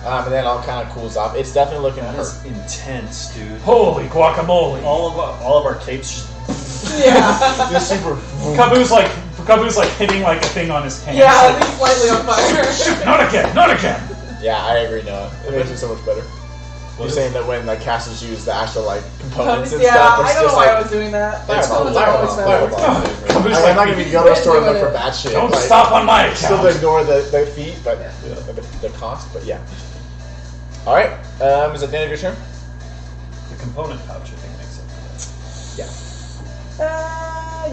[SPEAKER 3] and then it all kind of cools off. It's definitely looking
[SPEAKER 6] That
[SPEAKER 3] hurt.
[SPEAKER 6] is intense, dude.
[SPEAKER 8] Holy guacamole.
[SPEAKER 6] All of our capes just
[SPEAKER 5] Yeah.
[SPEAKER 3] It's super.
[SPEAKER 1] Kabu's like hitting like a thing on his pants.
[SPEAKER 5] Yeah,
[SPEAKER 1] Like,
[SPEAKER 5] at least slightly on fire.
[SPEAKER 8] Not again. Not again.
[SPEAKER 3] Yeah, I agree, Noah. It makes it so much better. You're saying that when like casters use the actual like components and
[SPEAKER 5] Yeah,
[SPEAKER 3] stuff,
[SPEAKER 5] I
[SPEAKER 3] it's
[SPEAKER 5] don't know
[SPEAKER 3] just
[SPEAKER 5] why
[SPEAKER 3] like
[SPEAKER 5] I was doing that.
[SPEAKER 3] Fireball,
[SPEAKER 5] Exponents are always better.
[SPEAKER 3] fireball.
[SPEAKER 8] Kabu's
[SPEAKER 3] I'm
[SPEAKER 8] like,
[SPEAKER 3] not gonna be go to a store and look for bad shit.
[SPEAKER 8] don't
[SPEAKER 3] like,
[SPEAKER 8] stop on my
[SPEAKER 3] Still
[SPEAKER 8] account.
[SPEAKER 3] ignore the feet, but the cost. But yeah. All right. Is it the end of your turn?
[SPEAKER 6] the component pouch, I think, makes it.
[SPEAKER 3] Yeah.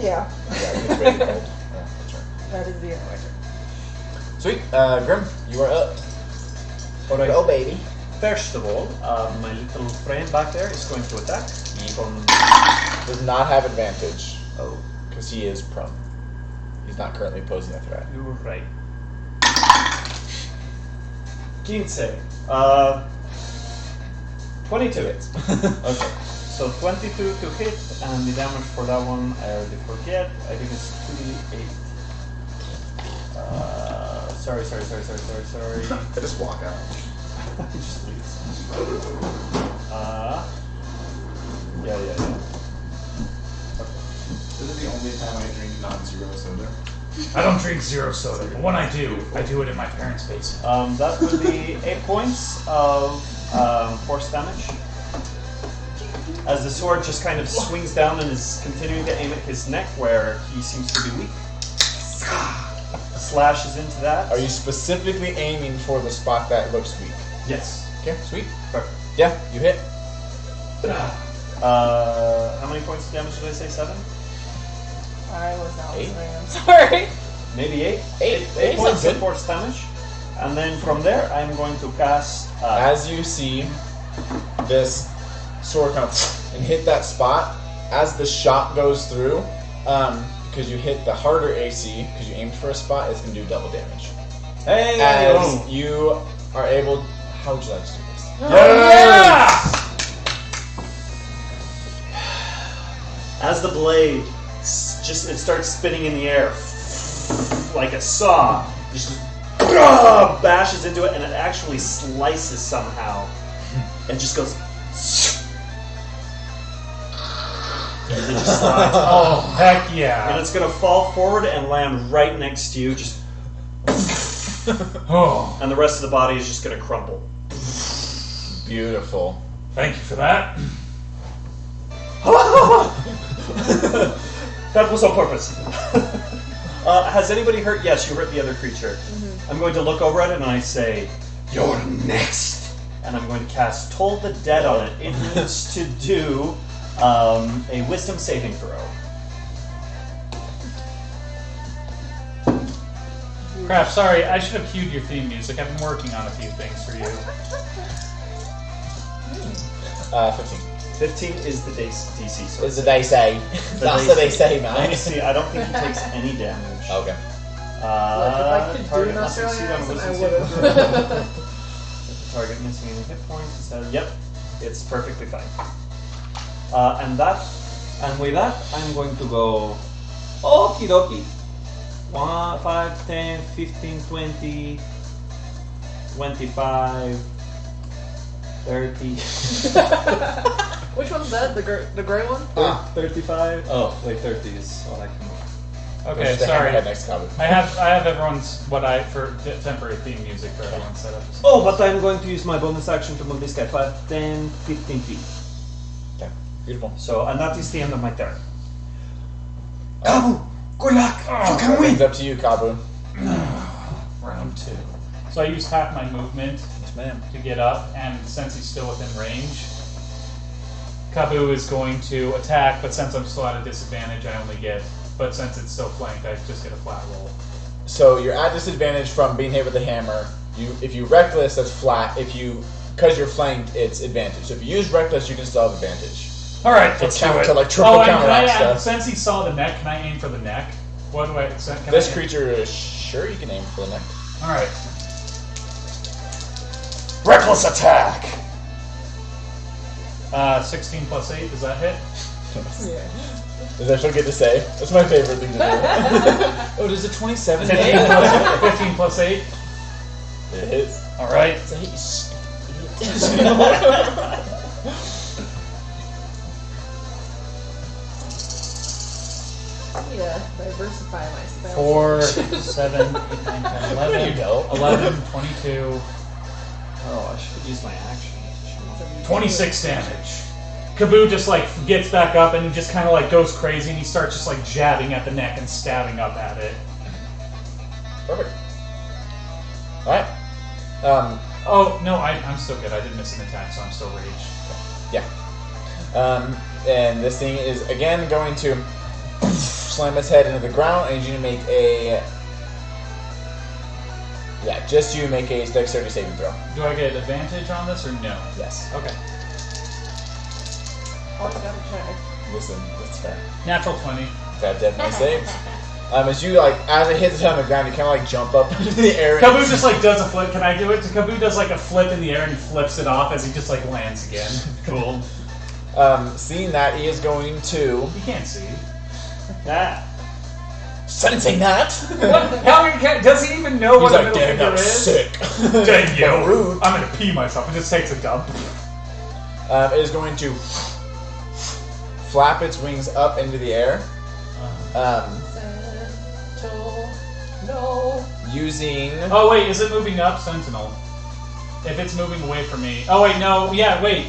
[SPEAKER 5] Yeah.
[SPEAKER 3] Yeah. It's really cold. Yeah, that's right.
[SPEAKER 5] That is the end of my turn.
[SPEAKER 3] Sweet. Grim, you are up.
[SPEAKER 6] Alright.
[SPEAKER 3] Go, baby.
[SPEAKER 6] First of all, my little friend back there is going to attack. From
[SPEAKER 3] Does not have advantage
[SPEAKER 6] oh,
[SPEAKER 3] because he is prone. He's not currently posing a threat.
[SPEAKER 6] you're right. 15. 22. Okay, so 22 to hit, and the damage for that one I already forget. I think it's 2d8. Sorry.
[SPEAKER 2] I just walk out.
[SPEAKER 6] Just leaves. Yeah.
[SPEAKER 2] This is the only time I drink non-zero soda.
[SPEAKER 8] I don't drink zero soda, but when I do it in my parents' basement.
[SPEAKER 6] That would be 8 points of force damage. As the sword just kind of swings down and is continuing to aim at his neck where he seems to be weak. Slashes into that.
[SPEAKER 3] Are you specifically aiming for the spot that looks weak?
[SPEAKER 6] Yes.
[SPEAKER 3] Okay, sweet.
[SPEAKER 4] Perfect.
[SPEAKER 3] Yeah, you hit.
[SPEAKER 4] How many points of damage did I say? 7?
[SPEAKER 5] I was not
[SPEAKER 3] 8?
[SPEAKER 5] listening. I'm sorry.
[SPEAKER 4] Maybe 8?
[SPEAKER 3] 8.
[SPEAKER 4] 8 points
[SPEAKER 3] Good.
[SPEAKER 4] of force damage. And then from there, I'm going to cast.
[SPEAKER 3] As you see this sword come and hit that spot, as the shot goes through, because you hit the harder AC, because you aimed for a spot, it's going to do double damage.
[SPEAKER 4] Hey!
[SPEAKER 3] As you are able... How would you like to do this?
[SPEAKER 1] Yeah!
[SPEAKER 4] As the blade it starts spinning in the air like a saw, just bashes into it, and it actually slices somehow, and just goes. And it just slides.
[SPEAKER 1] Oh, heck
[SPEAKER 4] And
[SPEAKER 1] yeah.
[SPEAKER 4] it's gonna fall forward and land right next to you, just,
[SPEAKER 1] Oh,
[SPEAKER 4] and the rest of the body is just gonna crumple.
[SPEAKER 3] Beautiful.
[SPEAKER 1] thank you for that.
[SPEAKER 4] That was on purpose. Has anybody hurt? Yes, you hurt the other creature. I'm going to look over at it and I say, "You're next." And I'm going to cast Toll the Dead on it. It needs to do a Wisdom saving throw.
[SPEAKER 1] Crap, sorry, I should have cued your theme music. I've been working on a few things for you.
[SPEAKER 3] 15.
[SPEAKER 4] 15 is the DC. So
[SPEAKER 3] Is the they say. That's what they say, man.
[SPEAKER 4] Let me see. I don't think he takes any damage.
[SPEAKER 3] Okay.
[SPEAKER 5] Look, if I could do
[SPEAKER 4] Target
[SPEAKER 5] an
[SPEAKER 4] must succeed
[SPEAKER 5] Australian
[SPEAKER 4] on a
[SPEAKER 5] accent, I
[SPEAKER 4] wisdom
[SPEAKER 5] would
[SPEAKER 4] saving throw.
[SPEAKER 5] have.
[SPEAKER 4] Target missing any hit points. It says, yep, it's perfectly fine. And with that, I'm going to go. Okie dokie. 1, 5, 10, 15, 20, 25, 30.
[SPEAKER 5] Which one's that? The gray one?
[SPEAKER 4] 35. Oh, wait, 30 is all I can.
[SPEAKER 1] Okay,
[SPEAKER 3] Push the
[SPEAKER 1] sorry.
[SPEAKER 3] hammerhead next cover.
[SPEAKER 1] I have everyone's temporary theme music for everyone set up.
[SPEAKER 4] Oh, but I'm going to use my bonus action to move this guy 5, 10, 15 feet.
[SPEAKER 3] Okay, beautiful.
[SPEAKER 4] So, and that is the end of my turn.
[SPEAKER 3] Kabu,
[SPEAKER 4] good luck.
[SPEAKER 1] Oh,
[SPEAKER 4] can
[SPEAKER 3] It's up to you, Kabu.
[SPEAKER 1] Round 2. So I used half my movement
[SPEAKER 3] Yes, ma'am.
[SPEAKER 1] to get up, and since he's still within range, Kabu is going to attack, but since I'm still at a disadvantage, I only get... But since it's still flanked, I just get a flat roll.
[SPEAKER 3] So you're at disadvantage from being hit with the hammer. If you reckless, that's flat. Because you're flanked, it's advantage. So if you use reckless, you can still have advantage.
[SPEAKER 1] Alright, let's do
[SPEAKER 3] counter
[SPEAKER 1] it.
[SPEAKER 3] to, like, triple
[SPEAKER 1] and
[SPEAKER 3] counteract
[SPEAKER 1] can I,
[SPEAKER 3] stuff.
[SPEAKER 1] since he saw the neck, can I aim for the neck? What do I... Can
[SPEAKER 3] This
[SPEAKER 1] I,
[SPEAKER 3] creature is sure you can aim for the neck.
[SPEAKER 1] Alright.
[SPEAKER 3] Reckless attack.
[SPEAKER 1] 16 plus 8, does that hit?
[SPEAKER 5] Yeah.
[SPEAKER 3] Is that what I get to say? That's my favorite thing to do. Oh, does a 27 hit?
[SPEAKER 1] 15 plus 8.
[SPEAKER 3] It hits.
[SPEAKER 1] Alright.
[SPEAKER 3] It's like, you stupid idiot.
[SPEAKER 5] Yeah, diversify my spells.
[SPEAKER 1] 4, 7, 8, 9, 10, 11.
[SPEAKER 3] There you go.
[SPEAKER 1] 11, 22,
[SPEAKER 4] Oh, I should use my action.
[SPEAKER 1] 26 damage. Kabu just like gets back up and he just kind of like goes crazy and he starts just like jabbing at the neck and stabbing up at it.
[SPEAKER 3] Perfect. Alright.
[SPEAKER 1] Oh, no, I'm still good. I didn't miss an attack, so I'm still raged.
[SPEAKER 3] Yeah. And this thing is again going to slam its head into the ground. I need you to make a... Yeah, just you make a dexterity saving throw.
[SPEAKER 1] Do I get advantage on this or no?
[SPEAKER 3] Yes.
[SPEAKER 1] Okay.
[SPEAKER 5] Oh, you gotta check.
[SPEAKER 3] Listen, that's fair.
[SPEAKER 1] Natural 20.
[SPEAKER 3] That definitely saves. As you as it hits it on the ground, you kind of jump up into the air.
[SPEAKER 1] Kabu just like does a flip. Can I do it? Kabu does like a flip in the air and he flips it off as he just like lands again. Cool.
[SPEAKER 3] Seeing that, he is going to
[SPEAKER 1] You can't see.
[SPEAKER 3] sensing that.
[SPEAKER 1] Does he even know
[SPEAKER 3] He's
[SPEAKER 1] what a
[SPEAKER 3] like,
[SPEAKER 1] middle
[SPEAKER 3] damn,
[SPEAKER 1] finger
[SPEAKER 3] that was
[SPEAKER 1] is?
[SPEAKER 3] sick.
[SPEAKER 1] Dang you!
[SPEAKER 3] Rude.
[SPEAKER 1] I'm gonna pee myself. It just takes a dump.
[SPEAKER 3] It is going to flap its wings up into the air.
[SPEAKER 5] No.
[SPEAKER 3] Using
[SPEAKER 1] Oh wait, is it moving up, Sentinel? If it's moving away from me. Oh wait, no. Yeah, wait.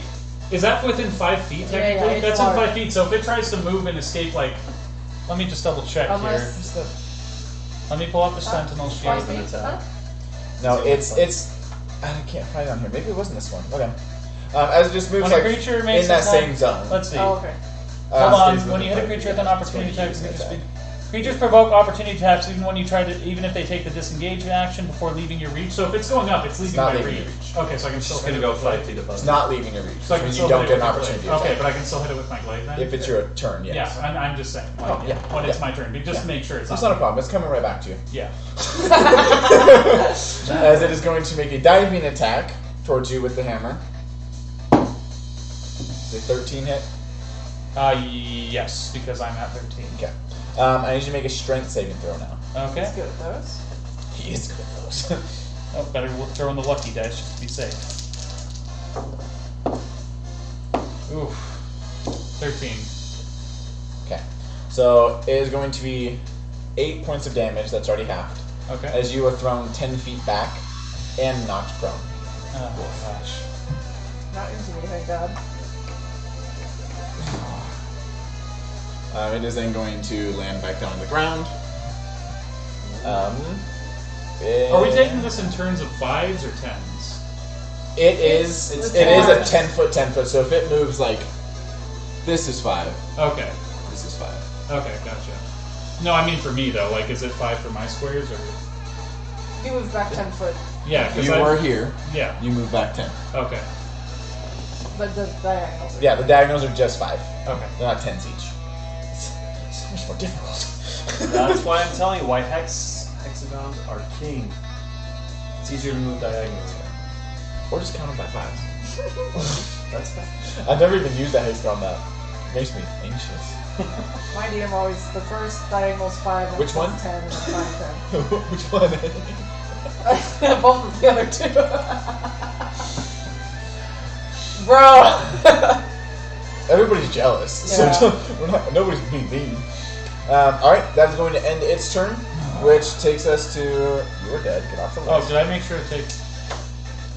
[SPEAKER 1] Is that within 5 feet technically?
[SPEAKER 5] Yeah, it's
[SPEAKER 1] That's in
[SPEAKER 5] large.
[SPEAKER 1] 5 feet. So if it tries to move and escape, like, let me just double check
[SPEAKER 5] Unless
[SPEAKER 1] here. Let me pull up the Sentinel shield
[SPEAKER 5] 5
[SPEAKER 1] and
[SPEAKER 5] feet,
[SPEAKER 1] attack.
[SPEAKER 5] huh?
[SPEAKER 3] no, it's I can't find it on here. Maybe it wasn't this one. Okay. As it just moves
[SPEAKER 1] When a
[SPEAKER 3] like
[SPEAKER 1] creature makes
[SPEAKER 3] in that
[SPEAKER 1] attack-
[SPEAKER 3] same zone.
[SPEAKER 1] Let's see.
[SPEAKER 5] Oh, okay.
[SPEAKER 1] Hold on.
[SPEAKER 3] Stays
[SPEAKER 1] When you hit a
[SPEAKER 3] within
[SPEAKER 1] creature with an
[SPEAKER 3] 5 feet.
[SPEAKER 1] opportunity
[SPEAKER 3] It's going
[SPEAKER 1] attack,
[SPEAKER 3] to use an attack.
[SPEAKER 1] creatures provoke opportunity attacks even if they take the disengage action before leaving your reach. So if it's going up, it's leaving
[SPEAKER 3] not
[SPEAKER 1] my
[SPEAKER 3] leaving
[SPEAKER 1] reach.
[SPEAKER 3] your reach.
[SPEAKER 1] Okay, so I can still
[SPEAKER 4] Just
[SPEAKER 1] hit
[SPEAKER 4] gonna
[SPEAKER 1] it
[SPEAKER 4] go
[SPEAKER 1] with
[SPEAKER 4] 5
[SPEAKER 1] glide.
[SPEAKER 4] feet above.
[SPEAKER 3] It's not leaving your reach.
[SPEAKER 1] So I
[SPEAKER 3] Which
[SPEAKER 1] can
[SPEAKER 3] means
[SPEAKER 1] still
[SPEAKER 3] you don't
[SPEAKER 1] hit
[SPEAKER 3] get
[SPEAKER 1] it
[SPEAKER 3] an
[SPEAKER 1] with
[SPEAKER 3] opportunity
[SPEAKER 1] glide. Okay,
[SPEAKER 3] attack.
[SPEAKER 1] but I can still hit it with my glide then.
[SPEAKER 3] If it's your turn, yes.
[SPEAKER 1] Yeah, I'm just saying. Like,
[SPEAKER 3] Oh, yeah,
[SPEAKER 1] when it's
[SPEAKER 3] yeah.
[SPEAKER 1] my turn, but just
[SPEAKER 3] Yeah.
[SPEAKER 1] make sure it's
[SPEAKER 3] It's
[SPEAKER 1] not.
[SPEAKER 3] not a problem. It's coming right back to you.
[SPEAKER 1] Yeah.
[SPEAKER 3] As it is going to make a diving attack towards you with the hammer. Is it 13 hit?
[SPEAKER 1] Yes, because I'm at 13.
[SPEAKER 3] Okay. I need you to make a strength saving throw now.
[SPEAKER 1] Okay.
[SPEAKER 5] He's good at those.
[SPEAKER 3] He is good at those.
[SPEAKER 1] Oh, better throw in the lucky dice just to be safe. Oof. 13.
[SPEAKER 3] Okay. So it is going to be 8 points of damage. That's already halved.
[SPEAKER 1] Okay.
[SPEAKER 3] As you are thrown 10 feet back and knocked prone.
[SPEAKER 1] Oh, gosh.
[SPEAKER 5] Not into me, thank God.
[SPEAKER 3] It is then going to land back down on the ground.
[SPEAKER 1] Are we taking this in turns of 5s or 10s?
[SPEAKER 3] It is.
[SPEAKER 5] It's
[SPEAKER 3] It is a
[SPEAKER 5] 10.
[SPEAKER 3] 10 foot, 10 foot. So if it moves like this is 5.
[SPEAKER 1] Okay.
[SPEAKER 3] This is 5.
[SPEAKER 1] Okay, gotcha. No, I mean for me though. Like, is it 5 for my squares or?
[SPEAKER 5] He moves back 10 foot.
[SPEAKER 1] Yeah, because
[SPEAKER 3] You were here.
[SPEAKER 1] Yeah.
[SPEAKER 3] You move back 10.
[SPEAKER 1] Okay.
[SPEAKER 5] But the diagonals are
[SPEAKER 3] Yeah, the diagonals are just 5.
[SPEAKER 1] Okay.
[SPEAKER 3] They're not 10s each. It's so much more difficult.
[SPEAKER 4] That's why I'm telling you why hexagons are king. It's easier to move diagonally.
[SPEAKER 3] Or just count them by 5s.
[SPEAKER 4] That's fine.
[SPEAKER 3] I've never even used that hexagon map. Makes me anxious.
[SPEAKER 5] My DM always, the first diagonal's 5, and
[SPEAKER 3] Which one?
[SPEAKER 5] 10, and 5,
[SPEAKER 3] Which one?
[SPEAKER 5] 10. Both of the other two. Bro!
[SPEAKER 3] Everybody's jealous.
[SPEAKER 5] Yeah.
[SPEAKER 3] So nobody's being mean. Alright, that's going to end its turn, which takes us to. You were dead. Get off the
[SPEAKER 1] Oh,
[SPEAKER 3] list.
[SPEAKER 1] did I make sure to take?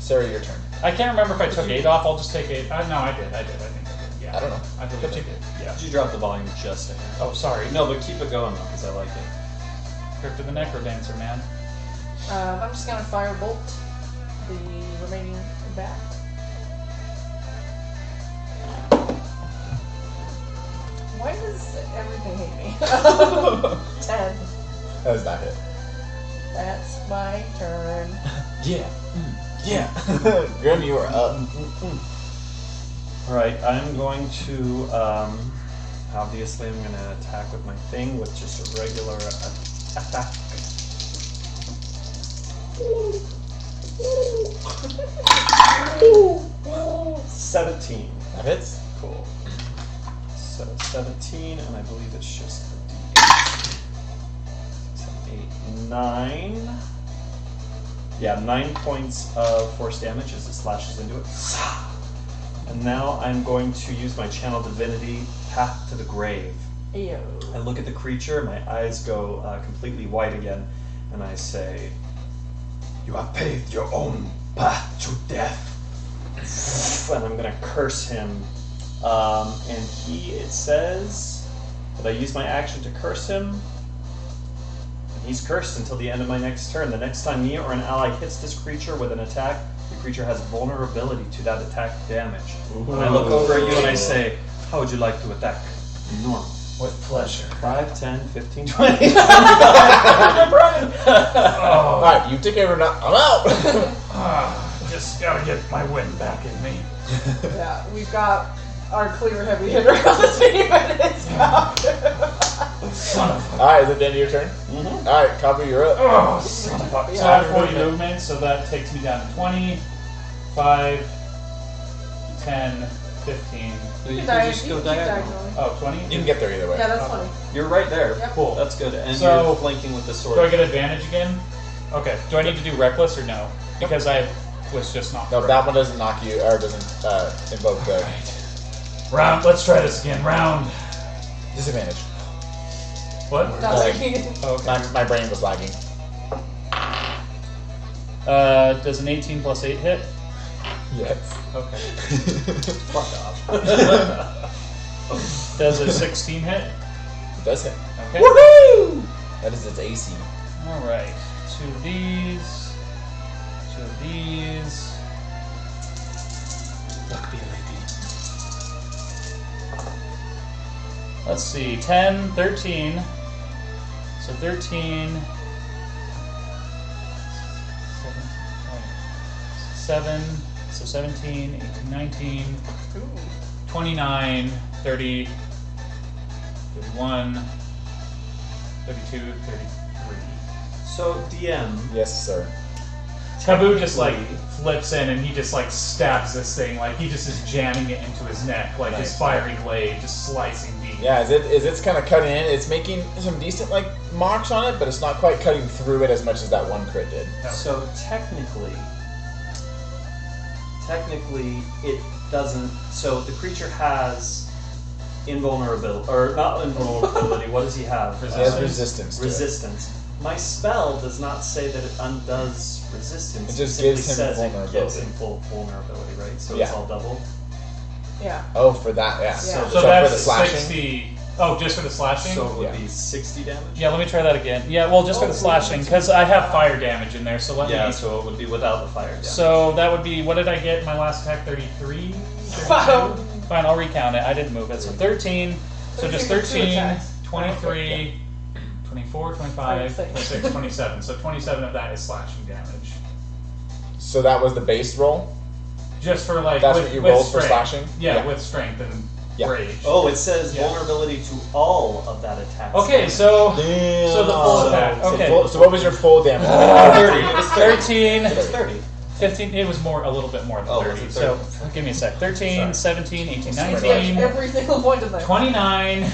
[SPEAKER 3] Sarah, your turn.
[SPEAKER 1] I can't remember if I took 8 off. I'll just take 8. No, I did. I think I did. Yeah.
[SPEAKER 3] I don't know.
[SPEAKER 1] I believe I did. Yeah.
[SPEAKER 4] Did you drop the volume just a hair?
[SPEAKER 1] Oh, sorry.
[SPEAKER 4] No, but keep it going though, because I like it.
[SPEAKER 1] Crypt of the Necrodancer, man.
[SPEAKER 5] I'm just gonna firebolt the remaining bat. Why does everything hate me? 10.
[SPEAKER 3] That is not it.
[SPEAKER 5] That's my turn.
[SPEAKER 3] Yeah. Yeah. Grim, you are up.
[SPEAKER 4] Alright, I'm going to, obviously I'm going to attack with my thing with just a regular attack. $17.
[SPEAKER 3] That hits.
[SPEAKER 4] Cool. So 17, and I believe it's just a D8. 7, 8, 9. Yeah, 9 points of force damage as it slashes into it. And now I'm going to use my Channel Divinity, Path to the Grave.
[SPEAKER 5] Ew.
[SPEAKER 4] I look at the creature, my eyes go completely white again, and I say, "You have paved your own path to death." And I'm gonna curse him. And it says that I use my action to curse him. And he's cursed until the end of my next turn. The next time me or an ally hits this creature with an attack, the creature has vulnerability to that attack damage. And I look over at you and I say, how would you like to attack? Normal.
[SPEAKER 3] With pleasure.
[SPEAKER 4] 5, 10, 15, 20.
[SPEAKER 3] Alright, you take care of it now. I'm out!
[SPEAKER 8] Just gotta get my wind back in me.
[SPEAKER 5] Yeah, we've got our clear heavy hitter on the team, and it's gone.
[SPEAKER 8] Son of a...
[SPEAKER 3] Alright, is it the end of your turn?
[SPEAKER 4] Mm-hmm.
[SPEAKER 3] Alright, Copper, you're up.
[SPEAKER 8] Oh, son of a...
[SPEAKER 1] So I have 40 movement, so that takes me down to 20, 5, 10, 15.
[SPEAKER 4] You
[SPEAKER 5] You
[SPEAKER 4] can just
[SPEAKER 5] can
[SPEAKER 4] go
[SPEAKER 5] keep
[SPEAKER 4] diagonal.
[SPEAKER 5] diagonally.
[SPEAKER 1] Oh, 20?
[SPEAKER 3] You can get there either way.
[SPEAKER 5] Yeah, that's funny.
[SPEAKER 4] You're right there.
[SPEAKER 5] Yep.
[SPEAKER 1] Cool.
[SPEAKER 4] That's good. And
[SPEAKER 1] So-
[SPEAKER 4] you're flanking with the sword.
[SPEAKER 1] Do I get advantage again? Okay. Do I need to do reckless or no? Because I was just not.
[SPEAKER 3] No, that one doesn't knock you, or doesn't invoke the
[SPEAKER 8] Round, let's try this again. Round.
[SPEAKER 3] disadvantage.
[SPEAKER 8] What?
[SPEAKER 5] Not
[SPEAKER 3] Like-
[SPEAKER 5] like
[SPEAKER 1] Oh, okay.
[SPEAKER 3] My brain was lagging.
[SPEAKER 1] Does an 18 plus 8 hit?
[SPEAKER 3] Yes.
[SPEAKER 1] Okay.
[SPEAKER 4] Fuck off.
[SPEAKER 1] Does a 16 hit?
[SPEAKER 3] It does hit.
[SPEAKER 1] Okay.
[SPEAKER 3] Woohoo! That is its AC.
[SPEAKER 1] Alright. 2 of these. 2 2 of these.
[SPEAKER 8] Look, be a lady.
[SPEAKER 1] Let's see, 10, 13. So 13. 7. So 17, 18, 19,
[SPEAKER 5] Ooh.
[SPEAKER 1] 29, 30, 31, 32, 33.
[SPEAKER 4] So DM.
[SPEAKER 3] Yes, sir.
[SPEAKER 1] Taboo just like flips in and he just like stabs this thing, like he just is jamming it into his neck, like his
[SPEAKER 3] Nice.
[SPEAKER 1] fiery blade just slicing deep.
[SPEAKER 3] Yeah, as it's kind of cutting in, it's making some decent like marks on it, but it's not quite cutting through it as much as that one crit did.
[SPEAKER 4] So technically, it doesn't. So the creature has invulnerability, or not invulnerability. What does he have?
[SPEAKER 3] It has resistance. To it.
[SPEAKER 4] Resistance. My spell does not say that it undoes resistance.
[SPEAKER 3] It just
[SPEAKER 4] simply
[SPEAKER 3] gives him
[SPEAKER 4] says
[SPEAKER 3] vulnerability.
[SPEAKER 4] It gives him full vulnerability, right? So it's
[SPEAKER 3] Yeah.
[SPEAKER 4] all double.
[SPEAKER 5] Yeah.
[SPEAKER 3] Oh, for that, yeah.
[SPEAKER 5] Yeah.
[SPEAKER 1] So
[SPEAKER 3] for
[SPEAKER 1] that's
[SPEAKER 3] the slashing.
[SPEAKER 1] 60. Oh, just for the slashing?
[SPEAKER 4] So it would
[SPEAKER 3] Yeah.
[SPEAKER 4] be 60 damage.
[SPEAKER 1] Yeah, let me try that again. Yeah, well, just for the slashing, because I have fire damage in there, so let
[SPEAKER 4] Yeah,
[SPEAKER 1] me...
[SPEAKER 4] so it would be without the fire damage.
[SPEAKER 1] So that would be, what did I get in my last attack? 33? 32?
[SPEAKER 5] Wow.
[SPEAKER 1] Fine, I'll recount it. I didn't move it. So 13, so just
[SPEAKER 5] 13 for two
[SPEAKER 1] 13,
[SPEAKER 5] attacks.
[SPEAKER 1] 23, 24, 25, 26, 27. So 27 of that is slashing damage.
[SPEAKER 3] So that was the base roll.
[SPEAKER 1] Just for like,
[SPEAKER 3] That's
[SPEAKER 1] with,
[SPEAKER 3] what you
[SPEAKER 1] with
[SPEAKER 3] rolled for
[SPEAKER 1] strength.
[SPEAKER 3] slashing?
[SPEAKER 1] Yeah,
[SPEAKER 3] Yeah.
[SPEAKER 1] with strength and
[SPEAKER 3] Yeah.
[SPEAKER 1] rage.
[SPEAKER 4] Oh, it says
[SPEAKER 1] Yeah.
[SPEAKER 4] vulnerability to all of that attack.
[SPEAKER 1] Okay, so
[SPEAKER 3] Damn.
[SPEAKER 1] So the full attack,
[SPEAKER 3] So
[SPEAKER 1] okay.
[SPEAKER 3] so what was your full damage?
[SPEAKER 4] 30. It was
[SPEAKER 1] 13,
[SPEAKER 4] It's 30.
[SPEAKER 1] 15, it was more, a little bit more than
[SPEAKER 4] Oh,
[SPEAKER 1] 30.
[SPEAKER 4] was it
[SPEAKER 1] So
[SPEAKER 4] 30?
[SPEAKER 1] give me a sec. 13,
[SPEAKER 4] Sorry.
[SPEAKER 1] 17, 18,
[SPEAKER 5] Like
[SPEAKER 1] 19,
[SPEAKER 5] every single point in there.
[SPEAKER 1] 29,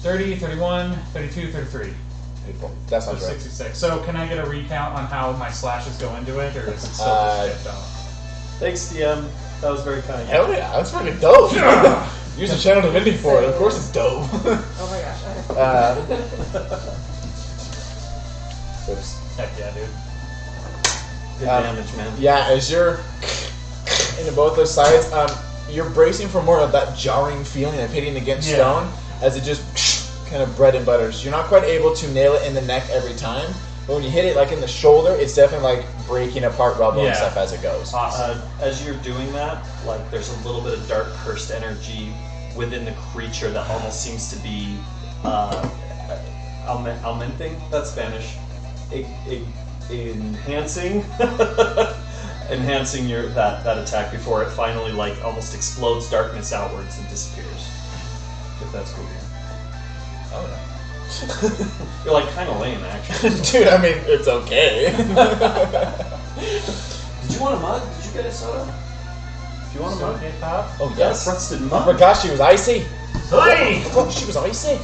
[SPEAKER 1] 30, 31, 32, 33.
[SPEAKER 3] That
[SPEAKER 1] So
[SPEAKER 3] sounds right.
[SPEAKER 1] 66. So can I get a recount on how my slashes go into it, or is it still just shipped off?
[SPEAKER 4] Thanks, DM. That was very kind.
[SPEAKER 3] Hell yeah, that's fucking dope. Use the channel divinity for it. Of course it's dope.
[SPEAKER 5] Oh my gosh.
[SPEAKER 3] Oops.
[SPEAKER 1] Heck yeah, dude.
[SPEAKER 4] Good
[SPEAKER 3] Um,
[SPEAKER 4] damage, man.
[SPEAKER 3] Yeah, as you're into both those sides, you're bracing for more of that jarring feeling of hitting against
[SPEAKER 1] Yeah.
[SPEAKER 3] stone as it just kind of bread and butters. You're not quite able to nail it in the neck every time, but when you hit it like in the shoulder, it's definitely like breaking apart rubble and
[SPEAKER 1] Yeah.
[SPEAKER 3] stuff as it goes.
[SPEAKER 1] Awesome.
[SPEAKER 4] As you're doing that, like there's a little bit of dark cursed energy within the creature that almost seems to be augmenting. That's Spanish. Enhancing, enhancing your that attack before it finally like almost explodes darkness outwards and disappears. If that's cool.
[SPEAKER 3] Oh,
[SPEAKER 4] You're like kind of lame, actually.
[SPEAKER 3] dude, I mean, it's okay.
[SPEAKER 4] Did you want a mug? Did you get a soda? Do you want a mug?
[SPEAKER 1] Okay, Pop?
[SPEAKER 3] Oh,
[SPEAKER 4] Yeah,
[SPEAKER 3] yes.
[SPEAKER 4] frosted
[SPEAKER 3] I
[SPEAKER 4] mug.
[SPEAKER 3] forgot she was icy.
[SPEAKER 8] Hey!
[SPEAKER 3] I forgot she was icy.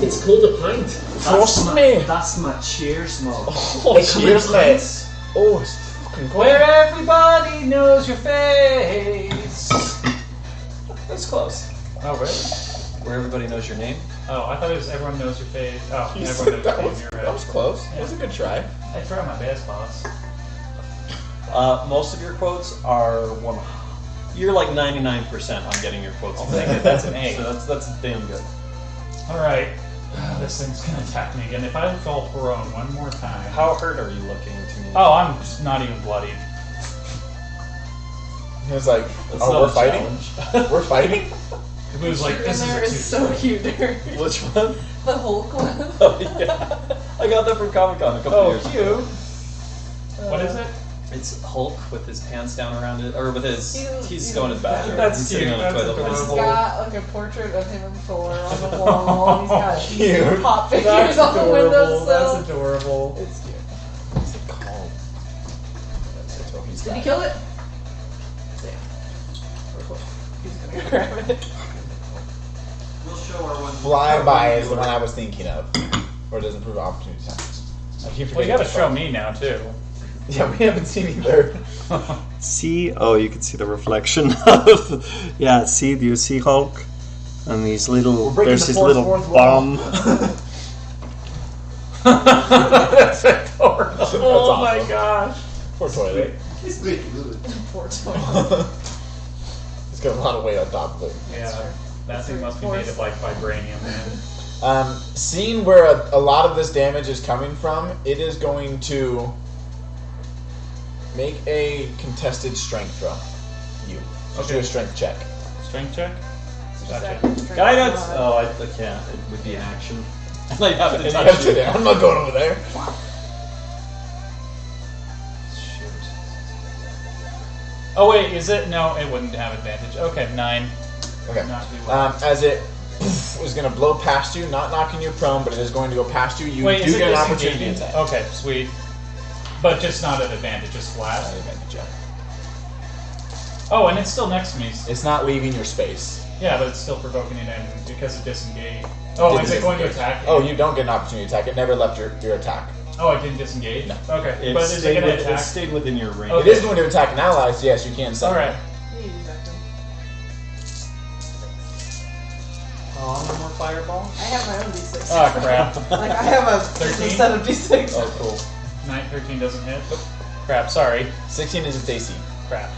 [SPEAKER 7] It's called a pint.
[SPEAKER 3] Trust me.
[SPEAKER 7] That's my cheers mug.
[SPEAKER 3] Oh,
[SPEAKER 7] They come in
[SPEAKER 3] cheers, mate.
[SPEAKER 7] pints.
[SPEAKER 3] Oh, it's fucking cold.
[SPEAKER 1] Where everybody knows your face.
[SPEAKER 4] That's close.
[SPEAKER 1] Oh, really?
[SPEAKER 4] Where everybody knows your name.
[SPEAKER 1] Oh, I thought it was everyone knows your face. Oh,
[SPEAKER 3] You
[SPEAKER 1] everyone knows
[SPEAKER 3] said that
[SPEAKER 1] your
[SPEAKER 3] was,
[SPEAKER 1] face. You're
[SPEAKER 3] that
[SPEAKER 1] right.
[SPEAKER 3] was close. That was a good try.
[SPEAKER 1] I try my best, boss.
[SPEAKER 4] Most of your quotes are one. You're like 99% on getting your quotes.
[SPEAKER 1] That's an A.
[SPEAKER 4] So that's damn good.
[SPEAKER 1] Alright. This thing's gonna attack me again. If I fall prone one more time.
[SPEAKER 4] How hurt are you looking to me?
[SPEAKER 1] Oh, I'm just not even bloodied.
[SPEAKER 3] He was like,
[SPEAKER 4] That's
[SPEAKER 3] oh,
[SPEAKER 4] not
[SPEAKER 3] we're
[SPEAKER 4] a
[SPEAKER 3] fighting?
[SPEAKER 4] challenge.
[SPEAKER 3] We're fighting?
[SPEAKER 1] It was like,
[SPEAKER 5] in
[SPEAKER 1] this
[SPEAKER 5] there
[SPEAKER 1] is
[SPEAKER 5] is
[SPEAKER 1] a
[SPEAKER 5] so
[SPEAKER 1] two.
[SPEAKER 5] cute, Dyrt.
[SPEAKER 4] Which one?
[SPEAKER 5] The Hulk one.
[SPEAKER 4] Oh yeah, I got that from Comic Con a couple
[SPEAKER 1] Oh,
[SPEAKER 4] years ago.
[SPEAKER 1] cute. What is it?
[SPEAKER 4] It's Hulk with his pants down around it, or with his. He's going to the bathroom.
[SPEAKER 1] That's
[SPEAKER 4] he's sitting
[SPEAKER 1] cute,
[SPEAKER 4] on the
[SPEAKER 1] that's
[SPEAKER 4] toilet.
[SPEAKER 5] He's
[SPEAKER 1] adorable.
[SPEAKER 5] got like a portrait of him and Thor on the wall. He's got
[SPEAKER 3] Cute.
[SPEAKER 5] pop figures
[SPEAKER 1] That's
[SPEAKER 5] on the
[SPEAKER 1] adorable.
[SPEAKER 5] windowsill.
[SPEAKER 1] That's adorable.
[SPEAKER 5] It's cute.
[SPEAKER 3] What's it called? Oh, he's
[SPEAKER 5] Did he
[SPEAKER 3] got
[SPEAKER 5] kill it? Yeah. He's gonna go grab it.
[SPEAKER 4] We'll show our one.
[SPEAKER 3] Flyby is the one I was thinking of. Or it doesn't prove opportunity attacks. I keep
[SPEAKER 1] Well, you
[SPEAKER 3] forgetting
[SPEAKER 1] gotta
[SPEAKER 3] which
[SPEAKER 1] show
[SPEAKER 3] one.
[SPEAKER 1] me now, too.
[SPEAKER 3] Yeah, we haven't seen either.
[SPEAKER 10] See? Oh, you can see the reflection of. Yeah, see? Do you see Hulk? And these little.
[SPEAKER 3] We're breaking
[SPEAKER 10] There's
[SPEAKER 3] the
[SPEAKER 10] his little
[SPEAKER 3] fourth wall.
[SPEAKER 10] bomb.
[SPEAKER 1] That's adorable. Oh my
[SPEAKER 3] awesome.
[SPEAKER 1] gosh.
[SPEAKER 3] Poor toilet.
[SPEAKER 7] It's pretty good.
[SPEAKER 5] Poor toy.
[SPEAKER 3] It's got a lot of weight on top of it.
[SPEAKER 1] Yeah, that thing must be made of like vibranium, man.
[SPEAKER 3] Seeing where a lot of this damage is coming from, it is going to Make a contested strength throw. You. Just do
[SPEAKER 1] Okay.
[SPEAKER 3] a strength check.
[SPEAKER 1] Strength check. Gotcha.
[SPEAKER 4] Guidance! Oh, I can't. It would be an action. Like, have to
[SPEAKER 3] You
[SPEAKER 4] touch
[SPEAKER 3] have to
[SPEAKER 4] you.
[SPEAKER 3] do that. I'm not going over there.
[SPEAKER 1] Oh wait, is it? No, it wouldn't have advantage. Okay, 9.
[SPEAKER 3] Okay.
[SPEAKER 1] Not do well.
[SPEAKER 3] As it is going to blow past you, not knocking you prone, but it is going to go past you. You
[SPEAKER 1] Wait,
[SPEAKER 3] do
[SPEAKER 1] is it
[SPEAKER 3] get an opportunity
[SPEAKER 1] disengaging?
[SPEAKER 3] attack.
[SPEAKER 1] Okay, sweet. But just not at advantage, just flat.
[SPEAKER 3] Not advantage, yeah.
[SPEAKER 1] Oh, and it's still next to me.
[SPEAKER 3] It's not leaving your space.
[SPEAKER 1] Yeah, but it's still provoking it in because it disengaged. Oh,
[SPEAKER 3] Didn't
[SPEAKER 1] is it going to
[SPEAKER 3] disengage.
[SPEAKER 1] attack?
[SPEAKER 3] Oh, you don't get an opportunity attack. It never left your attack.
[SPEAKER 1] Oh, it didn't disengage?
[SPEAKER 3] No.
[SPEAKER 1] Okay,
[SPEAKER 4] It
[SPEAKER 1] but is it
[SPEAKER 4] stayed,
[SPEAKER 1] going to
[SPEAKER 4] it
[SPEAKER 1] attack?
[SPEAKER 4] stayed within your range.
[SPEAKER 1] Okay.
[SPEAKER 3] It is going to attack an ally, so yes, you can send
[SPEAKER 1] Alright.
[SPEAKER 4] Oh, no more fireball?
[SPEAKER 5] I have my own D6.
[SPEAKER 1] Oh, crap.
[SPEAKER 5] Like, I have a
[SPEAKER 1] 13?
[SPEAKER 5] set of D6.
[SPEAKER 4] Oh, cool.
[SPEAKER 1] 13 doesn't hit. Crap, sorry.
[SPEAKER 3] 16 is its AC.
[SPEAKER 1] Crap.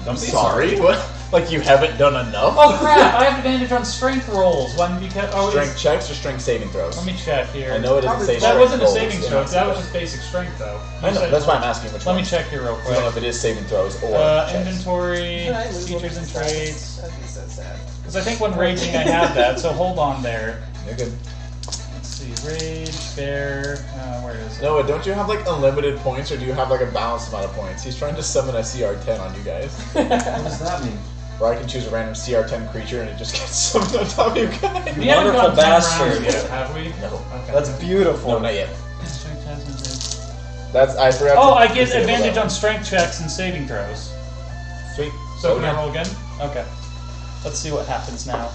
[SPEAKER 3] I'm sorry? What? Like you haven't done enough?
[SPEAKER 1] Oh, crap, I have advantage on strength rolls. When because, oh,
[SPEAKER 3] Strength checks or strength saving throws?
[SPEAKER 1] let me check here.
[SPEAKER 3] I know it doesn't say
[SPEAKER 1] That
[SPEAKER 3] strength
[SPEAKER 1] wasn't a
[SPEAKER 3] rolls
[SPEAKER 1] saving
[SPEAKER 3] in
[SPEAKER 1] throw,
[SPEAKER 3] our
[SPEAKER 1] that was
[SPEAKER 3] system.
[SPEAKER 1] just basic strength, though.
[SPEAKER 3] I
[SPEAKER 1] You
[SPEAKER 3] know,
[SPEAKER 1] said-
[SPEAKER 3] that's why I'm asking which
[SPEAKER 1] Let
[SPEAKER 3] one.
[SPEAKER 1] me check here real
[SPEAKER 3] I don't know
[SPEAKER 1] quick.
[SPEAKER 3] if it is saving throws or checks.
[SPEAKER 1] Inventory,
[SPEAKER 5] Can I lose one
[SPEAKER 1] features
[SPEAKER 5] of
[SPEAKER 1] and
[SPEAKER 5] these dice?
[SPEAKER 1] traits.
[SPEAKER 5] That'd be so sad.
[SPEAKER 1] Because I think when raging I have that, so hold on there.
[SPEAKER 3] You're good.
[SPEAKER 1] Let's see, rage, bear, where is it?
[SPEAKER 3] Noah, don't you have like unlimited points or do you have like a balanced amount of points? He's trying to summon a CR10 on you guys.
[SPEAKER 4] What does that mean?
[SPEAKER 3] Where I can choose a random CR10 creature and it just gets summoned on top of you guys.
[SPEAKER 1] We haven't
[SPEAKER 4] Wonderful
[SPEAKER 1] gotten 10 rounds
[SPEAKER 4] bastard.
[SPEAKER 1] yet, have we?
[SPEAKER 3] No.
[SPEAKER 1] Okay.
[SPEAKER 4] That's beautiful.
[SPEAKER 3] No, not yet.
[SPEAKER 1] Strength has advantage.
[SPEAKER 3] That's I forgot.
[SPEAKER 1] Oh,
[SPEAKER 3] to
[SPEAKER 1] I get
[SPEAKER 3] disable
[SPEAKER 1] advantage
[SPEAKER 3] that
[SPEAKER 1] on strength checks and saving throws.
[SPEAKER 3] Sweet.
[SPEAKER 1] So
[SPEAKER 3] Go
[SPEAKER 1] can I
[SPEAKER 3] now.
[SPEAKER 1] roll again? Okay. Let's see what happens now.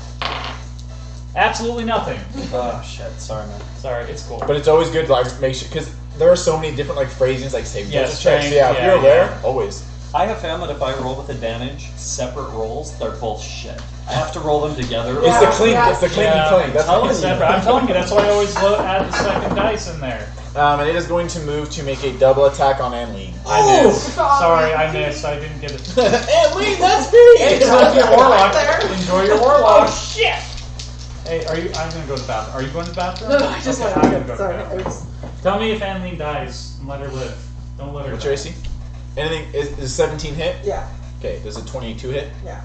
[SPEAKER 1] Absolutely nothing.
[SPEAKER 4] Oh, shit. Sorry, man.
[SPEAKER 1] Sorry, it's cool.
[SPEAKER 3] But it's always good to like make sure because there are so many different like phrasings like saving
[SPEAKER 1] Yeah,
[SPEAKER 3] throws and checks.
[SPEAKER 1] strength,
[SPEAKER 3] Yeah, if
[SPEAKER 1] yeah,
[SPEAKER 3] you're aware,
[SPEAKER 1] yeah.
[SPEAKER 3] always.
[SPEAKER 4] I have found that if I roll with advantage, separate rolls, they're both shit. I have to roll them together.
[SPEAKER 3] It's the
[SPEAKER 5] Yeah,
[SPEAKER 3] clink.
[SPEAKER 5] yeah.
[SPEAKER 3] It's the clinky
[SPEAKER 1] Yeah,
[SPEAKER 3] clink. That's
[SPEAKER 1] I'm
[SPEAKER 3] what
[SPEAKER 1] telling you, that's why I always add the second dice in there.
[SPEAKER 3] And it is going to move to make a double attack on Anleen.
[SPEAKER 1] I missed.
[SPEAKER 5] Oh,
[SPEAKER 1] Sorry, I missed. I didn't get it.
[SPEAKER 3] Anleen, that's me.
[SPEAKER 1] Enjoy your warlock. Enjoy your warlock.
[SPEAKER 5] Oh, shit!
[SPEAKER 1] Hey, are you? I'm gonna go to the bathroom. Are you going to the bathroom?
[SPEAKER 5] No, I just
[SPEAKER 1] Okay,
[SPEAKER 5] went
[SPEAKER 1] I'm
[SPEAKER 5] out.
[SPEAKER 1] gonna go to the
[SPEAKER 5] Sorry.
[SPEAKER 1] bathroom.
[SPEAKER 5] I was-
[SPEAKER 1] Tell me if Anleen dies and let her live. Don't let her.
[SPEAKER 3] What's
[SPEAKER 1] die.
[SPEAKER 3] your AC? Anything is 17 hit?
[SPEAKER 5] Yeah,
[SPEAKER 3] Okay, does a 22 hit?
[SPEAKER 5] yeah.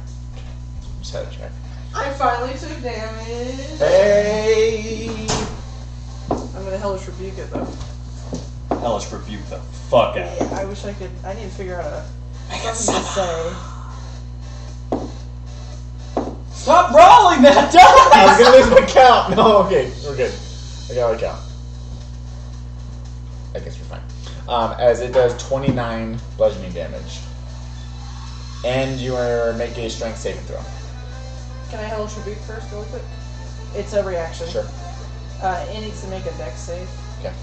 [SPEAKER 3] Just had to check.
[SPEAKER 5] I finally took damage.
[SPEAKER 3] Hey!
[SPEAKER 5] I'm gonna hellish rebuke it though.
[SPEAKER 4] Hellish rebuke the fuck out.
[SPEAKER 5] Yeah, I wish I could. I need to figure out something to say.
[SPEAKER 4] Stop rolling that
[SPEAKER 3] I was
[SPEAKER 4] dice!
[SPEAKER 3] gonna lose my count! No, okay, we're good. I got my count. I guess we're fine. As it does 29 bludgeoning damage. And you are making a strength saving throw.
[SPEAKER 5] Can I hellish rebuke first, really quick? It's a reaction.
[SPEAKER 3] Sure.
[SPEAKER 5] It needs to make a dex save.
[SPEAKER 3] Okay.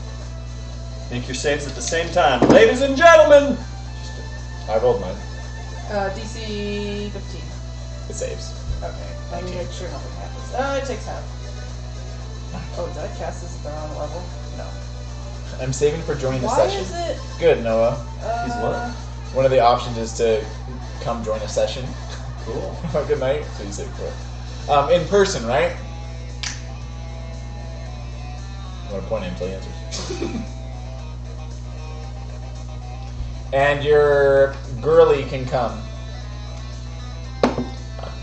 [SPEAKER 4] Make your saves at the same time. Ladies and gentlemen!
[SPEAKER 3] I rolled mine.
[SPEAKER 5] DC 15.
[SPEAKER 3] It saves.
[SPEAKER 5] Okay. Let me make sure nothing happens. It takes half. Oh, did I cast this at the wrong level? No.
[SPEAKER 3] I'm saving for joining the
[SPEAKER 5] Why
[SPEAKER 3] session.
[SPEAKER 5] is it?
[SPEAKER 3] Good, Noah.
[SPEAKER 4] He's what?
[SPEAKER 3] One of the options is to come join a session.
[SPEAKER 4] Cool.
[SPEAKER 3] Good night. So you save for it. In person, right? I'm gonna point at him until he answers. And your girly can come.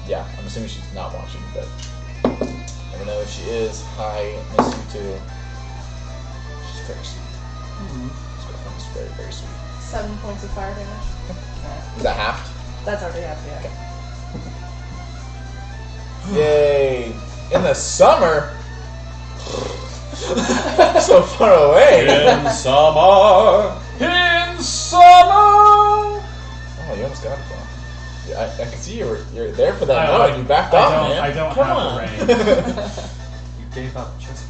[SPEAKER 3] Yeah, I'm assuming she's not watching, but never know if she is. Hi, miss you too. She's very sweet. She's very, very sweet.
[SPEAKER 5] 7 points of fire damage.
[SPEAKER 3] Is that halved?
[SPEAKER 5] That's already half, yeah.
[SPEAKER 3] Yay! In the summer? So far away!
[SPEAKER 4] In summer!
[SPEAKER 1] In summer.
[SPEAKER 3] Oh, you almost got it though. Yeah, I can see you're there for that
[SPEAKER 1] I-
[SPEAKER 3] note.
[SPEAKER 1] I-
[SPEAKER 3] You backed
[SPEAKER 1] I
[SPEAKER 3] off,
[SPEAKER 1] don't-
[SPEAKER 3] man.
[SPEAKER 1] I don't
[SPEAKER 3] Come
[SPEAKER 1] have
[SPEAKER 3] on.
[SPEAKER 1] the
[SPEAKER 4] You gave up just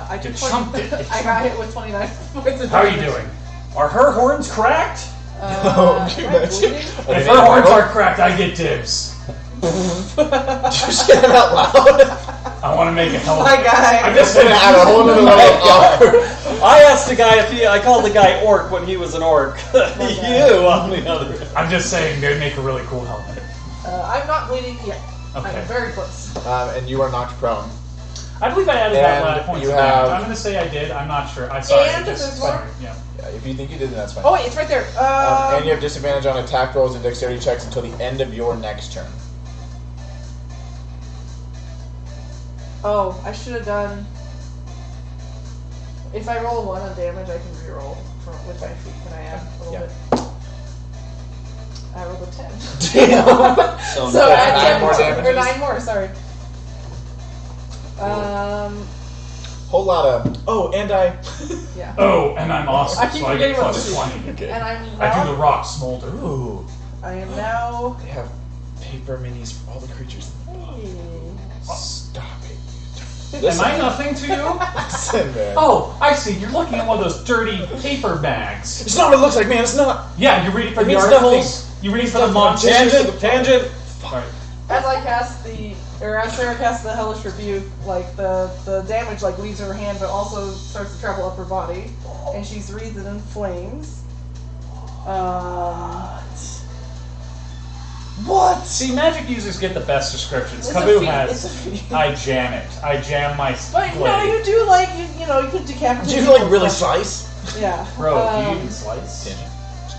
[SPEAKER 5] I took
[SPEAKER 1] You
[SPEAKER 5] 20
[SPEAKER 1] chunked it.
[SPEAKER 5] I got hit with 29 points of
[SPEAKER 1] How are you
[SPEAKER 5] damage.
[SPEAKER 1] doing?
[SPEAKER 4] Are her horns cracked?
[SPEAKER 3] Oh, can you
[SPEAKER 5] am I
[SPEAKER 3] imagine?
[SPEAKER 5] bleeding?
[SPEAKER 3] Are they
[SPEAKER 1] If her horns
[SPEAKER 3] normal?
[SPEAKER 1] are cracked, I get dibs.
[SPEAKER 3] Did you say that out loud?
[SPEAKER 1] I want to make a hell of
[SPEAKER 5] My guy.
[SPEAKER 1] I'm
[SPEAKER 3] Just
[SPEAKER 1] just
[SPEAKER 3] gonna
[SPEAKER 1] saying.
[SPEAKER 3] add a whole nother level of power.
[SPEAKER 4] I asked a guy if I called the guy orc when he was an orc. You, on the other hand.
[SPEAKER 1] I'm just saying they'd make a really cool helmet.
[SPEAKER 5] I'm not bleeding yet.
[SPEAKER 1] Okay.
[SPEAKER 5] I'm very close.
[SPEAKER 3] And you are knocked prone.
[SPEAKER 1] I believe I added that
[SPEAKER 3] And
[SPEAKER 1] last point
[SPEAKER 3] you
[SPEAKER 1] to damage.
[SPEAKER 3] have-
[SPEAKER 1] I'm going to say I did. I'm not sure. I'm sorry.
[SPEAKER 5] And
[SPEAKER 1] Just
[SPEAKER 5] there's more?
[SPEAKER 1] yeah.
[SPEAKER 3] Yeah, if you think you did, then that's fine.
[SPEAKER 5] Oh wait, it's right there.
[SPEAKER 3] And you have disadvantage on attack rolls and dexterity checks until the end of your next turn.
[SPEAKER 5] Oh, I should have done. If I roll a 1 on damage, I can reroll with my feet. Can I add a little
[SPEAKER 3] Yeah.
[SPEAKER 5] bit? I rolled a 10.
[SPEAKER 6] So,
[SPEAKER 5] So add
[SPEAKER 3] 9
[SPEAKER 5] 10
[SPEAKER 3] more
[SPEAKER 5] more.
[SPEAKER 3] damages?
[SPEAKER 5] Or 9 more, sorry.
[SPEAKER 3] Whole lot of. Oh, and I.
[SPEAKER 5] Yeah.
[SPEAKER 1] Oh, and I'm awesome.
[SPEAKER 5] I keep
[SPEAKER 1] so I
[SPEAKER 5] forgetting
[SPEAKER 1] get
[SPEAKER 5] about
[SPEAKER 1] plus
[SPEAKER 5] this.
[SPEAKER 1] 20.
[SPEAKER 3] Okay.
[SPEAKER 5] And I'm
[SPEAKER 1] I do the
[SPEAKER 5] now.
[SPEAKER 1] rock smolder.
[SPEAKER 3] Ooh.
[SPEAKER 5] I am now.
[SPEAKER 3] They have paper minis for all the creatures.
[SPEAKER 5] Hey.
[SPEAKER 3] Stop it.
[SPEAKER 1] Am I nothing to you?
[SPEAKER 3] Listen, man.
[SPEAKER 1] Oh, I see. You're looking at one of those dirty paper bags.
[SPEAKER 3] It's not what it looks like, man. It's not.
[SPEAKER 1] Yeah, you're reading from
[SPEAKER 3] It
[SPEAKER 1] the
[SPEAKER 3] means
[SPEAKER 1] articles. You're reading from the monsters.
[SPEAKER 3] Tangent.
[SPEAKER 1] Sorry.
[SPEAKER 5] As I cast as Sarah casts the Hellish Rebuke, like the damage like leaves her hand, but also starts to travel up her body, and she's wreathed in flames.
[SPEAKER 1] What? See, magic users get the best descriptions.
[SPEAKER 5] It's a
[SPEAKER 1] Kaboo
[SPEAKER 5] feat,
[SPEAKER 1] has.
[SPEAKER 5] it's a feat.
[SPEAKER 1] I jam it. I jam my
[SPEAKER 5] But no,
[SPEAKER 1] blade.
[SPEAKER 5] you do like you could decapitate.
[SPEAKER 3] Do you
[SPEAKER 5] people
[SPEAKER 3] like
[SPEAKER 5] and
[SPEAKER 3] really
[SPEAKER 5] stuff.
[SPEAKER 3] slice?
[SPEAKER 5] Yeah.
[SPEAKER 1] Bro, do you even slice?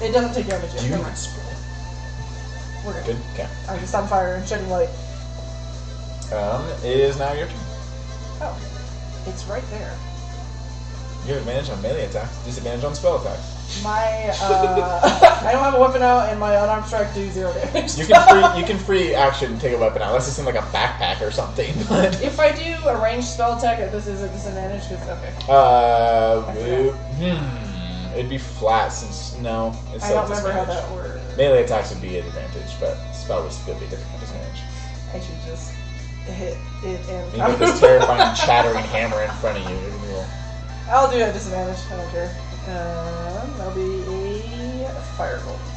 [SPEAKER 5] It doesn't take damage.
[SPEAKER 3] Do you
[SPEAKER 5] Never
[SPEAKER 3] even
[SPEAKER 5] mind.
[SPEAKER 3] split?
[SPEAKER 5] We're good.
[SPEAKER 3] Good. Okay.
[SPEAKER 5] I'm just on fire and shedding light.
[SPEAKER 3] It is now your turn.
[SPEAKER 5] Oh, it's right there.
[SPEAKER 3] You have advantage on melee attacks, disadvantage on spell attacks.
[SPEAKER 5] My I don't have a weapon out, and my unarmed strike do 0 damage.
[SPEAKER 3] You can free action and take a weapon out, unless it's in like a backpack or something. But
[SPEAKER 5] If I do a ranged spell attack, this is a disadvantage.
[SPEAKER 3] it'd be flat since no. It's
[SPEAKER 5] I
[SPEAKER 3] still
[SPEAKER 5] don't remember how
[SPEAKER 3] disadvantage.
[SPEAKER 5] that works.
[SPEAKER 3] Melee attacks would be an advantage, but spell would still be disadvantage.
[SPEAKER 5] I should just hit it and.
[SPEAKER 3] You get this terrifying chattering hammer in front of you. You're gonna roll.
[SPEAKER 5] I'll do it at disadvantage. I don't care. That'll be a firebolt.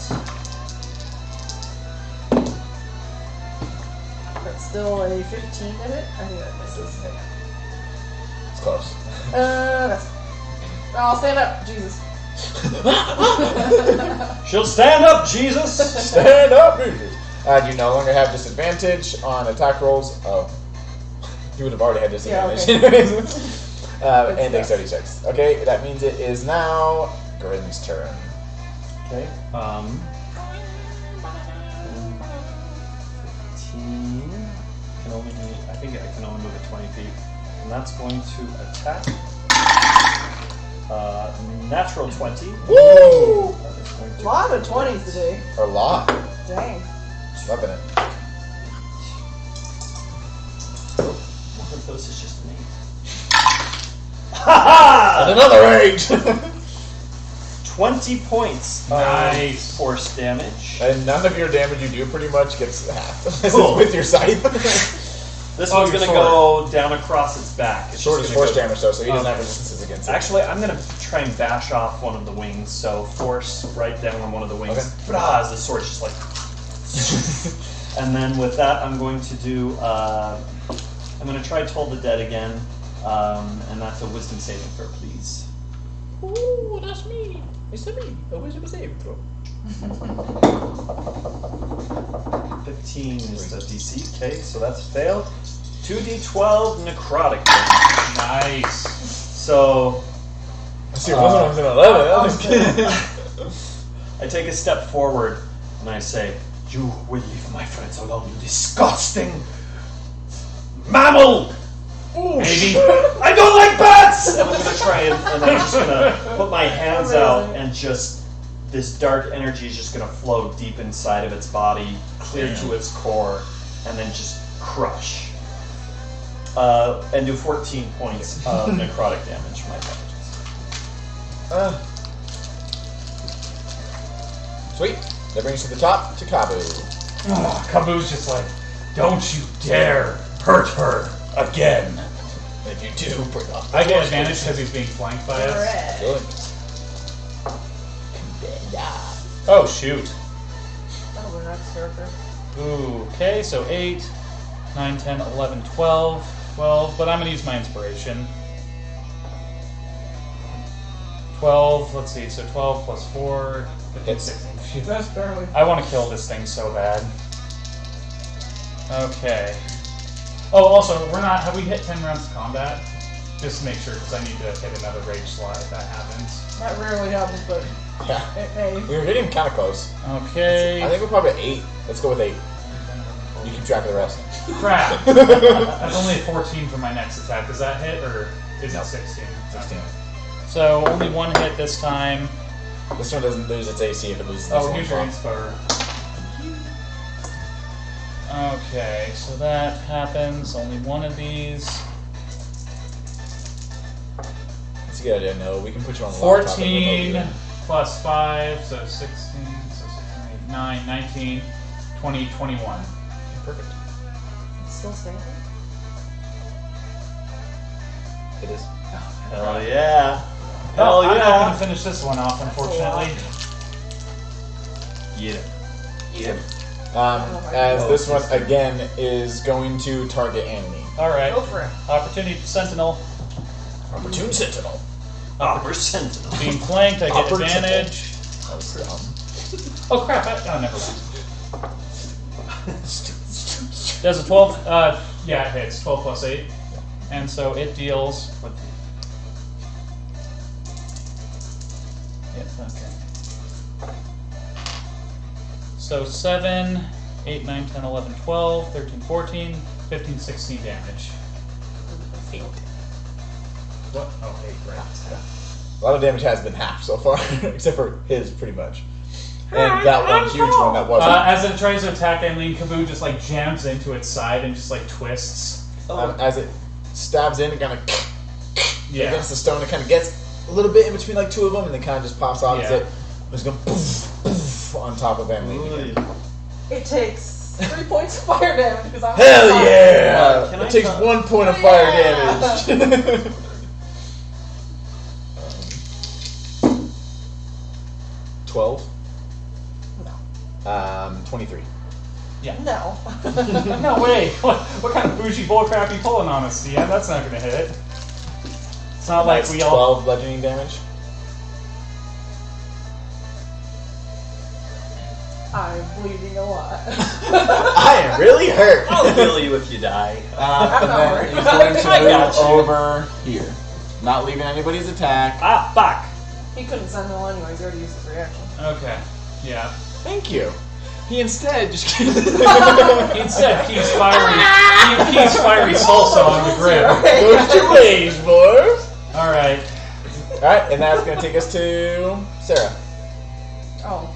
[SPEAKER 5] That's still a 15 in it. I think that misses.
[SPEAKER 3] It's close.
[SPEAKER 5] I'll stand up. Jesus.
[SPEAKER 6] she'll stand up, Jesus.
[SPEAKER 3] Stand up, bitches. You no longer have disadvantage on attack rolls. Oh, you would have already had disadvantage.
[SPEAKER 5] Yeah,
[SPEAKER 3] And dexterity checks. Okay, that means it is now Grin's turn.
[SPEAKER 6] Okay. 15. I think I can only move it 20 feet, and that's going to attack. Natural 20.
[SPEAKER 3] Woo!
[SPEAKER 6] That is going
[SPEAKER 5] A
[SPEAKER 6] to
[SPEAKER 5] lot of 20s today.
[SPEAKER 3] A lot.
[SPEAKER 5] Dang.
[SPEAKER 3] Weapon it.
[SPEAKER 6] One of those is just an 8.
[SPEAKER 3] And another rage.
[SPEAKER 6] 20 points
[SPEAKER 1] Nice.
[SPEAKER 6] of force damage.
[SPEAKER 3] And none of your damage you do pretty much gets half. This
[SPEAKER 6] Cool.
[SPEAKER 3] is with your scythe.
[SPEAKER 6] This
[SPEAKER 1] Oh,
[SPEAKER 6] one's
[SPEAKER 1] your
[SPEAKER 6] going to go down across its back. It's
[SPEAKER 3] Sword
[SPEAKER 6] just
[SPEAKER 3] is
[SPEAKER 6] gonna
[SPEAKER 3] force
[SPEAKER 6] go-
[SPEAKER 3] damage though, so he doesn't
[SPEAKER 6] Okay.
[SPEAKER 3] have resistances against it.
[SPEAKER 6] Actually, I'm going to try and bash off one of the wings. So force right down on one of the wings.
[SPEAKER 3] Okay.
[SPEAKER 6] Brah, as the sword just like. And then with that, I'm going to do. I'm going to try Toll the Dead again, and that's a Wisdom saving throw, please.
[SPEAKER 3] Ooh, that's me. It's me. A wisdom saving throw.
[SPEAKER 6] 15 is the DC. Okay, so that's failed. 2d12 necrotic damage.
[SPEAKER 1] Nice.
[SPEAKER 6] So
[SPEAKER 3] See, it wasn't an 11. I'm just kidding.
[SPEAKER 6] I take a step forward and I say, "You will leave my friends alone, you disgusting mammal!"
[SPEAKER 1] Maybe.
[SPEAKER 6] I don't like bats! And I'm gonna try and I'm just gonna put my hands out and just this dark energy is just gonna flow deep inside of its body, clear to its core, and then just crush. And do 14 points of necrotic damage. My apologies.
[SPEAKER 3] Sweet. That brings us to the top to Kabu.
[SPEAKER 1] Kaboo's just like, don't you dare hurt her again.
[SPEAKER 3] If you do, bring off the
[SPEAKER 1] I get
[SPEAKER 3] force,
[SPEAKER 1] advantage because he's being flanked by us.
[SPEAKER 5] Alright.
[SPEAKER 3] Good.
[SPEAKER 1] Oh, shoot.
[SPEAKER 5] That'll be the next character.
[SPEAKER 1] Ooh, okay, so 8, 9, 10, 11, 12. 12, but I'm going to use my inspiration. 12, let's see, so 12 plus 4, 15, 16. Phew.
[SPEAKER 5] That's barely.
[SPEAKER 1] I want to kill this thing so bad. Okay. Oh, also, we're not. Have we hit 10 rounds of combat? Just to make sure, because I need to hit another rage slot if that happens.
[SPEAKER 5] That rarely happens, but
[SPEAKER 3] Yeah.
[SPEAKER 5] it may.
[SPEAKER 3] We were hitting kind of close.
[SPEAKER 1] Okay.
[SPEAKER 3] I think we're probably at 8. Let's go with 8. You keep track of the rest.
[SPEAKER 1] Crap. That's only a 14 for my next attack. Does that hit, or is it 16?
[SPEAKER 3] 16.
[SPEAKER 1] So only one hit this time.
[SPEAKER 3] This one doesn't lose its AC if it loses
[SPEAKER 1] Oh,
[SPEAKER 3] this
[SPEAKER 1] here's your
[SPEAKER 3] one.
[SPEAKER 1] inspo. Okay, so that happens. Only one of these.
[SPEAKER 3] That's a good idea. No, we can put you on the laptop and remote
[SPEAKER 1] 14
[SPEAKER 3] you.
[SPEAKER 1] plus 5, so 16, so 16, 8, 9, 19, 20, 21.
[SPEAKER 3] Perfect.
[SPEAKER 5] Still standing?
[SPEAKER 3] It is.
[SPEAKER 10] Hell yeah.
[SPEAKER 1] Oh,
[SPEAKER 10] Hell
[SPEAKER 1] I'm not
[SPEAKER 10] yeah.
[SPEAKER 1] going to finish this one off, unfortunately.
[SPEAKER 10] Yeah.
[SPEAKER 3] As this one again is going to target enemy.
[SPEAKER 1] Alright.
[SPEAKER 5] Go for it.
[SPEAKER 1] Opportunity Sentinel.
[SPEAKER 3] Opportune Sentinel.
[SPEAKER 10] Upper Sentinel.
[SPEAKER 1] Being flanked, I get
[SPEAKER 3] Opportunity.
[SPEAKER 1] advantage.
[SPEAKER 3] That was dumb.
[SPEAKER 1] Oh crap, oh, never mind. Does a 12, yeah, it hits. 12 plus 8. And so it deals. Yep, okay. So 7, 8, 9, 10, 11, 12, 13, 14, 15, 16 damage. 8. What? Oh, 8, right.
[SPEAKER 3] A lot of damage has been half so far, except for his, pretty much. And that one huge one that wasn't.
[SPEAKER 1] As it tries to attack Eileen, Kaboo just like jams into its side and just like twists.
[SPEAKER 3] As it stabs in, it kind of
[SPEAKER 1] Yeah.
[SPEAKER 3] against the stone, it kind of gets a little bit in between like two of them, and then kind of just pops off as
[SPEAKER 1] Yeah.
[SPEAKER 3] it was going poof, poof on top of Emily.
[SPEAKER 5] It takes 3 points of fire damage because I'm
[SPEAKER 3] Hell
[SPEAKER 5] fire.
[SPEAKER 3] yeah!
[SPEAKER 10] Can
[SPEAKER 3] It
[SPEAKER 10] I
[SPEAKER 3] takes
[SPEAKER 10] tell-
[SPEAKER 3] 1 point of fire
[SPEAKER 5] Yeah.
[SPEAKER 3] damage. 12.
[SPEAKER 5] No.
[SPEAKER 3] 23.
[SPEAKER 5] No.
[SPEAKER 1] No way! What kind of bougie bullcrap you pulling on us, DM? That's not gonna hit. It's not like
[SPEAKER 3] That's
[SPEAKER 1] we all.
[SPEAKER 3] 12 bludgeoning damage.
[SPEAKER 5] I'm bleeding a lot.
[SPEAKER 3] I am really hurt.
[SPEAKER 10] I'll heal you if you die.
[SPEAKER 3] And
[SPEAKER 5] not
[SPEAKER 3] then
[SPEAKER 5] worried.
[SPEAKER 3] he's going to
[SPEAKER 10] I got
[SPEAKER 3] move
[SPEAKER 10] you.
[SPEAKER 3] over here. Not leaving anybody's attack.
[SPEAKER 10] Ah, fuck.
[SPEAKER 5] He couldn't send no anyways, he already used his reaction.
[SPEAKER 1] Okay. Yeah.
[SPEAKER 3] Thank you. He instead just
[SPEAKER 1] He instead keeps fiery salsa on the grim.
[SPEAKER 3] goes to rage, boys.
[SPEAKER 1] Alright.
[SPEAKER 3] Alright, and that's going to take us to Sarah.
[SPEAKER 5] Oh.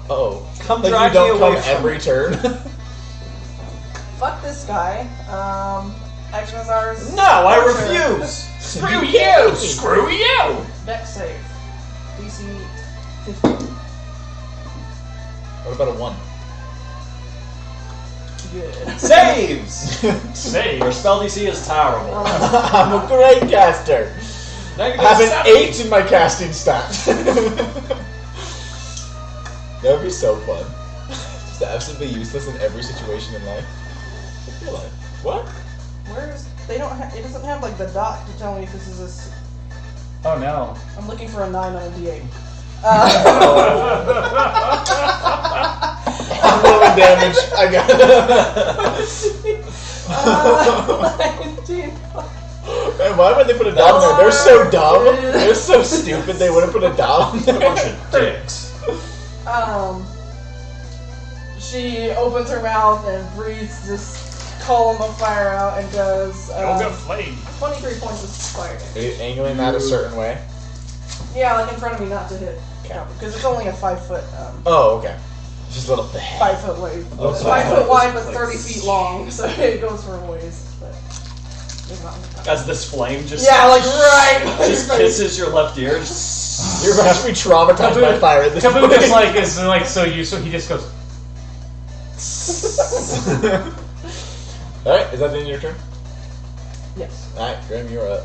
[SPEAKER 3] Oh.
[SPEAKER 10] Come
[SPEAKER 3] Like
[SPEAKER 10] drag
[SPEAKER 3] you don't
[SPEAKER 10] me
[SPEAKER 3] come
[SPEAKER 10] away from
[SPEAKER 3] every
[SPEAKER 10] me.
[SPEAKER 3] turn.
[SPEAKER 5] Fuck this guy. Exmazar's.
[SPEAKER 10] No, I
[SPEAKER 5] Archer.
[SPEAKER 10] refuse.
[SPEAKER 3] Screw you!
[SPEAKER 10] Screw you.
[SPEAKER 5] Dex save. DC 15.
[SPEAKER 3] What about a 1?
[SPEAKER 5] Good.
[SPEAKER 10] Saves.
[SPEAKER 1] Save.
[SPEAKER 10] Your spell DC is terrible.
[SPEAKER 3] I'm a great caster. I have an 8 in my casting stat. That would be so fun. Just absolutely useless in every situation in life. I feel like. What?
[SPEAKER 5] Where's. They don't have. It doesn't have like the dot to tell me if this is a.
[SPEAKER 1] Oh no.
[SPEAKER 5] I'm looking for a 9 on a D8.
[SPEAKER 3] I'm rolling damage. I got it.
[SPEAKER 5] 19.
[SPEAKER 3] Man, why would they put a dot in there? They're so dumb. They're so stupid they wouldn't put a dot in there.
[SPEAKER 10] Bunch of dicks.
[SPEAKER 5] She opens her mouth and breathes this column of fire out and does
[SPEAKER 1] Yoga flame.
[SPEAKER 5] 23 points of fire damage.
[SPEAKER 3] Are you angling that a certain way?
[SPEAKER 5] Yeah, like in front of me, not to hit.
[SPEAKER 3] Okay.
[SPEAKER 5] Because it's only a 5 foot,
[SPEAKER 3] Oh, okay. Just a little.
[SPEAKER 5] 5 foot wide.
[SPEAKER 10] Oh,
[SPEAKER 5] It's
[SPEAKER 10] so
[SPEAKER 5] 5 foot wide, but
[SPEAKER 10] like
[SPEAKER 5] 30 feet long, so it goes for a ways. But it's not enough time.
[SPEAKER 10] As this flame just
[SPEAKER 5] Yeah, like right.
[SPEAKER 10] just kisses your left ear.
[SPEAKER 3] You're about to be traumatized by fire at this
[SPEAKER 1] Kaboo
[SPEAKER 3] point.
[SPEAKER 1] just like is like so he just goes.
[SPEAKER 3] Alright, is that the end of your turn?
[SPEAKER 5] Yes.
[SPEAKER 3] Alright, Grim, you're up.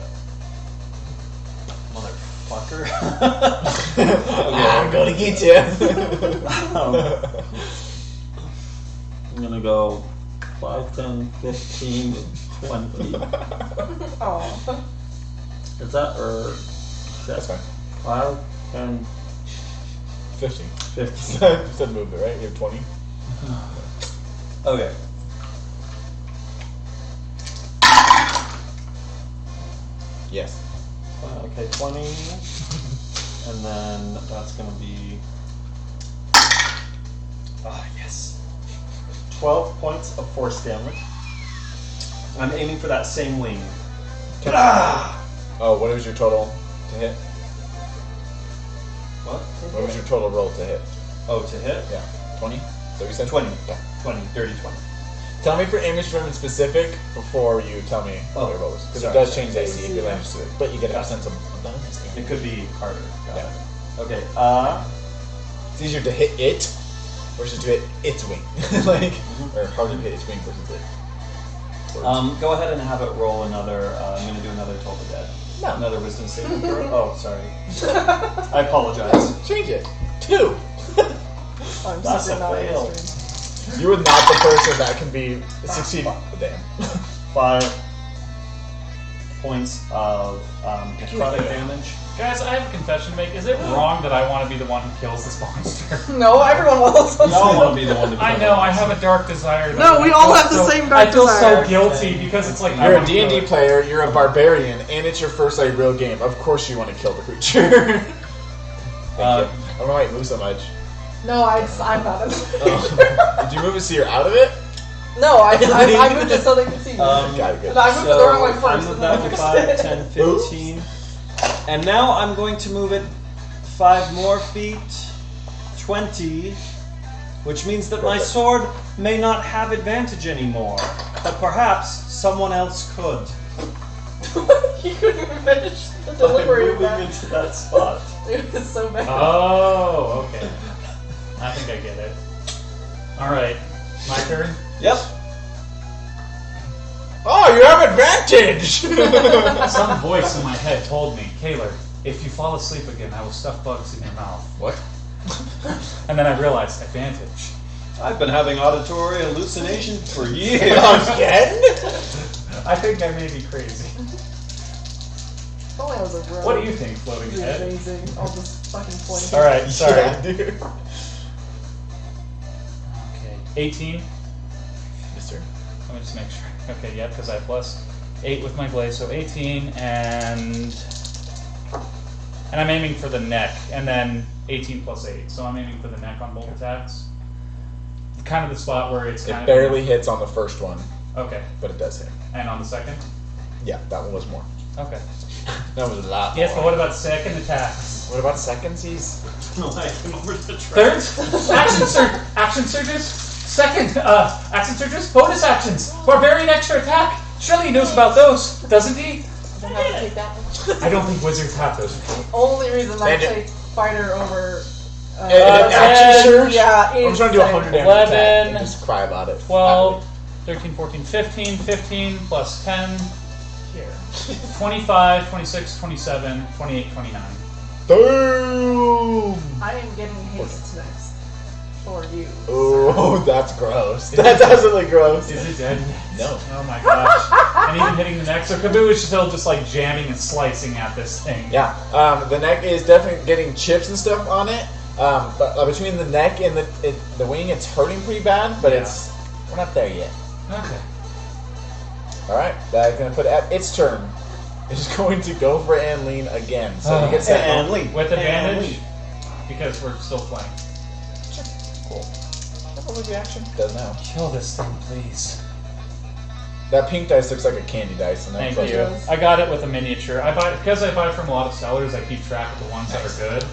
[SPEAKER 10] Motherfucker.
[SPEAKER 3] I'm gonna get you.
[SPEAKER 10] I'm gonna go 5, 10, 15, 20.
[SPEAKER 5] Oh.
[SPEAKER 10] Is that or
[SPEAKER 3] That's fine.
[SPEAKER 10] 5, 10,
[SPEAKER 3] 15.
[SPEAKER 10] 15?
[SPEAKER 3] You said movement, right? You have 20?
[SPEAKER 10] Okay.
[SPEAKER 3] Yes.
[SPEAKER 6] Okay, 20. And then that's going to be. Ah, yes. 12 points of force damage. I'm aiming for that same wing.
[SPEAKER 3] Oh, what was your total to hit?
[SPEAKER 6] What?
[SPEAKER 3] What was your total roll to hit?
[SPEAKER 6] Oh, to hit?
[SPEAKER 3] Yeah. 20? So you said
[SPEAKER 6] 20.
[SPEAKER 3] Yeah.
[SPEAKER 6] 20. Dirty 20.
[SPEAKER 3] Tell me for image from in specific before you tell me what your roll was. Because it
[SPEAKER 6] sorry.
[SPEAKER 3] does change AC if you land specific. But you get a sense of bonus.
[SPEAKER 6] It could be harder. Got
[SPEAKER 3] Yeah.
[SPEAKER 6] it. Okay,
[SPEAKER 3] It's easier to hit it versus to hit its wing. Like, or harder to hit its wing versus it.
[SPEAKER 6] go ahead and have it roll another, I'm going to do another Toll the Dead.
[SPEAKER 3] No.
[SPEAKER 6] Another wisdom saving throw. Oh, sorry. I apologize.
[SPEAKER 3] Change it. 2.
[SPEAKER 5] I'm
[SPEAKER 6] That's
[SPEAKER 5] super
[SPEAKER 6] a
[SPEAKER 5] not
[SPEAKER 6] fail.
[SPEAKER 5] extreme.
[SPEAKER 3] You are not the person that can be succeed. Damn.
[SPEAKER 6] 5 points of necrotic damage.
[SPEAKER 1] Guys, I have a confession to make. Is it wrong that I want to be the one who kills this monster?
[SPEAKER 5] No, everyone wants
[SPEAKER 6] You all want to be the one to
[SPEAKER 1] I know, I have a dark desire.
[SPEAKER 5] No, we all have the same dark
[SPEAKER 1] I feel
[SPEAKER 5] desire.
[SPEAKER 1] so guilty because it's like
[SPEAKER 3] You're
[SPEAKER 1] I
[SPEAKER 3] a D&D player, you're a barbarian, and it's your first like real game. Of course you want to kill the creature. Thank you. I don't know why it moves so much.
[SPEAKER 5] No, I'm not.
[SPEAKER 3] Oh. Did you move it so you're out of it?
[SPEAKER 5] No, I moved it so they can see me.
[SPEAKER 3] Got it, good.
[SPEAKER 5] And I moved the door away
[SPEAKER 6] I
[SPEAKER 5] first.
[SPEAKER 6] moved
[SPEAKER 5] and
[SPEAKER 6] that
[SPEAKER 5] then
[SPEAKER 6] to
[SPEAKER 5] I
[SPEAKER 6] 5, 10, 15. And now I'm going to move it 5 more feet, 20, which means that my
[SPEAKER 3] Perfect.
[SPEAKER 6] sword may not have advantage anymore, but perhaps someone else could.
[SPEAKER 5] You couldn't even finish the
[SPEAKER 6] I'm
[SPEAKER 5] delivery of
[SPEAKER 6] moving
[SPEAKER 5] that.
[SPEAKER 6] into that spot.
[SPEAKER 5] It was so bad.
[SPEAKER 1] Oh, okay. I think I get it. Alright, my turn.
[SPEAKER 6] Yep.
[SPEAKER 3] Oh, you have advantage!
[SPEAKER 1] Some voice in my head told me, Kaylor, if you fall asleep again, I will stuff bugs in your mouth.
[SPEAKER 3] What?
[SPEAKER 1] And then I realized, advantage.
[SPEAKER 6] I've been having auditory hallucinations for years.
[SPEAKER 3] Again?
[SPEAKER 1] I think I may be crazy.
[SPEAKER 5] If only I was a rogue.
[SPEAKER 1] What do you think, floating
[SPEAKER 5] It'd be
[SPEAKER 1] head?
[SPEAKER 5] amazing. All this fucking point.
[SPEAKER 1] Alright, sorry.
[SPEAKER 3] Yeah, dude.
[SPEAKER 1] Okay, 18.
[SPEAKER 3] Yes, sir.
[SPEAKER 1] Let me just make sure. Okay, yeah, because I have plus 8 with my blade, so 18, and I'm aiming for the neck, and then 18 plus 8, so I'm aiming for the neck on both attacks. Kind of the spot where it's kind
[SPEAKER 3] It
[SPEAKER 1] of...
[SPEAKER 3] barely hits on the first one,
[SPEAKER 1] Okay,
[SPEAKER 3] but it does hit.
[SPEAKER 1] and on the second?
[SPEAKER 3] Yeah, that one was more.
[SPEAKER 1] Okay.
[SPEAKER 3] That was a lot
[SPEAKER 1] Yes, but
[SPEAKER 3] more.
[SPEAKER 1] what about second attacks?
[SPEAKER 3] What about secondsies?
[SPEAKER 6] I came over to the track.
[SPEAKER 1] Third? Action surges? Second, action surges? Bonus actions! Barbarian extra attack! Surely he knows about those, doesn't he?
[SPEAKER 5] I don't have to take that one.
[SPEAKER 1] I don't think wizards have those.
[SPEAKER 5] Only reason I
[SPEAKER 3] Bandit.
[SPEAKER 5] take fighter over.
[SPEAKER 3] Action surge?
[SPEAKER 5] Yeah,
[SPEAKER 3] I'm just gonna do 100 damage
[SPEAKER 1] 11,
[SPEAKER 3] attack and just cry about it.
[SPEAKER 1] 12, 13, 14, 15, 15 plus 10,
[SPEAKER 5] Here.
[SPEAKER 1] 25, 26, 27, 28, 29.
[SPEAKER 3] Boom!
[SPEAKER 5] I am getting haste next. For you.
[SPEAKER 3] Oh, that's gross. That's absolutely gross.
[SPEAKER 1] Is it dead?
[SPEAKER 3] No.
[SPEAKER 1] Oh my gosh. And even hitting the neck, so Kaboo is still just like jamming and slicing at this thing.
[SPEAKER 3] Yeah, the neck is definitely getting chips and stuff on it. But between the neck and the wing, it's hurting pretty bad. But
[SPEAKER 1] Yeah.
[SPEAKER 3] we're not there yet.
[SPEAKER 1] Okay.
[SPEAKER 3] All right, that's gonna put it at its turn. It's going to go for Anleen again. So you get set.
[SPEAKER 6] And lead.
[SPEAKER 1] With advantage, because we're still flying.
[SPEAKER 3] Cool.
[SPEAKER 5] What was your action?
[SPEAKER 3] Does now.
[SPEAKER 1] Kill this thing, please.
[SPEAKER 3] That pink dice looks like a candy dice, and
[SPEAKER 1] Thank
[SPEAKER 3] that's
[SPEAKER 1] you. I got it with a miniature. Because I buy from a lot of sellers, I keep track of the ones that are good.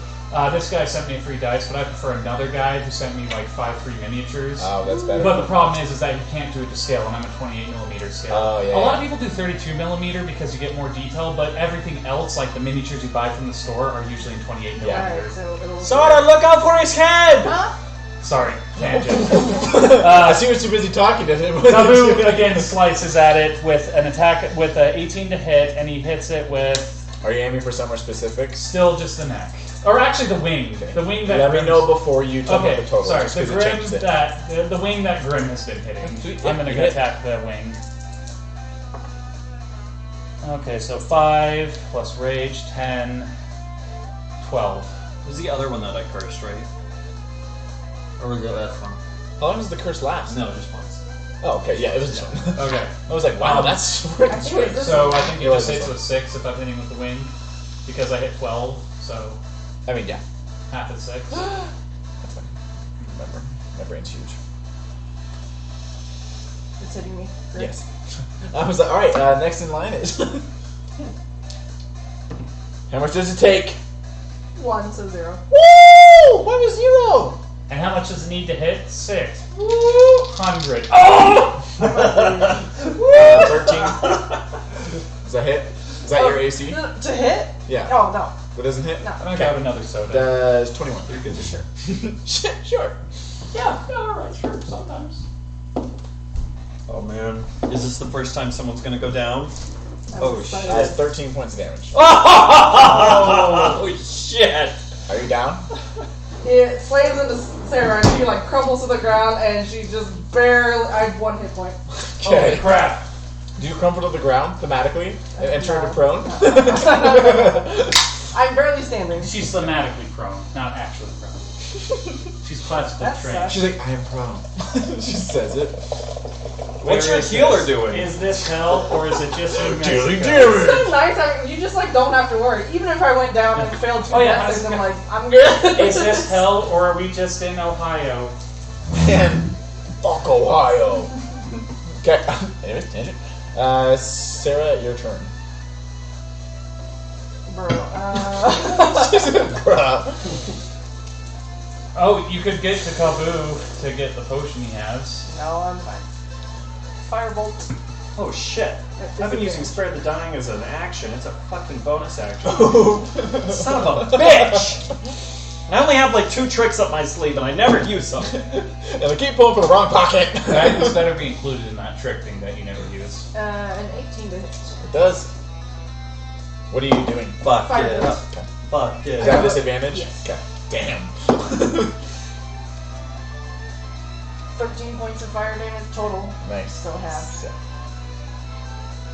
[SPEAKER 1] This guy sent me a free dice, but I prefer another guy who sent me like 5 free miniatures.
[SPEAKER 3] Oh, that's better.
[SPEAKER 1] But the problem is that you can't do it to scale, and I'm a 28mm scale.
[SPEAKER 3] Oh, yeah,
[SPEAKER 1] A lot
[SPEAKER 3] yeah.
[SPEAKER 1] of people do 32mm because you get more detail, but everything else, like the miniatures you buy from the store, are usually in 28mm.
[SPEAKER 5] Alright, so it'll.
[SPEAKER 6] Sora, look out for his head!
[SPEAKER 5] Huh?
[SPEAKER 1] Sorry, tangent.
[SPEAKER 3] I see you're too busy talking to him.
[SPEAKER 1] Nabu again slices at it with an attack with a 18 to hit, and he hits it with
[SPEAKER 3] Are you aiming for somewhere specific?
[SPEAKER 1] still just the neck, or actually the wing. The wing that.
[SPEAKER 3] Let me
[SPEAKER 1] Grim's-
[SPEAKER 3] know before you tell me
[SPEAKER 1] Okay,
[SPEAKER 3] the total.
[SPEAKER 1] sorry.
[SPEAKER 3] just
[SPEAKER 1] The
[SPEAKER 3] 'cause it
[SPEAKER 1] Grim
[SPEAKER 3] changes it.
[SPEAKER 1] that the wing that Grim has been hitting. I'm gonna go attack the wing. Okay, so 5 plus rage, 10, 12.
[SPEAKER 6] It was the other one that I cursed, right? Or was it that one?
[SPEAKER 3] How long does the curse last?
[SPEAKER 6] No, just once.
[SPEAKER 3] Oh, okay, yeah, it was this one.
[SPEAKER 1] Okay.
[SPEAKER 3] I was like, wow, that's freaking
[SPEAKER 5] Actually,
[SPEAKER 3] sweet.
[SPEAKER 5] this
[SPEAKER 1] So I think
[SPEAKER 3] It
[SPEAKER 1] it
[SPEAKER 3] was
[SPEAKER 1] just hits
[SPEAKER 3] this
[SPEAKER 1] with 6 if I'm hitting with the wing. Because I hit 12, so
[SPEAKER 3] I mean, yeah.
[SPEAKER 1] half at 6.
[SPEAKER 3] That's fine. Remember, my brain's huge.
[SPEAKER 5] It's hitting me. Great.
[SPEAKER 3] Yes. I was like, alright, next in line is... How much does it take?
[SPEAKER 5] 1 to 0.
[SPEAKER 3] Woo! 1 to 0!
[SPEAKER 1] And how much does it need to hit? 6.
[SPEAKER 3] Woo!
[SPEAKER 1] 100. Oh!
[SPEAKER 3] 13. Is that hit? Is that your AC?
[SPEAKER 5] To hit?
[SPEAKER 3] Yeah.
[SPEAKER 5] Oh, no.
[SPEAKER 3] That doesn't hit?
[SPEAKER 5] No.
[SPEAKER 1] I'm gonna grab another soda.
[SPEAKER 3] Does 21. Pretty good, sure. Sure.
[SPEAKER 1] Yeah, alright, sure, sometimes.
[SPEAKER 6] Oh man, is this the first time someone's gonna go down? Oh shit!
[SPEAKER 3] That's 13 points of damage.
[SPEAKER 6] Oh shit!
[SPEAKER 3] Are you down?
[SPEAKER 5] It slams into Sarah and she like crumbles to the ground and she just barely. I have 1 hit point.
[SPEAKER 3] Okay.
[SPEAKER 1] Crap.
[SPEAKER 3] Do you crumple to the ground thematically and turn to prone?
[SPEAKER 5] I'm barely standing.
[SPEAKER 1] She's thematically prone, not actually prone. She's classically
[SPEAKER 5] That
[SPEAKER 1] trained.
[SPEAKER 5] sucks.
[SPEAKER 3] She's like, I am prone. She says it.
[SPEAKER 6] What's your healer doing?
[SPEAKER 1] Is this hell, or is it just New
[SPEAKER 3] Dealing
[SPEAKER 1] Mexico?
[SPEAKER 5] It's so nice. I mean, you just like don't have to worry. Even if I went down and failed 2
[SPEAKER 1] Oh, yeah,
[SPEAKER 5] deaths,
[SPEAKER 1] I was
[SPEAKER 5] I'm like, I'm good.
[SPEAKER 1] Is this hell, or are we just in Ohio?
[SPEAKER 3] Man, fuck Ohio. Okay. Anyways, tangent. Sarah, your turn.
[SPEAKER 5] Bro.
[SPEAKER 3] She said, bruh.
[SPEAKER 1] Oh, you could get to Kabu to get the potion he has.
[SPEAKER 5] No, I'm fine. Firebolt.
[SPEAKER 6] Oh shit! I've been using Spare the Dying as an action. It's a fucking bonus action. Son of a bitch! I only have like 2 tricks up my sleeve and I never use them.
[SPEAKER 3] And I keep pulling for the wrong pocket.
[SPEAKER 1] That better be included in that trick thing that you never use.
[SPEAKER 5] An 18 to hit.
[SPEAKER 3] It does. What are you doing?
[SPEAKER 6] Fuck
[SPEAKER 5] Fire
[SPEAKER 6] it.
[SPEAKER 5] bolt.
[SPEAKER 3] Okay.
[SPEAKER 6] Fuck
[SPEAKER 3] Is
[SPEAKER 6] it.
[SPEAKER 3] that a disadvantage?
[SPEAKER 5] Yes.
[SPEAKER 3] Okay. Damn.
[SPEAKER 5] 13 points of fire damage total.
[SPEAKER 3] Nice.
[SPEAKER 5] So half.
[SPEAKER 3] Sick.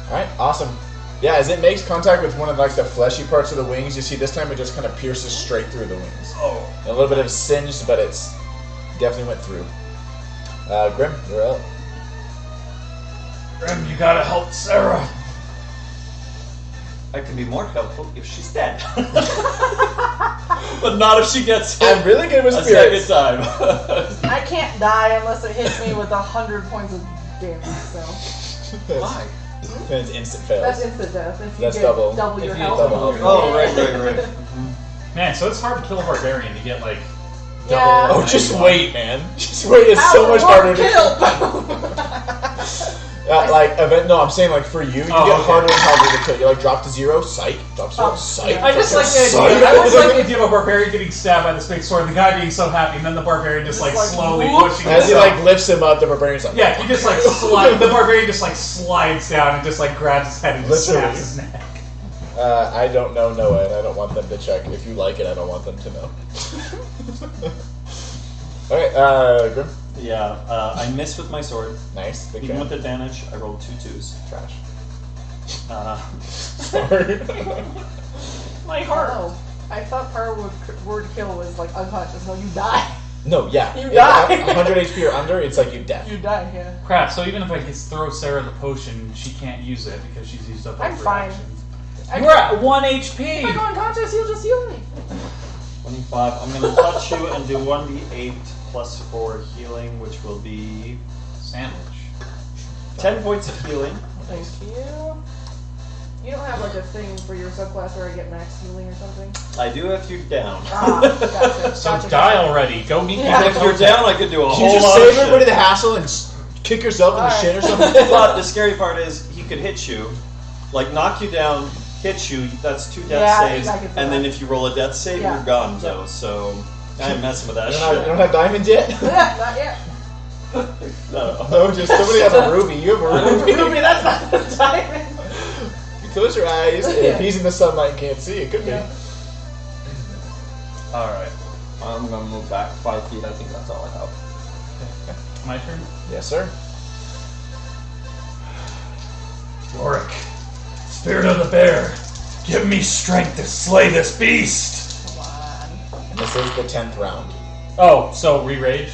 [SPEAKER 3] Alright, awesome. Yeah, as it makes contact with one of like the fleshy parts of the wings, you see this time it just kind of pierces straight through the wings.
[SPEAKER 6] Oh.
[SPEAKER 3] And a little bit of singed, but it's definitely went through. Grim, you're up.
[SPEAKER 8] Grim, you gotta help Sarah.
[SPEAKER 6] I can be more helpful if she's dead. But not if she gets hit
[SPEAKER 3] I'm really good with
[SPEAKER 6] a second
[SPEAKER 3] spirits.
[SPEAKER 6] time.
[SPEAKER 5] I can't die unless it hits me with 100 points of damage, so.
[SPEAKER 6] Why?
[SPEAKER 3] And it's instant fails.
[SPEAKER 5] That's instant death. If you
[SPEAKER 3] That's
[SPEAKER 5] get
[SPEAKER 3] double.
[SPEAKER 5] your
[SPEAKER 1] If you
[SPEAKER 5] health.
[SPEAKER 3] double health.
[SPEAKER 6] Oh, right.
[SPEAKER 1] Man, so it's hard to kill a barbarian to get like
[SPEAKER 5] Yeah.
[SPEAKER 3] Oh, just wait, man. Just wait. It's so much harder to
[SPEAKER 5] kill.
[SPEAKER 3] No, I'm saying like for you, you
[SPEAKER 1] Oh,
[SPEAKER 3] get
[SPEAKER 1] okay.
[SPEAKER 3] harder and harder to kill. You like drop to 0, psych, drop to 0,
[SPEAKER 5] Oh,
[SPEAKER 3] psych.
[SPEAKER 5] yeah.
[SPEAKER 1] I just like the
[SPEAKER 3] Psych.
[SPEAKER 1] idea. I just like the idea of a barbarian getting stabbed by this big sword, the guy being so happy, and then the barbarian just like
[SPEAKER 5] Just like,
[SPEAKER 1] slowly
[SPEAKER 5] whoop.
[SPEAKER 1] pushing
[SPEAKER 3] As he
[SPEAKER 1] himself.
[SPEAKER 3] like lifts him up, the barbarian's like,
[SPEAKER 1] Yeah, he just like the barbarian just like slides down and just like grabs his head and just
[SPEAKER 3] Literally.
[SPEAKER 1] snaps his neck.
[SPEAKER 3] I don't know Noah, and I don't want them to check. If you like it, I don't want them to know. Okay, Grim.
[SPEAKER 6] Yeah, I miss with my sword.
[SPEAKER 3] Nice. Big
[SPEAKER 6] Even
[SPEAKER 3] fan.
[SPEAKER 6] with advantage, I rolled 2 2s.
[SPEAKER 3] Trash. Sorry.
[SPEAKER 5] My heart. Oh, I thought word kill was like unconscious. No, you die.
[SPEAKER 3] No, yeah.
[SPEAKER 5] You
[SPEAKER 3] If
[SPEAKER 5] die.
[SPEAKER 3] 100 HP or under, it's like you death.
[SPEAKER 5] You die, yeah.
[SPEAKER 1] Crap, so even if I just throw Sarah the potion, she can't use it because she's used up all
[SPEAKER 5] I'm
[SPEAKER 1] her
[SPEAKER 5] fine.
[SPEAKER 1] actions.
[SPEAKER 5] I
[SPEAKER 1] We're at 1
[SPEAKER 5] If I
[SPEAKER 1] HP!
[SPEAKER 5] go unconscious, you'll just heal me.
[SPEAKER 6] 25. I'm going to touch you and do 1d8 plus 4 healing, which will be
[SPEAKER 1] Sandwich.
[SPEAKER 6] 10 points of healing.
[SPEAKER 5] Thank you. You don't have like a thing for your subclass where I get max healing or something?
[SPEAKER 6] I do have you down.
[SPEAKER 5] Ah, gotcha.
[SPEAKER 1] So
[SPEAKER 5] Gotcha,
[SPEAKER 1] die
[SPEAKER 5] gotcha.
[SPEAKER 1] already. Go meet
[SPEAKER 5] Yeah.
[SPEAKER 1] people.
[SPEAKER 6] If you're down, I could do a
[SPEAKER 3] Can
[SPEAKER 6] whole
[SPEAKER 3] you just
[SPEAKER 6] lot
[SPEAKER 3] save
[SPEAKER 6] of
[SPEAKER 3] everybody
[SPEAKER 6] shit.
[SPEAKER 3] the hassle and kick yourself in the
[SPEAKER 5] Alright.
[SPEAKER 3] shin or something?
[SPEAKER 6] But the scary part is, he could hit you, like knock you down, hit you, that's 2 death
[SPEAKER 5] Yeah,
[SPEAKER 6] saves,
[SPEAKER 5] I can feel
[SPEAKER 6] and then
[SPEAKER 5] that.
[SPEAKER 6] if you roll a death save,
[SPEAKER 5] Yeah,
[SPEAKER 6] you're gone,
[SPEAKER 5] I'm
[SPEAKER 6] though,
[SPEAKER 5] done.
[SPEAKER 6] so I ain't messing with that
[SPEAKER 3] You
[SPEAKER 6] shit.
[SPEAKER 3] don't have diamonds yet?
[SPEAKER 5] Yeah, not yet.
[SPEAKER 6] No.
[SPEAKER 3] No, just somebody has a ruby. You have a ruby.
[SPEAKER 5] Ruby, that's not the diamond.
[SPEAKER 3] You close your eyes, and if he's in the sunlight and can't see, it could
[SPEAKER 5] Yeah.
[SPEAKER 6] Alright. I'm gonna move back 5 feet, I think that's all I have.
[SPEAKER 1] My turn?
[SPEAKER 3] be. Yes, sir.
[SPEAKER 8] Yorick, spirit of the bear, give me strength to slay this beast.
[SPEAKER 5] Come on.
[SPEAKER 3] And this is the 10th round.
[SPEAKER 1] Oh, so re-rage?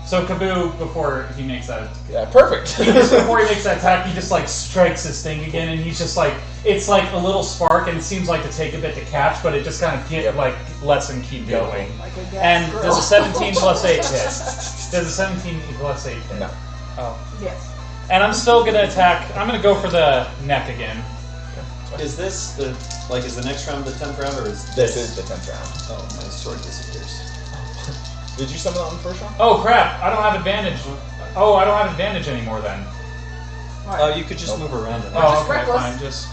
[SPEAKER 1] So Kaboo, before he makes that,
[SPEAKER 3] Yeah, perfect.
[SPEAKER 1] before he makes that attack, he just like strikes his thing again, and he's just like, it's like a little spark, and it seems like to take a bit to catch, but it just kind of lets him keep going.
[SPEAKER 5] Like a gas
[SPEAKER 1] And
[SPEAKER 5] grill.
[SPEAKER 1] does a 17 plus 8 hit? Does a 17 plus 8 hit?
[SPEAKER 3] No.
[SPEAKER 1] Oh.
[SPEAKER 5] Yes.
[SPEAKER 1] And I'm still gonna attack. I'm gonna go for the neck again.
[SPEAKER 4] Is this the is the next round the 10th round or is
[SPEAKER 3] This is the 10th round.
[SPEAKER 4] Oh, my sword disappears.
[SPEAKER 3] Did you summon that on the first round?
[SPEAKER 1] Oh crap! I don't have advantage. Oh, I don't have advantage anymore then.
[SPEAKER 4] Oh, you could just move around it.
[SPEAKER 5] Oh,
[SPEAKER 1] Oh,
[SPEAKER 5] just
[SPEAKER 1] okay,
[SPEAKER 5] reckless.
[SPEAKER 1] fine. Just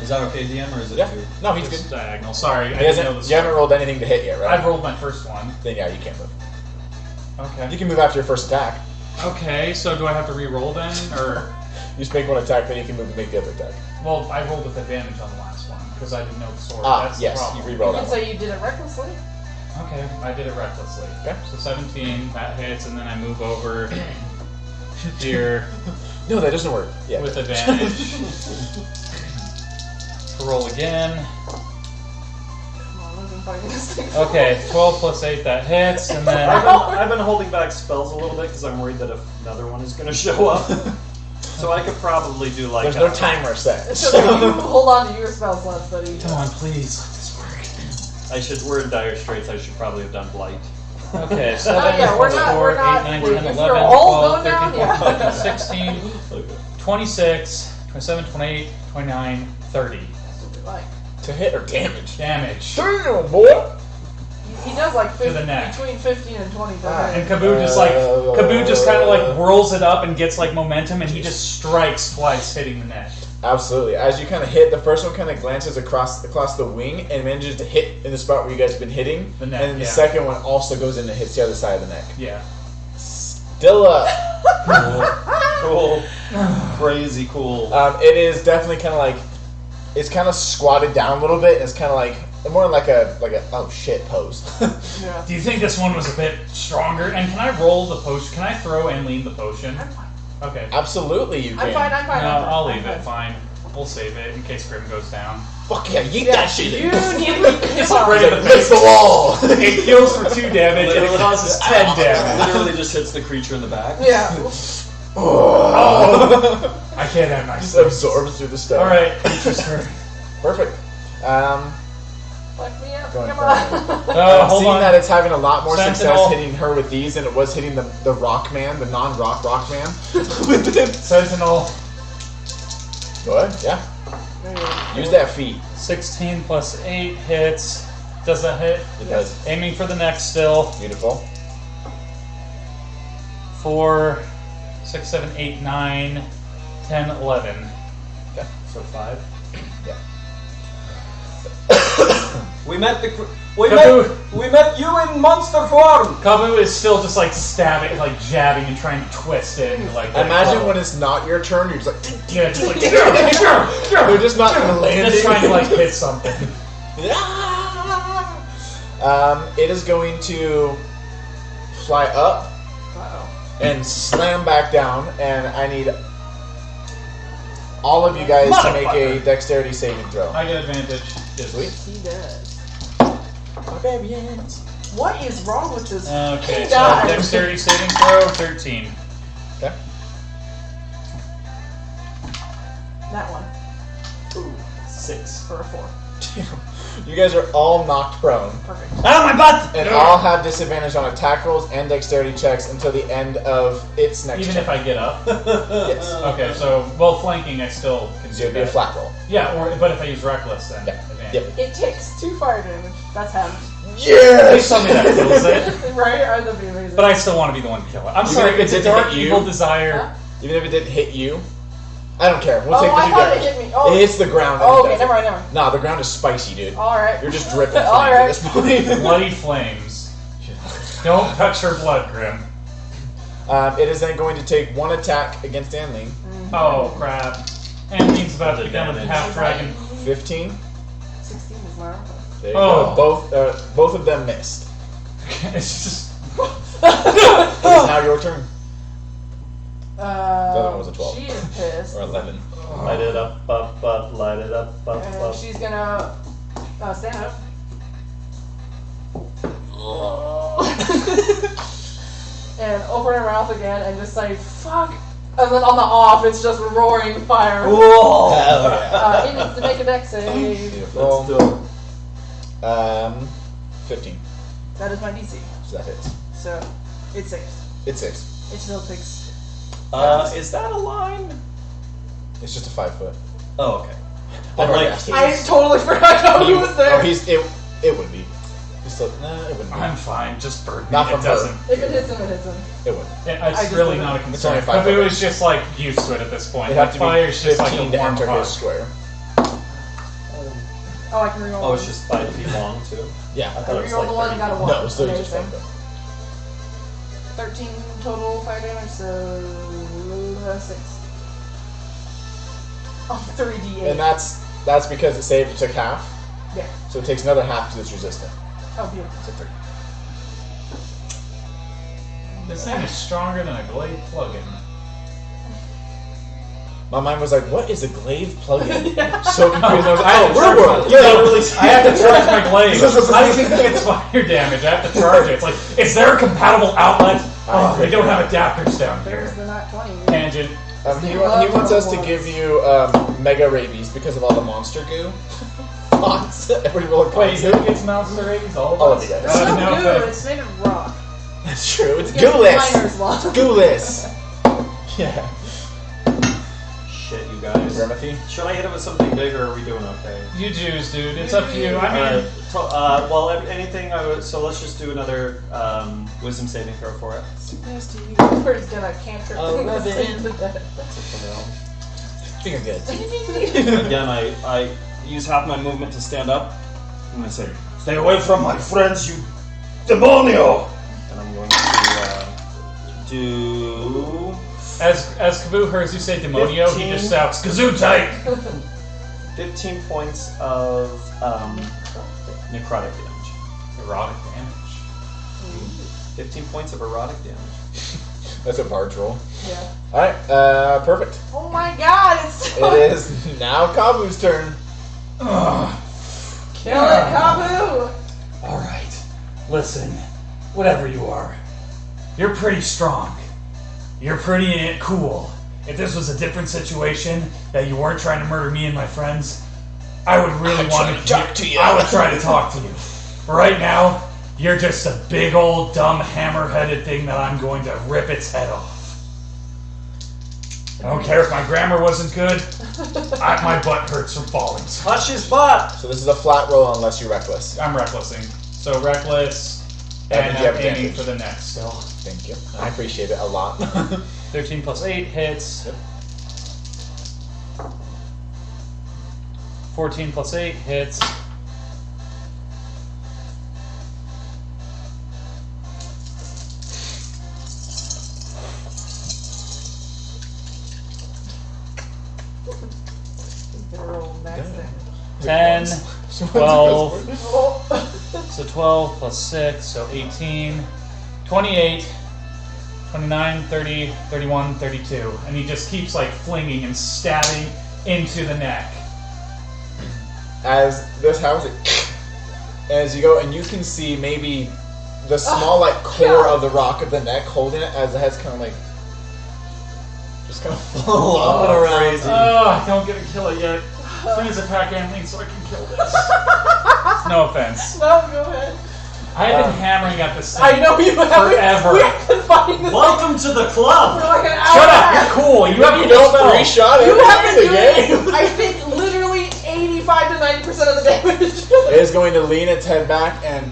[SPEAKER 4] Is that okay, DM, or is it
[SPEAKER 3] Yeah.
[SPEAKER 4] too?
[SPEAKER 3] No, he's
[SPEAKER 1] just
[SPEAKER 3] good.
[SPEAKER 1] diagonal. Sorry, I
[SPEAKER 3] He
[SPEAKER 1] didn't know
[SPEAKER 3] hasn't,
[SPEAKER 1] this.
[SPEAKER 3] you haven't rolled anything to hit yet, right?
[SPEAKER 1] I've rolled my first one.
[SPEAKER 3] Then yeah, you can't move.
[SPEAKER 1] Okay.
[SPEAKER 3] You can move after your first attack.
[SPEAKER 1] Okay, so do I have to re-roll then, or?
[SPEAKER 3] You just make one attack, then you can move and make the other attack.
[SPEAKER 1] Well, I rolled with advantage on the last one because I didn't know the sword.
[SPEAKER 3] Ah,
[SPEAKER 1] That's
[SPEAKER 3] yes,
[SPEAKER 1] the
[SPEAKER 3] you
[SPEAKER 1] problem.
[SPEAKER 3] re-roll
[SPEAKER 5] You
[SPEAKER 3] that
[SPEAKER 5] can
[SPEAKER 3] one.
[SPEAKER 5] say you did it recklessly.
[SPEAKER 1] Okay, I did it recklessly.
[SPEAKER 3] Okay.
[SPEAKER 1] So 17, that hits, and then I move over here
[SPEAKER 3] No, that doesn't work. Yeah.
[SPEAKER 1] with advantage. Roll again.
[SPEAKER 5] Come on, I've been fighting this thing.
[SPEAKER 1] Okay, 12 plus 8, that hits, and then
[SPEAKER 4] I've been holding back spells a little bit because I'm worried that another one is going to show up. So I could probably do like.
[SPEAKER 3] There's no timer set.
[SPEAKER 5] It's okay. You hold on to your spell slots, buddy.
[SPEAKER 1] come on, please, let this work.
[SPEAKER 4] I should. We're in dire straits. I should probably have done blight.
[SPEAKER 1] Okay, 7
[SPEAKER 5] Oh, yeah, we're
[SPEAKER 1] plus
[SPEAKER 5] not-
[SPEAKER 1] 4,
[SPEAKER 5] we're
[SPEAKER 1] 8,
[SPEAKER 5] not-
[SPEAKER 1] 9,
[SPEAKER 5] if
[SPEAKER 1] 10,
[SPEAKER 5] you're
[SPEAKER 1] 11,
[SPEAKER 5] all
[SPEAKER 1] 12,
[SPEAKER 5] going
[SPEAKER 1] 13,
[SPEAKER 5] down,
[SPEAKER 1] 14,
[SPEAKER 5] yeah.
[SPEAKER 1] 15, 16, 26, 27, 28, 29, 30.
[SPEAKER 5] That's what we like.
[SPEAKER 3] To hit or damage?
[SPEAKER 1] Damage.
[SPEAKER 3] Damn, boy!
[SPEAKER 5] He does like
[SPEAKER 1] To the neck.
[SPEAKER 5] between 15 and 20 per
[SPEAKER 3] Alright.
[SPEAKER 1] And
[SPEAKER 5] hit.
[SPEAKER 1] Kaboo just kind of like whirls it up and gets like momentum, and he just strikes twice, hitting the neck.
[SPEAKER 3] Absolutely. As you kind of hit, the first one kind of glances across the wing and manages to hit in the spot where you guys have been hitting.
[SPEAKER 1] The neck,
[SPEAKER 3] and then the
[SPEAKER 1] yeah.
[SPEAKER 3] second one also goes in and hits the other side of the neck.
[SPEAKER 1] Yeah.
[SPEAKER 3] Still up.
[SPEAKER 4] Cool. Crazy cool.
[SPEAKER 3] It is definitely kind of like, it's kind of squatted down a little bit. And it's kind of like more like a oh shit pose.
[SPEAKER 5] Yeah.
[SPEAKER 1] Do you think this one was a bit stronger? And can I roll the potion? Can I throw and lean the potion?
[SPEAKER 5] I'm fine.
[SPEAKER 1] Okay.
[SPEAKER 3] Absolutely, you can.
[SPEAKER 5] I'm fine. I'm
[SPEAKER 1] No,
[SPEAKER 5] fine. I'm fine.
[SPEAKER 1] I'll
[SPEAKER 5] I'm
[SPEAKER 1] leave it.
[SPEAKER 5] fine.
[SPEAKER 1] Fine. We'll save it in case Grim goes down.
[SPEAKER 3] Fuck yeah, yeet
[SPEAKER 5] Yeah,
[SPEAKER 3] that shit.
[SPEAKER 5] you need to
[SPEAKER 1] It's like right
[SPEAKER 3] Like,
[SPEAKER 1] in the
[SPEAKER 3] miss the
[SPEAKER 1] face.
[SPEAKER 3] wall.
[SPEAKER 1] It heals for 2 damage and it causes 10 damage.
[SPEAKER 4] Literally just hits the creature in the back.
[SPEAKER 5] Yeah.
[SPEAKER 1] Oh! I can't have my
[SPEAKER 3] Just
[SPEAKER 1] stuff.
[SPEAKER 3] absorbs through the stone.
[SPEAKER 1] Alright, creature's turn.
[SPEAKER 3] Perfect.
[SPEAKER 5] Fuck me up.
[SPEAKER 3] Going
[SPEAKER 5] Come
[SPEAKER 3] for
[SPEAKER 5] on.
[SPEAKER 1] Hold
[SPEAKER 3] seeing
[SPEAKER 1] on.
[SPEAKER 3] that it's having a lot more
[SPEAKER 1] Sentinel.
[SPEAKER 3] success hitting her with these than it was hitting the rock man, the non-rock man.
[SPEAKER 1] Sentinel.
[SPEAKER 3] Go ahead, yeah. Use that feat.
[SPEAKER 1] 16 plus 8 hits. Does that hit?
[SPEAKER 3] It does.
[SPEAKER 1] Aiming for the neck still.
[SPEAKER 3] Beautiful.
[SPEAKER 1] 4, 6, 7, 8, 9, 10, 11.
[SPEAKER 3] Okay.
[SPEAKER 4] So 5.
[SPEAKER 3] Yeah.
[SPEAKER 4] We met
[SPEAKER 1] Kaboo.
[SPEAKER 4] we met you in monster form.
[SPEAKER 1] Kabu is still just like stabbing, like jabbing and trying to twist it. And, like,
[SPEAKER 3] Imagine when it's not your turn, you're just like,
[SPEAKER 1] yeah, just like
[SPEAKER 3] they're just not gonna land.
[SPEAKER 1] just trying to like hit something.
[SPEAKER 3] It is going to fly up and slam back down, and I need all of you guys to make a dexterity saving throw.
[SPEAKER 1] I get advantage.
[SPEAKER 3] Sweet.
[SPEAKER 5] He does.
[SPEAKER 3] Barbarians.
[SPEAKER 5] What is wrong with this?
[SPEAKER 1] Okay,
[SPEAKER 5] He
[SPEAKER 1] so
[SPEAKER 5] died.
[SPEAKER 1] dexterity saving throw 13.
[SPEAKER 3] Okay.
[SPEAKER 5] That one. Ooh,
[SPEAKER 4] 6.
[SPEAKER 5] for a 4.
[SPEAKER 3] You guys are all knocked prone,
[SPEAKER 5] Perfect.
[SPEAKER 1] Ah, my butt!
[SPEAKER 3] and all have disadvantage on attack rolls and dexterity checks until the end of its next
[SPEAKER 1] Even
[SPEAKER 3] turn.
[SPEAKER 1] if I get up.
[SPEAKER 3] Yes.
[SPEAKER 1] Okay, so well, flanking I still can
[SPEAKER 3] So
[SPEAKER 1] do
[SPEAKER 3] it'd be a
[SPEAKER 1] that.
[SPEAKER 3] flat roll.
[SPEAKER 1] Yeah, but if I use reckless, then
[SPEAKER 3] Yeah.
[SPEAKER 1] advantage.
[SPEAKER 5] It takes 2 fire damage. That's half.
[SPEAKER 1] Please
[SPEAKER 3] Yes!
[SPEAKER 1] tell me that kills it.
[SPEAKER 5] Right? That'd be amazing.
[SPEAKER 1] But I still want to be the one to kill it. I'm
[SPEAKER 3] Even
[SPEAKER 1] sorry,
[SPEAKER 3] if it
[SPEAKER 1] it's a
[SPEAKER 3] didn't
[SPEAKER 1] dark
[SPEAKER 3] hit you?
[SPEAKER 1] evil desire.
[SPEAKER 5] Huh?
[SPEAKER 3] Even if it didn't hit you, I don't care. We'll
[SPEAKER 5] Oh,
[SPEAKER 3] take the
[SPEAKER 5] I
[SPEAKER 3] 2
[SPEAKER 5] thought it
[SPEAKER 3] damage.
[SPEAKER 5] hit me. Oh.
[SPEAKER 3] It hits the ground.
[SPEAKER 5] Oh,
[SPEAKER 3] and it
[SPEAKER 5] okay,
[SPEAKER 3] does
[SPEAKER 5] never
[SPEAKER 3] it.
[SPEAKER 5] mind, never mind.
[SPEAKER 3] Nah, the ground is spicy, dude.
[SPEAKER 5] Alright.
[SPEAKER 3] You're just dripping flames
[SPEAKER 5] All
[SPEAKER 3] at
[SPEAKER 5] right.
[SPEAKER 3] this point.
[SPEAKER 1] Bloody flames. Don't touch her blood, Grim.
[SPEAKER 3] It is then going to take 1 attack against Anling.
[SPEAKER 1] Oh, crap. And means about to
[SPEAKER 4] The
[SPEAKER 1] become a
[SPEAKER 4] damage.
[SPEAKER 1] half dragon.
[SPEAKER 3] 15.
[SPEAKER 5] 16 is my round.
[SPEAKER 3] There you
[SPEAKER 1] Oh.
[SPEAKER 3] go. Both of them missed.
[SPEAKER 1] It's just.
[SPEAKER 3] It is now your turn.
[SPEAKER 5] The
[SPEAKER 3] other one was a 12.
[SPEAKER 5] She is pissed.
[SPEAKER 3] Or 11.
[SPEAKER 4] Light it up, light it up,
[SPEAKER 5] And she's gonna stand up. and open her mouth again and just say, fuck. And then on the off, it's just roaring fire.
[SPEAKER 3] Hell yeah.
[SPEAKER 5] It needs to make a dex save.
[SPEAKER 3] Beautiful.
[SPEAKER 4] Let's do it.
[SPEAKER 3] 15.
[SPEAKER 5] That is my DC.
[SPEAKER 3] So that hits.
[SPEAKER 5] So, it saves.
[SPEAKER 3] It saves.
[SPEAKER 5] It still takes.
[SPEAKER 6] Is that a line?
[SPEAKER 3] It's just a 5 foot.
[SPEAKER 6] Oh, okay.
[SPEAKER 3] I'm
[SPEAKER 6] Like,
[SPEAKER 3] like,
[SPEAKER 5] I totally forgot how he was there.
[SPEAKER 3] Oh, it would be. He's still, nah, it wouldn't be.
[SPEAKER 8] I'm fine. Just burn me.
[SPEAKER 3] Not
[SPEAKER 8] It
[SPEAKER 3] from her.
[SPEAKER 8] doesn't.
[SPEAKER 5] If it hits him, it hits him.
[SPEAKER 3] It wouldn't.
[SPEAKER 8] It's
[SPEAKER 5] just
[SPEAKER 8] really
[SPEAKER 5] don't
[SPEAKER 8] not a
[SPEAKER 5] know.
[SPEAKER 8] concern.
[SPEAKER 3] It's only 5
[SPEAKER 8] But it
[SPEAKER 3] foot.
[SPEAKER 8] was just like used to it at this point.
[SPEAKER 3] It'd
[SPEAKER 8] Like
[SPEAKER 3] have to
[SPEAKER 8] fire's
[SPEAKER 3] be
[SPEAKER 8] just like
[SPEAKER 3] 15
[SPEAKER 8] a
[SPEAKER 3] to
[SPEAKER 8] warm
[SPEAKER 3] enter
[SPEAKER 8] hug.
[SPEAKER 3] his square.
[SPEAKER 5] Oh, I can reroll
[SPEAKER 4] Oh,
[SPEAKER 5] one.
[SPEAKER 4] it's just 5 feet long too.
[SPEAKER 3] Yeah.
[SPEAKER 4] I
[SPEAKER 5] I
[SPEAKER 4] thought it was
[SPEAKER 5] rerolled
[SPEAKER 4] like
[SPEAKER 5] the one and got a 1.
[SPEAKER 3] No, it's literally just
[SPEAKER 5] Amazing.
[SPEAKER 3] 5 foot.
[SPEAKER 5] 13 total fire damage, so 6. Oh, 3d8.
[SPEAKER 3] And that's because it saved, it took half.
[SPEAKER 5] Yeah.
[SPEAKER 3] So it takes another half because it's resistant.
[SPEAKER 5] Oh, beautiful.
[SPEAKER 3] So 3.
[SPEAKER 8] This thing is stronger than a glade plug-in.
[SPEAKER 3] My mind was like, what is a glaive plug-in? So confused. I was like,
[SPEAKER 8] I had
[SPEAKER 3] oh,
[SPEAKER 8] to
[SPEAKER 3] we're world. Yeah.
[SPEAKER 8] I have to charge my glaive. I think it's fire damage. I have to charge it. It's like, is there a compatible outlet? Oh, they don't have adapters down
[SPEAKER 5] There's
[SPEAKER 8] here.
[SPEAKER 5] the not 20.
[SPEAKER 8] Tangent.
[SPEAKER 3] He wants us to give you mega rabies because of all the monster goo. Everybody roll a
[SPEAKER 8] Wait,
[SPEAKER 3] con
[SPEAKER 8] who gets monster rabies? All
[SPEAKER 3] All
[SPEAKER 8] of
[SPEAKER 3] of
[SPEAKER 8] us?
[SPEAKER 3] you guys.
[SPEAKER 5] It's no
[SPEAKER 8] No,
[SPEAKER 5] goo,
[SPEAKER 8] but-
[SPEAKER 5] it's made of rock.
[SPEAKER 3] That's true. It's
[SPEAKER 5] It gives
[SPEAKER 3] gooless.
[SPEAKER 5] miners luck.
[SPEAKER 3] Gooless. Yeah.
[SPEAKER 4] Shit, you guys.
[SPEAKER 3] Grimothy?
[SPEAKER 4] Should I hit it with something big, or are we doing okay?
[SPEAKER 8] You choose, dude. It's up to you. I mean,
[SPEAKER 4] Alright. Well, anything. So let's just do another wisdom saving throw for it.
[SPEAKER 5] Nasty. We're gonna cantrip
[SPEAKER 4] Oh,
[SPEAKER 5] things
[SPEAKER 4] Robin.
[SPEAKER 5] into death.
[SPEAKER 3] Finger good.
[SPEAKER 4] Again, I use half my movement to stand up, and I say, "Stay away from my friends, you demonio!" And I'm going to do
[SPEAKER 8] as Kaboo hears you say demonio, he
[SPEAKER 4] 15.
[SPEAKER 8] just shouts, Kazoo tight!
[SPEAKER 4] 15 points of necrotic damage.
[SPEAKER 8] Erotic damage.
[SPEAKER 4] 15 points of erotic damage.
[SPEAKER 3] That's a barge roll.
[SPEAKER 5] Yeah.
[SPEAKER 3] Alright, perfect.
[SPEAKER 5] Oh my god, it's
[SPEAKER 3] It is now Kabu's turn.
[SPEAKER 5] Kill it, Kabu!
[SPEAKER 8] Alright, listen, whatever you are, you're pretty strong. You're pretty cool. If this was a different situation, that you weren't trying to murder me and my friends, I would really want to
[SPEAKER 3] talk to you.
[SPEAKER 8] I would try to talk to you. Right now, you're just a big old dumb hammer-headed thing that I'm going to rip its head off. I don't care if my grammar wasn't good. My butt hurts from falling.
[SPEAKER 4] Touch his butt!
[SPEAKER 3] So this is a flat roll unless you're reckless.
[SPEAKER 8] I'm recklessing. So reckless,
[SPEAKER 3] And
[SPEAKER 8] and
[SPEAKER 3] you have
[SPEAKER 8] I'm aiming
[SPEAKER 3] advantage.
[SPEAKER 8] for the neck still.
[SPEAKER 3] Thank you. I appreciate it a lot.
[SPEAKER 8] 13 plus 8 hits. 14 plus 8 hits.
[SPEAKER 5] Roll next thing.
[SPEAKER 8] 10,
[SPEAKER 3] So
[SPEAKER 8] 12.
[SPEAKER 5] Oh.
[SPEAKER 8] So 12 plus 6, so 18, 28, 29, 30, 31, 32. And he just keeps like flinging and stabbing into the neck.
[SPEAKER 3] As this happens, as you go, and you can see maybe the small like core of the rock of the neck holding it as the head's kind of like just kind of flopping around.
[SPEAKER 8] Oh, don't get to kill it yet. Please attack anything so I can kill this. No offense.
[SPEAKER 5] No, go ahead.
[SPEAKER 8] I've been hammering at this thing
[SPEAKER 5] I know you have.
[SPEAKER 8] forever.
[SPEAKER 5] We have been fighting this
[SPEAKER 4] Welcome to the
[SPEAKER 5] for
[SPEAKER 4] club!
[SPEAKER 5] like an hour.
[SPEAKER 8] Shut
[SPEAKER 5] and a
[SPEAKER 8] up!
[SPEAKER 5] half.
[SPEAKER 8] You're cool. You have
[SPEAKER 3] You
[SPEAKER 8] your
[SPEAKER 3] don't
[SPEAKER 8] spell.
[SPEAKER 3] pre-shot
[SPEAKER 5] You have
[SPEAKER 3] everything
[SPEAKER 5] been
[SPEAKER 3] in the
[SPEAKER 5] doing,
[SPEAKER 3] game.
[SPEAKER 5] I think, literally 85 to 90% of the damage.
[SPEAKER 3] It is going to lean its head back and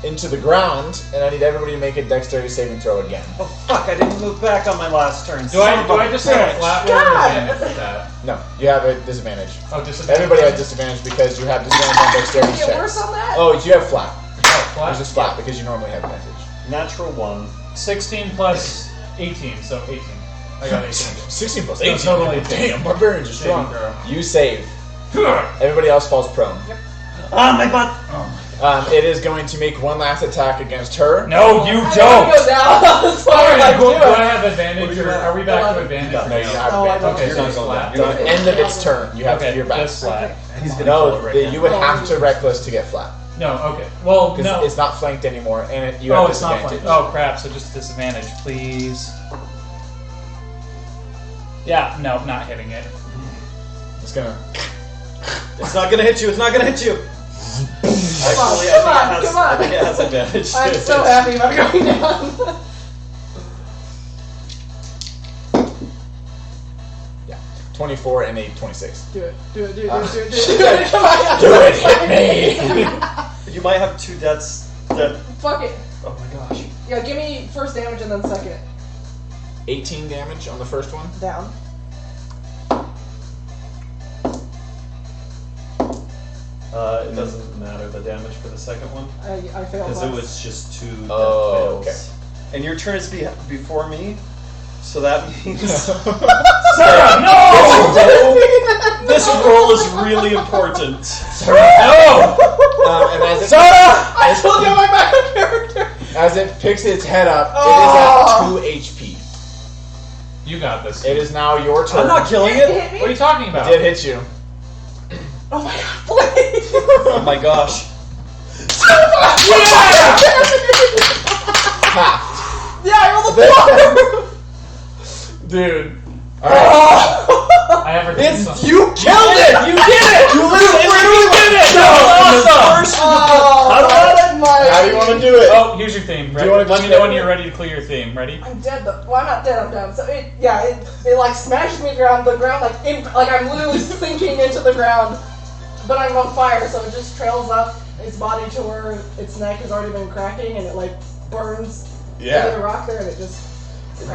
[SPEAKER 3] into the ground, and I need everybody to make a dexterity saving throw again.
[SPEAKER 4] Oh fuck, I didn't move back on my last turn.
[SPEAKER 8] Do I just have a
[SPEAKER 4] bitch.
[SPEAKER 8] flat roll or
[SPEAKER 5] God.
[SPEAKER 8] advantage with that?
[SPEAKER 3] No, you have a disadvantage.
[SPEAKER 8] Oh, disadvantage.
[SPEAKER 3] Everybody has disadvantage because you have disadvantage on dexterity
[SPEAKER 5] Get worse
[SPEAKER 3] checks.
[SPEAKER 5] on that?
[SPEAKER 3] Oh, you have flat.
[SPEAKER 8] Oh, flat?
[SPEAKER 3] It's just flat because you normally have advantage.
[SPEAKER 4] Natural 1.
[SPEAKER 8] 16 plus 18, so 18. I got 18.
[SPEAKER 3] 16 plus
[SPEAKER 8] So
[SPEAKER 3] 18.
[SPEAKER 8] totally
[SPEAKER 3] Damn, barbarians are
[SPEAKER 8] Saving
[SPEAKER 3] strong.
[SPEAKER 8] throw.
[SPEAKER 3] You save. Everybody else falls prone.
[SPEAKER 4] Ah, my butt!
[SPEAKER 3] It is going to make one last attack against her.
[SPEAKER 8] No, you
[SPEAKER 5] I
[SPEAKER 8] don't.
[SPEAKER 5] go down. That's why
[SPEAKER 8] Alright,
[SPEAKER 5] I
[SPEAKER 8] do
[SPEAKER 5] do
[SPEAKER 8] I
[SPEAKER 5] it.
[SPEAKER 8] have advantage, or are we back to advantage?
[SPEAKER 3] No, you have
[SPEAKER 5] No, I
[SPEAKER 3] advantage.
[SPEAKER 5] don't.
[SPEAKER 8] Okay,
[SPEAKER 3] You're
[SPEAKER 8] so
[SPEAKER 3] not
[SPEAKER 8] it's
[SPEAKER 3] going
[SPEAKER 8] flat.
[SPEAKER 3] down. The end of its turn, you have
[SPEAKER 8] Okay,
[SPEAKER 3] your back.
[SPEAKER 8] just flat.
[SPEAKER 3] No, you would have to reckless to get flat.
[SPEAKER 1] No, okay. Well,
[SPEAKER 3] Because
[SPEAKER 1] no.
[SPEAKER 3] it's not flanked anymore, and you
[SPEAKER 1] Oh,
[SPEAKER 3] have
[SPEAKER 1] it's not
[SPEAKER 3] disadvantage.
[SPEAKER 1] flanked. Oh, crap. So just disadvantage, please. Yeah, no, not hitting it.
[SPEAKER 3] It's gonna.
[SPEAKER 4] It's not gonna hit you. It's not gonna hit you. Actually,
[SPEAKER 5] come on,
[SPEAKER 4] I think it has advantage.
[SPEAKER 5] I'm so happy about going down.
[SPEAKER 3] Yeah. 24 and a 26.
[SPEAKER 5] Do it. Do it. Do it. Do it.
[SPEAKER 3] Ah.
[SPEAKER 5] Do it. Do it. Do it. Come on.
[SPEAKER 3] Do it! Hit me!
[SPEAKER 4] You might have 2 deaths. That.
[SPEAKER 5] Fuck it.
[SPEAKER 4] Oh my gosh.
[SPEAKER 5] Yeah, give me first damage and then second.
[SPEAKER 3] 18 damage on the first one.
[SPEAKER 5] Down.
[SPEAKER 4] It doesn't matter the damage for the second one
[SPEAKER 5] I failed.
[SPEAKER 4] because it
[SPEAKER 5] last.
[SPEAKER 4] was just 2 death
[SPEAKER 3] Oh,
[SPEAKER 4] fails. And your turn is before me, so that means
[SPEAKER 8] Sarah, no!
[SPEAKER 4] this roll is really important.
[SPEAKER 8] Sarah, no!
[SPEAKER 3] And as it,
[SPEAKER 5] I told you my backup character.
[SPEAKER 3] as it picks its head up,
[SPEAKER 5] Oh.
[SPEAKER 3] it is at 2 HP.
[SPEAKER 1] You got this.
[SPEAKER 3] It is now your turn.
[SPEAKER 4] I'm not killing
[SPEAKER 5] It
[SPEAKER 4] it.
[SPEAKER 5] hit me.
[SPEAKER 1] What are you talking
[SPEAKER 3] It
[SPEAKER 1] about?
[SPEAKER 3] did hit you.
[SPEAKER 5] Oh my god, please!
[SPEAKER 4] Oh my gosh.
[SPEAKER 3] Ha!
[SPEAKER 5] Yeah, I rolled a 4!
[SPEAKER 3] Dude. Alright.
[SPEAKER 1] I have her do something.
[SPEAKER 3] You killed it!
[SPEAKER 4] You did it! You literally did it!
[SPEAKER 3] How do you want to do it?
[SPEAKER 1] Oh, here's your theme.
[SPEAKER 3] Do you wanna
[SPEAKER 1] Let me
[SPEAKER 3] just
[SPEAKER 1] know
[SPEAKER 3] go-
[SPEAKER 1] when you're ready to clear your theme. Ready?
[SPEAKER 5] I'm dead though. Well, I'm not dead, I'm down. So it like smashes me around the ground like I'm literally sinking into the ground. But I'm on fire, so it just trails up its body to where its neck has already been cracking and it like burns into the
[SPEAKER 3] Yeah.
[SPEAKER 5] rock there and it just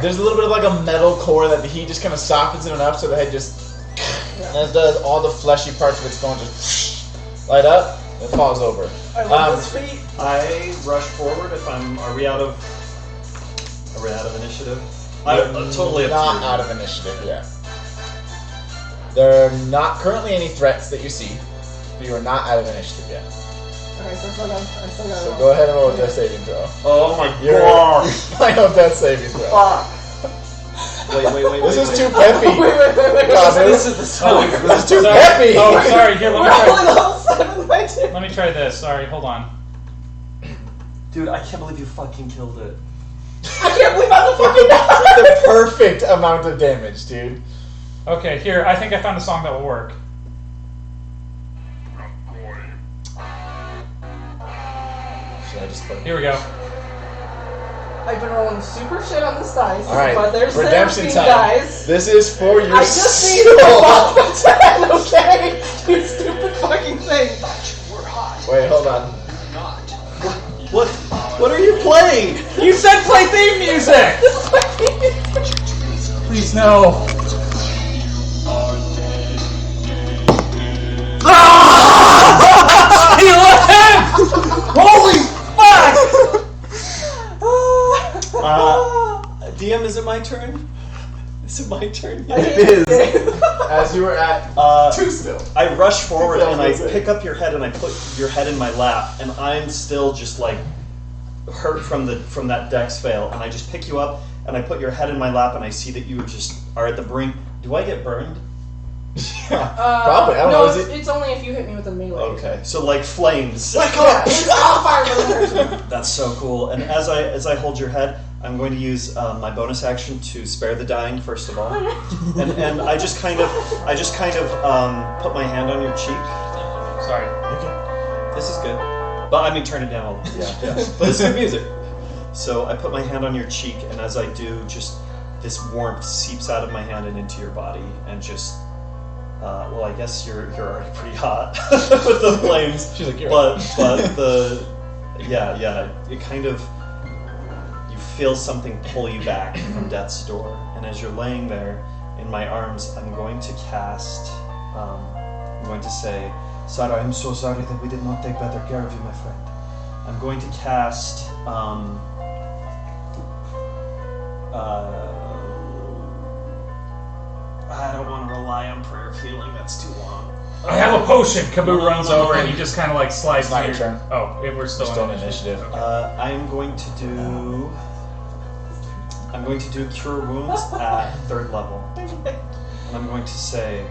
[SPEAKER 3] There's a little bit of like a metal core that the heat just kind of softens it enough so the head just, as does all the fleshy parts of its bone just light up and it falls over.
[SPEAKER 5] I love his feet.
[SPEAKER 4] I rush forward if I'm. Are we out of initiative? I'm totally up
[SPEAKER 3] not
[SPEAKER 4] to you.
[SPEAKER 3] out of initiative yet. There are not currently any threats that you see, but you are not out of initiative yet.
[SPEAKER 5] Okay, so I still got
[SPEAKER 3] So go ahead and roll a death saving throw.
[SPEAKER 4] Oh my
[SPEAKER 3] Your
[SPEAKER 4] gosh!
[SPEAKER 3] final death saving throw.
[SPEAKER 4] Fuck! Wait.
[SPEAKER 3] This is too peppy.
[SPEAKER 5] Wait.
[SPEAKER 3] God,
[SPEAKER 4] This is the song.
[SPEAKER 3] This is too peppy.
[SPEAKER 1] Oh, sorry. Here,
[SPEAKER 5] We're
[SPEAKER 1] let
[SPEAKER 5] only level 7 by 2.
[SPEAKER 1] me try this. Sorry, hold on.
[SPEAKER 4] Dude, I can't believe you fucking killed it.
[SPEAKER 5] I can't believe I'm the fucking
[SPEAKER 3] The perfect amount of damage, dude.
[SPEAKER 1] Okay, here. I think I found a song that will work.
[SPEAKER 3] Should I just put
[SPEAKER 1] Here we go.
[SPEAKER 5] I've been rolling super shit on this dice.
[SPEAKER 3] Alright,
[SPEAKER 5] But there's
[SPEAKER 3] redemption
[SPEAKER 5] 17
[SPEAKER 3] time.
[SPEAKER 5] dice.
[SPEAKER 3] This is for your
[SPEAKER 5] I just need
[SPEAKER 3] soul.
[SPEAKER 5] to roll a 10, okay? You stupid fucking thing.
[SPEAKER 3] Wait, hold on.
[SPEAKER 4] What are you playing?
[SPEAKER 8] You said play theme music! Please, no. Ah! He left him! Holy fuck!
[SPEAKER 4] DM, is it my turn? Is it my turn?
[SPEAKER 3] It is. As you were at 2 still.
[SPEAKER 4] I rush forward and I
[SPEAKER 3] That's it.
[SPEAKER 4] pick up your head and I put your head in my lap, and I'm still just like hurt from that dex fail, and I just pick you up and I put your head in my lap and I see that you just are at the brink. Do I get burned?
[SPEAKER 3] Yeah, probably. I don't
[SPEAKER 5] no,
[SPEAKER 3] know. Is it?
[SPEAKER 5] it's only if you hit me with a melee.
[SPEAKER 4] Okay, so like flames.
[SPEAKER 5] Yeah, it's on fire with
[SPEAKER 4] That's so cool. And as I hold your head, I'm going to use my bonus action to spare the dying first of all, and I just kind of put my hand on your cheek.
[SPEAKER 1] Sorry.
[SPEAKER 4] This is good, but I mean turn it down. Yeah. But it's good music. So I put my hand on your cheek, and as I do, just this warmth seeps out of my hand and into your body, and just well, I guess you're already pretty hot with the flames.
[SPEAKER 3] She's like, you're
[SPEAKER 4] but the it kind of, you feel something pull you back from death's door, and as you're laying there in my arms, I'm going to cast. I'm going to say, Sarah, I'm so sorry that we did not take better care of you, my friend. I'm going to cast. I don't want to rely on prayer of healing. That's too long.
[SPEAKER 8] I have a potion.
[SPEAKER 1] Kaboo runs over and he just kind of like slides
[SPEAKER 3] It's not
[SPEAKER 1] to
[SPEAKER 3] your turn.
[SPEAKER 1] Oh, we're still
[SPEAKER 3] Still
[SPEAKER 1] in
[SPEAKER 3] in initiative.
[SPEAKER 4] I'm going to do. I'm going to do Cure Wounds at 3rd level, and I'm going to say,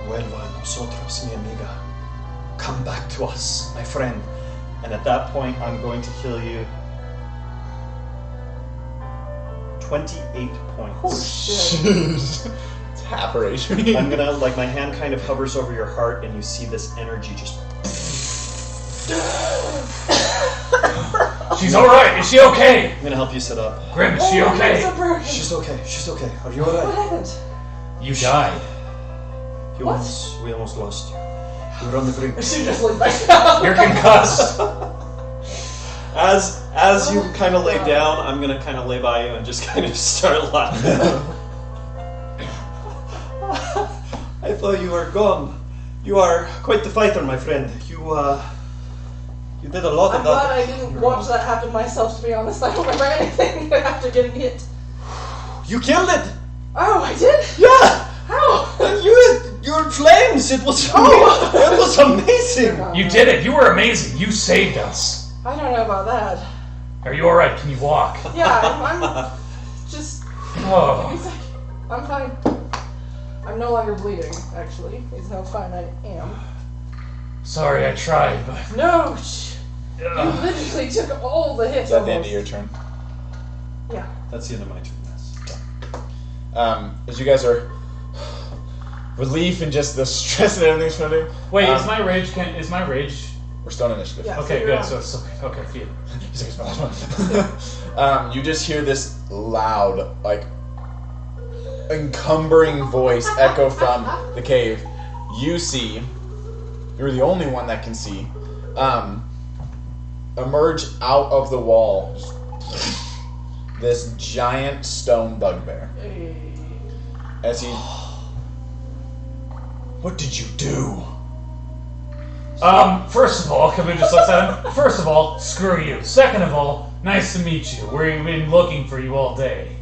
[SPEAKER 4] "Vuelva a nosotros, mi amiga." come back to us, my friend. And at that point, I'm going to heal you 28 points.
[SPEAKER 5] Oh shit.
[SPEAKER 3] It's half her HP.
[SPEAKER 4] I'm gonna, like, my hand kind of hovers over your heart, and you see this energy just.
[SPEAKER 8] She's alright. Is she okay?
[SPEAKER 4] I'm gonna help you sit up.
[SPEAKER 8] Grim, is she okay?
[SPEAKER 4] She's okay. She's okay. Are you
[SPEAKER 5] What
[SPEAKER 4] alright?
[SPEAKER 5] happened?
[SPEAKER 8] You died.
[SPEAKER 4] We almost lost you. We were on the brink.
[SPEAKER 5] She just laid back down.
[SPEAKER 8] You're concussed.
[SPEAKER 4] As you kind of lay down, I'm gonna kind of lay by you and just kind of start laughing. I thought you were gone. You are quite the fighter, my friend. You did a lot
[SPEAKER 5] I'm
[SPEAKER 4] of
[SPEAKER 5] glad
[SPEAKER 4] that.
[SPEAKER 5] I didn't watch that happen myself, to be honest. I don't remember anything after getting hit.
[SPEAKER 4] You killed it.
[SPEAKER 5] Oh, I did?
[SPEAKER 4] Yeah.
[SPEAKER 5] How?
[SPEAKER 4] And you were in flames. It was. It was amazing.
[SPEAKER 8] You did it. You were amazing. You saved us.
[SPEAKER 5] I don't know about that.
[SPEAKER 8] Are you alright? Can you walk?
[SPEAKER 5] Yeah, I'm just.
[SPEAKER 8] Oh.
[SPEAKER 5] Give me a sec. I'm fine. I'm no longer bleeding, actually. Is how fine I am.
[SPEAKER 8] Sorry, I tried, but.
[SPEAKER 5] No! You literally took all the hits.
[SPEAKER 3] Is that the end
[SPEAKER 5] almost.
[SPEAKER 3] of your turn?
[SPEAKER 5] Yeah.
[SPEAKER 4] That's the end of my turn. Yes.
[SPEAKER 3] As you guys are relief and just the stress and everything's swimming.
[SPEAKER 8] Wait, is my rage? Is my rage?
[SPEAKER 3] We're still in initiative.
[SPEAKER 5] Yeah.
[SPEAKER 8] Okay,
[SPEAKER 5] you're
[SPEAKER 8] good.
[SPEAKER 5] on.
[SPEAKER 8] So it's okay. Phew.
[SPEAKER 3] He's like, "It's my last one." You just hear this loud, like, encumbering voice echo from the cave. You see, you're the only one that can see, emerge out of the wall this giant stone bugbear.
[SPEAKER 5] Hey.
[SPEAKER 3] As he, what did you do?
[SPEAKER 8] First of all, Kabu just looks at him. First of all, screw you. Second of all, nice to meet you. We've been looking for you all day.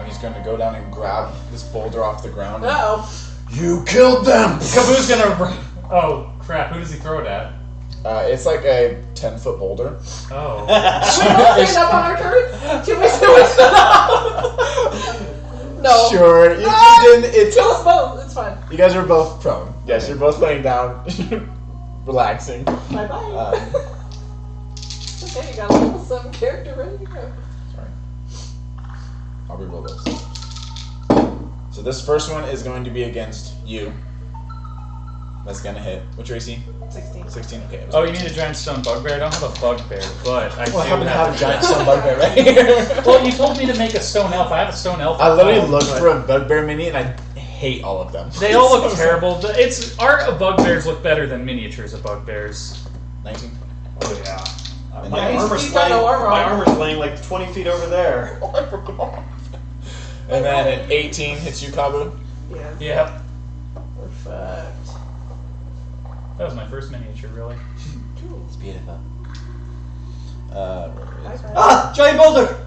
[SPEAKER 3] He's going to go down and grab this boulder off the ground.
[SPEAKER 5] Uh-oh.
[SPEAKER 3] You killed them!
[SPEAKER 8] Kabu's gonna. Oh crap! Who does he throw it at?
[SPEAKER 3] It's like a 10-foot boulder.
[SPEAKER 8] Oh.
[SPEAKER 5] Can we all stand up on our turn? Can we stand up? No.
[SPEAKER 3] Sure, you didn't. It's
[SPEAKER 5] Kill us both. It's fine.
[SPEAKER 3] you guys are both prone. Yes, you're both laying down, relaxing.
[SPEAKER 5] Bye-bye. Okay, you got a level 7 character ready to go.
[SPEAKER 3] Sorry, I'll reroll those. So this first one is going to be against you. That's gonna hit. What's your AC?
[SPEAKER 5] 16.
[SPEAKER 3] 16. Okay. it was
[SPEAKER 8] Oh, you need a giant stone bugbear. I don't have a bugbear, but I
[SPEAKER 3] Well, I
[SPEAKER 8] do
[SPEAKER 3] happen to have a giant
[SPEAKER 8] the-
[SPEAKER 3] stone bugbear right here.
[SPEAKER 8] Well, you told me to make a stone elf. I have a stone elf.
[SPEAKER 3] I literally
[SPEAKER 8] at home,
[SPEAKER 3] looked
[SPEAKER 8] but
[SPEAKER 3] for a bugbear mini and I hate all of them.
[SPEAKER 8] They all look terrible. It's art of bugbears look better than miniatures of bugbears.
[SPEAKER 3] 19.
[SPEAKER 4] Oh yeah.
[SPEAKER 3] And
[SPEAKER 4] My
[SPEAKER 3] then-
[SPEAKER 4] armor's
[SPEAKER 5] he's got no armor
[SPEAKER 4] my
[SPEAKER 5] on.
[SPEAKER 4] armor's laying like 20 feet over there.
[SPEAKER 3] Oh, I forgot. And then an 18 hits you, Kabu.
[SPEAKER 5] Yeah.
[SPEAKER 8] Yep.
[SPEAKER 5] Perfect.
[SPEAKER 8] That was my first miniature, really.
[SPEAKER 3] It's beautiful.
[SPEAKER 5] Bye-bye.
[SPEAKER 4] Ah! Giant boulder!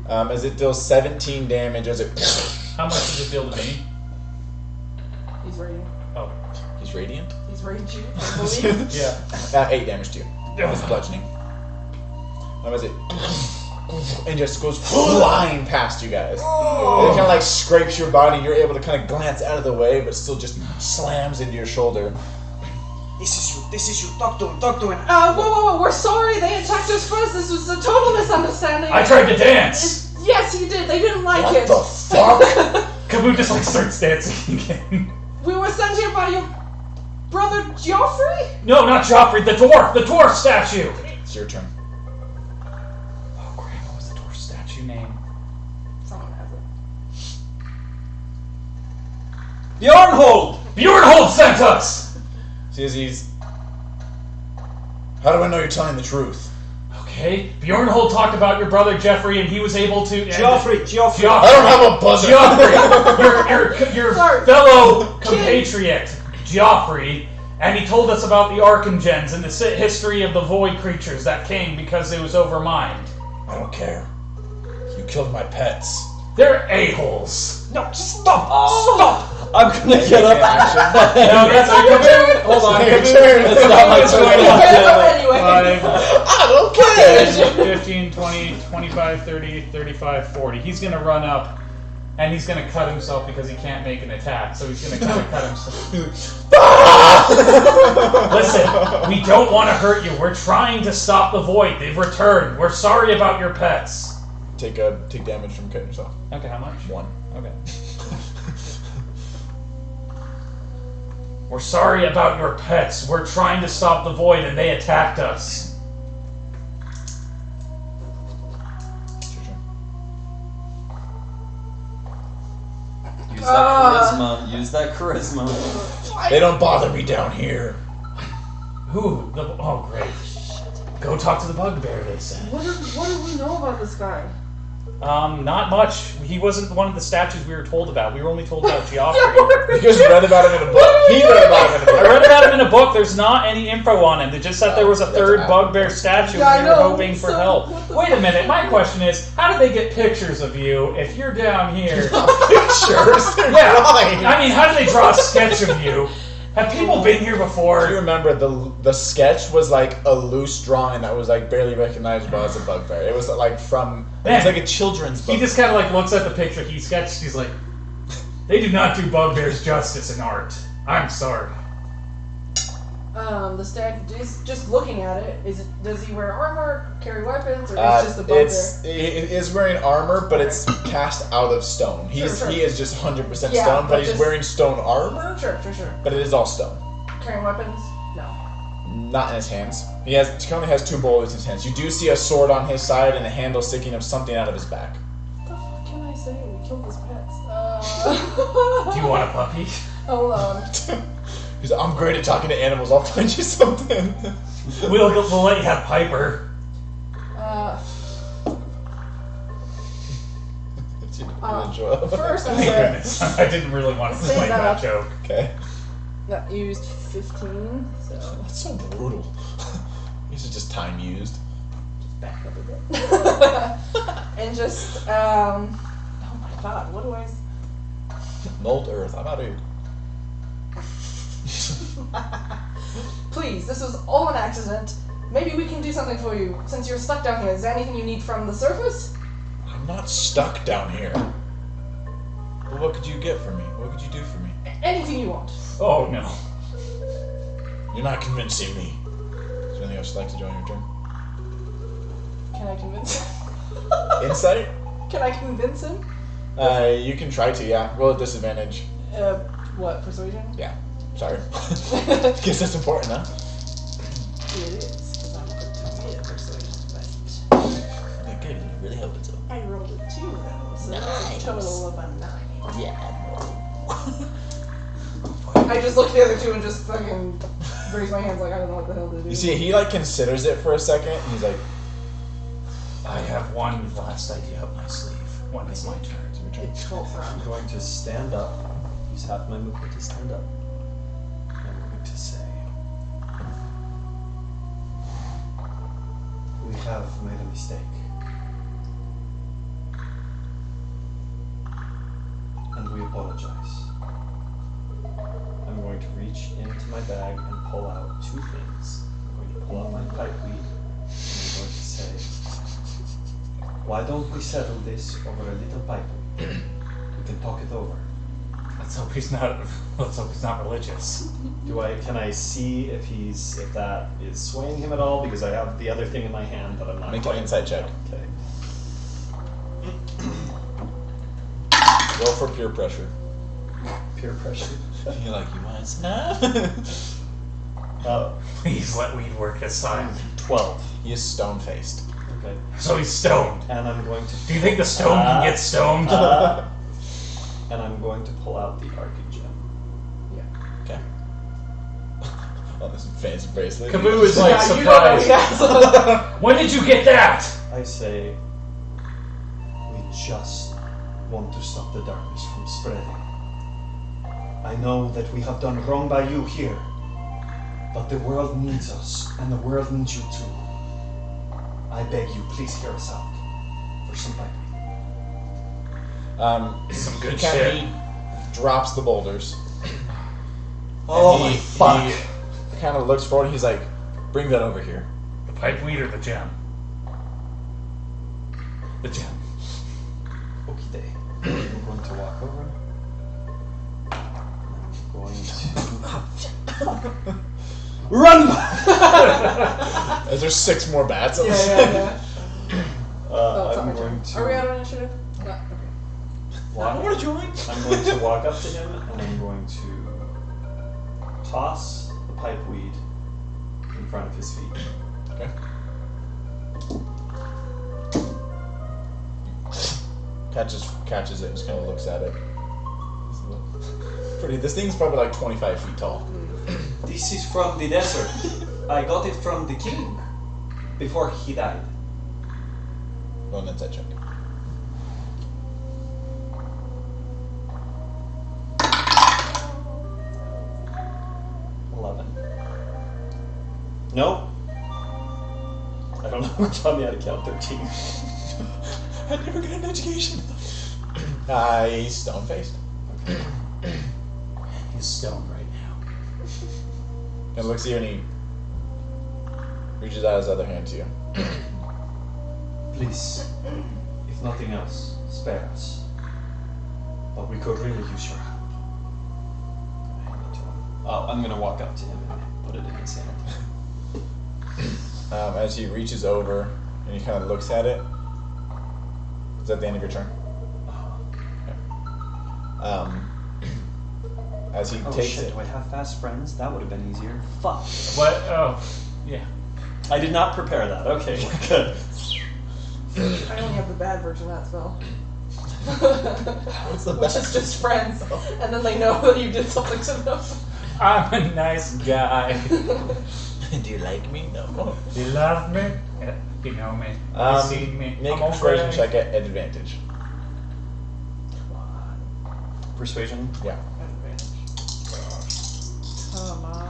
[SPEAKER 3] As it deals 17 damage as it.
[SPEAKER 8] How much does it deal to me?
[SPEAKER 5] He's raging.
[SPEAKER 8] Oh.
[SPEAKER 3] He's radiant?
[SPEAKER 5] He's raging. I believe.
[SPEAKER 8] Yeah.
[SPEAKER 3] 8 damage to you. With bludgeoning. As it. And just goes flying past you guys. And it kind of like scrapes your body. You're able to kind of glance out of the way, but still just slams into your shoulder.
[SPEAKER 7] This is you. Talk to him.
[SPEAKER 5] Whoa. We're sorry. They attacked us first. This was a total misunderstanding.
[SPEAKER 8] I tried to dance!
[SPEAKER 5] Yes, you did. They didn't like
[SPEAKER 3] What
[SPEAKER 5] it.
[SPEAKER 3] the fuck?
[SPEAKER 8] Kabu just like starts dancing again.
[SPEAKER 5] We were sent here by your brother Joffrey?
[SPEAKER 8] No, not Joffrey, the dwarf statue!
[SPEAKER 3] It's your turn.
[SPEAKER 8] Oh crap, what was the dwarf statue name?
[SPEAKER 5] Someone has it.
[SPEAKER 4] Bjornhold!
[SPEAKER 8] Bjornhold sent us!
[SPEAKER 3] See, as he's. How do I know you're telling the truth?
[SPEAKER 8] Okay, Bjornhold talked about your brother Jeffrey and he was able to...
[SPEAKER 4] Joffrey!
[SPEAKER 3] I don't have a buzzer.
[SPEAKER 8] Joffrey, your
[SPEAKER 5] Sorry.
[SPEAKER 8] fellow compatriot, Joffrey, and he told us about the Archangens and the history of the void creatures that came because it was overmined.
[SPEAKER 3] I don't care. You killed my pets.
[SPEAKER 8] They're a-holes.
[SPEAKER 4] No, stop! Stop! I'm gonna get up.
[SPEAKER 8] No, that's our turn. Hold on.
[SPEAKER 4] It's not my turn.
[SPEAKER 5] Anyway.
[SPEAKER 8] 5,
[SPEAKER 3] I don't care.
[SPEAKER 8] 15, 20, 25, 30, 35, 40. He's gonna run up
[SPEAKER 1] And he's gonna cut himself because he can't make an attack, so he's gonna kind of cut himself. Listen, we don't want to hurt you. We're trying to stop the void. They've returned. We're sorry about your pets.
[SPEAKER 3] Take damage from cutting yourself.
[SPEAKER 1] Okay, how much?
[SPEAKER 3] 1.
[SPEAKER 1] Okay. We're sorry about your pets. We're trying to stop the void and they attacked us.
[SPEAKER 3] It's your turn.
[SPEAKER 10] Use that charisma. Use that charisma.
[SPEAKER 3] They don't bother me down here.
[SPEAKER 1] Who? Oh, great. Go talk to the bugbear, they said.
[SPEAKER 5] What do we know about this guy?
[SPEAKER 1] Not much. He wasn't one of the statues we were told about. We were only told about Geoffrey.
[SPEAKER 3] You guys read about him in a book. He read about him in a book.
[SPEAKER 1] I read about him in a book. There's not any info on him. They just said there was a
[SPEAKER 3] That's
[SPEAKER 1] third
[SPEAKER 3] out.
[SPEAKER 1] bugbear statue
[SPEAKER 5] Yeah, I
[SPEAKER 1] and we were
[SPEAKER 5] know.
[SPEAKER 1] hoping for
[SPEAKER 5] So,
[SPEAKER 1] help.
[SPEAKER 5] what the
[SPEAKER 1] Wait a minute. My question is, how did they get pictures of you if you're down here?
[SPEAKER 3] Pictures. They're
[SPEAKER 1] Yeah.
[SPEAKER 3] drawing.
[SPEAKER 1] I mean, how did they draw a sketch of you? Have people been here
[SPEAKER 3] Do you
[SPEAKER 1] before?
[SPEAKER 3] remember the sketch was like a loose drawing that was like barely recognizable as a bugbear. It was like from it was
[SPEAKER 1] Man.
[SPEAKER 3] like a children's book.
[SPEAKER 1] He just kind of like looks at the picture he sketched. He's like, they do not do bugbears justice in art. I'm sorry.
[SPEAKER 5] The statue, just looking at it, does he wear armor, carry weapons, or is just a bugbear?
[SPEAKER 3] It is wearing armor, but it's cast out of stone. He is just 100%
[SPEAKER 5] Yeah,
[SPEAKER 3] stone, but
[SPEAKER 5] but
[SPEAKER 3] he's
[SPEAKER 5] just-
[SPEAKER 3] wearing stone armor.
[SPEAKER 5] Sure.
[SPEAKER 3] But it is all stone.
[SPEAKER 5] Carrying weapons? No.
[SPEAKER 3] Not in his hands. He currently has 2 bullets in his hands. You do see a sword on his side and a handle sticking of something out of his back.
[SPEAKER 5] What the fuck can I say? We killed his pets.
[SPEAKER 1] Do you want a puppy?
[SPEAKER 5] Hold on.
[SPEAKER 3] He's like, I'm great at talking to animals. I'll find you something.
[SPEAKER 1] We'll let you have Piper.
[SPEAKER 5] First, I'm
[SPEAKER 1] Thank
[SPEAKER 5] gonna
[SPEAKER 1] goodness. I didn't really want to
[SPEAKER 5] Say
[SPEAKER 1] make that
[SPEAKER 5] that.
[SPEAKER 1] joke.
[SPEAKER 3] Okay.
[SPEAKER 5] that used 15, so
[SPEAKER 3] That's so brutal. These are just time used.
[SPEAKER 5] back up a bit. And just, oh my god, what do I...
[SPEAKER 3] Mold Earth. I'm out of here.
[SPEAKER 5] Please, this was all an accident. Maybe we can do something for you, since you're stuck down here. Is there anything you need from the surface?
[SPEAKER 3] I'm not stuck down here. Well, what could you get for me? What could you do for me?
[SPEAKER 5] Anything you want.
[SPEAKER 1] Oh no.
[SPEAKER 3] You're not convincing me. Is there anything else you'd like to do on your turn?
[SPEAKER 5] Can I convince him?
[SPEAKER 3] Insight?
[SPEAKER 5] Can I convince him?
[SPEAKER 3] You can try to, yeah. Roll at disadvantage.
[SPEAKER 5] What, persuasion?
[SPEAKER 3] Yeah. Sorry. Guess that's important, huh?
[SPEAKER 5] It is, because I'm pretty good at persuasion, but
[SPEAKER 3] Okay, good. Really hope it's so.
[SPEAKER 5] I rolled a 2 though, so that's a total of a 9.
[SPEAKER 3] Yeah.
[SPEAKER 5] I just look at the other 2 and just fucking raise my hands like I don't know what the hell to do.
[SPEAKER 3] You see, he like considers it for a second, and he's like,
[SPEAKER 1] I have one last idea up my sleeve. When it's my turn.
[SPEAKER 3] "It's your turn."
[SPEAKER 5] It's full
[SPEAKER 4] I'm going to stand up. Use half my movement to stand up. I'm going to say, we have made a mistake. And we apologize. I'm going to reach into my bag and pull out 2 things. I'm going to pull out my pipe weed, and I'm going to say, why don't we settle this over a little pipe weed? We can talk it over.
[SPEAKER 1] Let's hope he's not religious.
[SPEAKER 4] Can I see if that is swaying him at all? Because I have the other thing in my hand that I'm not
[SPEAKER 3] Make
[SPEAKER 4] quite...
[SPEAKER 3] an insight check.
[SPEAKER 4] Okay.
[SPEAKER 3] Roll for peer pressure.
[SPEAKER 4] Peer pressure.
[SPEAKER 3] You're like, you want some?
[SPEAKER 1] Please let weed work this time.
[SPEAKER 4] 12.
[SPEAKER 3] He is stone-faced.
[SPEAKER 4] Okay.
[SPEAKER 1] So he's stoned.
[SPEAKER 4] And I'm going to...
[SPEAKER 1] Do you think the stone can get stoned?
[SPEAKER 4] And I'm going to pull out the Arcane Gem.
[SPEAKER 3] Okay. Oh, this fancy bracelet.
[SPEAKER 1] Kaboo is like
[SPEAKER 5] Yeah, you don't know,
[SPEAKER 1] surprised.
[SPEAKER 5] yeah.
[SPEAKER 1] When did you get that?
[SPEAKER 4] I say, we just want to stop the darkness from spreading. I know that we have done wrong by you here, but the world needs us, and the world needs you too. I beg you, please hear us out for some pipe.
[SPEAKER 1] Some good
[SPEAKER 3] he
[SPEAKER 1] shit.
[SPEAKER 3] He drops the boulders.
[SPEAKER 4] Oh,
[SPEAKER 3] And
[SPEAKER 4] fuck.
[SPEAKER 3] He kind of looks forward. He's like, "Bring that over here."
[SPEAKER 1] The pipe weed or the gem? The gem.
[SPEAKER 4] Okay. I'm going to walk over. I'm going to run.
[SPEAKER 3] Is there 6 more bats?
[SPEAKER 5] Yeah.
[SPEAKER 4] I'm
[SPEAKER 5] sorry,
[SPEAKER 4] going
[SPEAKER 5] John.
[SPEAKER 4] to.
[SPEAKER 5] Are we out of initiative? No. Okay.
[SPEAKER 4] walk.
[SPEAKER 3] I want to join.
[SPEAKER 4] I'm going to walk up to him and I'm going to toss the pipe weed in front of his feet.
[SPEAKER 3] Okay. Catches it and just kind of looks at it. Pretty. This thing's probably like 25 feet tall.
[SPEAKER 4] This is from the desert. I got it from the king before he died.
[SPEAKER 3] Roll an insight check.
[SPEAKER 4] No. I don't know who taught me how to count 13.
[SPEAKER 3] I never got an education. He's stone-faced.
[SPEAKER 8] He's stoned right now.
[SPEAKER 3] And looks at you and he reaches out his other hand to you.
[SPEAKER 4] Please, if nothing else, spare us. But we could really use your help. I'm gonna walk up to him and put it in his hand.
[SPEAKER 3] As he reaches over and he kind of looks at it. Is that the end of your turn? Okay. As he takes
[SPEAKER 4] shit,
[SPEAKER 3] it.
[SPEAKER 4] do I have fast friends? That would have been easier. Fuck.
[SPEAKER 8] What? Oh, yeah.
[SPEAKER 4] I did not prepare that. Okay, we're good.
[SPEAKER 5] I only have the bad version of that spell.
[SPEAKER 3] What's the
[SPEAKER 5] Which is just friends. And then they know that you did something to them.
[SPEAKER 8] I'm a nice guy.
[SPEAKER 3] Do you like me? No.
[SPEAKER 8] You love me? Yeah, you know me. You see me.
[SPEAKER 3] Make
[SPEAKER 8] I'm
[SPEAKER 3] a persuasion
[SPEAKER 8] okay.
[SPEAKER 3] check at advantage.
[SPEAKER 4] Persuasion?
[SPEAKER 3] Yeah.
[SPEAKER 5] Come on.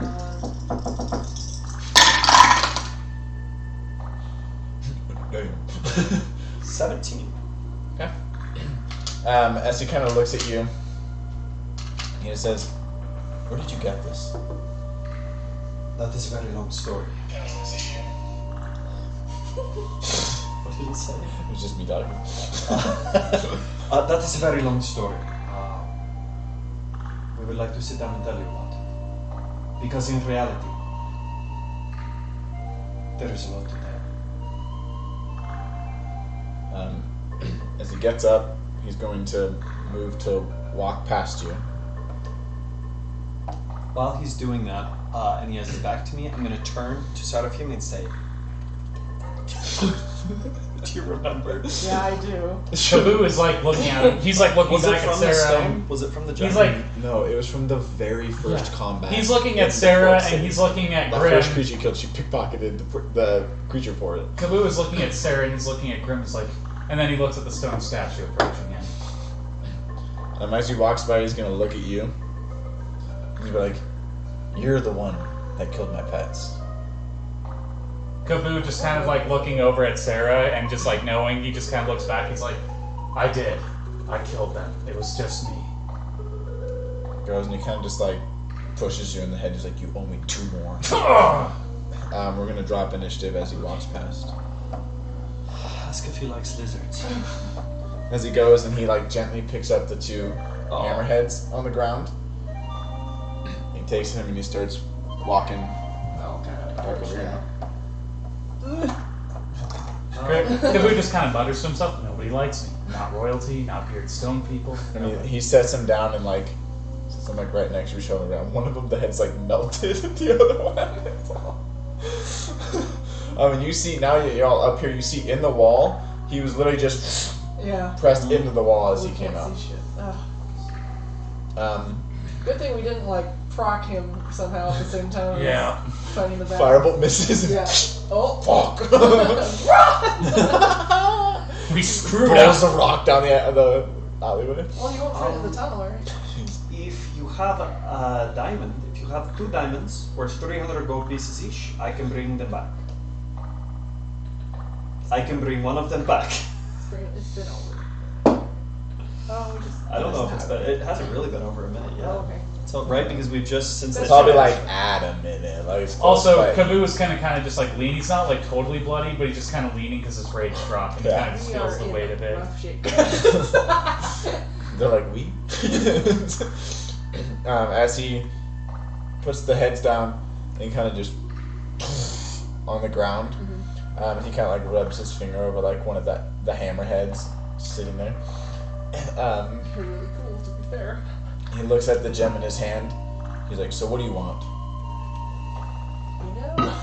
[SPEAKER 4] 17.
[SPEAKER 3] Okay. As he kind of looks at you, he says, "Where did you get this?"
[SPEAKER 4] That is a very long story. What did he say?
[SPEAKER 3] It was just me talking.
[SPEAKER 4] That is a very long story. We would like to sit down and tell you about it. Because in reality, there is a lot to tell.
[SPEAKER 3] As he gets up, he's going to move to walk past you.
[SPEAKER 4] While he's doing that, and he has his back to me, I'm going to turn to Seraphim and say, do you remember?
[SPEAKER 5] Yeah, I do.
[SPEAKER 8] Shabu is like looking at him. He's like looking
[SPEAKER 4] Was it
[SPEAKER 8] back at
[SPEAKER 4] from the
[SPEAKER 8] Sarah.
[SPEAKER 4] stone? Was it from the giant?
[SPEAKER 8] He's like,
[SPEAKER 3] No, it was from the very first combat.
[SPEAKER 8] he's looking at
[SPEAKER 3] in the
[SPEAKER 8] Sarah
[SPEAKER 3] Fort
[SPEAKER 8] and he's
[SPEAKER 3] City.
[SPEAKER 8] looking at
[SPEAKER 3] The
[SPEAKER 8] Grim.
[SPEAKER 3] first creature you killed, she pickpocketed the creature for it.
[SPEAKER 8] Kabu is looking at Sarah and he's looking at Grim. He's like, and then he looks at the stone statue approaching him.
[SPEAKER 3] As he walks by, he's gonna look at you. He's be like, "You're the one that killed my pets."
[SPEAKER 8] Kabu just kind of like looking over at Sarah and just like knowing, he just kind of looks back. He's like, I did. I killed them. It was just me.
[SPEAKER 3] Goes and he kind of just like pushes you in the head. He's like, "You owe me 2 more." We're gonna drop initiative as he walks past.
[SPEAKER 4] Ask if he likes lizards.
[SPEAKER 3] As he goes and he like gently picks up the 2 hammerheads on the ground. He takes him and he starts walking back over here.
[SPEAKER 8] Kabu just kind of mutters to himself, nobody likes me. Not royalty, not bearded stone people.
[SPEAKER 3] And he sets him down and like sets him like right next to your shoulder. Around one of them, the head's like melted. The other one, it's all. You see now you're all up here. You see in the wall, he was literally just pressed into the wall as he came out.
[SPEAKER 5] See shit. Good thing we didn't like proc him somehow at the same time.
[SPEAKER 8] Yeah.
[SPEAKER 5] Fighting the bad.
[SPEAKER 3] Firebolt misses.
[SPEAKER 5] Yeah. Oh.
[SPEAKER 3] Fuck.
[SPEAKER 8] We screwed
[SPEAKER 3] Rolls
[SPEAKER 8] up.
[SPEAKER 3] a rock down the alleyway.
[SPEAKER 5] Well, you won't fit in the tunnel, right?
[SPEAKER 4] If you have a diamond, if you have 2 diamonds worth 300 gold pieces each, I can bring them back. I can bring one of them back.
[SPEAKER 5] It's been over. Oh, we just.
[SPEAKER 4] I don't know if it's been. It hasn't really been over a minute yet.
[SPEAKER 5] Oh, okay.
[SPEAKER 4] So right because we've just since
[SPEAKER 5] That's
[SPEAKER 4] the
[SPEAKER 3] Probably
[SPEAKER 4] chat-
[SPEAKER 3] like add a minute. Like it's close,
[SPEAKER 1] Also,
[SPEAKER 3] but-
[SPEAKER 1] Kaboo is kind of just like leaning. He's not like totally bloody, but he's just kind of leaning because his rage dropped and he
[SPEAKER 3] Yeah.
[SPEAKER 1] kind of just
[SPEAKER 5] We
[SPEAKER 1] feels
[SPEAKER 5] are
[SPEAKER 1] the
[SPEAKER 5] in
[SPEAKER 1] weight of it.
[SPEAKER 5] rough shape.
[SPEAKER 3] They're like, we? As he puts the heads down and he kind of just on the ground, he kind of like rubs his finger over like one of the hammer heads sitting there.
[SPEAKER 5] You're really cool, to be fair.
[SPEAKER 3] He looks at the gem in his hand. He's like, so what do you want?
[SPEAKER 5] You know?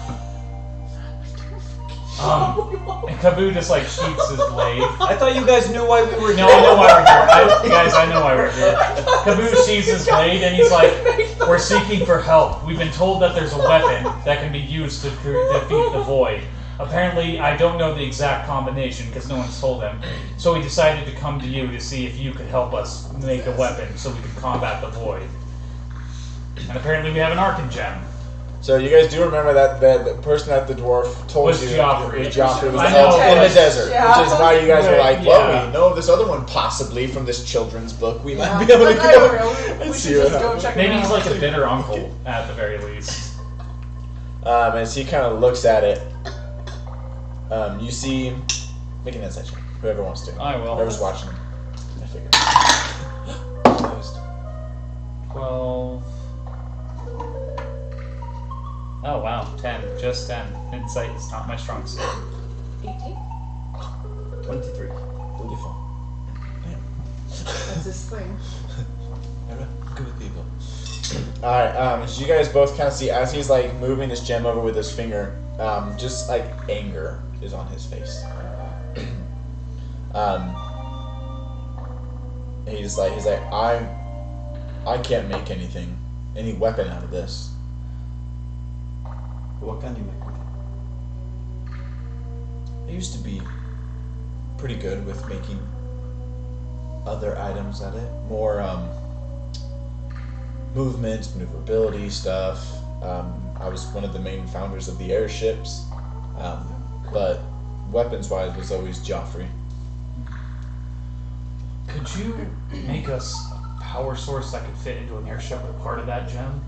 [SPEAKER 1] And Kaboo just like sheaths his blade.
[SPEAKER 4] I thought you guys knew why we were
[SPEAKER 1] No, I know why we're here. Guys, I know why we're here. Kaboo sheaths his blade and he's like, we're seeking for help. We've been told that there's a weapon that can be used to defeat the void. Apparently, I don't know the exact combination because no one's told him. So we decided to come to you to see if you could help us make a weapon so we could combat the void. And apparently we have an Arcan gem.
[SPEAKER 3] So you guys do remember that the person that the dwarf told
[SPEAKER 1] Was
[SPEAKER 3] you
[SPEAKER 1] Joffrey.
[SPEAKER 3] was Joffrey was
[SPEAKER 1] I
[SPEAKER 3] in
[SPEAKER 1] know.
[SPEAKER 3] the desert,
[SPEAKER 5] Yeah.
[SPEAKER 3] which is why you guys were like,
[SPEAKER 1] Yeah.
[SPEAKER 3] well, we know of this other one possibly from this children's book. We
[SPEAKER 5] Yeah.
[SPEAKER 3] might be able to
[SPEAKER 5] But I don't
[SPEAKER 3] go
[SPEAKER 5] know.
[SPEAKER 3] and
[SPEAKER 5] We
[SPEAKER 3] see
[SPEAKER 5] should
[SPEAKER 3] what
[SPEAKER 5] just go
[SPEAKER 3] happens.
[SPEAKER 5] check
[SPEAKER 1] Maybe
[SPEAKER 5] it
[SPEAKER 1] he's
[SPEAKER 5] out.
[SPEAKER 1] like a bitter uncle at the very least.
[SPEAKER 3] As he kind of looks at it, you see, make an insight check. Whoever wants to.
[SPEAKER 1] I will.
[SPEAKER 3] Whoever's watching. I figured.
[SPEAKER 1] 12. Oh wow, 10. Just 10. Insight is not my strong suit.
[SPEAKER 5] 18?
[SPEAKER 4] 23.
[SPEAKER 3] Beautiful.
[SPEAKER 5] That's his thing.
[SPEAKER 3] Good with people. Alright, so you guys both kind of see as he's like moving this gem over with his finger, just like anger is on his face. He's like, I can't make any weapon out of this.
[SPEAKER 4] What can you make with it?
[SPEAKER 3] I used to be pretty good with making other items at it. More movement, maneuverability stuff. I was one of the main founders of the airships. But weapons-wise was always Joffrey.
[SPEAKER 1] Could you make us a power source that could fit into an airship with part of that gem?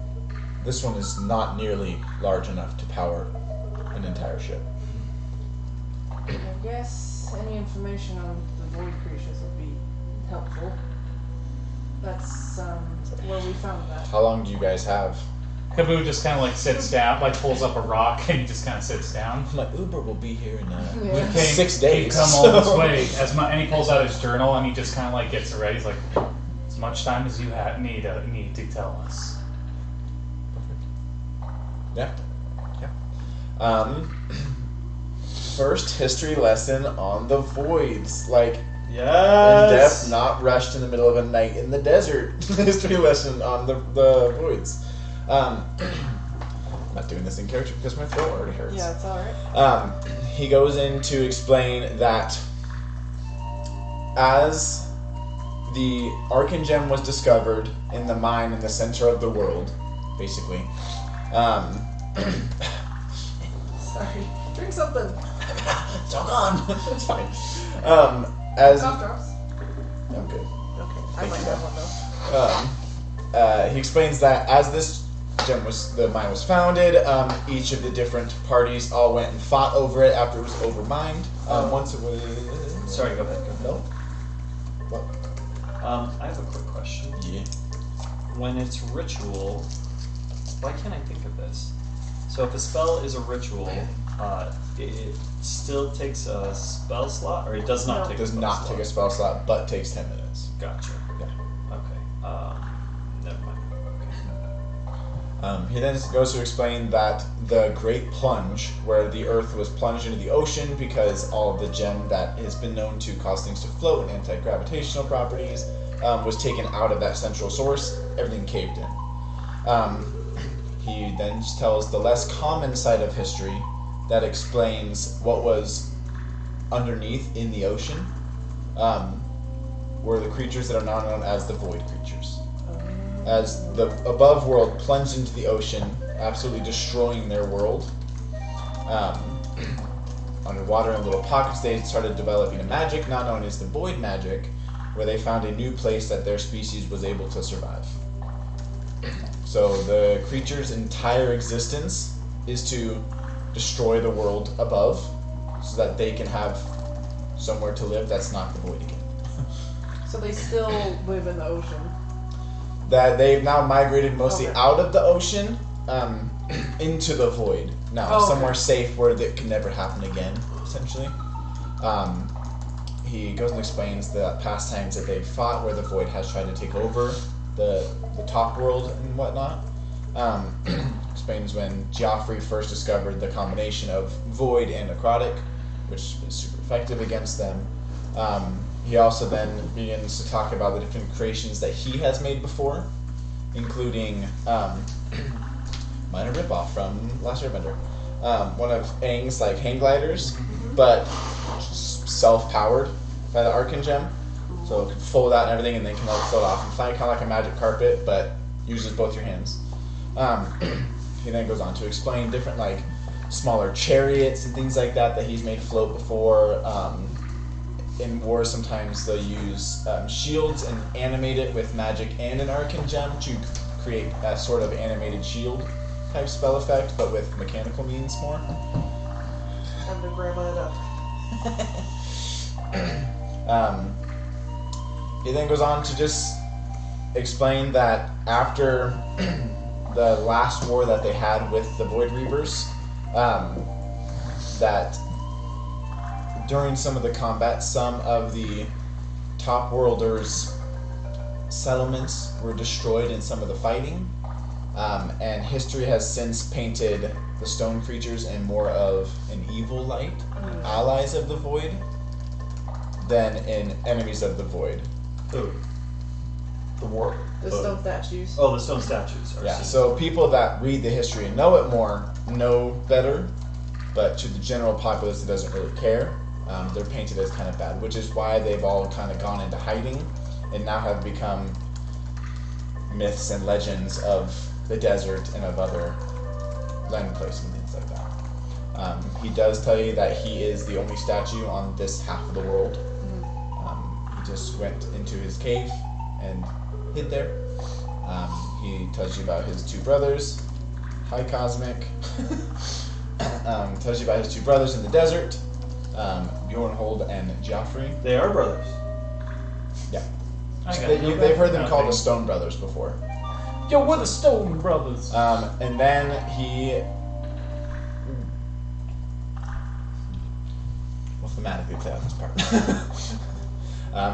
[SPEAKER 3] This one is not nearly large enough to power an entire ship.
[SPEAKER 5] I guess any information on the void creatures would be helpful. That's where we found that.
[SPEAKER 3] How long do you guys have?
[SPEAKER 1] Kaboo just kind of like sits down, like pulls up a rock and he just kind of sits down.
[SPEAKER 3] My Uber will be here in
[SPEAKER 5] Yeah.
[SPEAKER 3] 6 days.
[SPEAKER 1] We've come all this way. And he pulls out his journal and he just kind of like gets it ready. He's like, as much time as you need to tell us.
[SPEAKER 3] Yeah. First history lesson on the voids. Like, in depth, not rushed in the middle of a night in the desert. History lesson on the voids. Not doing this in character because my throat already hurts.
[SPEAKER 5] Yeah, it's alright.
[SPEAKER 3] He goes in to explain that as the Arcan Gem was discovered in the mine in the center of the world, basically.
[SPEAKER 5] Sorry. Drink something.
[SPEAKER 3] It's all gone. It's fine. As
[SPEAKER 5] Cough drops.
[SPEAKER 3] I'm good.
[SPEAKER 5] Okay. I
[SPEAKER 3] Thank
[SPEAKER 5] might
[SPEAKER 3] you,
[SPEAKER 5] have one though.
[SPEAKER 3] He explains that as this the mine was founded, each of the different parties all went and fought over it after it was overmined. Once it was.
[SPEAKER 4] Sorry, go ahead.
[SPEAKER 3] No. What?
[SPEAKER 4] I have a quick question.
[SPEAKER 3] Yeah.
[SPEAKER 4] When it's ritual, why can't I think of this? So if a spell is a ritual, it still takes a spell slot, or it does not
[SPEAKER 5] No.
[SPEAKER 4] take
[SPEAKER 3] Does
[SPEAKER 4] a spell
[SPEAKER 3] not
[SPEAKER 4] slot?
[SPEAKER 3] take a spell slot, but takes 10 minutes.
[SPEAKER 4] Gotcha.
[SPEAKER 3] Yeah.
[SPEAKER 4] Okay. Never mind. Okay.
[SPEAKER 3] He then goes to explain that the Great Plunge, where the Earth was plunged into the ocean because all of the gem that has been known to cause things to float and anti-gravitational properties, was taken out of that central source. Everything caved in. He then tells the less common side of history that explains what was underneath in the ocean, were the creatures that are now known as the void creatures. As the above world plunged into the ocean, absolutely destroying their world. Underwater in little pockets, they started developing a magic now known as the void magic, where they found a new place that their species was able to survive. So the creature's entire existence is to destroy the world above so that they can have somewhere to live that's not the void again.
[SPEAKER 5] So they still live in the ocean.
[SPEAKER 3] That they've now migrated mostly
[SPEAKER 5] Okay.
[SPEAKER 3] out of the ocean into the void. Now,
[SPEAKER 5] Oh, okay.
[SPEAKER 3] somewhere safe where that can never happen again, essentially. He goes and explains the past times that they've fought where the void has tried to take over the top world and whatnot. Explains when Geoffrey first discovered the combination of void and necrotic, which is super effective against them. He also then begins to talk about the different creations that he has made before, including minor ripoff from Last Airbender. One of Aang's like hang gliders, but self-powered by the Arcane Gem. So it can fold out and everything, and then can like float off and fly, kind of like a magic carpet, but uses both your hands. He then goes on to explain different like smaller chariots and things like that he's made float before. In war, sometimes they'll use shields and animate it with magic and an Arcane Gem to create a sort of animated shield type spell effect, but with mechanical means more.
[SPEAKER 5] Time to grab it up.
[SPEAKER 3] He then goes on to just explain that after the last war that they had with the Void Reavers, that during some of the combat, some of the top worlders' settlements were destroyed in some of the fighting, and history has since painted the stone creatures in more of an evil light, allies of the Void, than in enemies of the Void.
[SPEAKER 4] Who? The war.
[SPEAKER 5] The stone statues.
[SPEAKER 4] Oh, the stone statues. Are
[SPEAKER 3] Yeah,
[SPEAKER 4] seen.
[SPEAKER 3] so people that read the history and know it more know better, but to the general populace that doesn't really care, they're painted as kind of bad, which is why they've all kind of gone into hiding and now have become myths and legends of the desert and of other land places and things like that. He does tell you that he is the only statue on this half of the world. He just went into his cave and hid there. He tells you about his two brothers. Hi, Cosmic. Tells you about his two brothers in the desert, Bjornhold and Geoffrey.
[SPEAKER 4] They are brothers.
[SPEAKER 3] Yeah.
[SPEAKER 1] They've
[SPEAKER 3] heard them called the Stone Brothers before.
[SPEAKER 1] Yo, we're the Stone Brothers.
[SPEAKER 3] And then he... We'll thematically play out this part.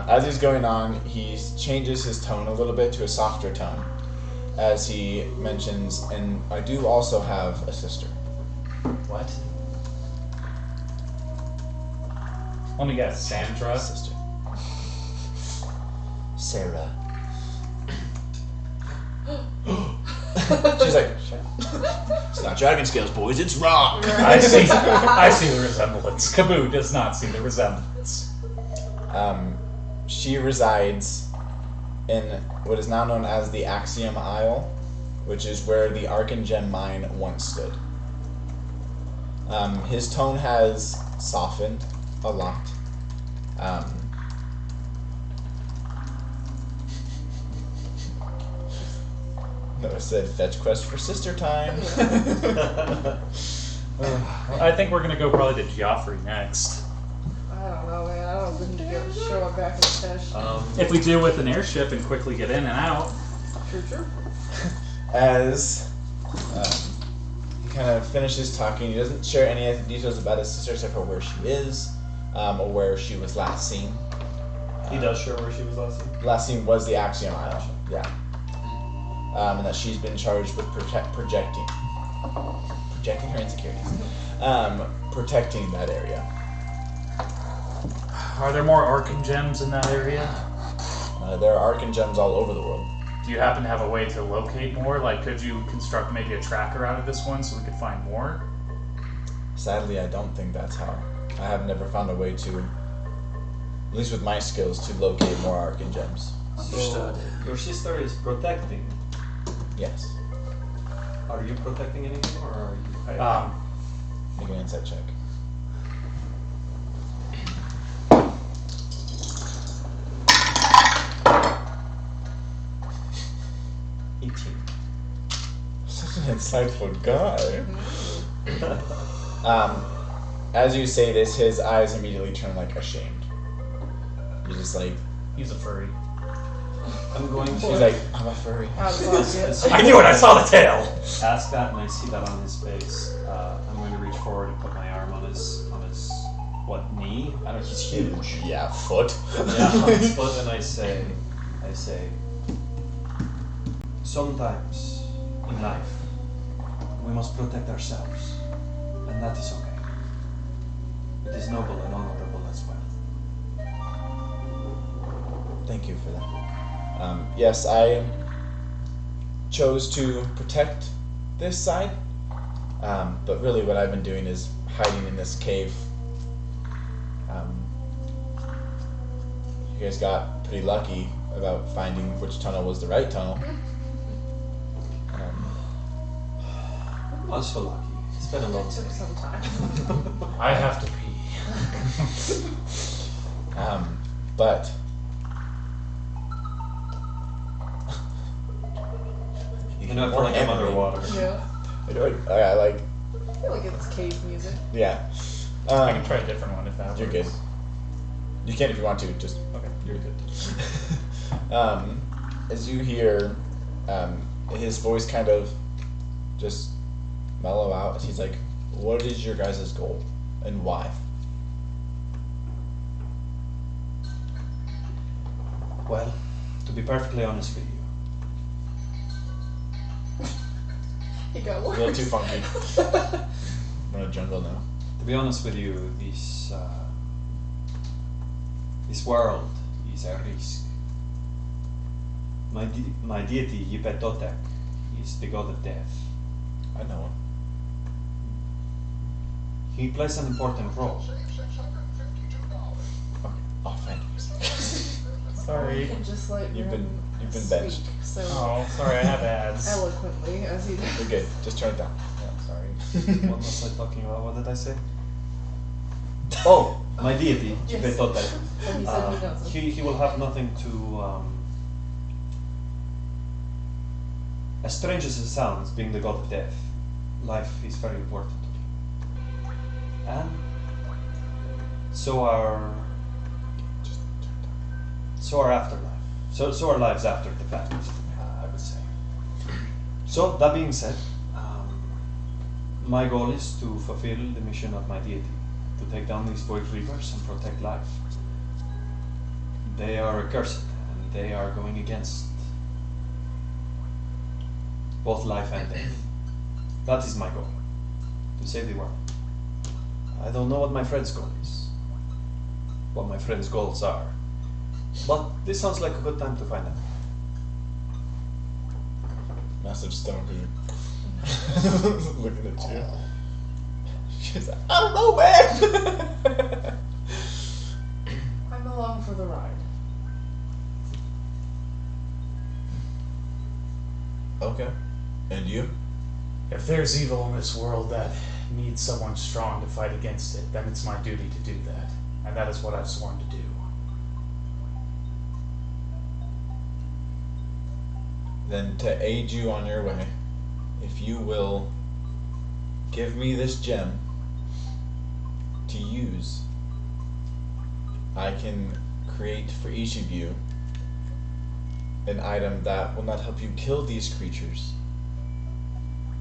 [SPEAKER 3] As he's going on, he changes his tone a little bit to a softer tone, as he mentions, and I do also have a sister.
[SPEAKER 6] What?
[SPEAKER 1] Let me guess, Sandra.
[SPEAKER 3] Sister.
[SPEAKER 6] Sarah.
[SPEAKER 3] She's like, it's not dragon scales, boys, it's rock!
[SPEAKER 1] I see the resemblance. Kaboo does not see the resemblance.
[SPEAKER 3] She resides in what is now known as the Axiom Isle, which is where the Arcane Gem mine once stood. His tone has softened a lot. Noah said, fetch quest for sister time.
[SPEAKER 1] I think we're gonna go probably to Geoffrey next.
[SPEAKER 5] I don't know, man. I don't think you can show up back in the fish.
[SPEAKER 1] If we deal with an airship and quickly get in and out.
[SPEAKER 5] True.
[SPEAKER 3] As he kind of finishes talking, he doesn't share any of the details about his sister except for where she is, or where she was last seen.
[SPEAKER 4] He does share where she was last seen.
[SPEAKER 3] Last seen was the Axiom Isle, yeah. And that she's been charged with projecting her insecurities, protecting that area.
[SPEAKER 1] Are there more Arcane Gems in that area?
[SPEAKER 3] There are Arcane Gems all over the world.
[SPEAKER 1] Do you happen to have a way to locate more? Like, could you construct maybe a tracker out of this one so we could find more?
[SPEAKER 3] Sadly, I don't think that's how. I have never found a way to, at least with my skills, to locate more Arcane Gems.
[SPEAKER 4] So your sister is protecting.
[SPEAKER 3] Yes.
[SPEAKER 4] Are you protecting anything, or are you?
[SPEAKER 3] Make an insight check. Insightful guy. As you say this, his eyes immediately turn like ashamed. You're just like,
[SPEAKER 1] He's a furry.
[SPEAKER 4] I'm going to
[SPEAKER 3] she's like, I'm a furry.
[SPEAKER 8] I knew it. I saw the tail.
[SPEAKER 4] ask that, and I see that on his face. I'm going to reach forward and put my arm on his what, knee? I don't know. He's huge.
[SPEAKER 3] Yeah, foot.
[SPEAKER 4] Yeah, on his foot, and I say, sometimes in life we must protect ourselves, and that is okay. It is noble and honorable as well.
[SPEAKER 3] Thank you for that. Yes, I chose to protect this side, but really what I've been doing is hiding in this cave. You guys got pretty lucky about finding which tunnel was the right tunnel.
[SPEAKER 4] Also lucky. It's been a long
[SPEAKER 5] It took
[SPEAKER 4] day.
[SPEAKER 5] some time.
[SPEAKER 1] I have to pee.
[SPEAKER 3] But
[SPEAKER 4] You know, I feel like I'm underwater.
[SPEAKER 5] Yeah.
[SPEAKER 3] I like,
[SPEAKER 5] I feel like it's cave music.
[SPEAKER 3] yeah.
[SPEAKER 1] I can try a different one if that
[SPEAKER 3] You're
[SPEAKER 1] works.
[SPEAKER 3] good. You can if you want to. Just
[SPEAKER 1] Okay, you're good.
[SPEAKER 3] as you hear his voice kind of just mellow out, he's like, "What is your guys' goal, and why?"
[SPEAKER 4] Well, to be perfectly honest with you,
[SPEAKER 5] He got
[SPEAKER 3] A
[SPEAKER 5] worse.
[SPEAKER 3] little too funky. We're in a jungle now.
[SPEAKER 4] to be honest with you, this world is a risk. My deity Yipetotek is the god of death.
[SPEAKER 3] I know him.
[SPEAKER 4] He plays an important role.
[SPEAKER 3] Okay. Oh, thank you.
[SPEAKER 1] Sorry.
[SPEAKER 5] You can just let
[SPEAKER 3] You've
[SPEAKER 5] him
[SPEAKER 3] been
[SPEAKER 5] speak
[SPEAKER 3] benched.
[SPEAKER 5] so
[SPEAKER 1] Oh, sorry, I have ads.
[SPEAKER 5] eloquently as he does.
[SPEAKER 3] You're good. Just turn it down. Yeah, sorry.
[SPEAKER 4] What was I talking about? What did I say?
[SPEAKER 3] Oh,
[SPEAKER 4] My deity
[SPEAKER 5] Yes.
[SPEAKER 4] Yipetotek.
[SPEAKER 5] And he said he doesn't.
[SPEAKER 4] He will have nothing to. As strange as it sounds, being the god of death, life is very important to me. And so are afterlife. So are lives after the fact, I would say. So that being said, my goal is to fulfill the mission of my deity, to take down these void reapers and protect life. They are accursed, and they are going against both life and death. That is my goal, to save the world. I don't know what my friend's goal is, what my friend's goals are, but this sounds like a good time to find out.
[SPEAKER 3] massive stone dude. Looking at you. She's like, I don't know, man.
[SPEAKER 5] I'm along for the ride.
[SPEAKER 3] Okay. And you?
[SPEAKER 8] If there's evil in this world that needs someone strong to fight against it, then it's my duty to do that. And that is what I've sworn to do.
[SPEAKER 3] Then to aid you on your way, if you will give me this gem to use, I can create for each of you an item that will not help you kill these creatures,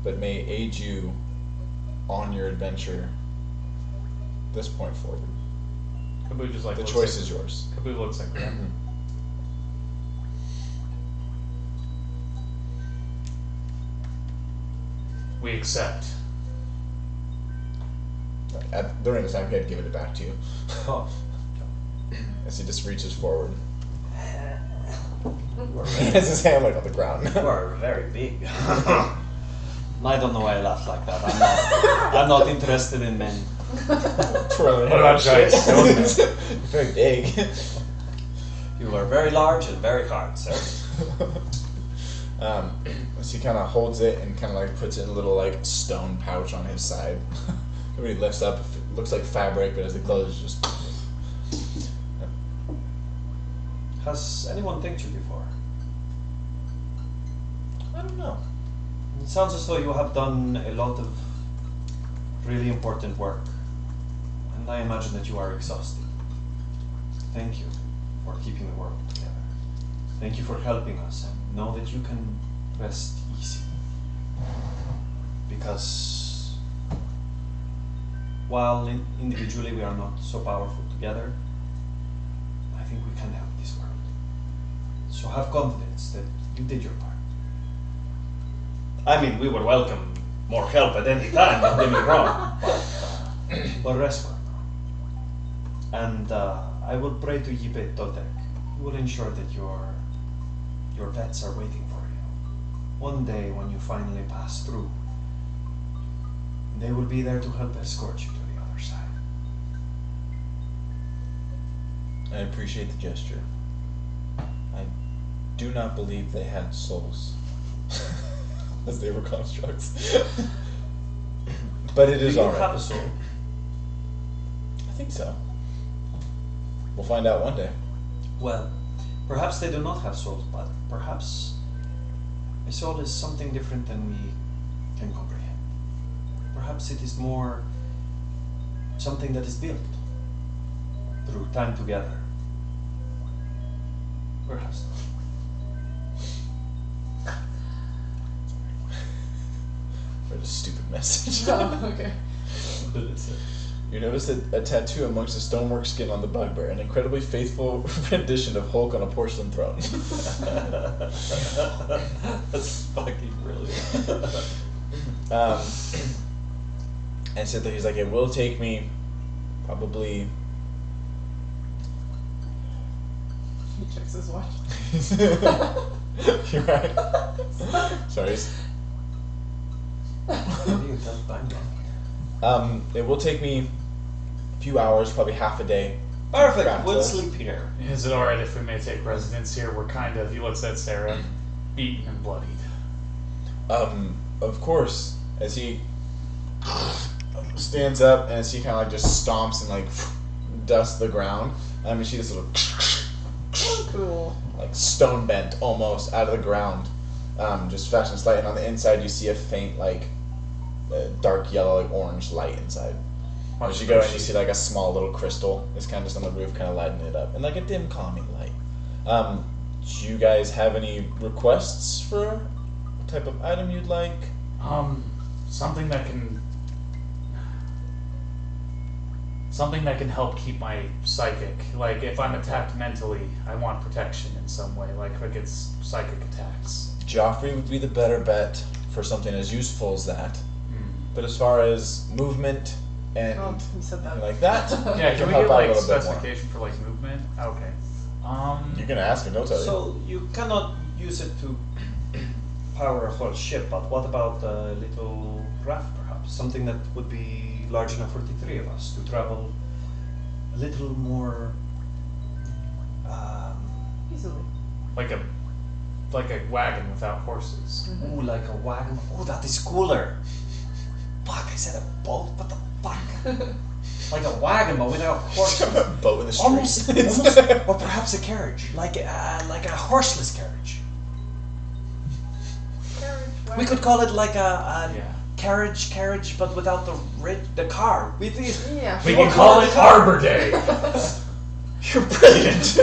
[SPEAKER 3] but may aid you on your adventure this point forward.
[SPEAKER 1] Kaboo just like
[SPEAKER 3] The
[SPEAKER 1] looks
[SPEAKER 3] choice
[SPEAKER 1] like,
[SPEAKER 3] is yours.
[SPEAKER 1] Kaboo looks like that.
[SPEAKER 8] We accept.
[SPEAKER 3] During this time, he had given it back to you.
[SPEAKER 4] Oh,
[SPEAKER 3] As he just reaches forward. He has his hand like on the ground.
[SPEAKER 4] you are very big. I don't know why I laugh like that. I'm not interested in men.
[SPEAKER 3] What
[SPEAKER 8] about giant stone men?
[SPEAKER 3] Very big.
[SPEAKER 4] You are very large and very hard, sir.
[SPEAKER 3] So he kind of holds it and kind of like puts it in a little like stone pouch on his side. When he lifts up, it looks like fabric, but as it closes, just.
[SPEAKER 4] Has anyone thanked you before?
[SPEAKER 3] I don't know.
[SPEAKER 4] It sounds as though you have done a lot of really important work, and I imagine that you are exhausted. Thank you for keeping the world together. Thank you for helping us, and know that you can rest easy. Because while individually we are not so powerful together, I think we can help this world. So have confidence that you did your part. I mean, we would welcome more help at any time, don't get me wrong, but rest well. And I will pray to Yibet Totek. He will ensure that your vets are waiting for you. One day when you finally pass through, they will be there to help escort you to the other side.
[SPEAKER 3] I appreciate the gesture. I do not believe they had souls. As they were constructs. But it is
[SPEAKER 4] Do you
[SPEAKER 3] alright.
[SPEAKER 4] have a soul?
[SPEAKER 3] I think so. We'll find out one day.
[SPEAKER 4] Well, perhaps they do not have souls, but perhaps a soul is something different than we can comprehend. Perhaps it is more something that is built through time together. Perhaps not.
[SPEAKER 3] What a stupid message.
[SPEAKER 5] Oh, okay.
[SPEAKER 3] You notice a tattoo amongst the stonework skin on the bugbear, an incredibly faithful rendition of Hulk on a porcelain throne.
[SPEAKER 4] That's fucking brilliant.
[SPEAKER 3] And said that he's like, it will take me probably.
[SPEAKER 5] He checks his watch.
[SPEAKER 3] You're right. Sorry. It will take me a few hours, probably half a day.
[SPEAKER 4] Perfect,
[SPEAKER 3] Crap,
[SPEAKER 4] we'll
[SPEAKER 3] so-
[SPEAKER 4] sleep here.
[SPEAKER 1] Is it alright if we may take residence here? We're kind of, he looks at Sarah, beaten and bloodied.
[SPEAKER 3] Of course, as he stands up and as he kind of like just stomps and like dusts the ground, you see this little
[SPEAKER 5] Cool.
[SPEAKER 3] like stone bent almost out of the ground, just flashing this light, and on the inside you see a faint like dark yellow, like orange light inside. As you go in, you see like a small little crystal. It's kind of just on the roof, kind of lighting it up, and like a dim, calming light. Do you guys have any requests for what type of item you'd like?
[SPEAKER 1] Something that can help keep my psychic. Like if I'm attacked mentally, I want protection in some way, like against psychic attacks.
[SPEAKER 3] Joffrey would be the better bet for something as useful as that. But as far as movement and
[SPEAKER 5] Oh, you said that.
[SPEAKER 3] like that,
[SPEAKER 1] Yeah,
[SPEAKER 3] you
[SPEAKER 1] can we
[SPEAKER 3] help
[SPEAKER 1] get
[SPEAKER 3] out a
[SPEAKER 1] like
[SPEAKER 3] little bit more.
[SPEAKER 1] specification for like movement? Okay.
[SPEAKER 3] You can ask and they'll tell you.
[SPEAKER 4] So you cannot use it to power a whole ship, but what about a little craft perhaps? Something that would be large enough for the three of us to travel a little more
[SPEAKER 5] Easily.
[SPEAKER 1] Like a wagon without horses.
[SPEAKER 4] ooh, like a wagon. Oh, that is cooler. Fuck, I said a boat, what the fuck? Like a wagon but without horses.
[SPEAKER 3] Boat in the street.
[SPEAKER 4] Almost, or perhaps a carriage, like a horseless carriage.
[SPEAKER 5] Carriage,
[SPEAKER 4] We could call it like a
[SPEAKER 1] Yeah.
[SPEAKER 4] carriage, but without the car. With these.
[SPEAKER 5] Yeah.
[SPEAKER 1] We can call it Arbor Day.
[SPEAKER 4] You're brilliant.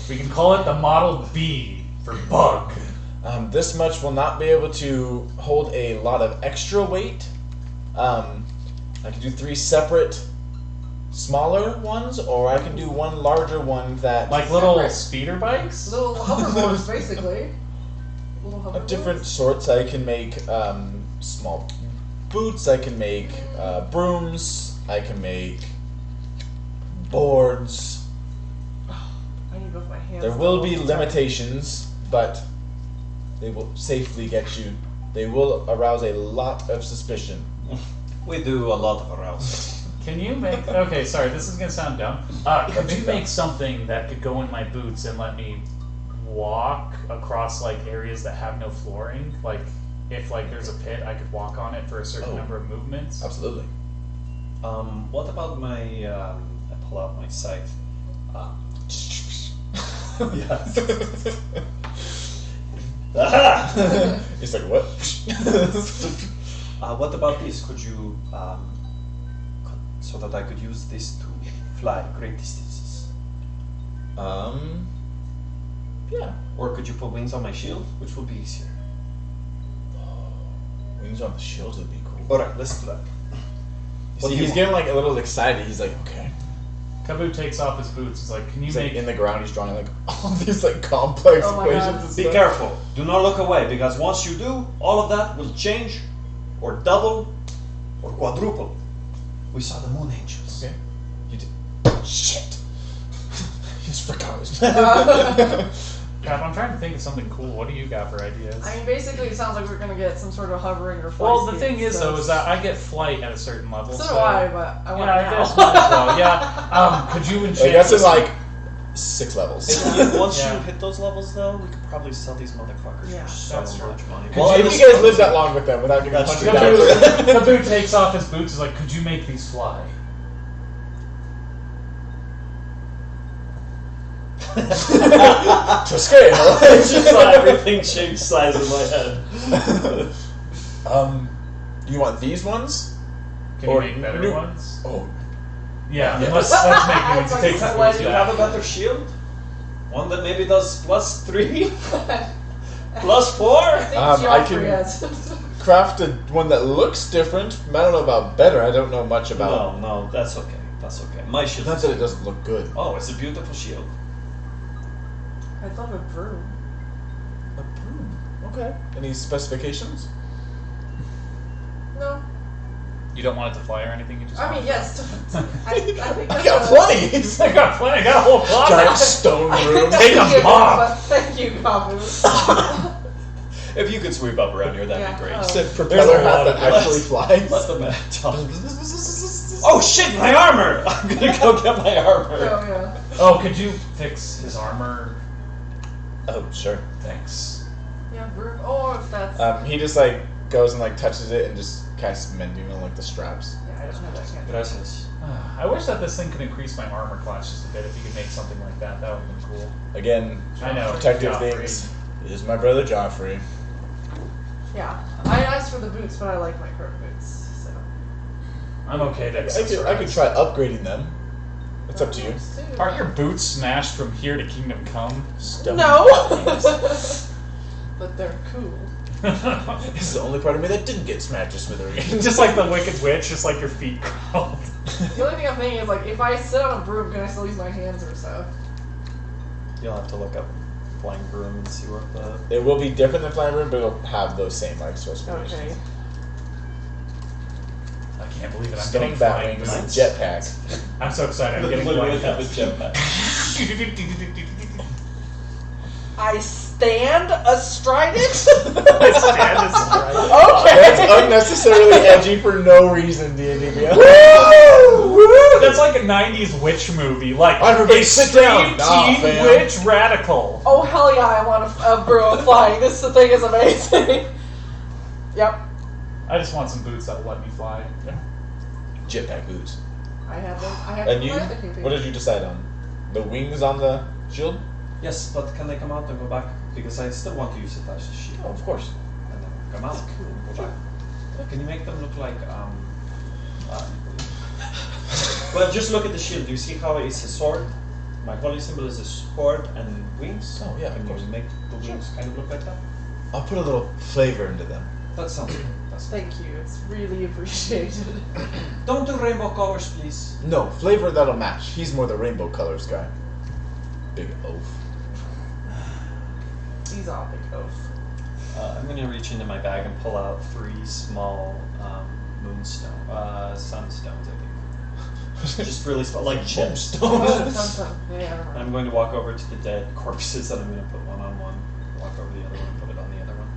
[SPEAKER 1] We can call it the Model B for bug.
[SPEAKER 3] This much will not be able to hold a lot of extra weight. I can do 3 separate smaller ones, or I can do one larger one that
[SPEAKER 1] Like little speeder bikes?
[SPEAKER 5] Little hoverboards, basically. Little hoverboards.
[SPEAKER 3] of different sorts. I can make small boots. I can make brooms. I can make boards.
[SPEAKER 5] I need both my hands.
[SPEAKER 3] There will be
[SPEAKER 5] all the time.
[SPEAKER 3] limitations, but they will safely get you. They will arouse a lot of suspicion.
[SPEAKER 4] We do a lot of arousal.
[SPEAKER 1] Can you make... Okay, sorry, this is going to sound dumb. Could you make something that could go in my boots and let me walk across, like, areas that have no flooring? Like, if, like, there's a pit, I could walk on it for a certain
[SPEAKER 3] Oh.
[SPEAKER 1] number of movements?
[SPEAKER 3] Absolutely.
[SPEAKER 4] What about my? I pull out my scythe. Aha!
[SPEAKER 3] He's like, what?
[SPEAKER 4] What about this? Could you, so that I could use this to fly great distances?
[SPEAKER 3] Yeah.
[SPEAKER 4] Or could you put wings on my shield, which would be easier?
[SPEAKER 3] Wings on the shield would be cool.
[SPEAKER 4] Alright, let's do that.
[SPEAKER 3] See, he's getting like a little excited. He's like, okay.
[SPEAKER 1] Kabu takes off his boots. He's like, "Can you
[SPEAKER 3] He's
[SPEAKER 1] make?"
[SPEAKER 3] like in the ground. He's drawing like all these like complex
[SPEAKER 5] Oh my
[SPEAKER 3] equations.
[SPEAKER 5] God.
[SPEAKER 3] And
[SPEAKER 4] Be
[SPEAKER 3] stuff.
[SPEAKER 4] careful. Do not look away, because once you do, all of that will change, or double, or quadruple. We saw the moon angels.
[SPEAKER 3] Okay. You did. Shit. He's forgot.
[SPEAKER 1] Cap, I'm trying to think of something cool. What do you got for ideas?
[SPEAKER 5] I mean, basically, it sounds like we're gonna get some sort of hovering or flight.
[SPEAKER 1] Well, the
[SPEAKER 5] speed,
[SPEAKER 1] thing is,
[SPEAKER 5] so-
[SPEAKER 1] though, is that I get flight at a certain level.
[SPEAKER 5] So do I, but I want
[SPEAKER 1] Yeah,
[SPEAKER 5] it
[SPEAKER 1] I
[SPEAKER 5] now.
[SPEAKER 1] guess might as well. Yeah. Could you enchant?
[SPEAKER 3] I guess
[SPEAKER 1] this-
[SPEAKER 3] in like 6 levels.
[SPEAKER 4] Once
[SPEAKER 1] Yeah.
[SPEAKER 4] you hit those levels, though, we could probably sell these motherfuckers
[SPEAKER 5] Yeah.
[SPEAKER 4] for so
[SPEAKER 1] That's true.
[SPEAKER 4] much money.
[SPEAKER 3] Well, if you guys live that long with them without getting
[SPEAKER 4] That's
[SPEAKER 3] hunted
[SPEAKER 4] true.
[SPEAKER 3] down.
[SPEAKER 1] Kabu takes off his boots. He's like, "Could you make these fly?"
[SPEAKER 3] To scale.
[SPEAKER 4] I just saw everything change size in my head.
[SPEAKER 3] You want these ones?
[SPEAKER 1] Can you
[SPEAKER 3] Or
[SPEAKER 1] make better
[SPEAKER 3] new-
[SPEAKER 1] ones?
[SPEAKER 3] Oh,
[SPEAKER 1] Yeah.
[SPEAKER 3] Yeah.
[SPEAKER 1] Let's make new ones.
[SPEAKER 5] It's
[SPEAKER 1] He
[SPEAKER 5] like
[SPEAKER 1] takes his
[SPEAKER 5] sweaty.
[SPEAKER 1] boots
[SPEAKER 4] Do you
[SPEAKER 1] back.
[SPEAKER 4] have a better shield? One that maybe does +3? +4?
[SPEAKER 5] I think
[SPEAKER 3] I
[SPEAKER 5] geometry
[SPEAKER 3] can-
[SPEAKER 5] has.
[SPEAKER 3] craft a one that looks different. I don't know about better. I don't know much about.
[SPEAKER 4] No, that's okay. That's okay. My shield.
[SPEAKER 3] Not that it doesn't look good.
[SPEAKER 4] Oh, it's a beautiful shield.
[SPEAKER 5] I'd love a broom.
[SPEAKER 3] A broom. Okay. Any specifications?
[SPEAKER 5] No.
[SPEAKER 1] You don't want it to fly or anything. You just.
[SPEAKER 5] I
[SPEAKER 1] want
[SPEAKER 5] mean,
[SPEAKER 1] it
[SPEAKER 5] yes. I think
[SPEAKER 3] I
[SPEAKER 5] that's
[SPEAKER 3] got
[SPEAKER 5] a-
[SPEAKER 3] plenty.
[SPEAKER 1] I got plenty. I got a whole closet.
[SPEAKER 3] Giant stone room.
[SPEAKER 1] Take
[SPEAKER 5] Thank
[SPEAKER 1] a
[SPEAKER 5] you,
[SPEAKER 1] mop.
[SPEAKER 5] but Thank you, Kabu.
[SPEAKER 4] If you could sweep up around here, that'd
[SPEAKER 5] Yeah,
[SPEAKER 4] be great.
[SPEAKER 5] oh.
[SPEAKER 3] Said propeller
[SPEAKER 4] There's a
[SPEAKER 3] hat
[SPEAKER 4] lot
[SPEAKER 3] that
[SPEAKER 4] of
[SPEAKER 3] actually
[SPEAKER 4] Let
[SPEAKER 3] flies.
[SPEAKER 4] the man talk. Oh shit, my armor! I'm gonna go get my armor.
[SPEAKER 5] Oh, yeah.
[SPEAKER 1] Oh, could you fix his armor?
[SPEAKER 3] Oh, sure.
[SPEAKER 1] Thanks.
[SPEAKER 5] Yeah, broom. Or if that's.
[SPEAKER 3] He just like goes and like touches it and just casts mending on like the straps.
[SPEAKER 5] Yeah, I don't have that kind of.
[SPEAKER 4] Gracias.
[SPEAKER 1] I wish that this thing could increase my armor class just a bit. If you could make something like that, that would have been cool.
[SPEAKER 3] Again,
[SPEAKER 1] I know.
[SPEAKER 3] protective
[SPEAKER 1] Joffrey.
[SPEAKER 3] things. It is my brother Joffrey.
[SPEAKER 5] Yeah. I asked for the boots, but I like my current boots, so.
[SPEAKER 1] I'm okay to
[SPEAKER 3] I could try upgrading them. It's up to you.
[SPEAKER 1] Aren't your boots smashed from here to Kingdom Come?
[SPEAKER 3] Stone.
[SPEAKER 5] No! But they're cool.
[SPEAKER 3] This is the only part of me that didn't get smashed to smithereens.
[SPEAKER 1] Just like the Wicked Witch, just like your feet crawled.
[SPEAKER 5] The only thing I'm thinking is, like, if I sit on a broom, can I still use my hands or so?
[SPEAKER 4] You'll have to look up flying broom and see what the.
[SPEAKER 3] It will be different than flying room, but it'll have those same like specifications.
[SPEAKER 5] Okay.
[SPEAKER 1] I can't believe it. I'm
[SPEAKER 3] Stone
[SPEAKER 1] getting
[SPEAKER 3] bat
[SPEAKER 1] flying
[SPEAKER 3] wings,
[SPEAKER 1] boots.
[SPEAKER 3] jetpack.
[SPEAKER 1] I'm so excited. I'm getting
[SPEAKER 4] Literally
[SPEAKER 1] flying
[SPEAKER 4] have a
[SPEAKER 1] boots.
[SPEAKER 4] jetpack.
[SPEAKER 5] I stand astride it?
[SPEAKER 1] Stand astride.
[SPEAKER 5] Okay.
[SPEAKER 3] That's unnecessarily edgy for no reason, D&D.
[SPEAKER 1] That's like a 90s witch movie. Like,
[SPEAKER 3] Everybody sit down.
[SPEAKER 1] extreme
[SPEAKER 3] Nah,
[SPEAKER 1] teen
[SPEAKER 3] fam.
[SPEAKER 1] witch radical.
[SPEAKER 5] Oh, hell yeah, I want a broom flying. This thing is amazing. Yep.
[SPEAKER 1] I just want some boots that will let me fly.
[SPEAKER 3] Jetpack boots.
[SPEAKER 5] I have them. I have
[SPEAKER 3] And
[SPEAKER 5] them
[SPEAKER 3] you?
[SPEAKER 5] for my other campaign.
[SPEAKER 3] What did you decide on? The wings on the shield?
[SPEAKER 4] Yes, but can they come out and go back? Because I still want to use it as a shield.
[SPEAKER 3] Oh, of course.
[SPEAKER 4] And then come out and go back. Can you make them look like well, just look at the shield. Do you see how it's a sword? My holy symbol is a sword and wings.
[SPEAKER 3] Oh, yeah, of
[SPEAKER 4] Can
[SPEAKER 3] course.
[SPEAKER 4] you make the wings kind of look like that?
[SPEAKER 3] I'll put a little flavor into them.
[SPEAKER 4] That sounds good. That's
[SPEAKER 5] Thank you. It's really appreciated.
[SPEAKER 4] Don't do rainbow colors, please.
[SPEAKER 3] No, flavor that'll match. He's more the rainbow colors guy. Big oaf.
[SPEAKER 5] He's all big oaf.
[SPEAKER 4] I'm going to reach into my bag and pull out 3 small sunstones, I think. Just really small, like gemstones.
[SPEAKER 5] Oh, something. Yeah, never mind.
[SPEAKER 4] I'm going to walk over to the dead corpses and I'm going to put one on one, walk over to the other one and put it on the other one.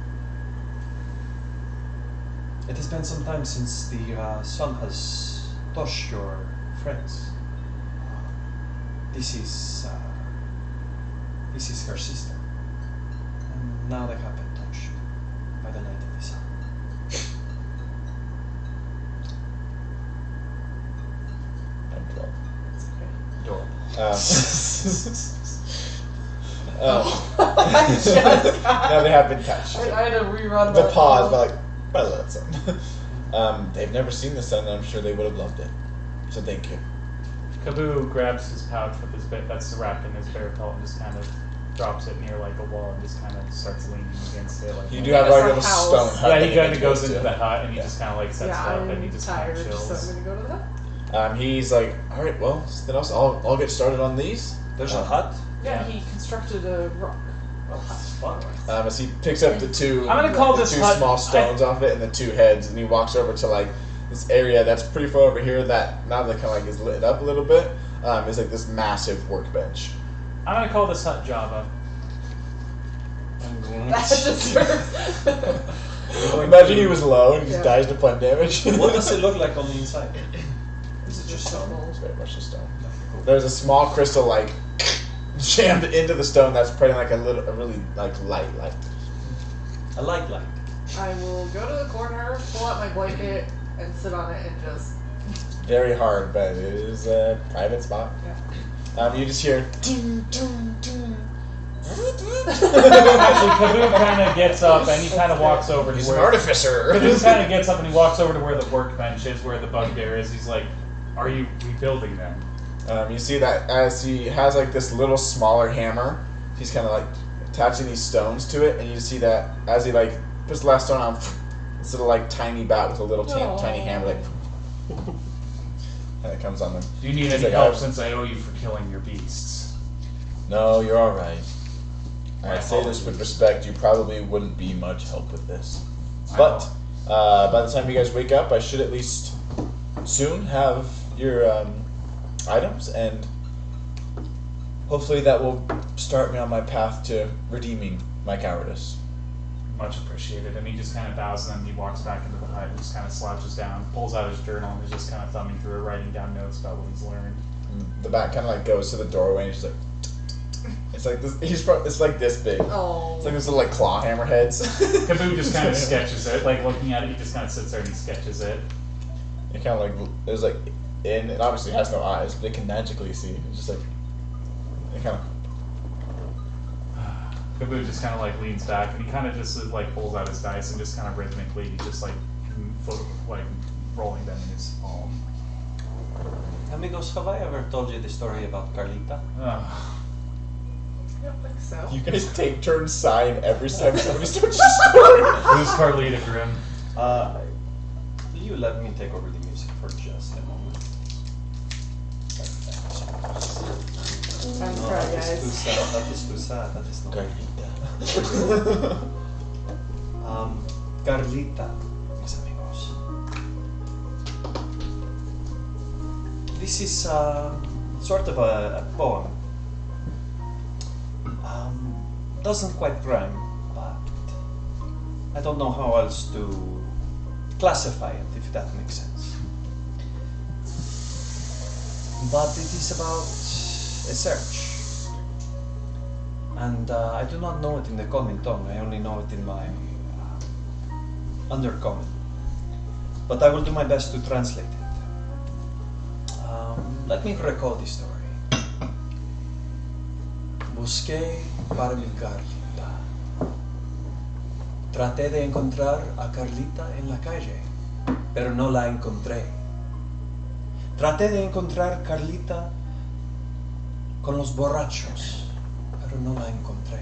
[SPEAKER 4] It has been some time since the sun has touched your friends. This is her sister. And now they have been touched by the light of the sun.
[SPEAKER 3] I'm 12.
[SPEAKER 5] It's okay.
[SPEAKER 4] Adorable.
[SPEAKER 5] I just got
[SPEAKER 3] No, they have been touched.
[SPEAKER 5] I had to rerun
[SPEAKER 3] The
[SPEAKER 5] that.
[SPEAKER 3] pause, but like, well, that's it. They've never seen the sun, and I'm sure they would have loved it. So thank you.
[SPEAKER 1] Kaboo grabs his pouch with his bit that's wrapped in his bear pelt and just kind of drops it near like a wall and just kind of starts leaning against it. Like
[SPEAKER 3] You do have like a little
[SPEAKER 5] That's our
[SPEAKER 3] stone
[SPEAKER 5] house.
[SPEAKER 3] hut.
[SPEAKER 1] yeah,
[SPEAKER 3] that
[SPEAKER 1] he
[SPEAKER 3] you
[SPEAKER 1] kind
[SPEAKER 3] can
[SPEAKER 1] of goes
[SPEAKER 3] go
[SPEAKER 1] into
[SPEAKER 3] to.
[SPEAKER 1] the hut and he
[SPEAKER 3] Yeah.
[SPEAKER 1] just kind of like sets
[SPEAKER 5] Yeah,
[SPEAKER 1] it up
[SPEAKER 5] I'm
[SPEAKER 1] and he just kind
[SPEAKER 5] tired,
[SPEAKER 1] of chills.
[SPEAKER 5] so I'm gonna go to the hut.
[SPEAKER 3] He's like, all right, well, then I'll get started on these.
[SPEAKER 6] There's a hut.
[SPEAKER 5] Yeah, he constructed a rock.
[SPEAKER 3] As he picks up the two,
[SPEAKER 1] I'm gonna call
[SPEAKER 3] the
[SPEAKER 1] this
[SPEAKER 3] two
[SPEAKER 1] hut-
[SPEAKER 3] small stones off it and the two heads, and he walks over to like this area that's pretty far over here that now that kind of like is lit up a little bit. Is like this massive workbench.
[SPEAKER 1] I'm gonna call this hut Java.
[SPEAKER 5] That deserves.
[SPEAKER 3] Imagine he was low and he just
[SPEAKER 5] Yeah.
[SPEAKER 3] dies to pun damage.
[SPEAKER 6] What does it look like on the inside? Is it just stone?
[SPEAKER 3] It's very much a stone. There's a small crystal like jammed into the stone that's spreading like a really like light.
[SPEAKER 6] A light.
[SPEAKER 5] I will go to the corner, pull out my blanket, and sit on it and just.
[SPEAKER 3] Very hard, but it is a private spot. You just hear.
[SPEAKER 1] Actually, Kaboo kind of gets up and he kind of walks over to
[SPEAKER 3] He's an
[SPEAKER 1] where
[SPEAKER 3] artificer.
[SPEAKER 1] Kaboo kind of gets up and he walks over to where the workbench is, where the bugbear is. He's like, "Are you rebuilding them?"
[SPEAKER 3] You see that as he has like this little smaller hammer, he's kind of like attaching these stones to it, and you see that as he like puts the last stone on, this little like tiny bat with a little tiny hammer like, and it comes on them.
[SPEAKER 1] Do you need
[SPEAKER 3] He's
[SPEAKER 1] any
[SPEAKER 3] like,
[SPEAKER 1] help
[SPEAKER 3] "I-
[SPEAKER 1] since I owe you for killing your beasts?
[SPEAKER 3] No, you're all right.
[SPEAKER 1] My
[SPEAKER 3] I say this with respect. You probably wouldn't be much help with this,
[SPEAKER 1] I
[SPEAKER 3] but by the time you guys wake up, I should at least soon have your items, and hopefully that will start me on my path to redeeming my cowardice.
[SPEAKER 1] Much appreciated. And he just kind of bows and then he walks back into the hut and just kind of slouches down, pulls out his journal and is just kind of thumbing through it, writing down notes about what he's learned.
[SPEAKER 3] And the bat kind of like goes to the doorway and she's like, it's like this. It's like this big.
[SPEAKER 5] Oh.
[SPEAKER 3] It's like this little like claw hammer heads.
[SPEAKER 1] Kaboo just kind of sketches it, like looking at it, he just kind of sits there and he sketches it.
[SPEAKER 3] It kind of like there's like it obviously has no eyes, but it can magically see. It's just like it kind of.
[SPEAKER 1] Kaboo just kind of like leans back and he kind of just like pulls out his dice and just kind of rhythmically he's just like rolling them in his palm.
[SPEAKER 6] Amigos, have I ever told you the story about Carlita?
[SPEAKER 1] Ugh.
[SPEAKER 5] I don't think so.
[SPEAKER 3] You guys take turns sighing every time somebody starts a story.
[SPEAKER 1] Who's Carlita Grim?
[SPEAKER 6] Will you let me take over the music for just a moment?
[SPEAKER 5] Time to
[SPEAKER 6] No,
[SPEAKER 5] cry,
[SPEAKER 6] that is too
[SPEAKER 5] guys.
[SPEAKER 6] sad. That is too sad. That is not. Carlita, mis amigos. This is sort of a poem. Doesn't quite rhyme, but I don't know how else to classify it, if that makes sense. But it is about a search. And I do not know it in the common tongue, I only know it in my undercommon. But I will do my best to translate it. Let me recall the story. Busqué para mi Carlita. Traté de encontrar a Carlita en la calle, pero no la encontré. Traté de encontrar Carlita con los borrachos, pero no la encontré.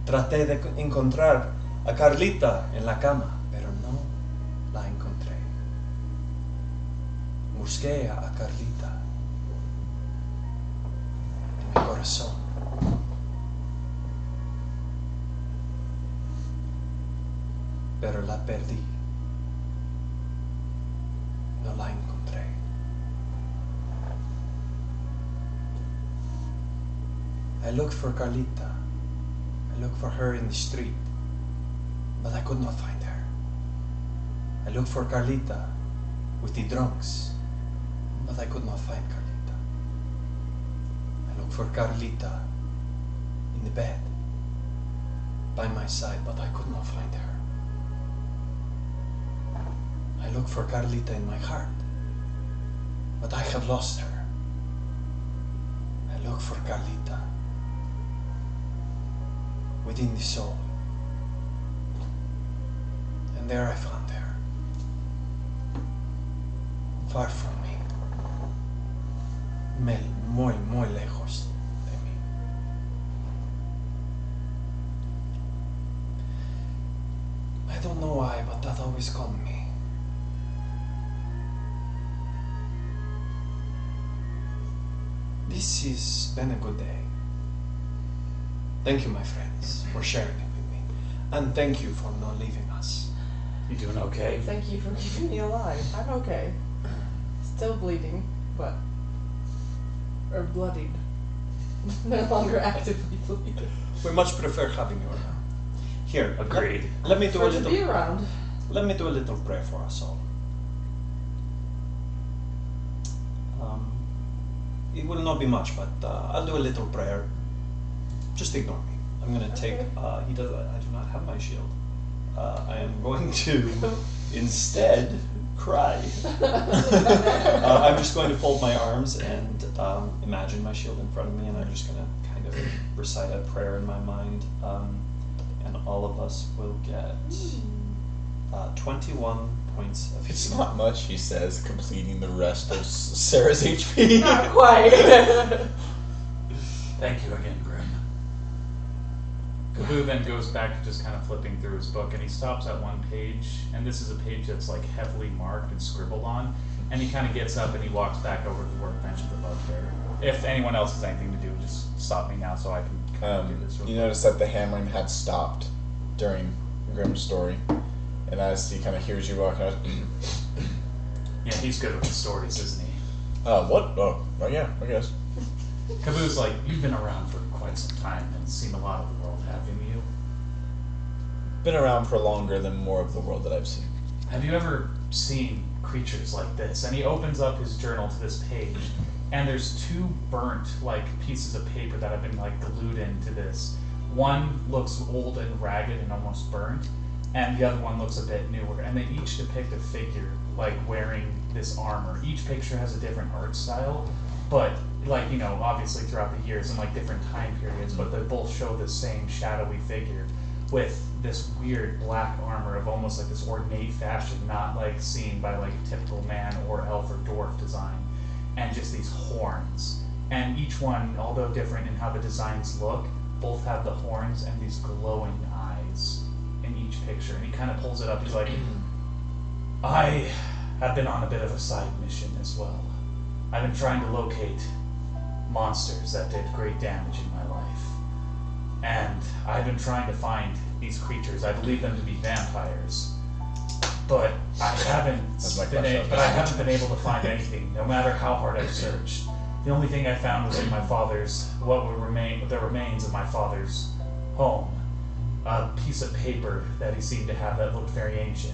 [SPEAKER 6] Traté de encontrar a Carlita en la cama, pero no la encontré. Busqué a Carlita en mi corazón. Pero la perdí. No la encontré. I looked for Carlita. I looked for her in the street, but I could not find her. I looked for Carlita with the drunks, but I could not find Carlita. I looked for Carlita in the bed by my side, but I could not find her. I looked for Carlita in my heart, but I have lost her. I looked for Carlita within the soul. And there I found her. Far from me. Muy, muy lejos de mí. I don't know why, but that always calmed me. This has been a good day. Thank you, my friends, for sharing it with me. And thank you for not leaving us.
[SPEAKER 8] You doing okay?
[SPEAKER 5] Thank you for keeping me alive. I'm okay. Still bleeding, but or bloodied. No longer actively bleeding.
[SPEAKER 6] We much prefer having you around. Here,
[SPEAKER 8] Agreed.
[SPEAKER 6] Let me do
[SPEAKER 5] For
[SPEAKER 6] a
[SPEAKER 5] to be
[SPEAKER 6] little.
[SPEAKER 5] around.
[SPEAKER 6] Let me do a little prayer for us all. It will not be much, but I'll do a little prayer. Just ignore me. I'm gonna take.
[SPEAKER 5] Okay.
[SPEAKER 6] He does. I do not have my shield. I am going to instead cry. I'm just going to fold my arms and imagine my shield in front of me, and I'm just gonna kind of recite a prayer in my mind, and all of us will get 21 points of
[SPEAKER 3] It's
[SPEAKER 6] healing.
[SPEAKER 3] not much, he says, completing the rest of Sarah's HP.
[SPEAKER 5] Not quite.
[SPEAKER 8] Thank you again, Grim.
[SPEAKER 1] Kaboo then goes back to just kind of flipping through his book, and he stops at one page, and this is a page that's like heavily marked and scribbled on, and he kind of gets up and he walks back over to the workbench at the bugbear. If anyone else has anything to do, just stop me now so I can kind of do this real
[SPEAKER 3] You
[SPEAKER 1] quick.
[SPEAKER 3] notice that the hammering had stopped during Grim's story, and as he kind of hears you walking out,
[SPEAKER 1] Yeah, he's good with the stories, isn't he?
[SPEAKER 3] what? Oh, yeah, I guess.
[SPEAKER 1] Kaboo's like, you've been around for quite some time and seen a lot of the world, haven't you?
[SPEAKER 3] Been around for longer than more of the world that I've seen.
[SPEAKER 1] Have you ever seen creatures like this? And he opens up his journal to this page, and there's two burnt, like, pieces of paper that have been, like, glued into this. One looks old and ragged and almost burnt, and the other one looks a bit newer. And they each depict a figure, like, wearing this armor. Each picture has a different art style, but, like, you know, obviously throughout the years and, like, different time periods, but they both show the same shadowy figure with this weird black armor of almost like this ornate fashion, not like seen by like a typical man or elf or dwarf design, and just these horns. And each one, although different in how the designs look, both have the horns and these glowing eyes in each picture. And he kind of pulls it up. He's like, I have been on a bit of a side mission as well. I've been trying to locate monsters that did great damage in my life. And I've been trying to find these creatures. I believe them to be vampires. But I haven't
[SPEAKER 3] That's my
[SPEAKER 1] been
[SPEAKER 3] question.
[SPEAKER 1] but I haven't been able to find anything, no matter how hard I've searched. The only thing I found was in my father's, the remains of my father's home. A piece of paper that he seemed to have that looked very ancient.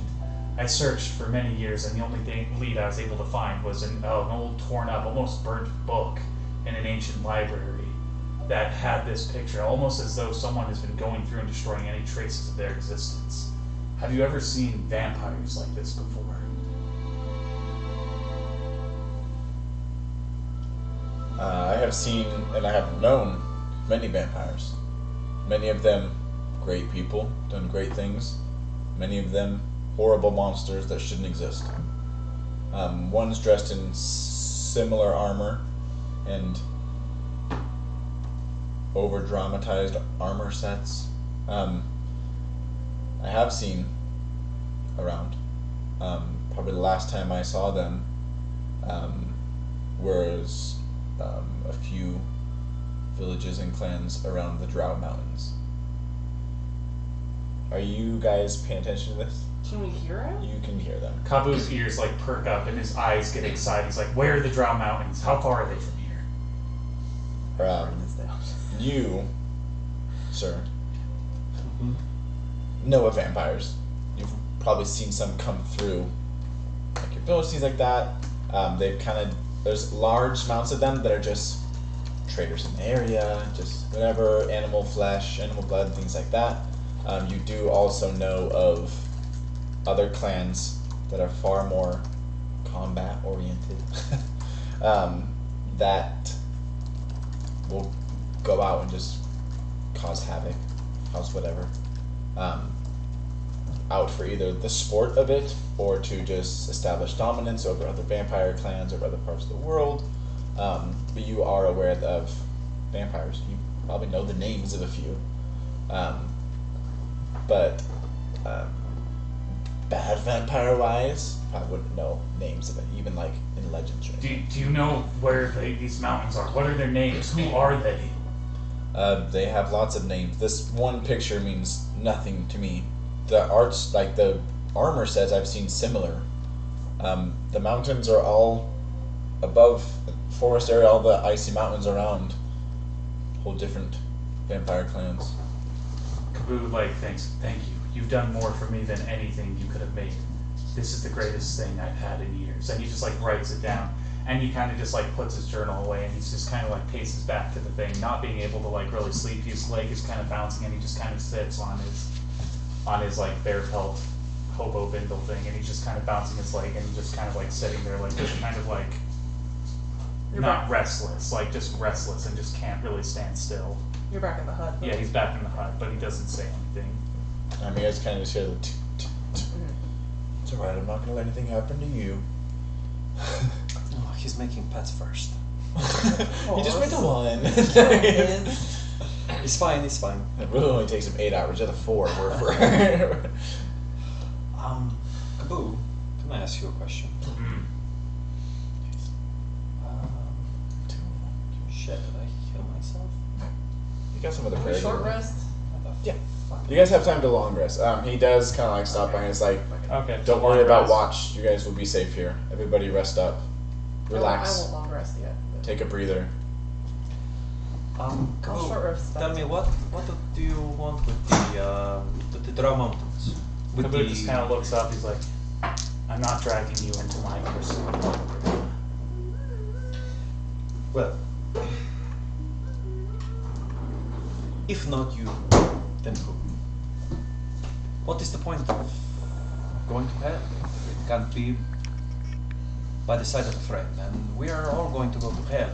[SPEAKER 1] I searched for many years, and the only lead I was able to find was an old, torn up, almost burnt book in an ancient library that had this picture, almost as though someone has been going through and destroying any traces of their existence. Have you ever seen vampires like this before?
[SPEAKER 3] I have seen and I have known many vampires. Many of them great people, done great things. Many of them horrible monsters that shouldn't exist. One's dressed in similar armor and over-dramatized armor sets. I have seen around. Probably the last time I saw them was a few villages and clans around the Drow Mountains. Are you guys paying attention to this?
[SPEAKER 5] Can we hear him?
[SPEAKER 3] You can hear them.
[SPEAKER 1] Kabu's ears like perk up and his eyes get excited. He's like, where are the Drow Mountains? How far are they from here?
[SPEAKER 5] Write this down.
[SPEAKER 3] You, sir, know of vampires. You've probably seen some come through, like your village, things like that. They've there's large amounts of them that are just traders in the area, just whatever, animal flesh, animal blood, things like that. You do also know of other clans that are far more combat oriented, that will go out and just cause havoc. house whatever, out for either the sport of it or to just establish dominance over other vampire clans or other parts of the world. But you are aware of vampires. You probably know the names of a few. But bad vampire-wise, I wouldn't know names of it, even like in legends. Or anything.
[SPEAKER 8] Do you know where these mountains are? What are their names? Who are they?
[SPEAKER 3] They have lots of names. This one picture means nothing to me. The arts, like the armor says, I've seen similar. The mountains are all above the forest area, all the icy mountains around whole different vampire clans.
[SPEAKER 8] Kaboo, like, thank you. You've done more for me than anything you could have made. This is the greatest thing I've had in years. And he just like writes it down. And he kind of just like puts his journal away and he's just kind of like paces back to the thing, not being able to like really sleep. His leg is kind of bouncing and he just kind of sits on his like bear pelt hobo bindle thing and he's just kind of bouncing his leg and just kind of like sitting there like just kind of like not restless, like just restless and just can't really stand still.
[SPEAKER 5] You're back in the hut.
[SPEAKER 8] Yeah, he's back in the hut, but he doesn't say anything.
[SPEAKER 3] I mean, it's kind of just hear the It's alright, I'm not gonna let anything happen to you.
[SPEAKER 6] Oh, he's making pets first.
[SPEAKER 3] He just went to one.
[SPEAKER 6] He's fine, he's fine.
[SPEAKER 3] It really only takes him 8 hours. The other 4 were for.
[SPEAKER 6] Kaboo, can I ask you a question? Shit, did I kill myself?
[SPEAKER 3] You got some of the
[SPEAKER 5] Can we
[SPEAKER 3] prayer.
[SPEAKER 5] short rest?
[SPEAKER 3] Yeah. You guys have time to long rest. He does kind of like stop by and it's like,
[SPEAKER 1] Okay.
[SPEAKER 3] don't worry about watch. You guys will be safe here. Everybody rest up.
[SPEAKER 5] I
[SPEAKER 3] Relax.
[SPEAKER 5] won't long rest yet. but
[SPEAKER 3] Take a breather.
[SPEAKER 5] I'll short
[SPEAKER 6] Kaboo,
[SPEAKER 5] rest.
[SPEAKER 6] tell me what do you want with the Drow Mountains? With
[SPEAKER 1] Kaboo just kind of looks up. He's like, I'm not dragging you into my personal problem.
[SPEAKER 6] Well, if not you, then who? What is the point of going to hell? It can't be by the side of a friend, and we are all going to go to hell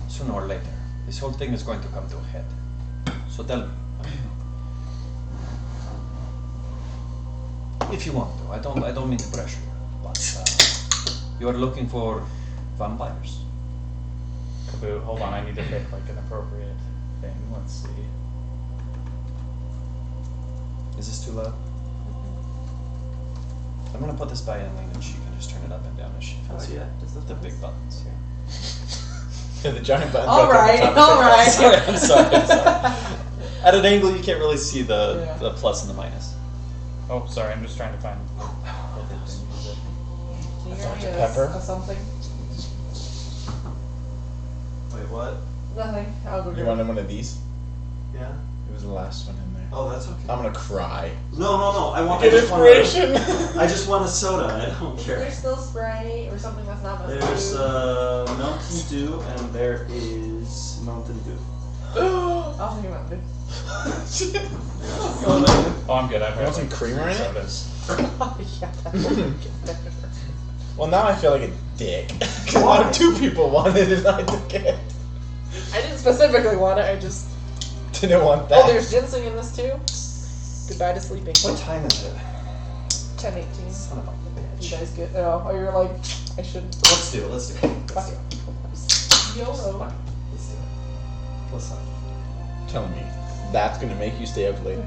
[SPEAKER 6] sooner or later. This whole thing is going to come to a head. So tell me, if you want to. I don't mean to pressure you, but you are looking for vampires.
[SPEAKER 1] Kaboo, hold on. I need to pick like an appropriate thing. Let's see.
[SPEAKER 6] Is this too loud? I'm gonna put this by Eileen and she can just turn it up and down as she feels it. The big buttons here.
[SPEAKER 3] The giant buttons.
[SPEAKER 5] Alright,
[SPEAKER 3] up at the top.
[SPEAKER 5] alright.
[SPEAKER 6] Sorry, I'm sorry. At an angle, you can't really see the plus and the minus.
[SPEAKER 1] Oh, sorry. I'm just trying to find.
[SPEAKER 5] Can you
[SPEAKER 3] Dr.
[SPEAKER 5] hear me
[SPEAKER 3] Pepper?
[SPEAKER 5] a something?
[SPEAKER 7] Wait, what?
[SPEAKER 5] Nothing. I'll go
[SPEAKER 3] You
[SPEAKER 5] get it.
[SPEAKER 3] wanted one of these?
[SPEAKER 7] Yeah?
[SPEAKER 3] It was the last one in there.
[SPEAKER 7] Oh, that's okay.
[SPEAKER 3] I'm gonna cry.
[SPEAKER 7] No. I
[SPEAKER 3] Get
[SPEAKER 7] just
[SPEAKER 3] inspiration.
[SPEAKER 7] I just want a soda. I don't care.
[SPEAKER 5] There's still Sprite or something that's not Mountain
[SPEAKER 7] There's
[SPEAKER 5] Dew.
[SPEAKER 7] Mountain Dew and there is Mountain Dew.
[SPEAKER 5] I'll take a Mountain Dew.
[SPEAKER 1] Oh, I'm good. I've
[SPEAKER 3] You want some
[SPEAKER 1] like
[SPEAKER 3] creamer in it?
[SPEAKER 1] sodas.
[SPEAKER 5] Yeah, that would get better.
[SPEAKER 3] Well, now I feel like a dick. Because 2 people wanted it and I took it.
[SPEAKER 5] I didn't specifically want it, I just...
[SPEAKER 3] Didn't want that.
[SPEAKER 5] Oh, there's ginseng in this too? Goodbye to sleeping.
[SPEAKER 6] What time is it?
[SPEAKER 5] 10:18.
[SPEAKER 6] Son of a
[SPEAKER 5] You
[SPEAKER 6] bitch.
[SPEAKER 5] guys get... Oh, you're like, I shouldn't...
[SPEAKER 6] Let's do it. Let's do it.
[SPEAKER 5] Fuck it. YOLO.
[SPEAKER 6] Let's do it. What's up?
[SPEAKER 3] Tell me, that's gonna make you stay up later.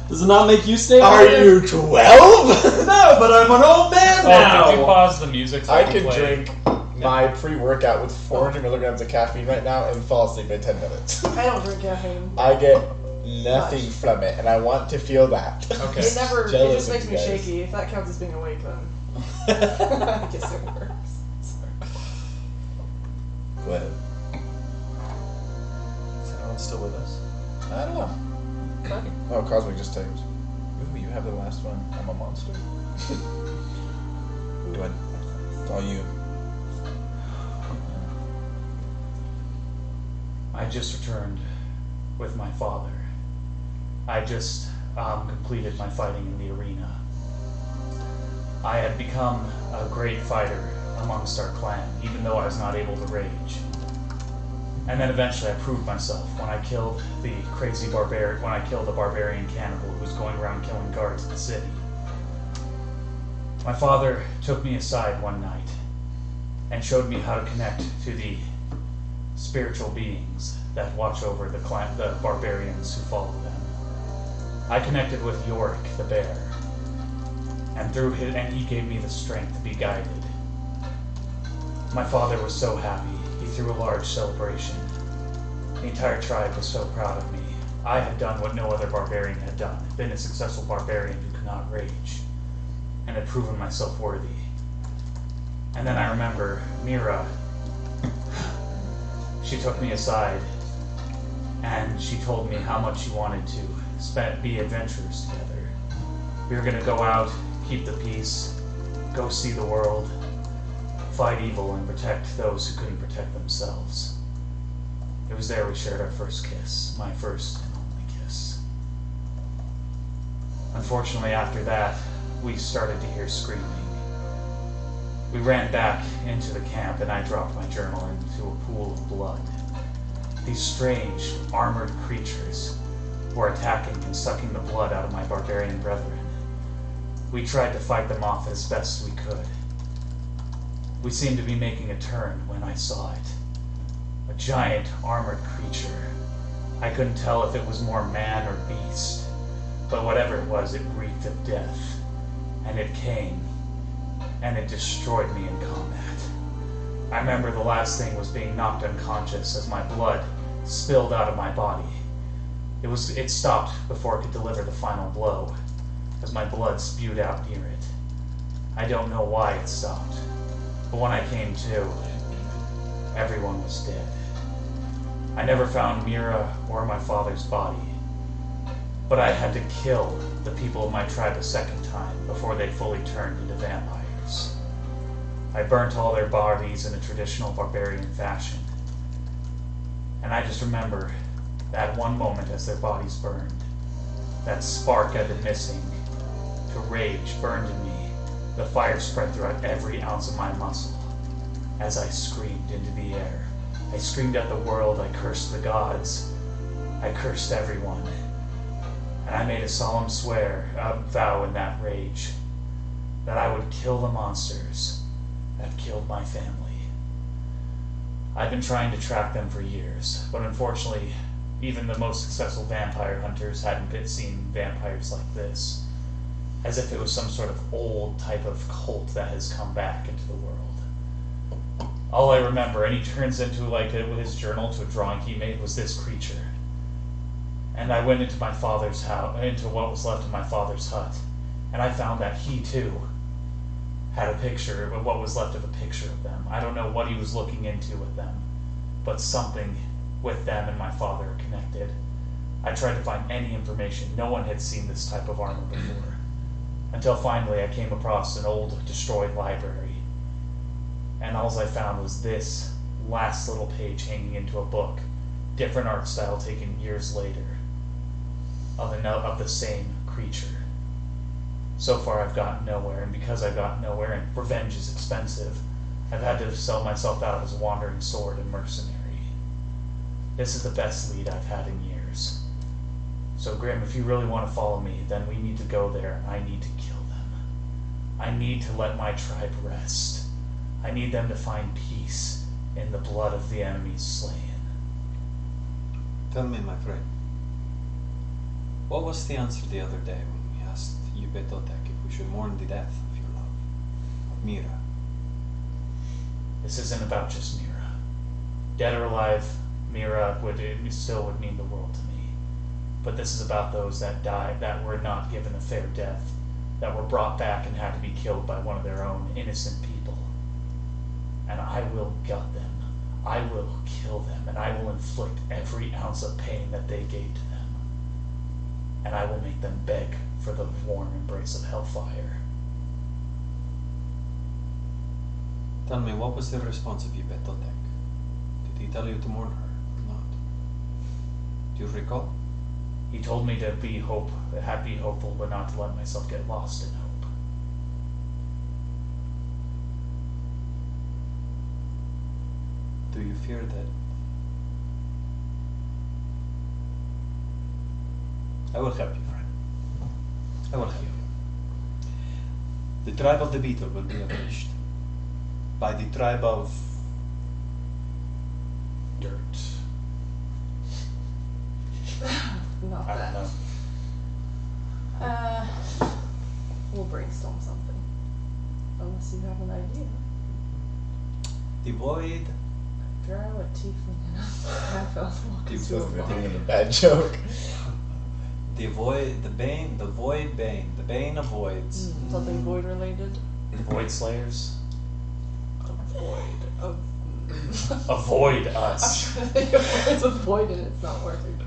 [SPEAKER 7] Does it not make you stay
[SPEAKER 3] Are
[SPEAKER 7] later?
[SPEAKER 3] you 12?
[SPEAKER 7] No, but I'm an old man
[SPEAKER 1] Oh, could you pause the music so
[SPEAKER 3] I
[SPEAKER 1] can
[SPEAKER 3] could
[SPEAKER 1] play?
[SPEAKER 3] drink my pre-workout with 400 milligrams of caffeine right now and fall asleep in 10 minutes.
[SPEAKER 5] I don't drink caffeine.
[SPEAKER 3] I get nothing from it, and I want to feel that.
[SPEAKER 1] Okay.
[SPEAKER 5] It never... It
[SPEAKER 3] Jealous
[SPEAKER 5] just
[SPEAKER 3] of
[SPEAKER 5] makes
[SPEAKER 3] you
[SPEAKER 5] me
[SPEAKER 3] guys.
[SPEAKER 5] shaky. If that counts as being awake, then... I guess it works.
[SPEAKER 3] Go ahead.
[SPEAKER 6] Is anyone still with us?
[SPEAKER 3] I don't know. Oh, Cosmic just typed. Ooh, you have the last one. I'm a monster. Go ahead. It's all you.
[SPEAKER 8] I just returned with my father. I just completed my fighting in the arena. I had become a great fighter amongst our clan, even though I was not able to rage. And then eventually I proved myself when I killed the barbarian cannibal who was going around killing guards in the city. My father took me aside one night and showed me how to connect to the spiritual beings that watch over the barbarians who follow them. I connected with Yorick the bear, and he gave me the strength to be guided. My father was so happy, he threw a large celebration. The entire tribe was so proud of me. I had done what no other barbarian had done, been a successful barbarian who could not rage, and had proven myself worthy. And then I remember Mira. She took me aside, and she told me how much she wanted to be adventurers together. We were going to go out, keep the peace, go see the world, fight evil, and protect those who couldn't protect themselves. It was there we shared our first kiss, my first and only kiss. Unfortunately, after that, we started to hear screaming. We ran back into the camp, and I dropped my journal into a pool of blood. These strange, armored creatures were attacking and sucking the blood out of my barbarian brethren. We tried to fight them off as best we could. We seemed to be making a turn when I saw it. A giant, armored creature. I couldn't tell if it was more man or beast, but whatever it was, it reeked of death. And it came, and it destroyed me in combat. I remember the last thing was being knocked unconscious as my blood spilled out of my body. It stopped before it could deliver the final blow, as my blood spewed out near it. I don't know why it stopped, but when I came to, everyone was dead. I never found Mira or my father's body, but I had to kill the people of my tribe a second time before they fully turned into vampires. I burnt all their bodies in a traditional barbarian fashion. And I just remember that one moment as their bodies burned. That spark I'd been missing to rage burned in me. The fire spread throughout every ounce of my muscle as I screamed into the air. I screamed at the world, I cursed the gods, I cursed everyone. And I made a solemn vow in that rage, that I would kill the monsters that killed my family. I've been trying to track them for years, but unfortunately, even the most successful vampire hunters hadn't seen vampires like this, as if it was some sort of old type of cult that has come back into the world. All I remember, and he turns into with his journal to a drawing he made, was this creature. And I went into my father's house, into what was left of my father's hut, and I found that he too had a picture, but what was left of a picture of them. I don't know what he was looking into with them, but something with them and my father are connected. I tried to find any information. No one had seen this type of armor before, until finally I came across an old destroyed library, and all I found was this last little page hanging into a book, different art style taken years later, of the same creature. So far I've gotten nowhere, and because I've gotten nowhere, and revenge is expensive, I've had to sell myself out as a wandering sword and mercenary. This is the best lead I've had in years. So Grim, if you really want to follow me, then we need to go there, and I need to kill them. I need to let my tribe rest. I need them to find peace in the blood of the enemies slain.
[SPEAKER 6] Tell me, my friend, what was the answer the other day when we asked Yupetotek if we should mourn the death of your love, of Mira?
[SPEAKER 8] This isn't about just Mira. Dead or alive, Mira still would mean the world to me. But this is about those that died, that were not given a fair death, that were brought back and had to be killed by one of their own innocent people. And I will gut them. I will kill them, and I will inflict every ounce of pain that they gave to them. And I will make them beg for the warm embrace of hellfire.
[SPEAKER 6] Tell me, what was the response of Yupetotek? Did he tell you to mourn her or not? Do you recall?
[SPEAKER 8] He told me to be hopeful, but not to let myself get lost in hope.
[SPEAKER 6] Do you fear that I will help you, friend. I will help you. The tribe of the beetle will be avenged by the tribe of
[SPEAKER 1] Dirt.
[SPEAKER 5] Not
[SPEAKER 1] I
[SPEAKER 5] that.
[SPEAKER 1] don't know.
[SPEAKER 5] We'll brainstorm something. Unless you have an idea.
[SPEAKER 6] the void.
[SPEAKER 5] Drow, a tiefling, and a half elf walk into a
[SPEAKER 3] Doing
[SPEAKER 5] bar.
[SPEAKER 3] a bad joke.
[SPEAKER 6] The void, the bane, the void bane, the bane of voids.
[SPEAKER 5] Something void related.
[SPEAKER 1] Void Slayers.
[SPEAKER 5] Void of.
[SPEAKER 1] Avoid
[SPEAKER 5] I'm
[SPEAKER 1] us.
[SPEAKER 5] trying to think of words with void in it. It's not working.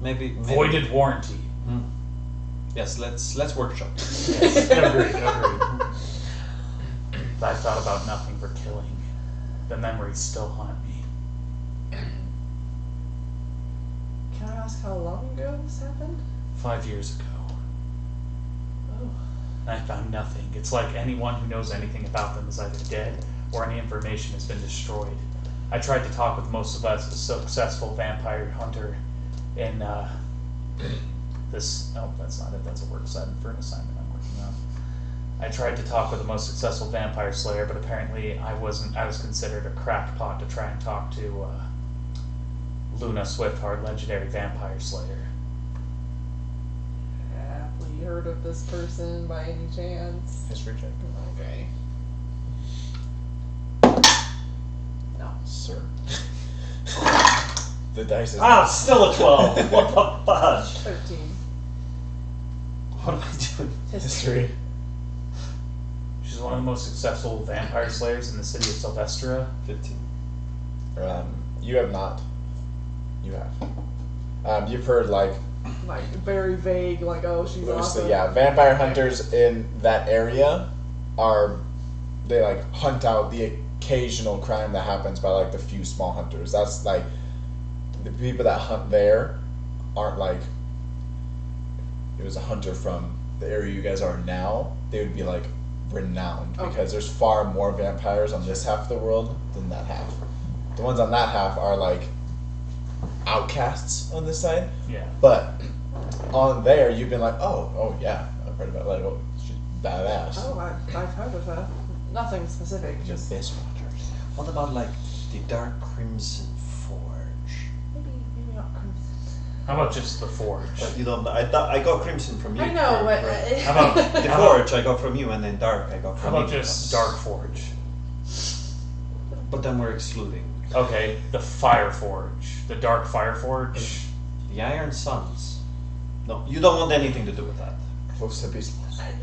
[SPEAKER 6] Maybe
[SPEAKER 1] Voided warranty.
[SPEAKER 6] Hmm. Yes, let's workshop.
[SPEAKER 1] Yes, agreed. I thought about nothing but killing. The memories still haunt me.
[SPEAKER 5] Can I ask how long ago this happened?
[SPEAKER 1] 5 years ago.
[SPEAKER 5] Oh.
[SPEAKER 1] I found nothing. It's like anyone who knows anything about them is either dead or any information has been destroyed. I tried to talk with most of us, a successful vampire hunter in this. Oh, that's not it. That's a work assignment for an assignment I'm working on. I tried to talk with the most successful vampire slayer, but apparently I wasn't. I was considered a crackpot to try and talk to Luna Swiftheart, legendary vampire slayer.
[SPEAKER 5] Have we heard of this person by any chance?
[SPEAKER 3] History check.
[SPEAKER 5] Okay. No.
[SPEAKER 3] Sir. The dice is.
[SPEAKER 4] Ah, still a 12. What the fudge?
[SPEAKER 5] 13.
[SPEAKER 4] What am I doing?
[SPEAKER 3] History.
[SPEAKER 1] She's one of the most successful vampire slayers in the city of Sylvestra.
[SPEAKER 6] 15.
[SPEAKER 3] You have not. You have. You've heard like
[SPEAKER 5] Like, very vague, like, oh, she's
[SPEAKER 3] loosely,
[SPEAKER 5] awesome.
[SPEAKER 3] yeah. Vampire hunters in that area they like hunt out the occasional crime that happens by like the few small hunters. That's like the people that hunt there aren't like. It was a hunter from the area you guys are now. They would be like renowned
[SPEAKER 5] Okay.
[SPEAKER 3] because there's far more vampires on this half of the world than that half. The ones on that half are like outcasts on this side.
[SPEAKER 1] Yeah.
[SPEAKER 3] But on there, you've been like, oh yeah, I've heard about like, oh, she's badass.
[SPEAKER 5] Oh, I've heard of her. Nothing specific, just
[SPEAKER 3] Fish waters.
[SPEAKER 6] What about like the Dark Crimson Forge?
[SPEAKER 5] maybe not crimson.
[SPEAKER 1] How about just the forge?
[SPEAKER 6] But you don't. I got Crimson from you.
[SPEAKER 5] I know, but
[SPEAKER 1] How about
[SPEAKER 6] The Forge I got from you, and then Dark I got
[SPEAKER 1] how
[SPEAKER 6] from
[SPEAKER 1] about
[SPEAKER 6] you.
[SPEAKER 1] just Dark Forge?
[SPEAKER 6] But then we're excluding
[SPEAKER 1] Okay, the Fire Forge, the Dark Fire Forge.
[SPEAKER 6] the Iron Suns. No, you don't want anything to do with that.
[SPEAKER 3] Close to beast.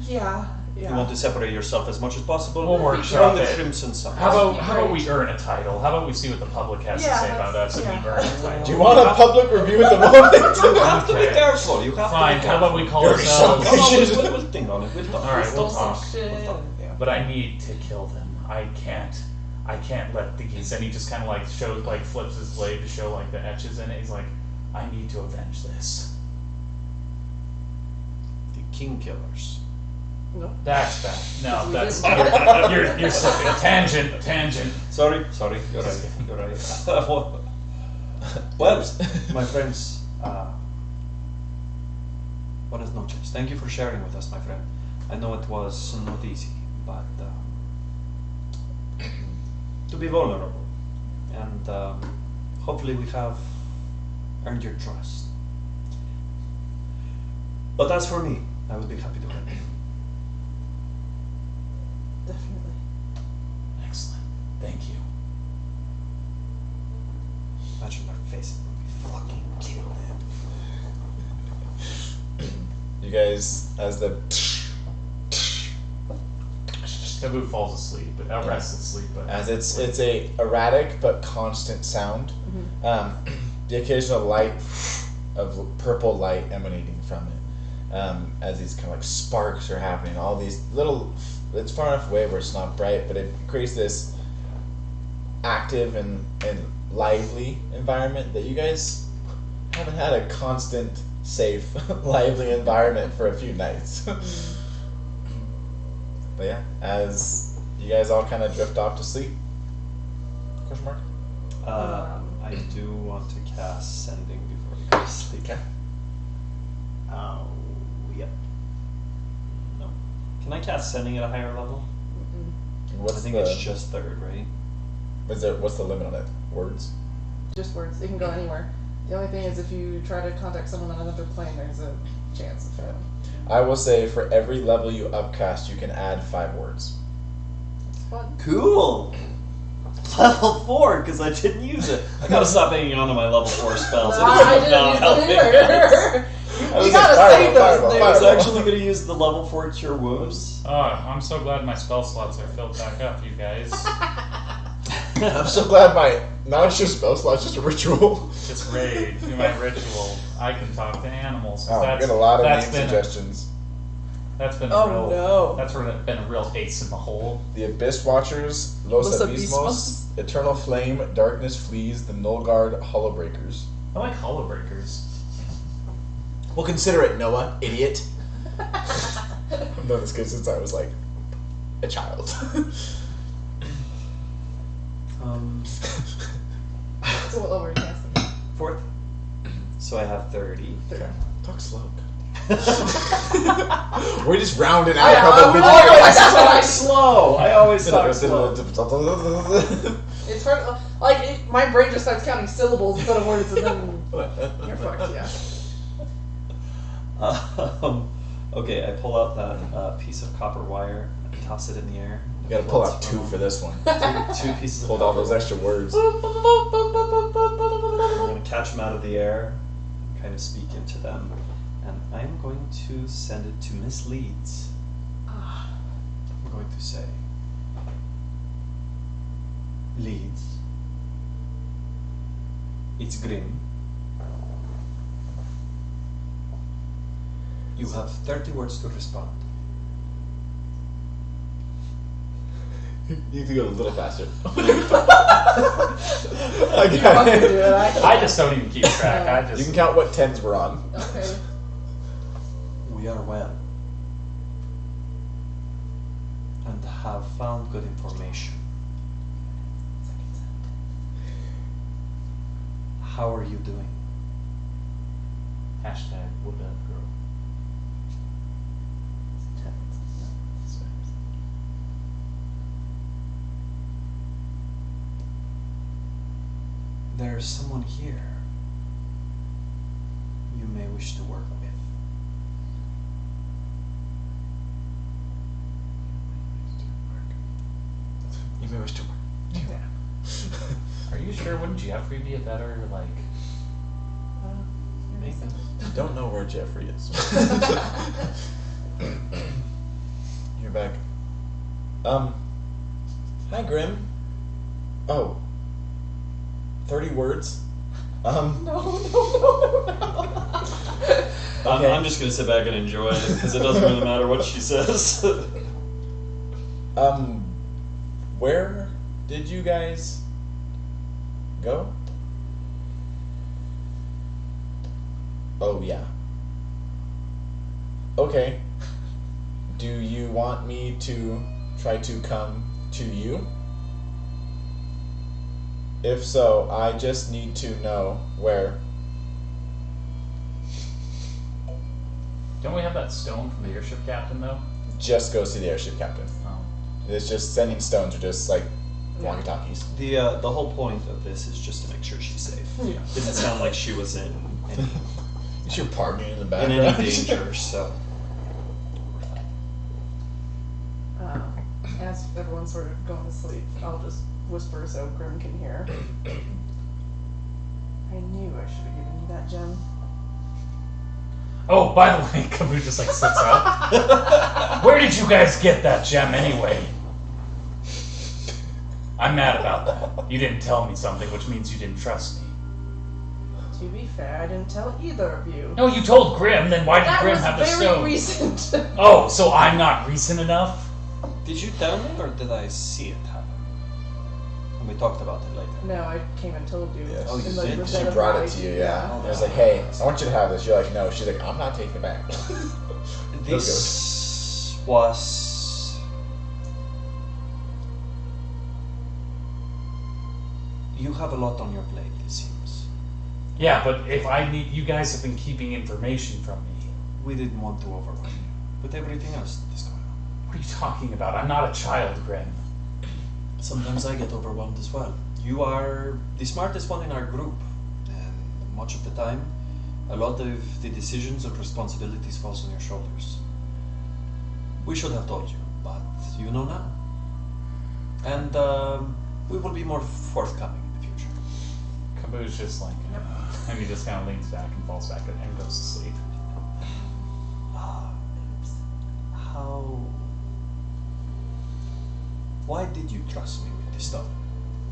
[SPEAKER 5] yeah.
[SPEAKER 6] You want to separate yourself as much as possible.
[SPEAKER 1] We'll workshop
[SPEAKER 6] from the
[SPEAKER 1] it.
[SPEAKER 6] Crimson Suns.
[SPEAKER 1] How about we earn a title? How about we see what the public has to
[SPEAKER 5] Yeah,
[SPEAKER 1] say about us and we earn a
[SPEAKER 3] Do
[SPEAKER 1] title?
[SPEAKER 3] you want a public review at the moment?
[SPEAKER 6] You have to be
[SPEAKER 1] Okay.
[SPEAKER 6] careful. You have
[SPEAKER 1] Fine.
[SPEAKER 6] to be
[SPEAKER 1] How
[SPEAKER 6] careful.
[SPEAKER 1] about we call
[SPEAKER 3] Dirty
[SPEAKER 1] ourselves?
[SPEAKER 3] son.
[SPEAKER 6] No, we'll think on it. We'll talk.
[SPEAKER 1] All right, we'll
[SPEAKER 5] Stole some
[SPEAKER 1] talk.
[SPEAKER 5] shit.
[SPEAKER 6] We'll talk.
[SPEAKER 5] Yeah.
[SPEAKER 1] But I need to kill them. I can't let these. And he just kind of like shows, like flips his blade to show like the etches in it. He's like, I need to avenge this.
[SPEAKER 6] The King Killers.
[SPEAKER 5] Nope.
[SPEAKER 1] That's bad. No,
[SPEAKER 5] You
[SPEAKER 1] that's
[SPEAKER 5] didn't-
[SPEAKER 1] you're slipping. Tangent.
[SPEAKER 6] Sorry. You're right. You're right. Well, my friends, buenas noches. Thank you for sharing with us, my friend. I know it was not easy, but to be vulnerable, and hopefully we have earned your trust. But as for me, I would be happy to help you.
[SPEAKER 5] Definitely.
[SPEAKER 1] Excellent. Thank you.
[SPEAKER 6] Imagine their faces when we fucking kill them.
[SPEAKER 3] You guys, as the
[SPEAKER 1] Taboo falls asleep, but rests asleep. But
[SPEAKER 3] as it's a erratic but constant sound. The occasional light of purple light emanating from it, as these kind of like sparks are happening. All these little. It's far enough away where it's not bright, but it creates this active and lively environment that you guys haven't had a constant, safe, lively environment for a few nights. But yeah, as you guys all kind of drift off to sleep. Question mark?
[SPEAKER 6] I do want to cast Sending before you guys
[SPEAKER 4] obviously.
[SPEAKER 3] Okay.
[SPEAKER 4] Oh, yep. No. Can I cast sending at a higher level?
[SPEAKER 3] What's
[SPEAKER 4] I think
[SPEAKER 3] the,
[SPEAKER 4] it's just third, right?
[SPEAKER 3] what's the limit on it? Words?
[SPEAKER 5] Just words. It can go anywhere. The only thing is if you try to contact someone on another plane, there's a chance of failing.
[SPEAKER 3] I will say for every level you upcast, you can add 5 words.
[SPEAKER 5] It's fun.
[SPEAKER 4] Cool! Level 4, because I didn't use it. I gotta stop hanging on to my level 4 spells.
[SPEAKER 5] I
[SPEAKER 4] It's not
[SPEAKER 5] didn't
[SPEAKER 4] helping
[SPEAKER 5] use it
[SPEAKER 4] us.
[SPEAKER 5] either. You
[SPEAKER 3] was
[SPEAKER 5] gotta
[SPEAKER 3] like,
[SPEAKER 5] save
[SPEAKER 3] fireball,
[SPEAKER 5] those
[SPEAKER 4] I was
[SPEAKER 5] things.
[SPEAKER 4] actually gonna use the level 4 cure wounds.
[SPEAKER 1] Oh, I'm so glad my spell slots are filled back up, you guys.
[SPEAKER 3] I'm so glad now it's just spell slot, it's just a ritual.
[SPEAKER 1] Just raid, do my ritual. I can talk to animals.
[SPEAKER 3] Oh, we
[SPEAKER 1] That's,
[SPEAKER 3] get a lot of
[SPEAKER 1] that's
[SPEAKER 3] name
[SPEAKER 1] been
[SPEAKER 3] suggestions.
[SPEAKER 1] That's been a
[SPEAKER 5] Oh,
[SPEAKER 1] real.
[SPEAKER 5] no.
[SPEAKER 1] That's been a real ace in the hole.
[SPEAKER 3] The Abyss Watchers, Los
[SPEAKER 5] Los
[SPEAKER 3] Abismos,
[SPEAKER 5] Abismos.
[SPEAKER 3] Eternal Flame, Darkness Flees, the Null Guard, Hollow Breakers.
[SPEAKER 1] I like hollow breakers.
[SPEAKER 3] Well, consider it, Noah, idiot. I've known this kid since I was like a child.
[SPEAKER 5] So what level are you casting?
[SPEAKER 4] 4th. So I have 30.
[SPEAKER 3] Okay. Talk slow. We're just rounding out a
[SPEAKER 5] I
[SPEAKER 3] couple
[SPEAKER 5] always
[SPEAKER 4] talk slow. I always talk slow.
[SPEAKER 5] It's hard. Like my brain just starts counting syllables instead of words, and then you're fucked. Yeah.
[SPEAKER 4] Okay, I pull out that piece of copper wire and toss it in the air.
[SPEAKER 3] You gotta pull out 2 for this one.
[SPEAKER 4] Two pieces
[SPEAKER 3] Hold
[SPEAKER 4] of
[SPEAKER 3] all
[SPEAKER 4] copper
[SPEAKER 3] those extra words.
[SPEAKER 4] I'm going to catch them out of the air, kind of speak into them, and I'm going to send it to Miss Leeds. I'm going to say, Leeds, it's Grim. You have 30 words to respond.
[SPEAKER 3] You need to go a little faster.
[SPEAKER 5] You don't have to do it.
[SPEAKER 1] I just don't even keep track. I just.
[SPEAKER 3] You can count what 10s we're on.
[SPEAKER 5] Okay.
[SPEAKER 4] We are well and have found good information. How are you doing?
[SPEAKER 1] Hashtag would that girl.
[SPEAKER 4] There's someone here you may wish to work with.
[SPEAKER 3] You may wish to work.
[SPEAKER 1] Are you sure? Wouldn't Jeffrey be a better like?
[SPEAKER 4] Nathan.
[SPEAKER 3] You don't know where Jeffrey is. You're back. Hi, Grim. Oh. 30 words?
[SPEAKER 5] No.
[SPEAKER 3] Okay.
[SPEAKER 4] I'm just gonna sit back and enjoy it because it doesn't really matter what she says.
[SPEAKER 3] Where did you guys go? Oh, yeah. Okay. Do you want me to try to come to you? If so, I just need to know where.
[SPEAKER 1] Don't we have that stone from the airship captain though?
[SPEAKER 3] Just go see the airship captain.
[SPEAKER 1] Oh.
[SPEAKER 3] It's just sending stones or just like walkie-talkies.
[SPEAKER 4] The whole point of this is just to make sure she's safe.
[SPEAKER 5] Yeah.
[SPEAKER 4] Didn't sound like she was in any,
[SPEAKER 3] It's your partner in the
[SPEAKER 4] in
[SPEAKER 3] background.
[SPEAKER 4] any danger, so.
[SPEAKER 5] As everyone's sort of going to sleep, I'll just whisper so Grim can hear. I knew I should have given you that gem.
[SPEAKER 8] Oh, by the way, Camus just like sits up. Where did you guys get that gem anyway? I'm mad about that. You didn't tell me something, which means you didn't trust me.
[SPEAKER 5] To be fair, I didn't tell either of you.
[SPEAKER 8] No, you told Grim, then why did
[SPEAKER 5] That
[SPEAKER 8] Grim
[SPEAKER 5] was
[SPEAKER 8] have the
[SPEAKER 5] very
[SPEAKER 8] stone?
[SPEAKER 5] recent.
[SPEAKER 8] Oh, so I'm not recent enough?
[SPEAKER 4] Did you tell me or did I see it happen? And we talked about it later.
[SPEAKER 5] No, I came and told you.
[SPEAKER 3] Yes.
[SPEAKER 4] Oh, you
[SPEAKER 5] In, like,
[SPEAKER 4] did?
[SPEAKER 5] the
[SPEAKER 3] She
[SPEAKER 5] dead of
[SPEAKER 3] brought
[SPEAKER 5] night.
[SPEAKER 3] it to you, yeah.
[SPEAKER 4] Oh,
[SPEAKER 3] I was like, hey, I want you to have this. You're like, no. She's like, I'm not taking it back.
[SPEAKER 4] This was... You have a lot on your plate, it seems.
[SPEAKER 8] Yeah, but if I need, you guys have been keeping information from me.
[SPEAKER 6] We didn't want to overwhelm you with everything else that is going on.
[SPEAKER 8] What are you talking about? I'm not a child, Gren.
[SPEAKER 6] Sometimes I get overwhelmed as well. You are the smartest one in our group, and much of the time, a lot of the decisions and responsibilities falls on your shoulders. We should have told you, but you know now. And we will be more forthcoming in the future.
[SPEAKER 1] Caboose just like, and he just kind of leans back and falls back and goes to sleep.
[SPEAKER 6] How... Why did you trust me with this stuff?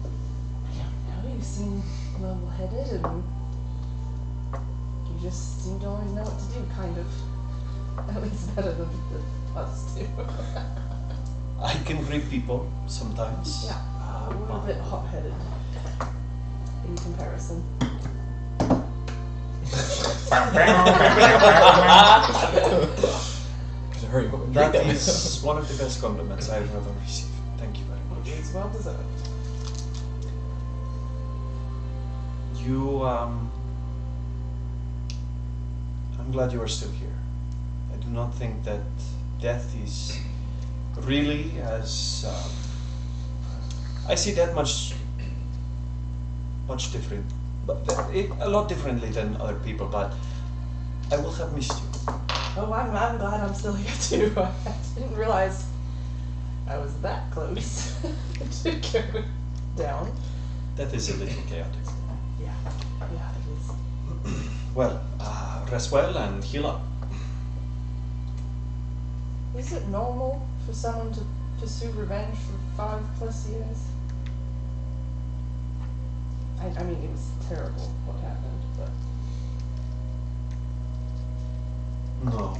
[SPEAKER 5] No, you seem level-headed and you just seem to always know what to do, kind of. At least better than us two.
[SPEAKER 6] I can read people sometimes.
[SPEAKER 5] Yeah, we're a bit hot-headed in comparison.
[SPEAKER 3] Hurry, drink
[SPEAKER 6] That
[SPEAKER 3] them.
[SPEAKER 6] is one of the best compliments I've ever received. Thank you very much.
[SPEAKER 5] It's well deserved.
[SPEAKER 6] You, I'm glad you are still here. I do not think that death is really as, I see that much different, but a lot differently than other people, but I will have missed you.
[SPEAKER 5] Oh, I'm glad I'm still here too. I didn't realize I was that close to go down.
[SPEAKER 6] That is a little chaotic.
[SPEAKER 5] Yeah, it is.
[SPEAKER 6] Well, rest well and heal up.
[SPEAKER 5] Is it normal for someone to pursue revenge for 5+ years? I mean, it was terrible what happened, but...
[SPEAKER 6] No.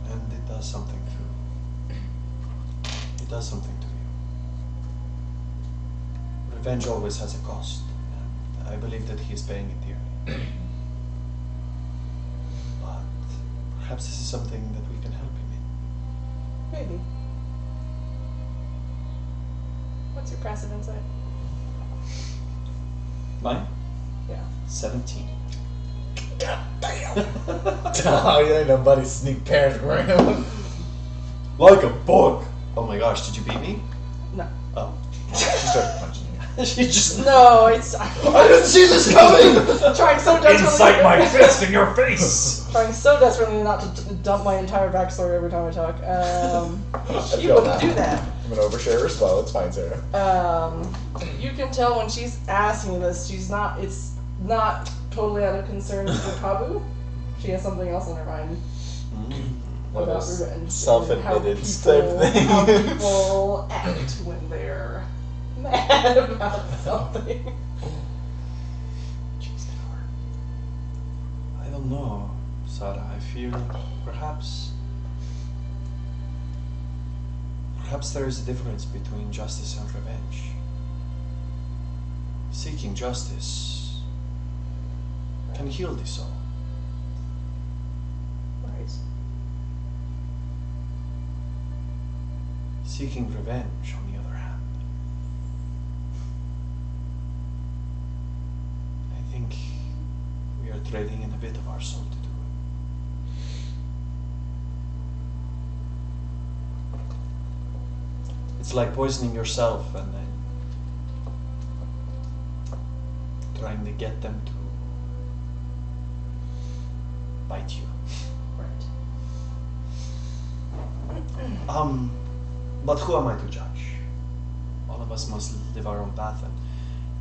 [SPEAKER 6] And it does something to you. It does something to you. Revenge always has a cost. And I believe that he is paying it dearly. But perhaps this is something that we can help him in.
[SPEAKER 5] Maybe. What's your precedence at?
[SPEAKER 6] Mine?
[SPEAKER 5] Yeah.
[SPEAKER 6] 17.
[SPEAKER 3] Oh, you ain't nobody's sneak parents around.
[SPEAKER 6] Like a book! Oh my gosh, did you beat me?
[SPEAKER 5] No.
[SPEAKER 6] Oh.
[SPEAKER 3] She started punching you.
[SPEAKER 6] She just...
[SPEAKER 5] No, it's...
[SPEAKER 6] I didn't see this coming!
[SPEAKER 5] Trying so desperately...
[SPEAKER 8] Incite my fist in your face!
[SPEAKER 5] Trying so desperately not to dump my entire backstory every time I talk. She
[SPEAKER 3] feel
[SPEAKER 5] wouldn't
[SPEAKER 3] that.
[SPEAKER 5] do that.
[SPEAKER 3] I'm an oversharer as well. It's fine, Sarah.
[SPEAKER 5] You can tell when she's asking this, it's not totally out of concern for Kabu. She has something else on her mind
[SPEAKER 3] One of
[SPEAKER 5] about
[SPEAKER 3] those
[SPEAKER 5] revenge. and
[SPEAKER 3] self-admitted
[SPEAKER 5] how
[SPEAKER 3] type thing.
[SPEAKER 5] How people act when they're mad about something.
[SPEAKER 6] I don't know, Sarah. I feel perhaps there is a difference between justice and revenge. Seeking justice can heal the soul.
[SPEAKER 5] Right.
[SPEAKER 6] Seeking revenge, on the other hand, I think we are trading in a bit of our soul to do it. It's like poisoning yourself and then trying to get them to bite you.
[SPEAKER 5] Right.
[SPEAKER 6] But who am I to judge? All of us must live our own path, and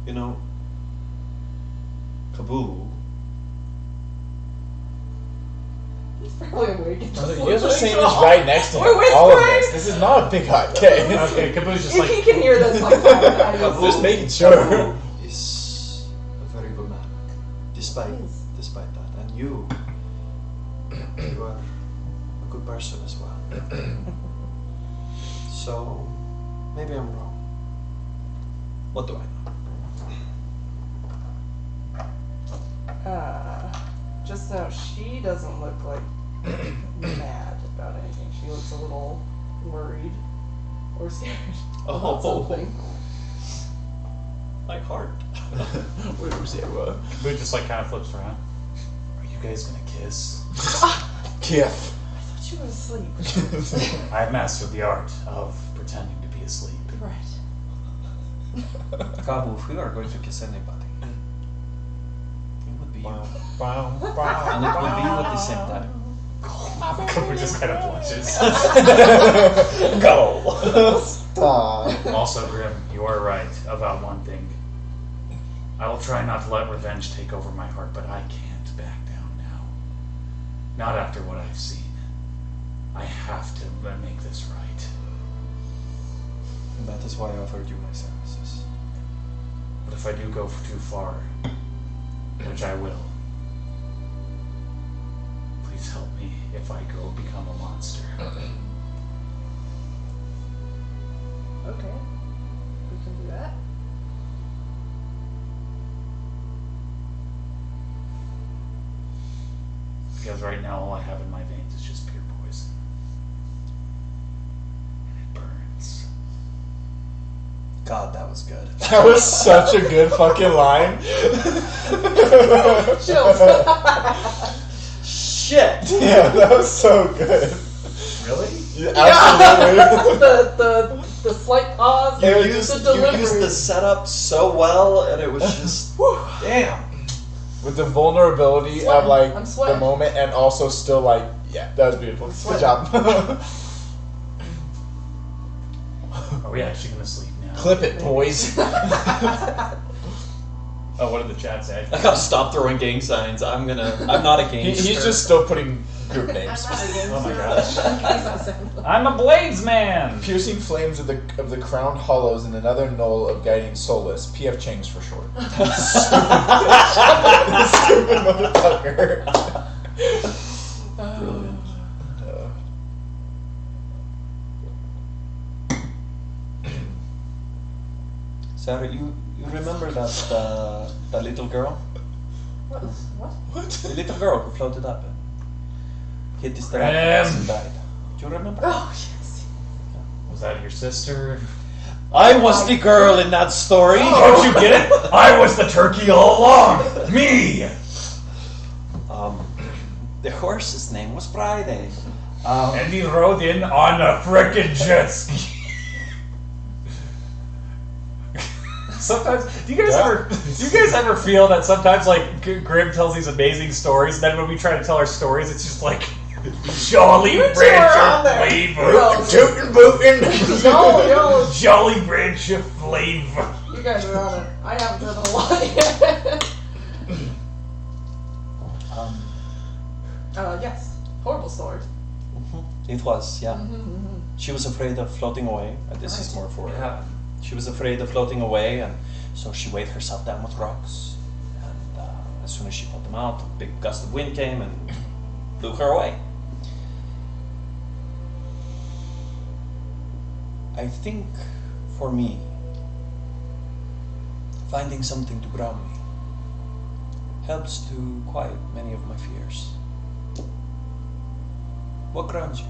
[SPEAKER 6] you know, Kabu.
[SPEAKER 5] He's probably awake.
[SPEAKER 3] You guys are saying this right next to him.
[SPEAKER 5] We're
[SPEAKER 3] All of
[SPEAKER 5] whispering.
[SPEAKER 3] this. This is not a big hot case.
[SPEAKER 1] Okay, Caboose just
[SPEAKER 5] If
[SPEAKER 1] like,
[SPEAKER 5] he can hear this, like, fine.
[SPEAKER 6] Kabu
[SPEAKER 3] Just making sure.
[SPEAKER 6] is a very good man, despite
[SPEAKER 5] Yes.
[SPEAKER 6] that, and you are a good person as well. So maybe I'm wrong. What do I know?
[SPEAKER 5] Just know she doesn't look like mad about anything. She looks a little worried or scared about something.
[SPEAKER 6] my heart.
[SPEAKER 3] Whatever say what?
[SPEAKER 1] Boo just like kind of flips around. Are you guys gonna kiss?
[SPEAKER 3] Kiff.
[SPEAKER 5] She was asleep.
[SPEAKER 1] I have mastered the art of pretending to be asleep.
[SPEAKER 5] Right.
[SPEAKER 6] Kabu, if we are going to kiss anybody, it would be you. And it would be you at the same time.
[SPEAKER 1] Cooper just kind of blushes.
[SPEAKER 6] Go!
[SPEAKER 3] Stop.
[SPEAKER 1] Also, Grim, you are right about one thing. I will try not to let revenge take over my heart, but I can't back down now. Not after what I've seen. I have to make this right.
[SPEAKER 6] And that is why I offered you my services.
[SPEAKER 1] But if I do go too far, which I will, please help me if I go become a monster.
[SPEAKER 5] Okay. We can do that.
[SPEAKER 1] Because right now all I have in my veins is just pure poison. And it burns.
[SPEAKER 6] God, that was good.
[SPEAKER 3] That was such a good fucking line.
[SPEAKER 5] Chills.
[SPEAKER 6] Shit!
[SPEAKER 3] Yeah, that was so good.
[SPEAKER 1] Really?
[SPEAKER 3] Yeah, absolutely.
[SPEAKER 5] the slight pause.
[SPEAKER 6] You
[SPEAKER 5] the
[SPEAKER 6] used
[SPEAKER 5] delivery.
[SPEAKER 6] the setup so well, and it was just damn.
[SPEAKER 3] With the vulnerability of
[SPEAKER 5] sweating.
[SPEAKER 3] like
[SPEAKER 5] I'm
[SPEAKER 3] the
[SPEAKER 5] sweating.
[SPEAKER 3] moment, and also still like, yeah, that was beautiful. Good
[SPEAKER 5] sweating.
[SPEAKER 3] job.
[SPEAKER 1] Are we actually gonna sleep now?
[SPEAKER 3] Clip it, boys.
[SPEAKER 1] Oh, what did the chat say?
[SPEAKER 6] I gotta stop throwing gang signs. I'm not a gangster.
[SPEAKER 3] He's just still putting group names.
[SPEAKER 1] Oh my gosh.
[SPEAKER 5] gosh.
[SPEAKER 1] I'm a Blades man!
[SPEAKER 3] Piercing flames of the crowned hollows and another knoll of guiding solace. PF Chang's for short. Stupid motherfucker.
[SPEAKER 6] Brilliant. Sarah, you remember that little girl?
[SPEAKER 5] What?
[SPEAKER 6] The little girl who floated up and hit the staircase and died. Do you remember?
[SPEAKER 5] Oh, yes.
[SPEAKER 1] Was that your sister?
[SPEAKER 6] I was the girl in that story.
[SPEAKER 8] Don't you get it? I was the turkey all along. Me.
[SPEAKER 6] The horse's name was Friday.
[SPEAKER 8] And he rode in on a frickin' jet ski.
[SPEAKER 1] Sometimes, do you guys ever feel that sometimes like Grim tells these amazing stories, and then when we try to tell our stories, it's just like Jolly
[SPEAKER 5] You two are on
[SPEAKER 8] Rancher
[SPEAKER 5] there.
[SPEAKER 8] flavor.
[SPEAKER 5] No.
[SPEAKER 3] Tootin' bootin'.
[SPEAKER 5] Yo,
[SPEAKER 8] Jolly Rancher flavor.
[SPEAKER 5] you guys are on it. I haven't driven a lot yet. Yes. Horrible story.
[SPEAKER 6] It was, yeah. She was afraid of floating away. And this is more for her. She was afraid of floating away, and so she weighed herself down with rocks. And as soon as she put them out, a big gust of wind came and blew her away. I think, for me, finding something to ground me helps to quiet many of my fears. What grounds you?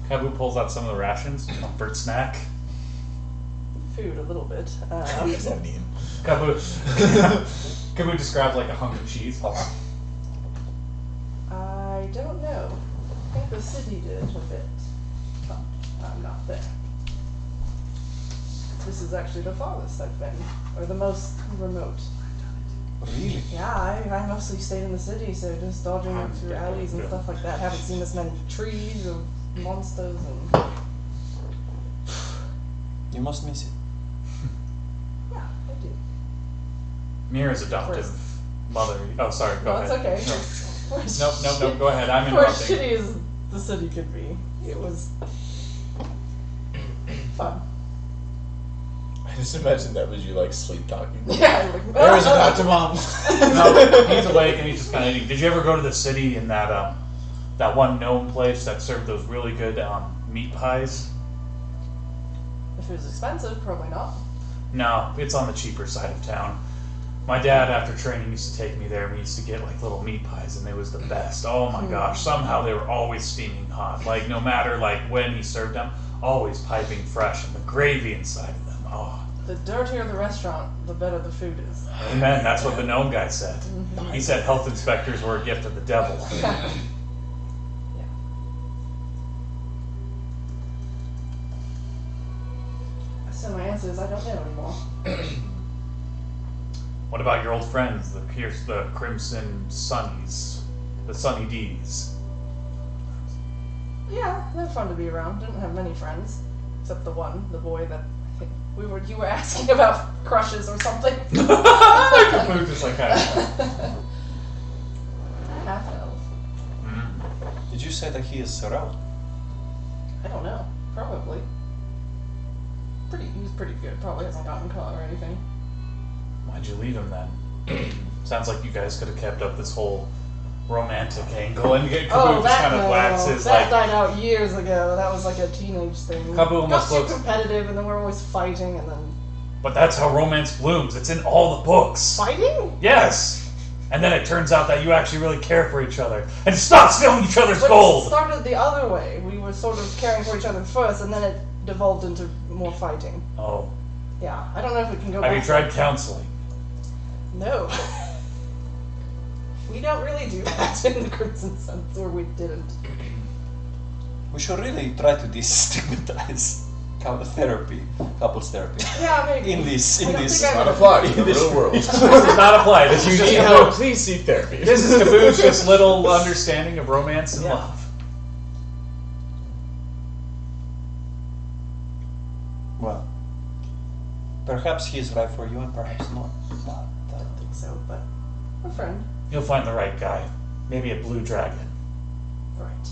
[SPEAKER 1] Kabu pulls out some of the rations, comfort snack.
[SPEAKER 5] Food, a little bit.
[SPEAKER 1] Kabu just grabs like a hunk of cheese.
[SPEAKER 5] I don't know. I think the city did a bit. But I'm not there. This is actually the farthest I've been, or the most remote.
[SPEAKER 6] Really?
[SPEAKER 5] Yeah, I mostly stayed in the city, so just dodging through alleys and stuff like that. Haven't seen this many trees or monsters and...
[SPEAKER 6] You must miss it.
[SPEAKER 5] Yeah, I do.
[SPEAKER 1] Mira's adoptive mother. Oh, sorry. Go
[SPEAKER 5] No,
[SPEAKER 1] ahead.
[SPEAKER 5] it's okay.
[SPEAKER 1] Nope. Go ahead. I'm
[SPEAKER 5] More
[SPEAKER 1] interrupting.
[SPEAKER 5] shitty as the city could be. It was fun.
[SPEAKER 3] I just imagine that was you like sleep talking.
[SPEAKER 5] Yeah, like,
[SPEAKER 3] Where is Dr. Mom?
[SPEAKER 1] No, he's awake and he's just kind of eating. Did you ever go to the city in that that one gnome place that served those really good meat pies?
[SPEAKER 5] If it was expensive, probably not.
[SPEAKER 1] No, it's on the cheaper side of town.
[SPEAKER 8] My dad, after training, used to take me there. We used to get like little meat pies, and they was the best. Oh my gosh! Somehow they were always steaming hot. Like no matter like when he served them, always piping fresh, and the gravy inside of them. Oh,
[SPEAKER 5] The dirtier the restaurant, the better the food is.
[SPEAKER 8] amen. That's what the gnome guy said. He said health inspectors were a gift of the devil.
[SPEAKER 5] Yeah. So my answer is I don't know anymore.
[SPEAKER 8] What about your old friends, the Crimson Sunnies, the Sunny D's?
[SPEAKER 5] Yeah, they're fun to be around. Didn't have many friends, except the boy that I think you were asking about crushes or something.
[SPEAKER 8] Kapoo just like kind of.
[SPEAKER 5] Half elf.
[SPEAKER 6] Did you say that he is Sorrel?
[SPEAKER 5] I don't know. Probably. He was pretty good. Probably hasn't gotten caught or anything.
[SPEAKER 8] Why'd you leave him then? Sounds like you guys could have kept up this whole romantic angle, and Kapoo just kind of waxes
[SPEAKER 5] that
[SPEAKER 8] like.
[SPEAKER 5] died out years ago. That was like a teenage thing.
[SPEAKER 8] Kapoo almost
[SPEAKER 5] Got too
[SPEAKER 8] looks.
[SPEAKER 5] competitive, and then we're always fighting, and then
[SPEAKER 8] But that's how romance blooms. It's in all the books.
[SPEAKER 5] fighting.
[SPEAKER 8] Yes. And then it turns out that you actually really care for each other and stop stealing each other's
[SPEAKER 5] But it
[SPEAKER 8] gold.
[SPEAKER 5] started the other way. We were sort of caring for each other first, and then it devolved into more fighting.
[SPEAKER 8] Oh,
[SPEAKER 5] Yeah, I don't know if we can go
[SPEAKER 8] have
[SPEAKER 5] back.
[SPEAKER 8] you tried counseling?
[SPEAKER 5] No. We don't really do that in the Crimson Sense, or we didn't.
[SPEAKER 6] We should really try to destigmatize couples therapy.
[SPEAKER 5] Yeah, maybe.
[SPEAKER 6] In this,
[SPEAKER 5] I don't think I
[SPEAKER 2] Not
[SPEAKER 5] would-
[SPEAKER 2] apply in the real world.
[SPEAKER 8] This does not apply. This
[SPEAKER 2] If
[SPEAKER 8] is
[SPEAKER 2] you
[SPEAKER 8] just
[SPEAKER 2] need help, please seek therapy.
[SPEAKER 8] This is Kapoo's just little understanding of romance and
[SPEAKER 5] Yeah.
[SPEAKER 8] love.
[SPEAKER 6] Well, perhaps he is right for you and perhaps not. But,
[SPEAKER 5] I don't think so, but a friend.
[SPEAKER 8] You'll find the right guy. Maybe a blue dragon.
[SPEAKER 5] Right.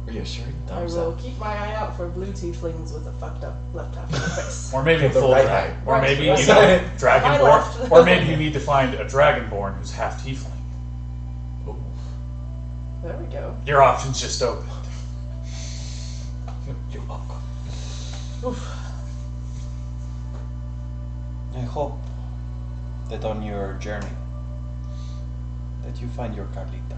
[SPEAKER 2] Reassuring
[SPEAKER 5] I
[SPEAKER 2] thumbs
[SPEAKER 5] will
[SPEAKER 2] up.
[SPEAKER 5] keep my eye out for blue tieflings with a fucked up left half of their face.
[SPEAKER 8] Or maybe a
[SPEAKER 2] The
[SPEAKER 8] full
[SPEAKER 2] right
[SPEAKER 8] dragon.
[SPEAKER 2] eye.
[SPEAKER 8] Or
[SPEAKER 5] Right.
[SPEAKER 8] maybe
[SPEAKER 5] Right
[SPEAKER 8] you
[SPEAKER 5] side.
[SPEAKER 8] know, dragonborn.
[SPEAKER 5] left.
[SPEAKER 8] Or maybe you need to find a dragonborn who's half tiefling.
[SPEAKER 5] There we go.
[SPEAKER 8] Your options just opened. You're welcome.
[SPEAKER 5] Oof.
[SPEAKER 6] I hope that on your journey that you find your Carlita.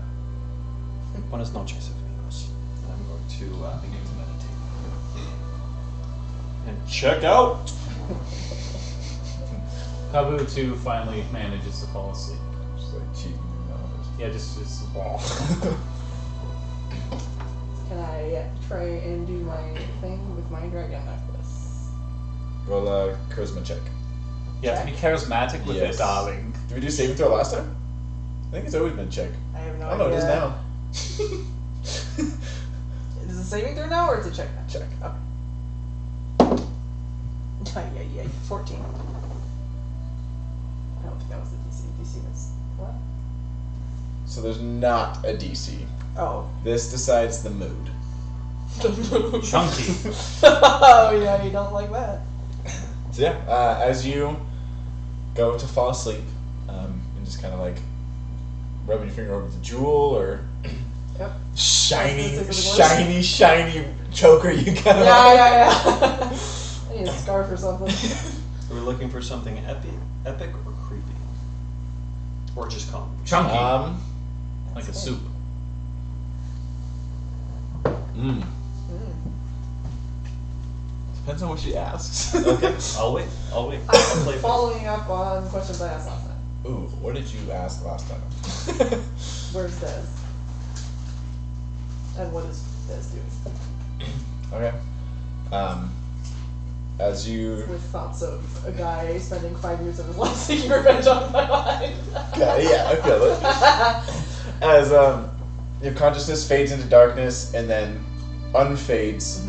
[SPEAKER 6] Buenas noches, amigos.
[SPEAKER 4] And I'm going to begin to meditate. And check out!
[SPEAKER 8] Kapoo too finally manages to fall asleep.
[SPEAKER 2] Just like cheating and
[SPEAKER 8] Yeah, just wall.
[SPEAKER 5] Can I try and do my thing with my dragon necklace?
[SPEAKER 2] Roll a charisma check.
[SPEAKER 8] You have to be charismatic with
[SPEAKER 2] Yes.
[SPEAKER 8] it, darling.
[SPEAKER 2] Did we do saving throw last time? I think it's always been check.
[SPEAKER 5] I have no
[SPEAKER 2] I don't know,
[SPEAKER 5] idea.
[SPEAKER 2] it is now.
[SPEAKER 5] Is it saving throw now or is it check now?
[SPEAKER 2] Check.
[SPEAKER 5] Okay. Yeah, 14. I don't think that was the DC. DC was what?
[SPEAKER 2] So there's not a DC.
[SPEAKER 5] Oh.
[SPEAKER 2] This decides the mood.
[SPEAKER 8] Chunky.
[SPEAKER 5] Oh yeah, you don't like that.
[SPEAKER 2] So yeah, as you go to fall asleep, and just kind of like rubbing your finger over the jewel or
[SPEAKER 5] Yep.
[SPEAKER 2] shiny,
[SPEAKER 5] That's the
[SPEAKER 2] shiny choker you got.
[SPEAKER 5] Yeah. I need a scarf or something.
[SPEAKER 6] We're looking for something epic or creepy? Or just calm?
[SPEAKER 8] Chunky.
[SPEAKER 5] That's
[SPEAKER 8] like a
[SPEAKER 5] good.
[SPEAKER 8] soup.
[SPEAKER 2] Depends on what she asks.
[SPEAKER 6] Okay, I'll wait. I'll
[SPEAKER 5] I'm
[SPEAKER 6] play.
[SPEAKER 5] following up on questions I asked last time.
[SPEAKER 2] Ooh, what did you ask last time?
[SPEAKER 5] Where's Des? And what is Des doing?
[SPEAKER 2] Okay. As you
[SPEAKER 5] With thoughts of a guy spending 5 years of his life seeking revenge on my mind.
[SPEAKER 2] yeah, I feel it. As your consciousness fades into darkness and then unfades,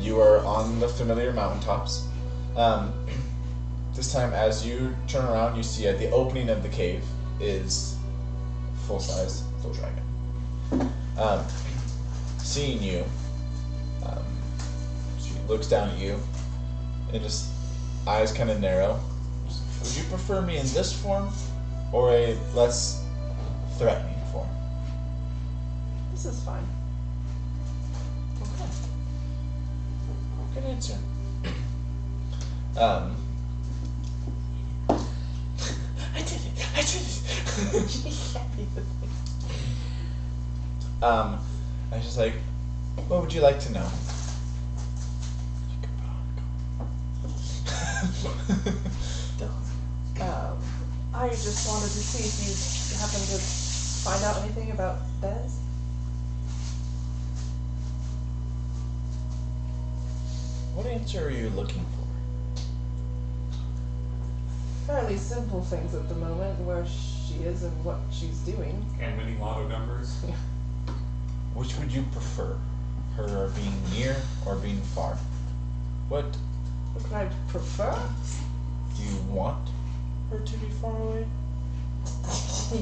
[SPEAKER 2] you are on the familiar mountaintops. This time, as you turn around, you see at the opening of the cave is full dragon. Seeing you, she looks down at you and just eyes kind of narrow. Would you prefer me in this form or a less threatening form?
[SPEAKER 5] This is fine.
[SPEAKER 3] Good answer. I did it. I did it. I was just like, what would you like to know?
[SPEAKER 5] I just wanted to see if you happen to find out anything about Bez.
[SPEAKER 3] What answer are you looking for?
[SPEAKER 5] Fairly simple things at the moment, where she is and what she's doing.
[SPEAKER 9] And winning lotto numbers.
[SPEAKER 3] Which would you prefer? Her being near or being far? What
[SPEAKER 5] What could I prefer?
[SPEAKER 3] do you want her to be far away?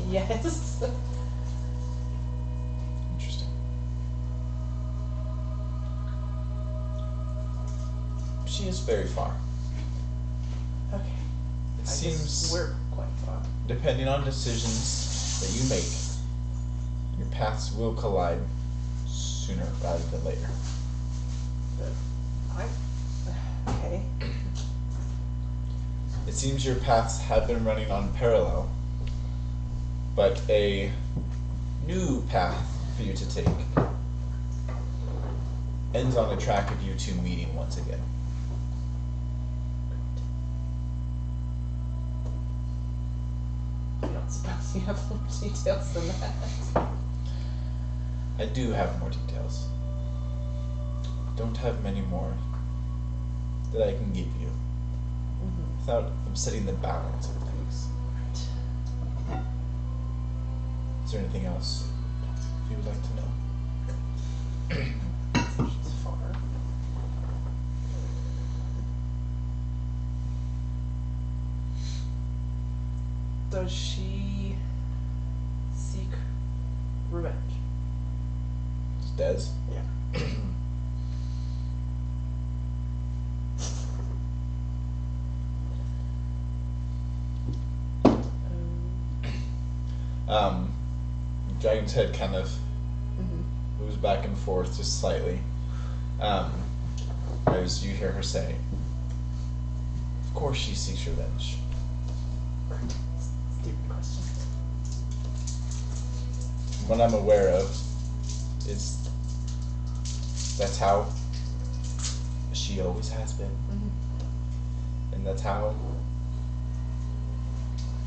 [SPEAKER 5] Yes.
[SPEAKER 3] Interesting. She is very far.
[SPEAKER 5] Okay.
[SPEAKER 3] It
[SPEAKER 5] I guess
[SPEAKER 3] seems,
[SPEAKER 5] we're quite far.
[SPEAKER 3] depending on decisions that you make, your paths will collide sooner rather than later.
[SPEAKER 5] But okay.
[SPEAKER 3] It seems your paths have been running on parallel, but a new path for you to take ends on a track of you two meeting once again.
[SPEAKER 5] I don't suppose you have more details than that.
[SPEAKER 3] I do have more details. Don't have many more that I can give you without upsetting the balance of things. Is there anything else you would like to know?
[SPEAKER 5] She's far. Does she seek revenge?
[SPEAKER 3] It's Dez?
[SPEAKER 5] Yeah.
[SPEAKER 3] Dragon's head kind of moves back and forth just slightly. As you hear her say, of course she seeks revenge.
[SPEAKER 5] Stupid question.
[SPEAKER 3] What I'm aware of is that's how she always has been. And that's how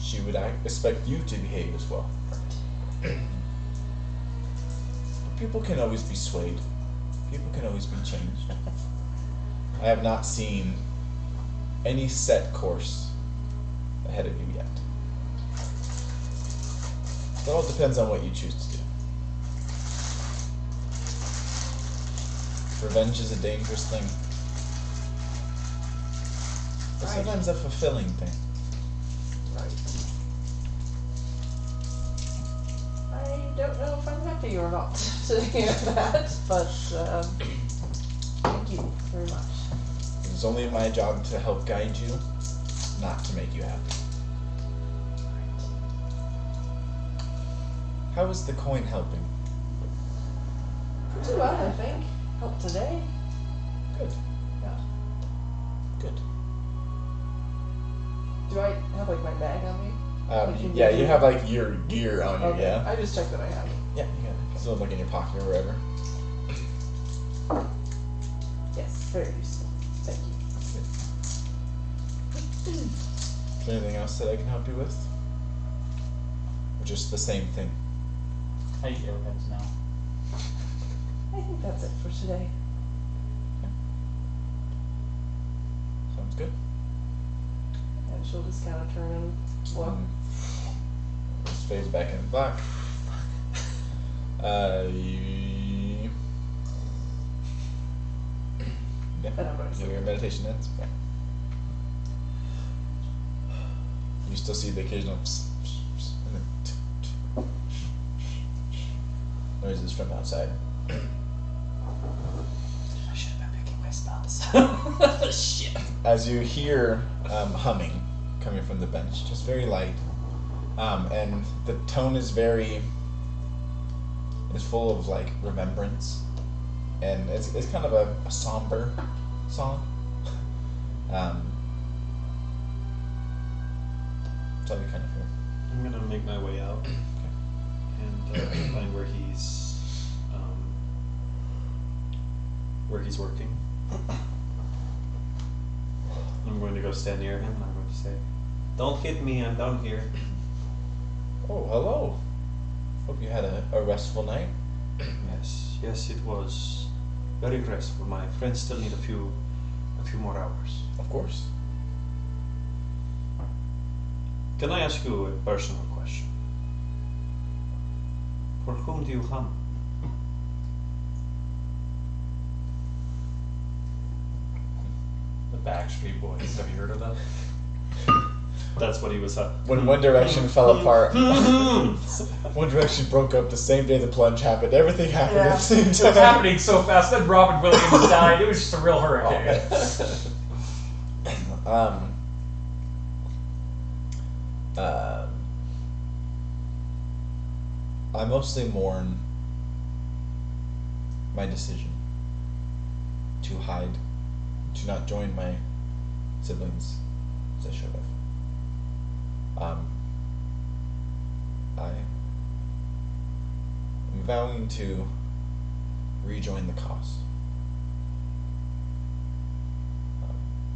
[SPEAKER 3] she would expect you to behave as well. People can always be swayed. People can always be changed. I have not seen any set course ahead of you yet. It all depends on what you choose to do. Revenge is a dangerous thing. But sometimes a fulfilling thing.
[SPEAKER 5] Right. I don't know if I'm happy or not to hear that, but thank you very much.
[SPEAKER 3] It's only my job to help guide you, not to make you happy. How is the coin helping?
[SPEAKER 5] Pretty well, I think. Helped today.
[SPEAKER 3] Good.
[SPEAKER 5] Yeah.
[SPEAKER 3] Good.
[SPEAKER 5] Do I have like my bag on me?
[SPEAKER 3] Yeah, you have like your gear on you,
[SPEAKER 5] Okay.
[SPEAKER 3] yeah?
[SPEAKER 5] I just checked that I have it.
[SPEAKER 3] Yeah, you got it. Still like in your pocket or wherever.
[SPEAKER 5] Yes, very useful. Thank you.
[SPEAKER 3] Is there anything else that I can help you with? Or just the same thing?
[SPEAKER 1] I eat arrowheads now.
[SPEAKER 5] I think that's it for today.
[SPEAKER 3] Sounds good.
[SPEAKER 5] And she'll just kind of turn and look.
[SPEAKER 3] Just fades back in black. Yeah.
[SPEAKER 5] And I'm going to
[SPEAKER 3] So
[SPEAKER 5] sleep.
[SPEAKER 3] your meditation ends? Yeah. You still see the occasional pss, pss, pss, and then noises from outside.
[SPEAKER 6] I should have been picking my spells. Shit.
[SPEAKER 3] As you hear humming coming from the bench, just very light, and the tone is full of like remembrance, and it's kind of a somber song. That's all you kind of hear.
[SPEAKER 4] I'm gonna make my way out and find where he's working. I'm going to go stand near him and I'm going to say, "Don't hit me, I'm down here."
[SPEAKER 3] Oh, hello. Hope you had a restful night.
[SPEAKER 4] Yes, it was very restful. My friends still need a few more hours.
[SPEAKER 3] Of course.
[SPEAKER 4] Can I ask you a personal question? For whom do you hum?
[SPEAKER 1] The Backstreet Boys. Have you heard of them?
[SPEAKER 4] That's what he was at.
[SPEAKER 3] When One Direction fell apart, One Direction broke up the same day the plunge happened. Everything happened at the same
[SPEAKER 1] It was
[SPEAKER 3] time.
[SPEAKER 1] happening so fast. Then Robin Williams died. It was just a real hurricane.
[SPEAKER 3] I mostly mourn my decision to hide, to not join my siblings as I should have. I'm vowing to rejoin the cause.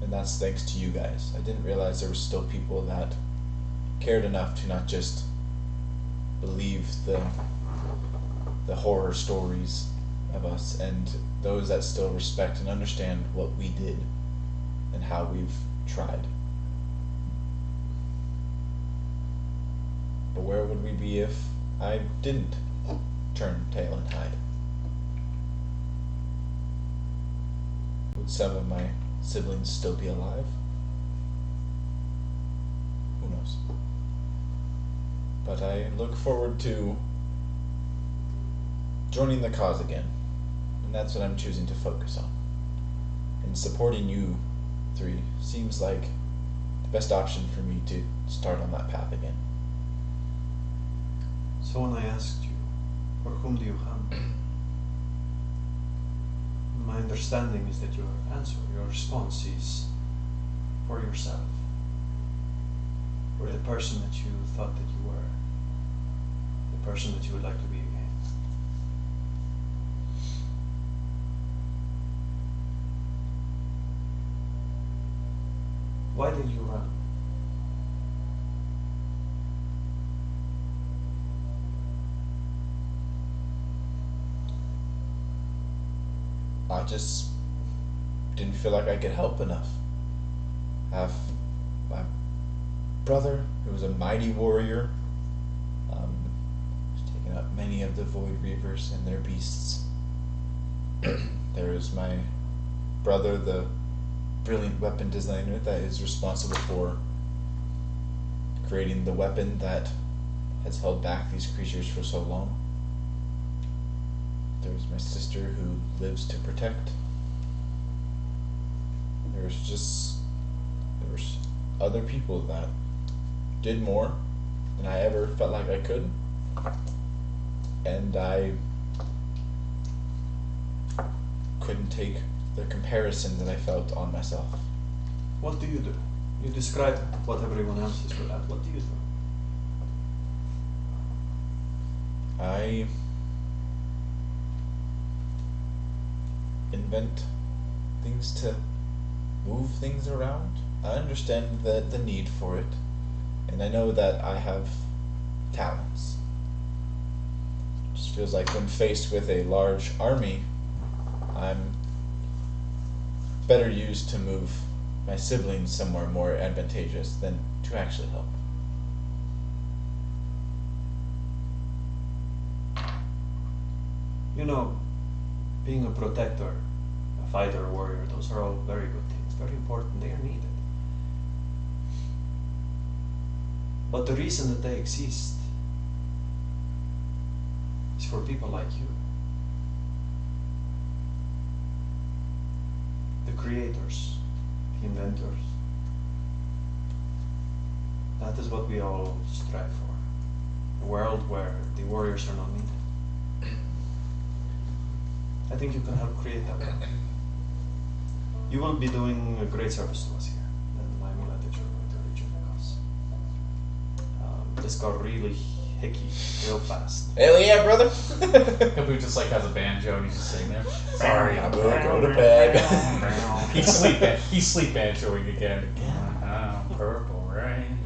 [SPEAKER 3] And that's thanks to you guys. I didn't realize there were still people that cared enough to not just believe the horror stories of us, and those that still respect and understand what we did and how we've tried. But where would we be if I didn't turn tail and hide? Would some of my siblings still be alive? Who knows? But I look forward to joining the cause again, and that's what I'm choosing to focus on. And supporting you three seems like the best option for me to start on that path again.
[SPEAKER 4] So when I asked you, for whom do you hum? My understanding is that your answer, your response is for yourself. For the person that you thought that you were. The person that you would like to be again. Why did you run?
[SPEAKER 3] I just didn't feel like I could help enough. I have my brother, who was a mighty warrior, who's taken up many of the Void Reavers and their beasts. There is my brother, the brilliant weapon designer that is responsible for creating the weapon that has held back these creatures for so long. There's my sister who lives to protect. There's other people that did more than I ever felt like I could. And I couldn't take the comparison that I felt on myself.
[SPEAKER 4] What do you do? You describe what everyone else is good at. What do you do?
[SPEAKER 3] I invent things to move things around. I understand the need for it, and I know that I have talents. It just feels like when faced with a large army, I'm better used to move my siblings somewhere more advantageous than to actually help.
[SPEAKER 4] You know, being a protector, a fighter, a warrior, those are all very good things, very important, they are needed. But the reason that they exist is for people like you. The creators, the inventors. That is what we all strive for. A world where the warriors are not needed. I think you can help create that world. You will be doing a great service to us here. And my amulet is going to reach your cause. This got really hickey real fast.
[SPEAKER 3] Hell yeah, brother.
[SPEAKER 1] Kaboo just like has a banjo and he's just sitting there. Sorry, I'm
[SPEAKER 3] Go to bed.
[SPEAKER 1] He's sleep banjoing again. Purple rain.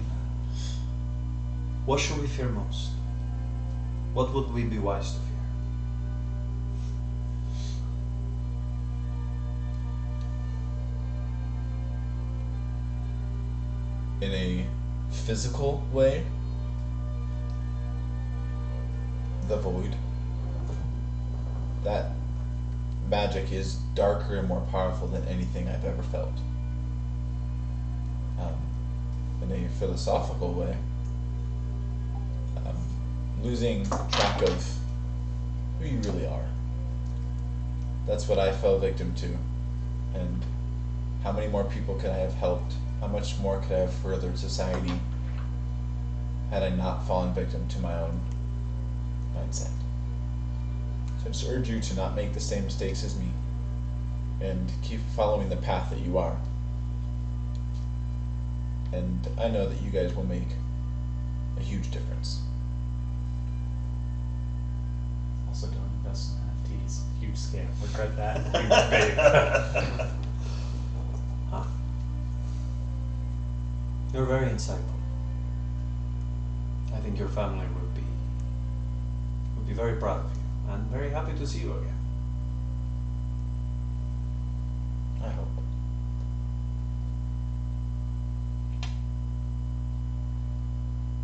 [SPEAKER 4] What should we fear most? What would we be wise to fear?
[SPEAKER 3] In a physical way, the void. That magic is darker and more powerful than anything I've ever felt. In a philosophical way, losing track of who you really are. That's what I fell victim to. And how many more people could I have helped? How much more could I have furthered society had I not fallen victim to my own mindset? So I just urge you to not make the same mistakes as me and keep following the path that you are. And I know that you guys will make a huge difference.
[SPEAKER 1] Also, don't invest in NFTs. Huge scam. Regret that. Huge fake.
[SPEAKER 4] You're very insightful. I think your family would be very proud of you and very happy to see you again.
[SPEAKER 3] I hope.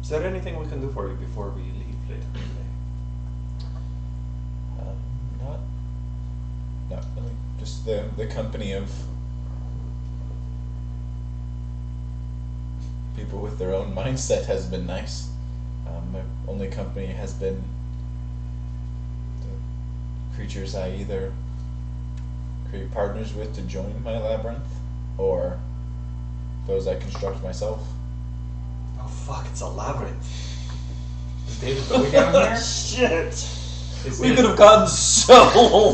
[SPEAKER 4] Is there anything we can do for you before we leave later today?
[SPEAKER 3] Not really. Just the company of people with their own mindset has been nice. My only company has been the creatures I either create partners with to join my labyrinth, or those I construct myself.
[SPEAKER 4] Oh fuck, it's a labyrinth.
[SPEAKER 1] Is David Bowie down here?
[SPEAKER 4] Shit! We could have gotten so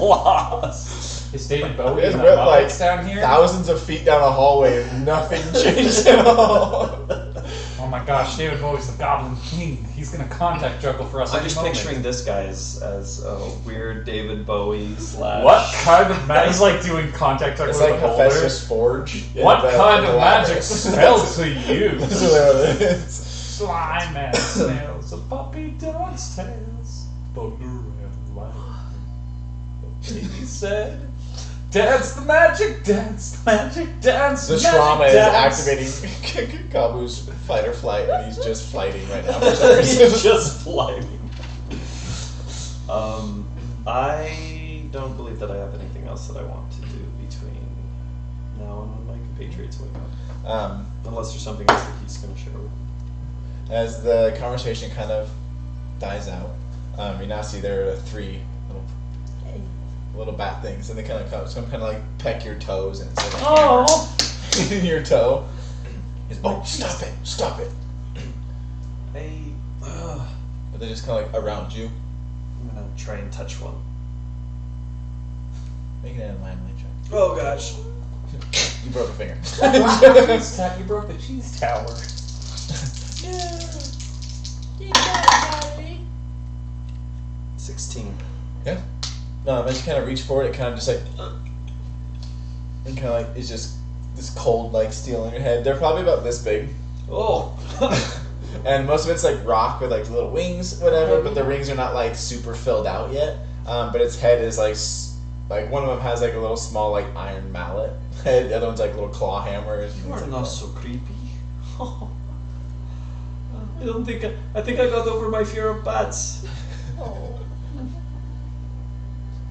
[SPEAKER 4] lost.
[SPEAKER 1] Is David Bowie
[SPEAKER 3] It's
[SPEAKER 1] and the
[SPEAKER 3] went like
[SPEAKER 1] Muppets down here?
[SPEAKER 3] thousands of feet down a hallway and nothing changed at all.
[SPEAKER 1] Oh my gosh, David Bowie's the Goblin King. He's gonna contact juggle for us.
[SPEAKER 4] I'm
[SPEAKER 1] any
[SPEAKER 4] just
[SPEAKER 1] moment.
[SPEAKER 4] picturing this guy as a weird David Bowie slash.
[SPEAKER 1] What kind of magic? He's like doing contact juggle
[SPEAKER 3] It's
[SPEAKER 1] with
[SPEAKER 3] like
[SPEAKER 1] a boulder.
[SPEAKER 3] Hephaestus Forge.
[SPEAKER 1] What kind of magic
[SPEAKER 3] labyrinth.
[SPEAKER 1] spells to use?
[SPEAKER 3] That's what it is.
[SPEAKER 1] Slime and snails, a puppy dog's tails, thunder and lightning. He said, "Dance the magic, dance the magic, dance
[SPEAKER 3] The
[SPEAKER 1] magic
[SPEAKER 3] trauma is
[SPEAKER 1] dance."
[SPEAKER 3] activating Kabu's fight or flight, and he's just fighting right now for some reason.
[SPEAKER 4] He's just flying. I don't believe that I have anything else that I want to do between now and when my compatriots wake up. Unless there's something else that he's going to share with me.
[SPEAKER 3] As the conversation kind of dies out, you now see there are three little bat things, and they kind of come, some kind of like peck your toes, and it's like a hammer in your toe. Oh, stop it! Stop it! But they're just kind of like around you.
[SPEAKER 4] I'm going to try and touch one.
[SPEAKER 3] Make an animal check.
[SPEAKER 4] Oh gosh.
[SPEAKER 3] You broke a finger.
[SPEAKER 1] You broke the cheese tower.
[SPEAKER 4] 16.
[SPEAKER 3] Yeah. No, as you kind of reach for it, it kind of just like, and kind of like it's just this cold like steel in your head. They're probably about this big,
[SPEAKER 4] Oh.
[SPEAKER 3] and most of it's like rock with like little wings, whatever. But the rings are not like super filled out yet. But its head is like one of them has like a little small like iron mallet head. The other one's like little claw hammers.
[SPEAKER 4] You are not so creepy. I think I got over my fear of bats.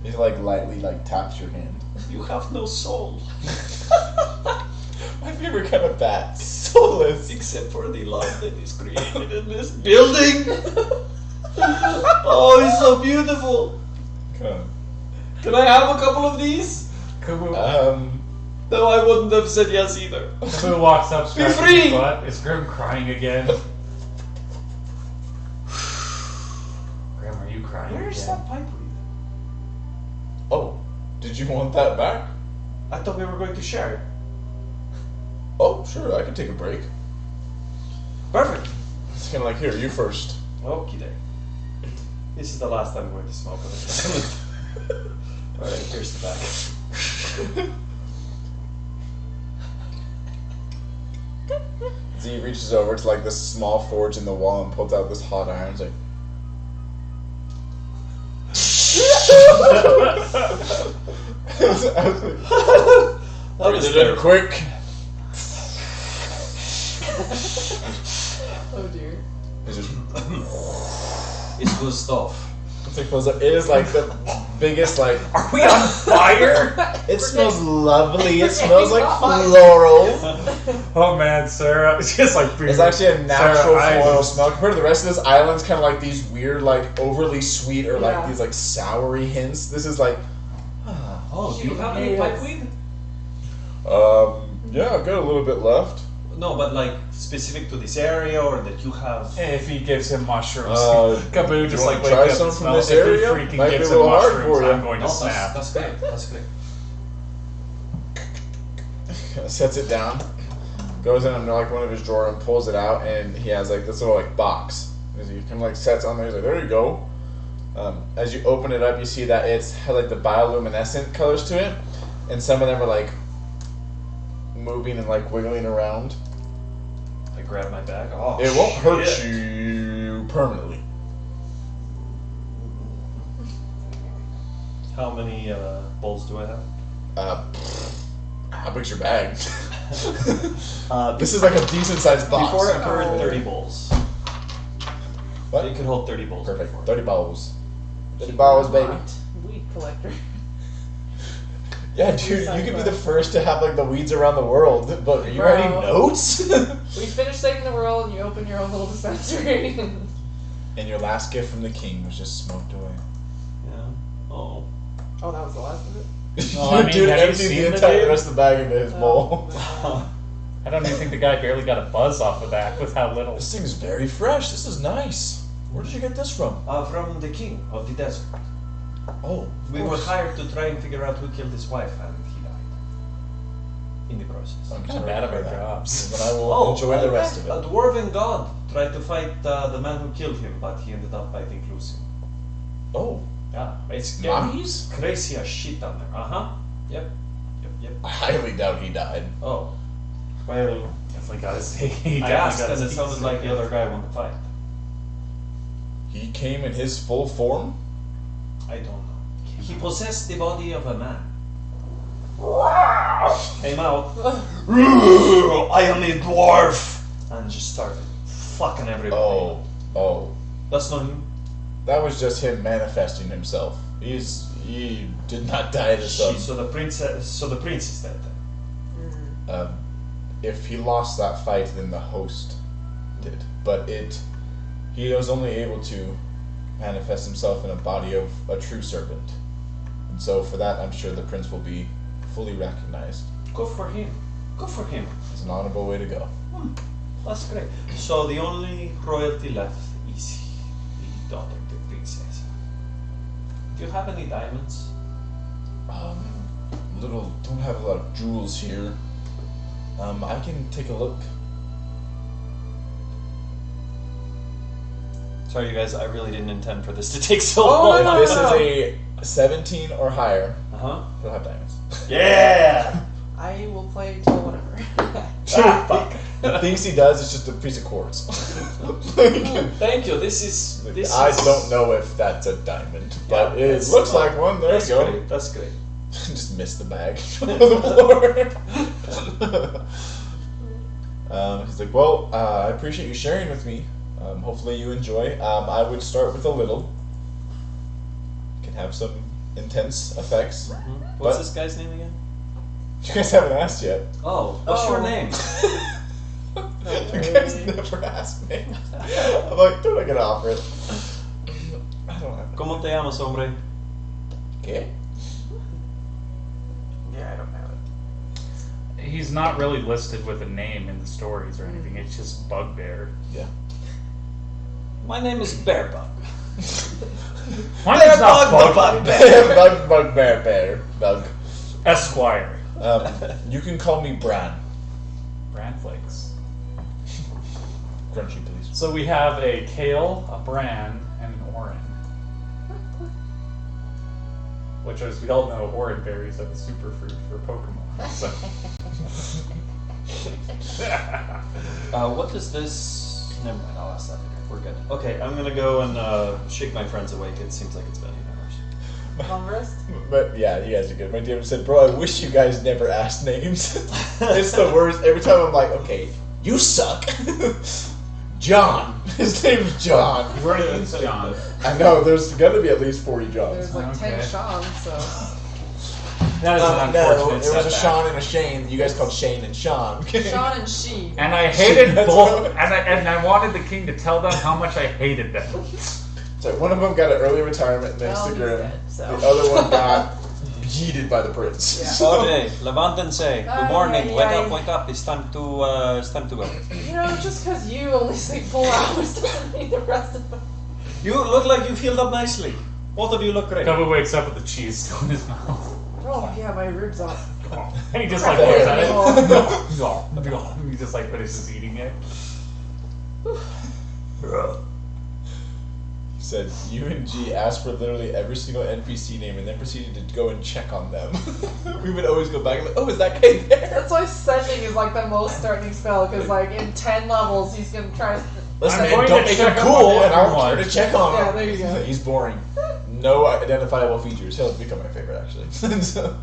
[SPEAKER 3] He like lightly like taps your hand.
[SPEAKER 4] You have no soul.
[SPEAKER 3] My favorite kind of bat, soulless.
[SPEAKER 4] Except for the love that is created in this building. Oh, it's so beautiful.
[SPEAKER 3] Come.
[SPEAKER 4] Can I have a couple of these?
[SPEAKER 1] Kaboo,
[SPEAKER 4] No, I wouldn't have said yes either.
[SPEAKER 1] Kaboo walks up,
[SPEAKER 4] Be
[SPEAKER 1] scratches
[SPEAKER 4] free!
[SPEAKER 1] his butt. Is Grim crying again? Grim, are you crying
[SPEAKER 4] Where's
[SPEAKER 1] again?
[SPEAKER 4] that pipe reed?
[SPEAKER 3] Oh, did you want that back?
[SPEAKER 4] I thought we were going to share.
[SPEAKER 3] Oh, sure, I can take a break.
[SPEAKER 4] Perfect.
[SPEAKER 3] It's kind of like, here, you first.
[SPEAKER 4] Okie doke. This is the last time I'm going to smoke on this. Alright, here's the back.
[SPEAKER 3] Z reaches over to like this small forge in the wall and pulls out this hot iron. He's like,
[SPEAKER 4] That was
[SPEAKER 3] "Did it quick."
[SPEAKER 5] Oh dear.
[SPEAKER 3] It's just,
[SPEAKER 4] It's good stuff.
[SPEAKER 3] it's like, it is like the biggest like.
[SPEAKER 8] Are we on fire?
[SPEAKER 3] It smells lovely. It
[SPEAKER 5] we're
[SPEAKER 3] smells like
[SPEAKER 5] getting hot.
[SPEAKER 3] floral.
[SPEAKER 8] Oh man, Sarah, it's just like
[SPEAKER 3] It's actually a natural
[SPEAKER 8] Sarah,
[SPEAKER 3] floral smell. Compared to the rest of this island's kind of like these weird, like overly sweet or like
[SPEAKER 5] Yeah.
[SPEAKER 3] these like soury hints. This is like,
[SPEAKER 4] Oh, do you have any pipeweed?
[SPEAKER 3] yeah, I've got a little bit left.
[SPEAKER 4] No, but like specific to this area or that you have.
[SPEAKER 1] If he gives him mushrooms,
[SPEAKER 3] Uh,
[SPEAKER 1] Kaboo
[SPEAKER 3] you
[SPEAKER 1] just
[SPEAKER 3] wanna
[SPEAKER 1] like wake
[SPEAKER 3] try
[SPEAKER 1] up
[SPEAKER 3] some
[SPEAKER 1] and
[SPEAKER 3] from
[SPEAKER 1] smell.
[SPEAKER 3] this
[SPEAKER 1] If he
[SPEAKER 3] area?
[SPEAKER 1] freaking
[SPEAKER 3] Might be
[SPEAKER 1] gives
[SPEAKER 3] a
[SPEAKER 1] him
[SPEAKER 3] little hard
[SPEAKER 1] mushrooms,
[SPEAKER 3] for you.
[SPEAKER 1] I'm going to
[SPEAKER 4] No,
[SPEAKER 1] snap.
[SPEAKER 4] that's great. That's great.
[SPEAKER 3] Sets it down, goes in under like one of his drawer and pulls it out, and he has like this little like box. As he kind of like sets on there, he's like, "There you go." As you open it up, you see that it's had like the bioluminescent colors to it, and some of them are like moving and like wiggling around.
[SPEAKER 4] I grab my bag. Oh,
[SPEAKER 3] It won't hurt
[SPEAKER 4] shit.
[SPEAKER 3] you permanently.
[SPEAKER 4] How many bowls do I have?
[SPEAKER 3] How big's your bag?
[SPEAKER 4] Uh,
[SPEAKER 3] This is like a decent sized box.
[SPEAKER 4] Before I heard 30 bowls.
[SPEAKER 3] What?
[SPEAKER 4] You can hold 30 bowls.
[SPEAKER 3] Perfect.
[SPEAKER 4] before.
[SPEAKER 3] 30 bowls. 30 bowls, baby.
[SPEAKER 5] Weed collector.
[SPEAKER 3] Yeah, dude, you could be the first to have like the weeds around the world, but are you
[SPEAKER 5] Bro.
[SPEAKER 3] writing notes?
[SPEAKER 5] We finished saving the world, and you open your own little dispensary.
[SPEAKER 3] And your last gift from the king was just smoked away.
[SPEAKER 4] Yeah. Oh.
[SPEAKER 5] Oh, that was the last of it.
[SPEAKER 1] Oh, I mean,
[SPEAKER 3] Dude
[SPEAKER 1] have you
[SPEAKER 3] emptied
[SPEAKER 1] seen
[SPEAKER 3] the
[SPEAKER 1] the
[SPEAKER 3] entire
[SPEAKER 1] dude?
[SPEAKER 3] rest of the bag into his bowl.
[SPEAKER 5] Oh,
[SPEAKER 1] I don't even think the guy barely got a buzz off of that with how little.
[SPEAKER 3] This thing is very fresh. This is nice. Where did you get this from?
[SPEAKER 4] From the king of the desert.
[SPEAKER 3] Oh,
[SPEAKER 4] We were hired to try and figure out who killed his wife, and he died. In the process.
[SPEAKER 3] I'm
[SPEAKER 1] Kinda bad at our jobs.
[SPEAKER 3] But I will enjoy the rest of
[SPEAKER 4] A
[SPEAKER 3] it.
[SPEAKER 4] dwarven god tried to fight the man who killed him, but he ended up fighting Lucy.
[SPEAKER 3] Oh,
[SPEAKER 4] Yeah, it's getting
[SPEAKER 3] Nami's?
[SPEAKER 4] crazy as shit down there. Yep.
[SPEAKER 3] I highly doubt he died.
[SPEAKER 4] Oh. Well,
[SPEAKER 1] Definitely got his. He
[SPEAKER 4] I
[SPEAKER 1] definitely
[SPEAKER 4] asked,
[SPEAKER 1] got
[SPEAKER 4] and
[SPEAKER 1] his
[SPEAKER 4] it sounded
[SPEAKER 1] teeth
[SPEAKER 4] like the
[SPEAKER 1] slit.
[SPEAKER 4] other guy wanted to fight.
[SPEAKER 3] He came in his full form?
[SPEAKER 4] I don't know. He possessed the body of a man. Came out. I am a dwarf! And just started fucking everybody.
[SPEAKER 3] Oh.
[SPEAKER 4] That's not him.
[SPEAKER 3] That was just him manifesting himself. He did not die the sun.
[SPEAKER 4] So the prince is dead then.
[SPEAKER 3] If he lost that fight, then the host did. But he was only able to manifest himself in a body of a true servant. And so for that, I'm sure the prince will be fully recognized.
[SPEAKER 4] Good for him. Good for him.
[SPEAKER 3] It's an honorable way to go.
[SPEAKER 4] That's great. So the only royalty left is the daughter, the princess. Do you have any diamonds?
[SPEAKER 3] Don't have a lot of jewels here. I can take a look.
[SPEAKER 4] Sorry, you guys. I really didn't intend for this to take so
[SPEAKER 5] Oh,
[SPEAKER 4] long.
[SPEAKER 5] no,
[SPEAKER 3] If this
[SPEAKER 5] no.
[SPEAKER 3] is a 17 or higher,
[SPEAKER 4] Uh-huh.
[SPEAKER 3] he'll have diamonds.
[SPEAKER 4] Yeah.
[SPEAKER 5] I will play till whenever.
[SPEAKER 3] The things he does is just a piece of quartz.
[SPEAKER 4] Thank you. This
[SPEAKER 3] I
[SPEAKER 4] is.
[SPEAKER 3] don't know if that's a diamond, but
[SPEAKER 4] Yeah,
[SPEAKER 3] it
[SPEAKER 4] that's-
[SPEAKER 3] looks like one. There
[SPEAKER 4] That's
[SPEAKER 3] you go.
[SPEAKER 4] great. That's great.
[SPEAKER 3] Just missed the bag on the floor. He's like, well, I appreciate you sharing with me. Hopefully you enjoy. I would start with a little. Can have some intense effects.
[SPEAKER 4] What's
[SPEAKER 3] But-
[SPEAKER 4] this guy's name again?
[SPEAKER 3] You guys haven't asked yet.
[SPEAKER 4] Oh, what's your
[SPEAKER 5] Oh.
[SPEAKER 4] name?
[SPEAKER 3] You guys never asked me. I'm like, dude, I can offer it. I don't have.
[SPEAKER 4] ¿Cómo te llamas, hombre?
[SPEAKER 3] Okay.
[SPEAKER 5] Yeah, I don't have it.
[SPEAKER 1] He's not really listed with a name in the stories or anything. It's just Bugbear.
[SPEAKER 4] My name is Bearbug.
[SPEAKER 1] My name's not
[SPEAKER 4] Bug,
[SPEAKER 1] Bugbear.
[SPEAKER 3] Bug, bear.
[SPEAKER 1] Esquire.
[SPEAKER 3] You can call me Bran.
[SPEAKER 1] Bran flakes.
[SPEAKER 3] Crunchy, please.
[SPEAKER 1] So we have a kale, a bran, and an orange. Which, as we all know, orange berries are the superfood for Pokemon. So.
[SPEAKER 4] What is this? Never mind, I'll ask that later. We're good. Okay, I'm gonna go and shake my friends awake. It seems like it's been 8 hours.
[SPEAKER 5] Long rest?
[SPEAKER 3] But yeah, you guys are good. My DM said, bro, I wish you guys never asked names. It's the worst. Every time I'm like, okay, you suck. John. His name's John.
[SPEAKER 1] You've already used John.
[SPEAKER 3] I know, there's gonna be at least 40 Johns.
[SPEAKER 5] There's like 10
[SPEAKER 1] Okay.
[SPEAKER 5] Sean, so.
[SPEAKER 1] That is an
[SPEAKER 3] No,
[SPEAKER 1] unfortunate
[SPEAKER 3] it was a
[SPEAKER 1] setback.
[SPEAKER 3] Sean and a Shane. You guys called Shane and Sean.
[SPEAKER 5] Sean and she.
[SPEAKER 8] And I hated
[SPEAKER 3] That's
[SPEAKER 8] both,
[SPEAKER 3] what-
[SPEAKER 8] and I wanted the king to tell them how much I hated them.
[SPEAKER 3] So one of them got an early retirement next
[SPEAKER 5] Well,
[SPEAKER 3] to
[SPEAKER 5] he's
[SPEAKER 3] Grim.
[SPEAKER 5] dead, so.
[SPEAKER 3] The other one got yeeted by the prince.
[SPEAKER 5] Yeah.
[SPEAKER 3] So-
[SPEAKER 4] Okay, Levant and say, good
[SPEAKER 5] Ay,
[SPEAKER 4] morning,
[SPEAKER 5] ay,
[SPEAKER 4] wake
[SPEAKER 5] ay.
[SPEAKER 4] up, it's time to go.
[SPEAKER 5] You know, just because you only sleep 4 hours doesn't mean the rest of them.
[SPEAKER 4] You look like you've healed up nicely. Both of you look great.
[SPEAKER 1] Kabu wakes up with the cheese still in his mouth.
[SPEAKER 5] Oh, yeah, my ribs are.
[SPEAKER 1] And he just like looks at it. He just like finishes eating it.
[SPEAKER 3] He said, you and G asked for literally every single NPC name and then proceeded to go and check on them. We would always go back and like, oh, is that guy there?
[SPEAKER 5] That's why sending is like the most threatening spell, because like in 10 levels he's gonna try to.
[SPEAKER 3] Listen,
[SPEAKER 1] I'm
[SPEAKER 3] and
[SPEAKER 1] going
[SPEAKER 3] don't
[SPEAKER 1] to
[SPEAKER 3] make him
[SPEAKER 1] check up
[SPEAKER 3] cool,
[SPEAKER 1] on
[SPEAKER 3] and I'll
[SPEAKER 1] everyone.
[SPEAKER 3] care to check on him.
[SPEAKER 5] Yeah, there you go.
[SPEAKER 3] He's boring. No identifiable features. He'll become my favorite, actually. So,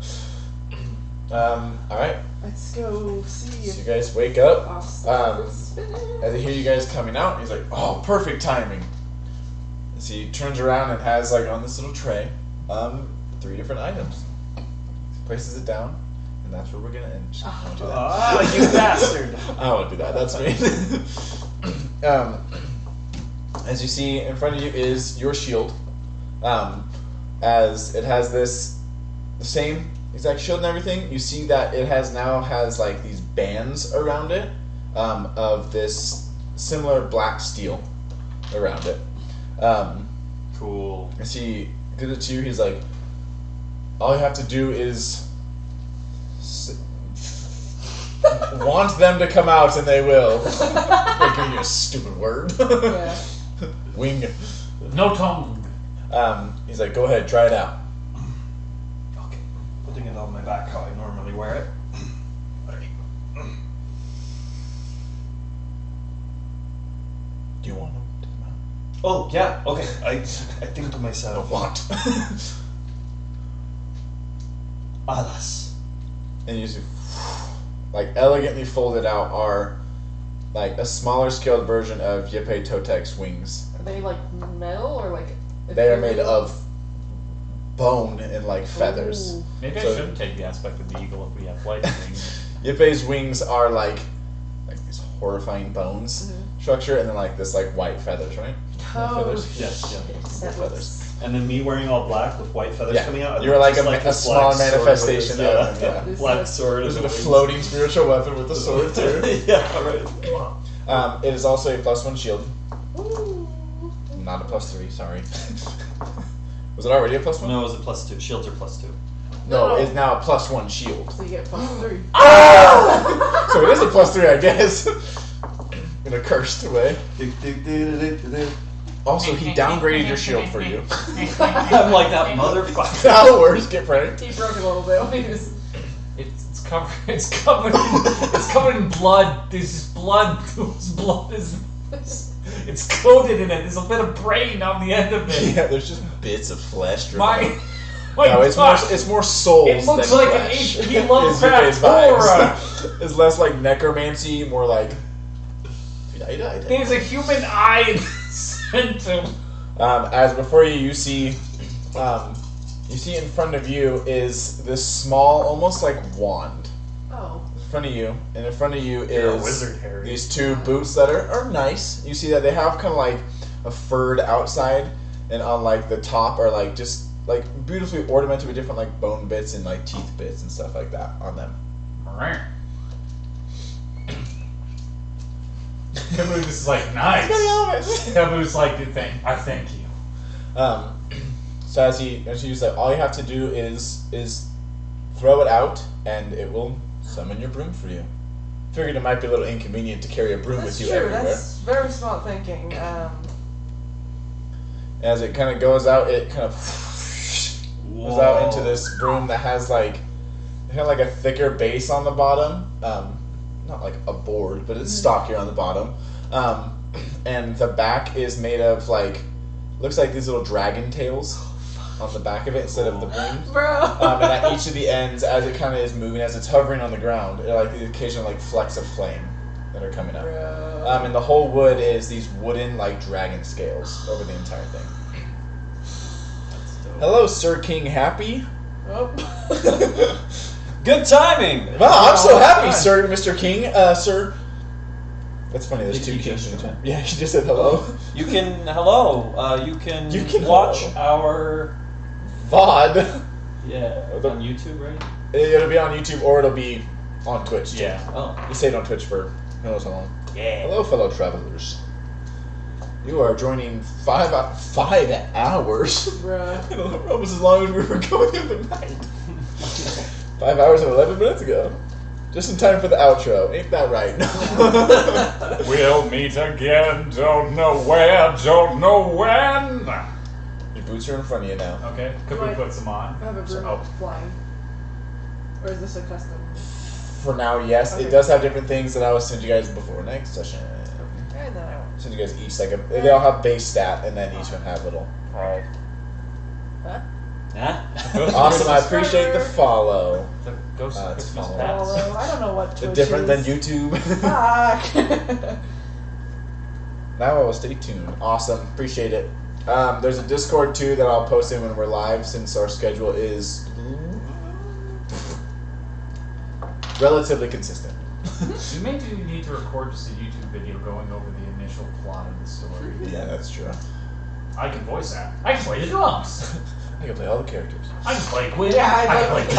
[SPEAKER 3] alright.
[SPEAKER 5] Let's go see
[SPEAKER 3] So you
[SPEAKER 5] if
[SPEAKER 3] guys wake up.
[SPEAKER 5] Austin is spinning.
[SPEAKER 3] As I hear you guys coming out, he's like, oh, perfect timing. So he turns around and has, like, on this little tray, 3 different items. Places it down, and that's where we're gonna end. Just don't do that.
[SPEAKER 4] Ah, you bastard!
[SPEAKER 3] I won't do that. That's me. As you see in front of you is your shield. As it has the same exact shield and everything. You see that it has like these bands around it of this similar black steel around it.
[SPEAKER 4] Cool.
[SPEAKER 3] As he gives it to you, he's like, all you have to do is want them to come out and they will. Like, give you a stupid word.
[SPEAKER 5] Yeah.
[SPEAKER 3] Wing.
[SPEAKER 8] No tongue.
[SPEAKER 3] He's like, go ahead, try it out.
[SPEAKER 4] Okay, putting it on my back how I normally wear it.
[SPEAKER 3] Do you want them to come out?
[SPEAKER 4] Oh, yeah, okay. I think to myself,
[SPEAKER 3] Want.
[SPEAKER 4] alas.
[SPEAKER 3] And you see, like, elegantly folded out are, like, a smaller scaled version of Yepe Totek's wings.
[SPEAKER 5] Are they like metal or like?
[SPEAKER 3] They are made of bone and, like, feathers.
[SPEAKER 5] Ooh.
[SPEAKER 1] Maybe
[SPEAKER 3] So-
[SPEAKER 1] I shouldn't take the aspect of the eagle if we have white wings.
[SPEAKER 3] Yepe's wings are, like these horrifying bones structure, and then, like, this, like, white feathers, right?
[SPEAKER 5] Oh,
[SPEAKER 3] Feathers?
[SPEAKER 4] Yes, yeah.
[SPEAKER 5] That
[SPEAKER 3] Feathers.
[SPEAKER 5] looks-
[SPEAKER 4] And then me wearing all black with white feathers
[SPEAKER 3] Yeah,
[SPEAKER 4] coming out.
[SPEAKER 3] you were like
[SPEAKER 4] just
[SPEAKER 3] a
[SPEAKER 4] this
[SPEAKER 3] small
[SPEAKER 4] black sword with
[SPEAKER 3] manifestation
[SPEAKER 4] this-
[SPEAKER 3] of
[SPEAKER 4] yeah,
[SPEAKER 3] him, yeah.
[SPEAKER 4] black
[SPEAKER 5] This
[SPEAKER 4] sword.
[SPEAKER 3] There's
[SPEAKER 4] and
[SPEAKER 3] a
[SPEAKER 4] the wings.
[SPEAKER 3] floating spiritual weapon with a sword, too.
[SPEAKER 4] Yeah, right.
[SPEAKER 3] It is also a +1 shield.
[SPEAKER 5] Ooh.
[SPEAKER 3] Not a +3, sorry. Was it already a +1?
[SPEAKER 4] No, it was a +2. Shields are +2.
[SPEAKER 3] No,
[SPEAKER 5] No.
[SPEAKER 3] it's now a +1 shield.
[SPEAKER 5] So you get +3.
[SPEAKER 3] So it is a +3, I guess. In a cursed way. Also, he downgraded your shield for you.
[SPEAKER 4] I'm like that motherfucker.
[SPEAKER 3] That'll worse, get pranked.
[SPEAKER 5] He broke it a little bit. When he was-
[SPEAKER 8] It's covered. It's covered in blood. There's just blood. Whose blood is this? It's coated in it. There's a bit of brain on the end of it.
[SPEAKER 3] Yeah, there's just bits of flesh dripping.
[SPEAKER 8] My
[SPEAKER 3] No, it's more,
[SPEAKER 8] gosh.
[SPEAKER 3] it's more souls
[SPEAKER 8] It looks
[SPEAKER 3] than
[SPEAKER 8] like
[SPEAKER 3] flesh.
[SPEAKER 8] an H.P.
[SPEAKER 3] Is
[SPEAKER 8] Lovecraft
[SPEAKER 3] his vibes.
[SPEAKER 8] horror.
[SPEAKER 3] It's less like necromancy, more like...
[SPEAKER 8] There's a human eye in the center.
[SPEAKER 3] As before you see in front of you is this small, almost like wand.
[SPEAKER 5] Oh.
[SPEAKER 3] In front of you, and in front of you
[SPEAKER 1] You're a
[SPEAKER 3] is
[SPEAKER 1] wizard, Harry.
[SPEAKER 3] these 2 boots that are nice. You see that they have kind of like a furred outside, and on like the top are like just like beautifully ornamented with different like bone bits and like teeth bits and stuff like that on them.
[SPEAKER 8] Caboose is like, nice. Caboose like, I thank you.
[SPEAKER 3] So as he's like, all you have to do is throw it out, and it will summon your broom for you. Figured it might be a little inconvenient to carry a broom
[SPEAKER 5] That's
[SPEAKER 3] with you
[SPEAKER 5] true.
[SPEAKER 3] everywhere.
[SPEAKER 5] That's very smart thinking.
[SPEAKER 3] As it kind of goes out, it kind of goes out into this broom that has like kind of like a thicker base on the bottom. Not like a board, but it's stockier on the bottom. And the back is made of like, looks like these little dragon tails on the back of it instead of the brooms.
[SPEAKER 5] Bro.
[SPEAKER 3] And at each of the ends, as it kind of is moving, as it's hovering on the ground, it like the occasional like flecks of flame that are coming up. And the whole wood is these wooden like dragon scales over the entire thing. Hello, Sir King Happy.
[SPEAKER 5] Oh.
[SPEAKER 6] Good timing.
[SPEAKER 3] Wow, I'm so happy, Sir, Mr. King, Sir. That's funny. There's
[SPEAKER 6] Did
[SPEAKER 3] two
[SPEAKER 6] he
[SPEAKER 3] kings.
[SPEAKER 6] just-
[SPEAKER 3] Yeah, he just said hello.
[SPEAKER 6] You can you can
[SPEAKER 3] watch
[SPEAKER 6] our
[SPEAKER 3] VOD.
[SPEAKER 4] Yeah,
[SPEAKER 3] The-
[SPEAKER 4] on YouTube, right?
[SPEAKER 3] It'll be on YouTube or it'll be on Twitch. Too.
[SPEAKER 1] Yeah.
[SPEAKER 4] Oh,
[SPEAKER 3] You stayed on Twitch for who knows how long.
[SPEAKER 1] Yeah.
[SPEAKER 3] Hello, fellow travelers. You are joining 5 hours.
[SPEAKER 5] Bruh.
[SPEAKER 3] Almost as long as we were going the other night. 5 hours and 11 minutes ago. Just in time for the outro. Ain't that right?
[SPEAKER 1] We'll meet again, don't know where, don't know when.
[SPEAKER 3] Your boots are in front of you now.
[SPEAKER 1] Okay, could we put some on?
[SPEAKER 5] I have a broom
[SPEAKER 1] Oh.
[SPEAKER 5] flying. Or is this a custom?
[SPEAKER 3] For now, yes.
[SPEAKER 5] Okay.
[SPEAKER 3] It does have different things that I will send you guys before next session.
[SPEAKER 5] And then I won't.
[SPEAKER 3] Send you guys each like a. They all have base stat, and then each one have little.
[SPEAKER 5] Huh?
[SPEAKER 3] Awesome! I appreciate the follow.
[SPEAKER 1] The Ghost of
[SPEAKER 3] It's
[SPEAKER 1] Christmas
[SPEAKER 3] follow.
[SPEAKER 1] Past.
[SPEAKER 5] Although, I don't know what Twitch
[SPEAKER 3] Different than
[SPEAKER 5] is.
[SPEAKER 3] YouTube.
[SPEAKER 5] Fuck.
[SPEAKER 3] Now I will stay tuned. Awesome. Appreciate it. There's a Discord too that I'll post in when we're live, since our schedule is relatively consistent.
[SPEAKER 1] We may do need to record just a YouTube video going over the initial plot of the story.
[SPEAKER 3] Yeah, that's true.
[SPEAKER 1] I can voice act. I can play the drums.
[SPEAKER 3] I can play all the characters.
[SPEAKER 1] I can play Gwyn.
[SPEAKER 5] Yeah,
[SPEAKER 1] I can
[SPEAKER 5] I
[SPEAKER 1] play
[SPEAKER 5] know.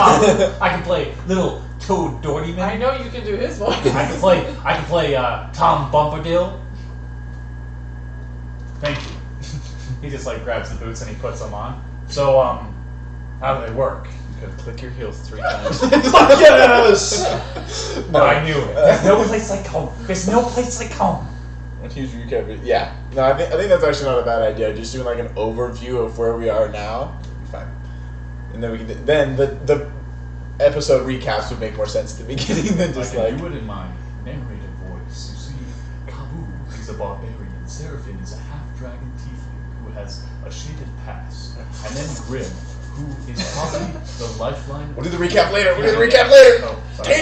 [SPEAKER 1] Tom. I can play little Toad Dohertyman.
[SPEAKER 5] I know you can do his voice.
[SPEAKER 1] I can play Tom Bumperdale. Thank you. He just like grabs the boots and he puts them on. So how do they work?
[SPEAKER 3] You gotta click your heels 3 times.
[SPEAKER 1] Yes! No, I knew it. There's no place like home. There's no place like home.
[SPEAKER 3] Huge recap. Yeah. No, I think that's actually not a bad idea. Just doing like an overview of where we are now. Fine. And then we can. Then the episode recaps would make more sense at the beginning than just
[SPEAKER 1] I
[SPEAKER 3] like.
[SPEAKER 1] can do it in my narrated voice. You see, Kabu is a barbarian. Seraphim is a half-dragon tiefling who has a shaded past. And then Grim, who is probably the lifeline.
[SPEAKER 3] We'll do the recap later. We'll do the recap later.
[SPEAKER 1] Oh, sorry.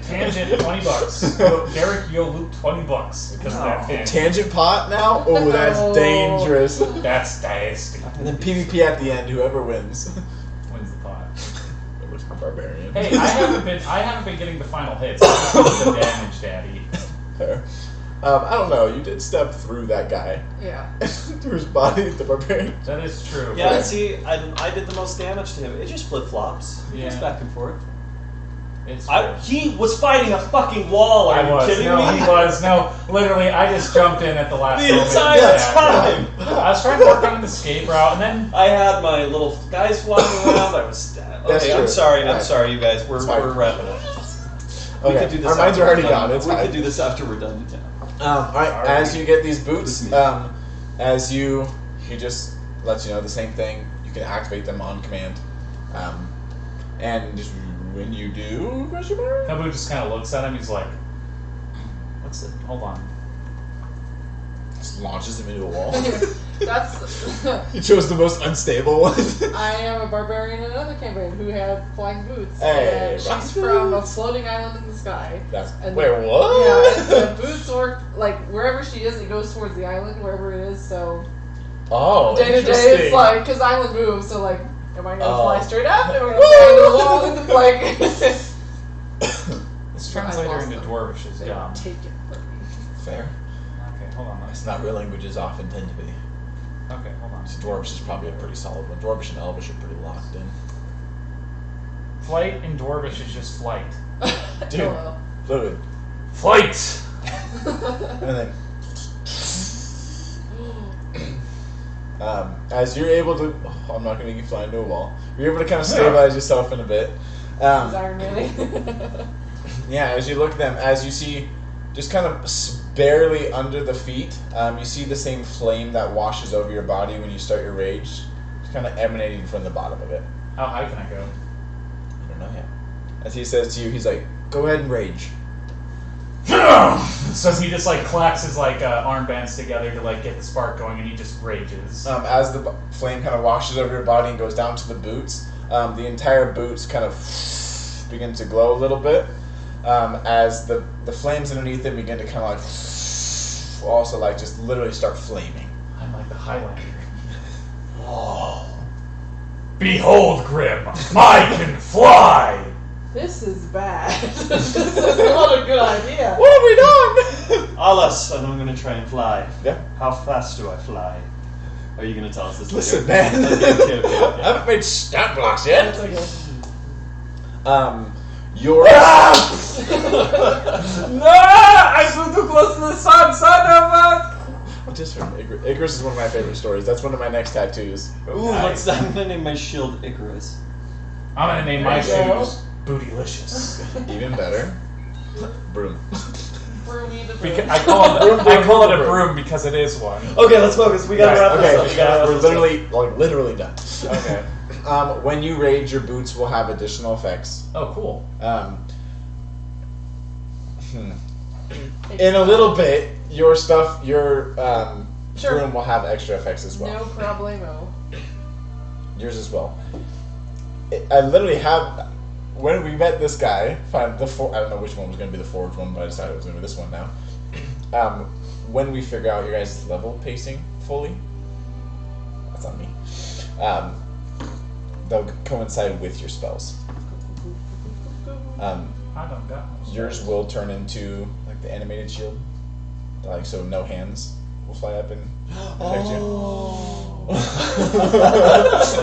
[SPEAKER 1] Tangent, $20. Derek, yo, loot $20 because of that tangent.
[SPEAKER 3] Tangent pot now? Oh, that's
[SPEAKER 5] No.
[SPEAKER 3] dangerous.
[SPEAKER 1] That's nasty.
[SPEAKER 3] And then PvP at the end, whoever wins.
[SPEAKER 1] Wins the pot.
[SPEAKER 3] Whoever's the barbarian.
[SPEAKER 1] Hey, I haven't been getting the final hits. I'm the damage daddy.
[SPEAKER 3] Fair. I don't know. You did step through that guy.
[SPEAKER 5] Yeah.
[SPEAKER 3] Through his body, the barbarian.
[SPEAKER 1] That is true.
[SPEAKER 6] Yeah, see, I did the most damage to him. It just flip flops. It goes
[SPEAKER 1] Yeah.
[SPEAKER 6] back and forth.
[SPEAKER 1] It's true.
[SPEAKER 6] He was fighting a fucking wall. Are
[SPEAKER 1] I
[SPEAKER 6] you
[SPEAKER 1] was.
[SPEAKER 6] kidding
[SPEAKER 1] No,
[SPEAKER 6] me?
[SPEAKER 1] he was. No, literally, I just jumped in at the last
[SPEAKER 6] The
[SPEAKER 1] moment.
[SPEAKER 6] entire
[SPEAKER 1] Yeah.
[SPEAKER 6] time.
[SPEAKER 1] I was trying to work on an escape route, and then
[SPEAKER 6] I had my little guys flying around. I was.
[SPEAKER 3] That's
[SPEAKER 6] Okay, I'm
[SPEAKER 3] true.
[SPEAKER 6] sorry. I'm
[SPEAKER 3] Right.
[SPEAKER 6] sorry, you guys. We're
[SPEAKER 3] It's fine.
[SPEAKER 6] wrapping up. We
[SPEAKER 3] Okay,
[SPEAKER 6] could do this
[SPEAKER 3] our minds
[SPEAKER 6] after
[SPEAKER 3] are already
[SPEAKER 6] we're done.
[SPEAKER 3] gone. It's
[SPEAKER 6] we
[SPEAKER 3] fine.
[SPEAKER 6] could do this after we're done. Yeah.
[SPEAKER 3] Alright, as you get these boots,
[SPEAKER 6] With me.
[SPEAKER 3] as he just lets you know the same thing. You can activate them on command. And just when you do, question mark?
[SPEAKER 1] Kabu just kind of looks at him. He's like, "What's it? Hold on."
[SPEAKER 3] Just launches him into a wall.
[SPEAKER 5] That's.
[SPEAKER 3] He chose the most unstable one.
[SPEAKER 5] I am a barbarian in another campaign who had flying boots.
[SPEAKER 3] Hey,
[SPEAKER 5] and she's
[SPEAKER 3] rock
[SPEAKER 5] from a
[SPEAKER 3] boots.
[SPEAKER 5] floating island in the sky.
[SPEAKER 3] That's
[SPEAKER 5] And
[SPEAKER 3] wait,
[SPEAKER 5] Yeah,
[SPEAKER 3] what?
[SPEAKER 5] and the boots work like wherever she is, it goes towards the island, wherever it is. So
[SPEAKER 3] Oh,
[SPEAKER 5] day to day,
[SPEAKER 3] interesting.
[SPEAKER 5] it's like because island moves. So like, am I gonna
[SPEAKER 3] Oh.
[SPEAKER 5] fly straight up? Am I gonna fly into the wall into like?
[SPEAKER 1] This
[SPEAKER 5] I
[SPEAKER 1] translator
[SPEAKER 5] lost
[SPEAKER 1] into
[SPEAKER 5] them.
[SPEAKER 1] Dwarvish is
[SPEAKER 5] They
[SPEAKER 1] dumb.
[SPEAKER 5] don't take it from me.
[SPEAKER 3] Fair.
[SPEAKER 1] Okay, hold on.
[SPEAKER 3] It's not real languages often tend to be.
[SPEAKER 1] Okay, hold on.
[SPEAKER 3] So Dwarvish is probably a pretty solid one. Dwarvish and Elvish are pretty locked in.
[SPEAKER 1] Flight in Dwarvish is just flight.
[SPEAKER 3] Dude.
[SPEAKER 5] Hello.
[SPEAKER 3] Fluid.
[SPEAKER 1] Flight.
[SPEAKER 3] And then As you're able to, I'm not going to make you fly into a wall. You're able to kind of stabilize yourself in a bit.
[SPEAKER 5] Iron Man.
[SPEAKER 3] Yeah, as you look at them, as you see, just kind of barely under the feet, you see the same flame that washes over your body when you start your rage. It's kind of emanating from the bottom of it.
[SPEAKER 1] How high can I go?
[SPEAKER 3] I don't know yet. As he says to you, he's like, "Go ahead and rage."
[SPEAKER 1] So he just like clacks his like armbands together to like get the spark going, and he just rages.
[SPEAKER 3] As the flame kind of washes over your body and goes down to the boots, the entire boots kind of begin to glow a little bit. As the flames underneath it begin to kind of like also like just literally start flaming.
[SPEAKER 1] I'm like the Highlander.
[SPEAKER 8] Oh. Behold, Grim, I can fly!
[SPEAKER 5] This is bad. This is not a good idea.
[SPEAKER 3] What have we done?
[SPEAKER 7] Alas, and I'm gonna try and fly.
[SPEAKER 3] Yeah.
[SPEAKER 7] How fast do I fly? Are you gonna tell us this
[SPEAKER 3] Listen,
[SPEAKER 7] later?
[SPEAKER 3] man.
[SPEAKER 7] Okay.
[SPEAKER 3] I haven't made stat blocks yet.
[SPEAKER 5] It's okay.
[SPEAKER 3] Your
[SPEAKER 8] No! I flew too close to the sun, son of a...
[SPEAKER 3] just from Icarus is one of my favorite stories. That's one of my next tattoos.
[SPEAKER 7] Ooh, I'm gonna name my shield Icarus.
[SPEAKER 1] I'm gonna name my
[SPEAKER 5] There you go.
[SPEAKER 1] shoes Bootylicious.
[SPEAKER 3] Even better, broom.
[SPEAKER 5] Broomy the
[SPEAKER 1] Because
[SPEAKER 5] broom.
[SPEAKER 1] I call it a broom because it is one.
[SPEAKER 7] Okay, let's focus. We gotta wrap this up. We gotta wrap
[SPEAKER 3] We're
[SPEAKER 7] this up.
[SPEAKER 3] literally done. Okay. When you rage, your boots will have additional effects.
[SPEAKER 1] Oh, cool.
[SPEAKER 3] In a little bit, your stuff, your
[SPEAKER 5] Sure.
[SPEAKER 3] broom will have extra effects as well.
[SPEAKER 5] No problemo.
[SPEAKER 3] Yours as well. I literally have. When we met this guy, I don't know which one was going to be the forge one, but I decided it was going to be this one now. When we figure out your guys' level pacing fully, that's on me. They'll coincide with your spells.
[SPEAKER 1] I don't got no
[SPEAKER 3] Yours
[SPEAKER 1] spells.
[SPEAKER 3] will turn into like the animated shield, like so no hands will fly up and protect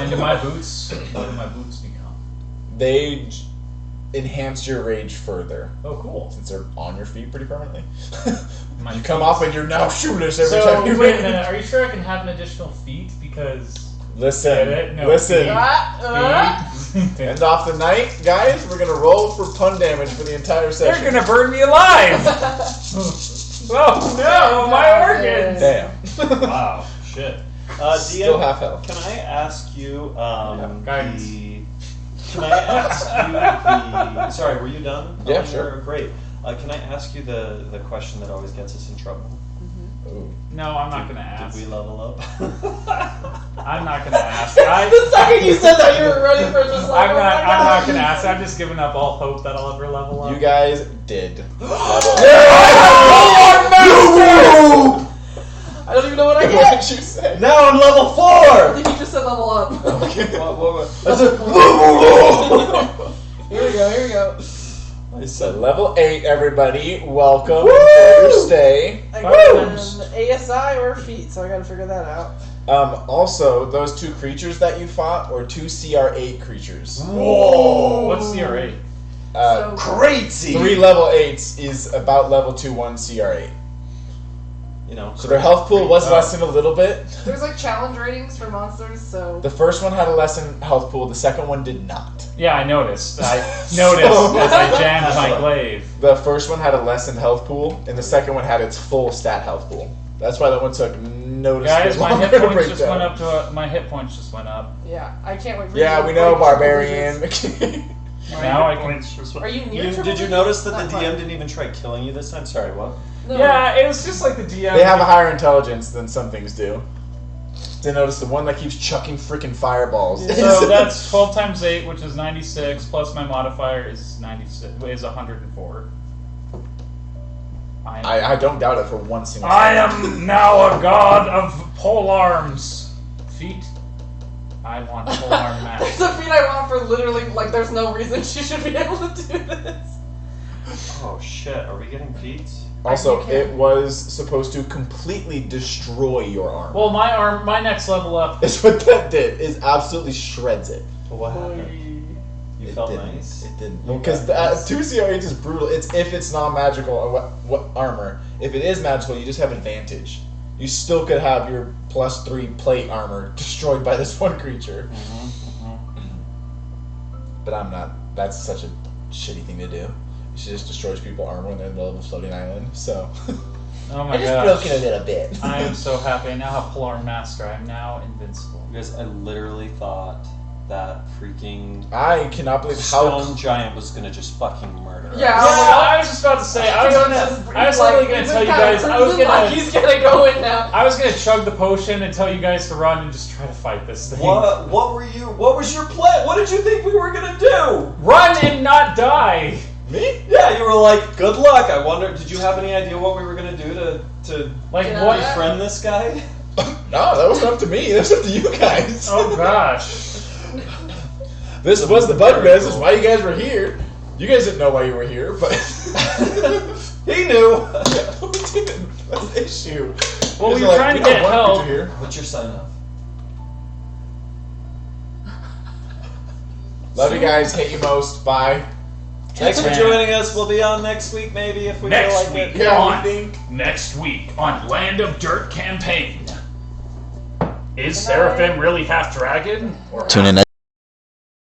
[SPEAKER 1] And do my boots? What do my boots become?
[SPEAKER 3] They enhance your rage further
[SPEAKER 1] Oh, cool.
[SPEAKER 3] since they're on your feet pretty permanently.
[SPEAKER 1] My
[SPEAKER 3] You come
[SPEAKER 1] feet.
[SPEAKER 3] off and you're now shoeless every
[SPEAKER 1] So
[SPEAKER 3] time you
[SPEAKER 1] wait a
[SPEAKER 3] rage.
[SPEAKER 1] minute. Are you sure I can have an additional feet? Because
[SPEAKER 3] Listen,
[SPEAKER 1] Get it? No,
[SPEAKER 3] listen.
[SPEAKER 1] feet.
[SPEAKER 3] End off the night, guys. We're gonna roll for pun damage for the entire session.
[SPEAKER 8] They're gonna burn me alive! Oh no, my organs!
[SPEAKER 3] Damn.
[SPEAKER 7] Wow, shit.
[SPEAKER 3] Still
[SPEAKER 7] DM,
[SPEAKER 3] half health.
[SPEAKER 7] can I ask you
[SPEAKER 1] guidance.
[SPEAKER 7] Can I ask you the... Sorry, were you done?
[SPEAKER 3] Yeah,
[SPEAKER 7] Oh,
[SPEAKER 3] sure.
[SPEAKER 7] Great. Can I ask you the question that always gets us in trouble?
[SPEAKER 3] Ooh.
[SPEAKER 1] No, I'm not gonna ask.
[SPEAKER 7] Did we level up?
[SPEAKER 1] I'm not gonna ask.
[SPEAKER 5] The second you said that, you were ready for just like,
[SPEAKER 1] I'm
[SPEAKER 5] oh
[SPEAKER 1] not.
[SPEAKER 5] my
[SPEAKER 1] I'm
[SPEAKER 5] God.
[SPEAKER 1] not gonna ask. I'm just giving up all hope that I'll ever level up.
[SPEAKER 3] You guys did.
[SPEAKER 5] I don't even know what I
[SPEAKER 3] What
[SPEAKER 5] get.
[SPEAKER 3] did you say?
[SPEAKER 7] Now I'm level 4!
[SPEAKER 5] I think you just said level up.
[SPEAKER 7] I said,
[SPEAKER 5] Here we go, here we go.
[SPEAKER 7] I
[SPEAKER 3] So
[SPEAKER 7] said,
[SPEAKER 3] level 8, everybody. Welcome. Enjoy your stay.
[SPEAKER 5] I got an ASI or feet, so I gotta figure that out.
[SPEAKER 3] Also, those two creatures that you fought were 2 CR8 creatures.
[SPEAKER 1] Whoa! What's CR8?
[SPEAKER 3] Uh,
[SPEAKER 5] So-
[SPEAKER 7] crazy!
[SPEAKER 3] 3 level 8s is about level 2-1 CR8.
[SPEAKER 7] You know,
[SPEAKER 3] So their health pool was lessened a little bit.
[SPEAKER 5] There's like challenge ratings for monsters, so
[SPEAKER 3] The first one had a lessened health pool, the second one did not.
[SPEAKER 1] Yeah, I noticed. I noticed as I jammed my glaive.
[SPEAKER 3] The first one had a lessened health pool, and the second one had its full stat health pool. That's why that one took noticeably
[SPEAKER 1] Guys, my
[SPEAKER 3] longer
[SPEAKER 1] hit
[SPEAKER 3] to
[SPEAKER 1] points
[SPEAKER 3] break
[SPEAKER 1] just
[SPEAKER 3] down.
[SPEAKER 1] went up to. My hit points just went up.
[SPEAKER 5] yeah, I can't wait for
[SPEAKER 3] Yeah,
[SPEAKER 5] you to
[SPEAKER 3] we know,
[SPEAKER 5] break triple
[SPEAKER 3] barbarian.
[SPEAKER 5] digits.
[SPEAKER 1] Now I can.
[SPEAKER 5] Are you near triple
[SPEAKER 7] Did you
[SPEAKER 5] digits?
[SPEAKER 7] notice that
[SPEAKER 5] Not
[SPEAKER 7] the
[SPEAKER 5] quite.
[SPEAKER 7] DM didn't even try killing you this time? Sorry, what?
[SPEAKER 5] No.
[SPEAKER 1] Yeah, it was just like the DM.
[SPEAKER 3] They have a higher intelligence than some things do. They notice the one that keeps chucking freaking fireballs.
[SPEAKER 1] So that's 12 times 8, which is 96, plus my modifier is 104.
[SPEAKER 3] I don't doubt it for one single
[SPEAKER 8] I
[SPEAKER 3] second.
[SPEAKER 8] am now a god of pole arms.
[SPEAKER 1] Feet. I want full arm match.
[SPEAKER 5] It's a feat I want for literally, like, there's no reason she should be able to do this.
[SPEAKER 7] Oh shit, are we getting beats?
[SPEAKER 3] Also,
[SPEAKER 5] You can-
[SPEAKER 3] it was supposed to completely destroy your arm.
[SPEAKER 1] Well, my next level up.
[SPEAKER 3] That's what that did, is absolutely shreds it.
[SPEAKER 7] Well, what happened? You felt
[SPEAKER 3] didn't.
[SPEAKER 7] nice?
[SPEAKER 3] It didn't. Well, because 2 CR8 is brutal. It's if it's non-magical or what armor. If it is magical, you just have advantage. You still could have your +3 plate armor destroyed by this one creature. But I'm not. That's such a shitty thing to do. She just destroys people's armor when they're in the middle of a floating island. So
[SPEAKER 1] Oh my
[SPEAKER 3] I just
[SPEAKER 1] gosh.
[SPEAKER 3] broke it a little bit.
[SPEAKER 1] I am so happy. I now have Polar Master. I'm now invincible.
[SPEAKER 4] Because I literally thought that freaking
[SPEAKER 3] I cannot believe how
[SPEAKER 4] stone giant was gonna just fucking murder us.
[SPEAKER 5] Yeah,
[SPEAKER 1] I was just about to say. I was literally gonna tell you guys. I was gonna.
[SPEAKER 5] He's gonna go in now.
[SPEAKER 1] I was gonna chug the potion and tell you guys to run and just try to fight this thing.
[SPEAKER 4] What was your plan? What did you think we were gonna do?
[SPEAKER 1] Run and not die.
[SPEAKER 3] me.
[SPEAKER 4] Yeah, you were like, good luck. I wonder, did you have any idea what we were gonna do to
[SPEAKER 1] Like
[SPEAKER 5] Yeah.
[SPEAKER 1] what?
[SPEAKER 4] befriend this guy?
[SPEAKER 3] No, that wasn't up to me. That was up to you guys.
[SPEAKER 1] Oh gosh.
[SPEAKER 3] This was the bug biz. This is why you guys were here. You guys didn't know why you were here, but
[SPEAKER 4] He knew.
[SPEAKER 3] we didn't. That's the issue.
[SPEAKER 1] Well, we
[SPEAKER 3] You
[SPEAKER 1] were
[SPEAKER 3] guys are
[SPEAKER 1] trying to
[SPEAKER 3] "We don't
[SPEAKER 1] get
[SPEAKER 3] want
[SPEAKER 1] help."
[SPEAKER 3] you here.
[SPEAKER 4] What's your sign off?
[SPEAKER 3] Love you guys. Hate you most. Bye.
[SPEAKER 4] Thanks for joining us. We'll be on next week, maybe, if we feel
[SPEAKER 8] Next
[SPEAKER 4] like
[SPEAKER 8] week
[SPEAKER 4] it.
[SPEAKER 3] Yeah,
[SPEAKER 8] on
[SPEAKER 3] we think.
[SPEAKER 8] next week on Land of Dirt campaign. Is Seraphim really half dragon? Or
[SPEAKER 3] Tune
[SPEAKER 8] half
[SPEAKER 3] in